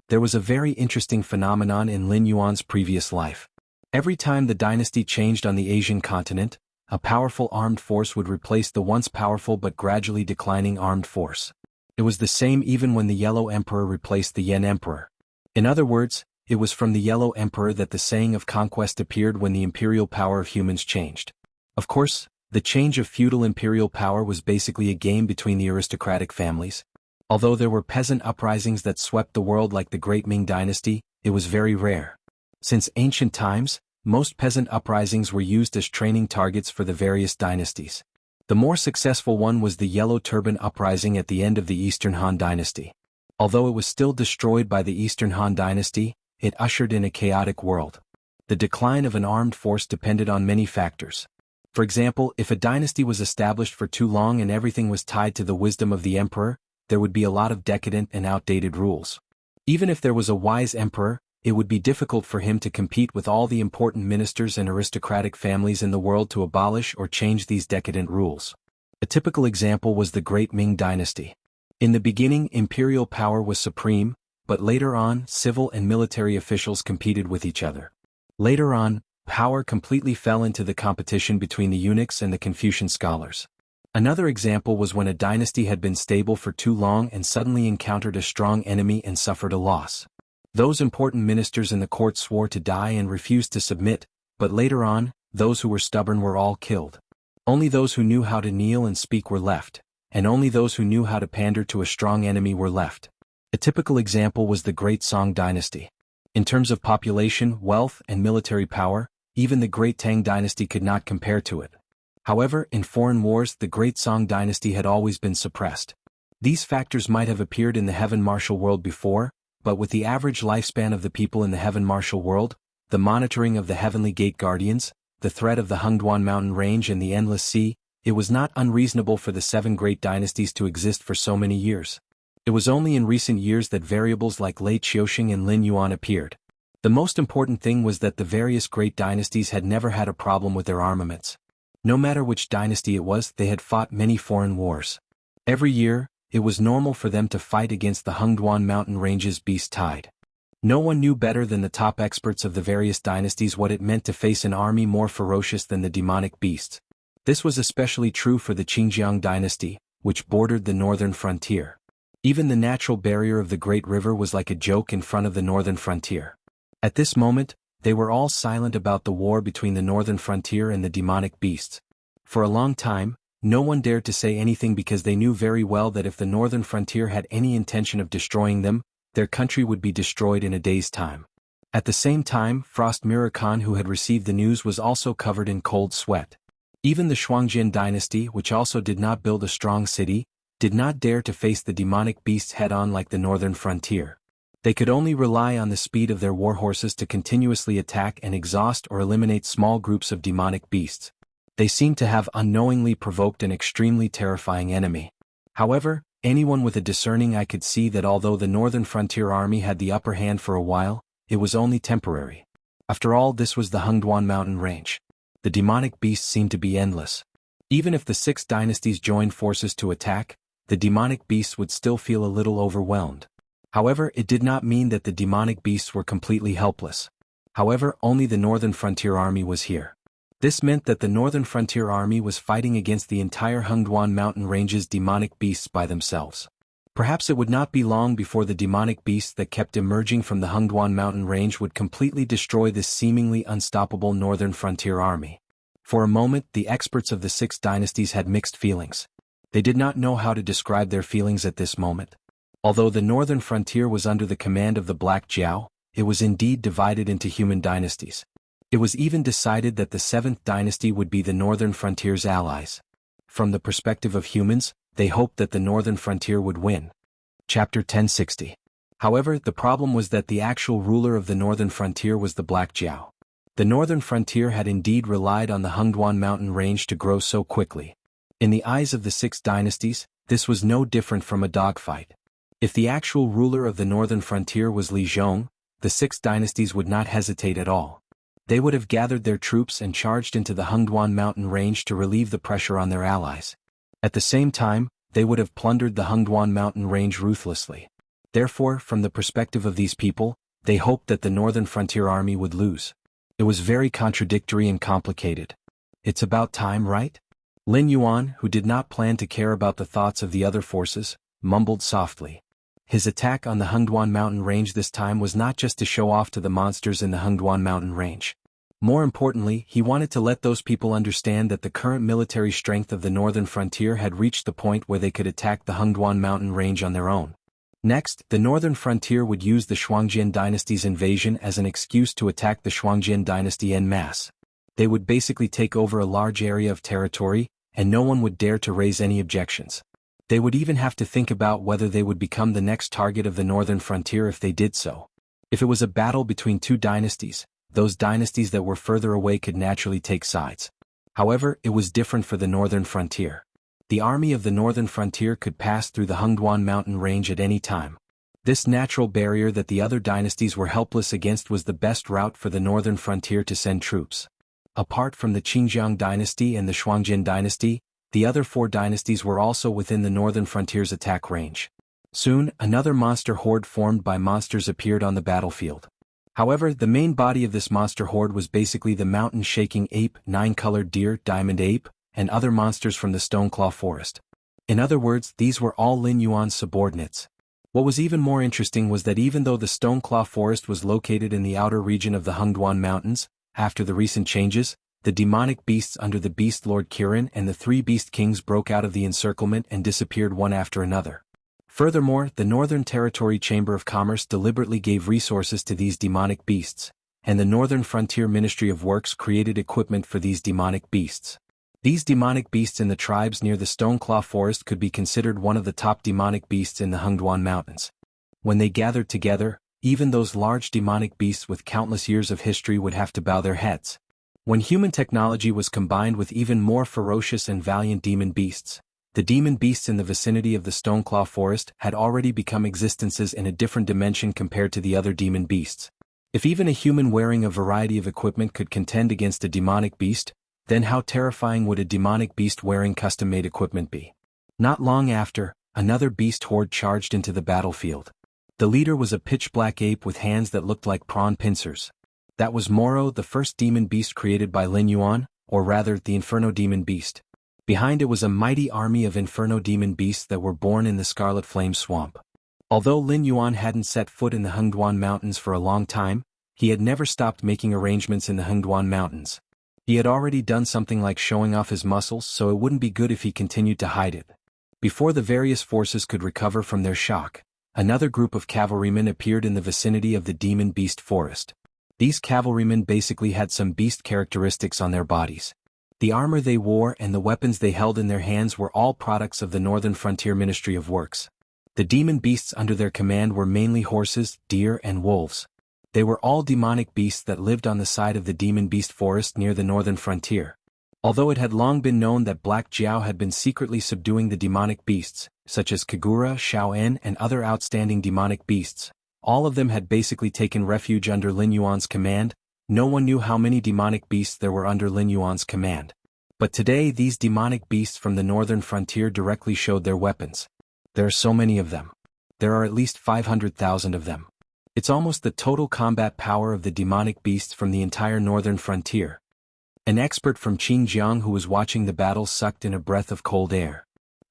There was a very interesting phenomenon in Lin Yuan's previous life. Every time the dynasty changed on the Asian continent, a powerful armed force would replace the once powerful but gradually declining armed force. It was the same even when the Yellow Emperor replaced the Yen Emperor. In other words, it was from the Yellow Emperor that the saying of conquest appeared when the imperial power of humans changed. Of course, the change of feudal imperial power was basically a game between the aristocratic families. Although there were peasant uprisings that swept the world like the Great Ming Dynasty, it was very rare. Since ancient times, most peasant uprisings were used as training targets for the various dynasties. The more successful one was the Yellow Turban Uprising at the end of the Eastern Han Dynasty. Although it was still destroyed by the Eastern Han Dynasty, it ushered in a chaotic world. The decline of an armed force depended on many factors. For example, if a dynasty was established for too long and everything was tied to the wisdom of the emperor, there would be a lot of decadent and outdated rules. Even if there was a wise emperor, it would be difficult for him to compete with all the important ministers and aristocratic families in the world to abolish or change these decadent rules. A typical example was the Great Ming Dynasty. In the beginning, imperial power was supreme, but later on, civil and military officials competed with each other. Later on, power completely fell into the competition between the eunuchs and the Confucian scholars. Another example was when a dynasty had been stable for too long and suddenly encountered a strong enemy and suffered a loss. Those important ministers in the court swore to die and refused to submit, but later on, those who were stubborn were all killed. Only those who knew how to kneel and speak were left, and only those who knew how to pander to a strong enemy were left. A typical example was the Great Song Dynasty. In terms of population, wealth, and military power, even the Great Tang Dynasty could not compare to it. However, in foreign wars, the Great Song Dynasty had always been suppressed. These factors might have appeared in the Heaven Martial World before, but with the average lifespan of the people in the Heaven Martial World, the monitoring of the Heavenly Gate Guardians, the threat of the Hengduan Mountain Range and the Endless Sea, it was not unreasonable for the seven great dynasties to exist for so many years. It was only in recent years that variables like Late Xiaoxing and Lin Yuan appeared. The most important thing was that the various great dynasties had never had a problem with their armaments. No matter which dynasty it was, they had fought many foreign wars. Every year, it was normal for them to fight against the Hengduan Mountain Range's beast tide. No one knew better than the top experts of the various dynasties what it meant to face an army more ferocious than the demonic beasts. This was especially true for the Qingjiang dynasty, which bordered the northern frontier. Even the natural barrier of the Great River was like a joke in front of the northern frontier. At this moment, they were all silent about the war between the northern frontier and the demonic beasts. For a long time, no one dared to say anything because they knew very well that if the northern frontier had any intention of destroying them, their country would be destroyed in a day's time. At the same time, Frost Mirror Khan, who had received the news, was also covered in cold sweat. Even the Shuangjin dynasty, which also did not build a strong city, did not dare to face the demonic beasts head-on like the northern frontier. They could only rely on the speed of their war horses to continuously attack and exhaust or eliminate small groups of demonic beasts. They seemed to have unknowingly provoked an extremely terrifying enemy. However, anyone with a discerning eye could see that although the northern frontier army had the upper hand for a while, it was only temporary. After all, this was the Hengduan Mountain Range. The demonic beasts seemed to be endless. Even if the six dynasties joined forces to attack, the demonic beasts would still feel a little overwhelmed. However, it did not mean that the demonic beasts were completely helpless. However, only the northern frontier army was here. This meant that the northern frontier army was fighting against the entire Hengduan Mountain Range's demonic beasts by themselves. Perhaps it would not be long before the demonic beasts that kept emerging from the Hengduan Mountain Range would completely destroy this seemingly unstoppable northern frontier army. For a moment, the experts of the six dynasties had mixed feelings. They did not know how to describe their feelings at this moment. Although the northern frontier was under the command of the Black Jiao, it was indeed divided into human dynasties. It was even decided that the seventh dynasty would be the northern frontier's allies. From the perspective of humans, they hoped that the northern frontier would win. Chapter 1060. However, the problem was that the actual ruler of the northern frontier was the Black Jiao. The northern frontier had indeed relied on the Hengduan Mountain Range to grow so quickly. In the eyes of the six dynasties, this was no different from a dogfight. If the actual ruler of the northern frontier was Li Zhong, the six dynasties would not hesitate at all. They would have gathered their troops and charged into the Hengduan mountain range to relieve the pressure on their allies. At the same time, they would have plundered the Hengduan mountain range ruthlessly. Therefore, from the perspective of these people, they hoped that the Northern Frontier Army would lose. It was very contradictory and complicated. It's about time, right? Lin Yuan, who did not plan to care about the thoughts of the other forces, mumbled softly. His attack on the Hengduan mountain range this time was not just to show off to the monsters in the Hengduan mountain range. More importantly, he wanted to let those people understand that the current military strength of the northern frontier had reached the point where they could attack the Hengduan mountain range on their own. Next, the northern frontier would use the Shuangjian dynasty's invasion as an excuse to attack the Shuangjian dynasty en masse. They would basically take over a large area of territory, and no one would dare to raise any objections. They would even have to think about whether they would become the next target of the northern frontier if they did so. If it was a battle between two dynasties, those dynasties that were further away could naturally take sides. However, it was different for the northern frontier. The army of the northern frontier could pass through the Hengduan mountain range at any time. This natural barrier that the other dynasties were helpless against was the best route for the northern frontier to send troops. Apart from the Qingjiang dynasty and the Shuangjian dynasty, the other four dynasties were also within the northern frontier's attack range. Soon, another monster horde formed by monsters appeared on the battlefield. However, the main body of this monster horde was basically the mountain-shaking ape, nine-colored deer, diamond ape, and other monsters from the Stoneclaw forest. In other words, these were all Lin Yuan's subordinates. What was even more interesting was that even though the Stoneclaw forest was located in the outer region of the Hengduan mountains, after the recent changes, the demonic beasts under the Beast Lord Kirin and the three Beast Kings broke out of the encirclement and disappeared one after another. Furthermore, the Northern Territory Chamber of Commerce deliberately gave resources to these demonic beasts, and the Northern Frontier Ministry of Works created equipment for these demonic beasts. These demonic beasts in the tribes near the Stoneclaw Forest could be considered one of the top demonic beasts in the Hengduan Mountains. When they gathered together, even those large demonic beasts with countless years of history would have to bow their heads. When human technology was combined with even more ferocious and valiant demon beasts, the demon beasts in the vicinity of the Stoneclaw Forest had already become existences in a different dimension compared to the other demon beasts. If even a human wearing a variety of equipment could contend against a demonic beast, then how terrifying would a demonic beast wearing custom-made equipment be? Not long after, another beast horde charged into the battlefield. The leader was a pitch-black ape with hands that looked like prawn pincers. That was Moro, the first demon beast created by Lin Yuan, or rather, the Inferno Demon Beast. Behind it was a mighty army of Inferno Demon Beasts that were born in the Scarlet Flame Swamp. Although Lin Yuan hadn't set foot in the Hengduan Mountains for a long time, he had never stopped making arrangements in the Hengduan Mountains. He had already done something like showing off his muscles, so it wouldn't be good if he continued to hide it. Before the various forces could recover from their shock, another group of cavalrymen appeared in the vicinity of the Demon Beast Forest. These cavalrymen basically had some beast characteristics on their bodies. The armor they wore and the weapons they held in their hands were all products of the Northern Frontier Ministry of Works. The demon beasts under their command were mainly horses, deer, and wolves. They were all demonic beasts that lived on the side of the Demon Beast Forest near the northern frontier. Although it had long been known that Black Jiao had been secretly subduing the demonic beasts, such as Kagura, Xiaofan, and other outstanding demonic beasts, all of them had basically taken refuge under Lin Yuan's command. No one knew how many demonic beasts there were under Lin Yuan's command. But today these demonic beasts from the northern frontier directly showed their weapons. There are so many of them. There are at least 500,000 of them. It's almost the total combat power of the demonic beasts from the entire northern frontier. An expert from Qingjiang who was watching the battle sucked in a breath of cold air.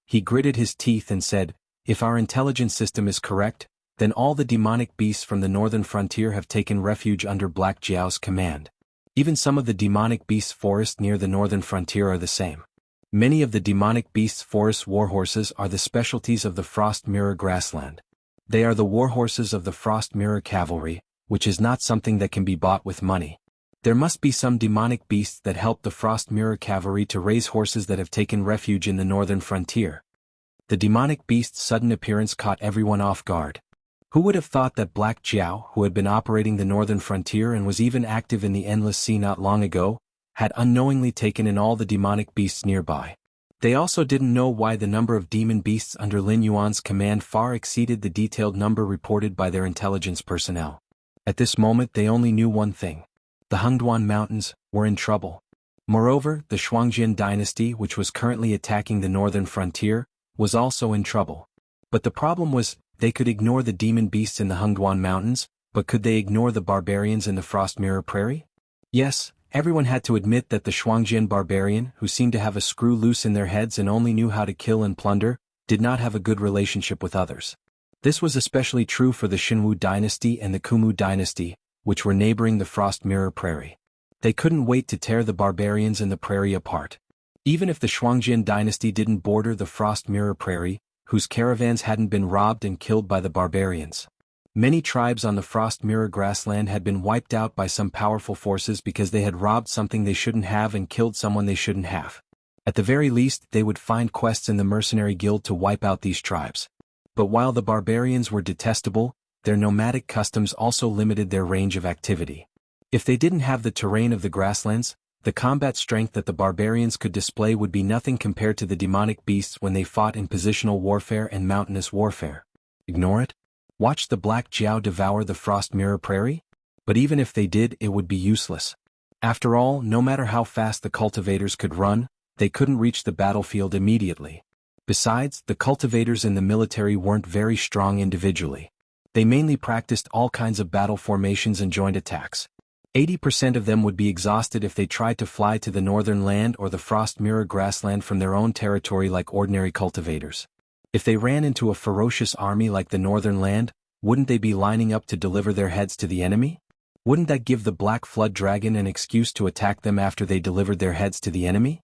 He gritted his teeth and said, "If our intelligence system is correct, then all the demonic beasts from the northern frontier have taken refuge under Black Jiao's command. Even some of the demonic beasts' forests near the northern frontier are the same. Many of the demonic beasts' forest warhorses are the specialties of the Frost Mirror grassland. They are the warhorses of the Frost Mirror cavalry, which is not something that can be bought with money. There must be some demonic beasts that help the Frost Mirror cavalry to raise horses that have taken refuge in the northern frontier." The demonic beast's sudden appearance caught everyone off guard. Who would have thought that Black Jiao, who had been operating the northern frontier and was even active in the Endless Sea not long ago, had unknowingly taken in all the demonic beasts nearby? They also didn't know why the number of demon beasts under Lin Yuan's command far exceeded the detailed number reported by their intelligence personnel. At this moment they only knew one thing. The Hengduan Mountains were in trouble. Moreover, the Shuangjian dynasty, which was currently attacking the northern frontier, was also in trouble. But the problem was, they could ignore the demon beasts in the Hengduan Mountains, but could they ignore the barbarians in the Frost Mirror Prairie? Yes, everyone had to admit that the Shuangjian barbarian, who seemed to have a screw loose in their heads and only knew how to kill and plunder, did not have a good relationship with others. This was especially true for the Xinwu dynasty and the Kumu dynasty, which were neighboring the Frost Mirror Prairie. They couldn't wait to tear the barbarians in the prairie apart. Even if the Shuangjian dynasty didn't border the Frost Mirror Prairie, whose caravans hadn't been robbed and killed by the barbarians. Many tribes on the Frost Mirror grassland had been wiped out by some powerful forces because they had robbed something they shouldn't have and killed someone they shouldn't have. At the very least, they would find quests in the mercenary guild to wipe out these tribes. But while the barbarians were detestable, their nomadic customs also limited their range of activity. If they didn't have the terrain of the grasslands, the combat strength that the barbarians could display would be nothing compared to the demonic beasts when they fought in positional warfare and mountainous warfare. Ignore it? Watch the Black Jiao devour the Frost Mirror Prairie? But even if they did, it would be useless. After all, no matter how fast the cultivators could run, they couldn't reach the battlefield immediately. Besides, the cultivators in the military weren't very strong individually. They mainly practiced all kinds of battle formations and joint attacks. 80% of them would be exhausted if they tried to fly to the northern land or the Frost Mirror grassland from their own territory like ordinary cultivators. If they ran into a ferocious army like the northern land, wouldn't they be lining up to deliver their heads to the enemy? Wouldn't that give the Black Flood Dragon an excuse to attack them after they delivered their heads to the enemy?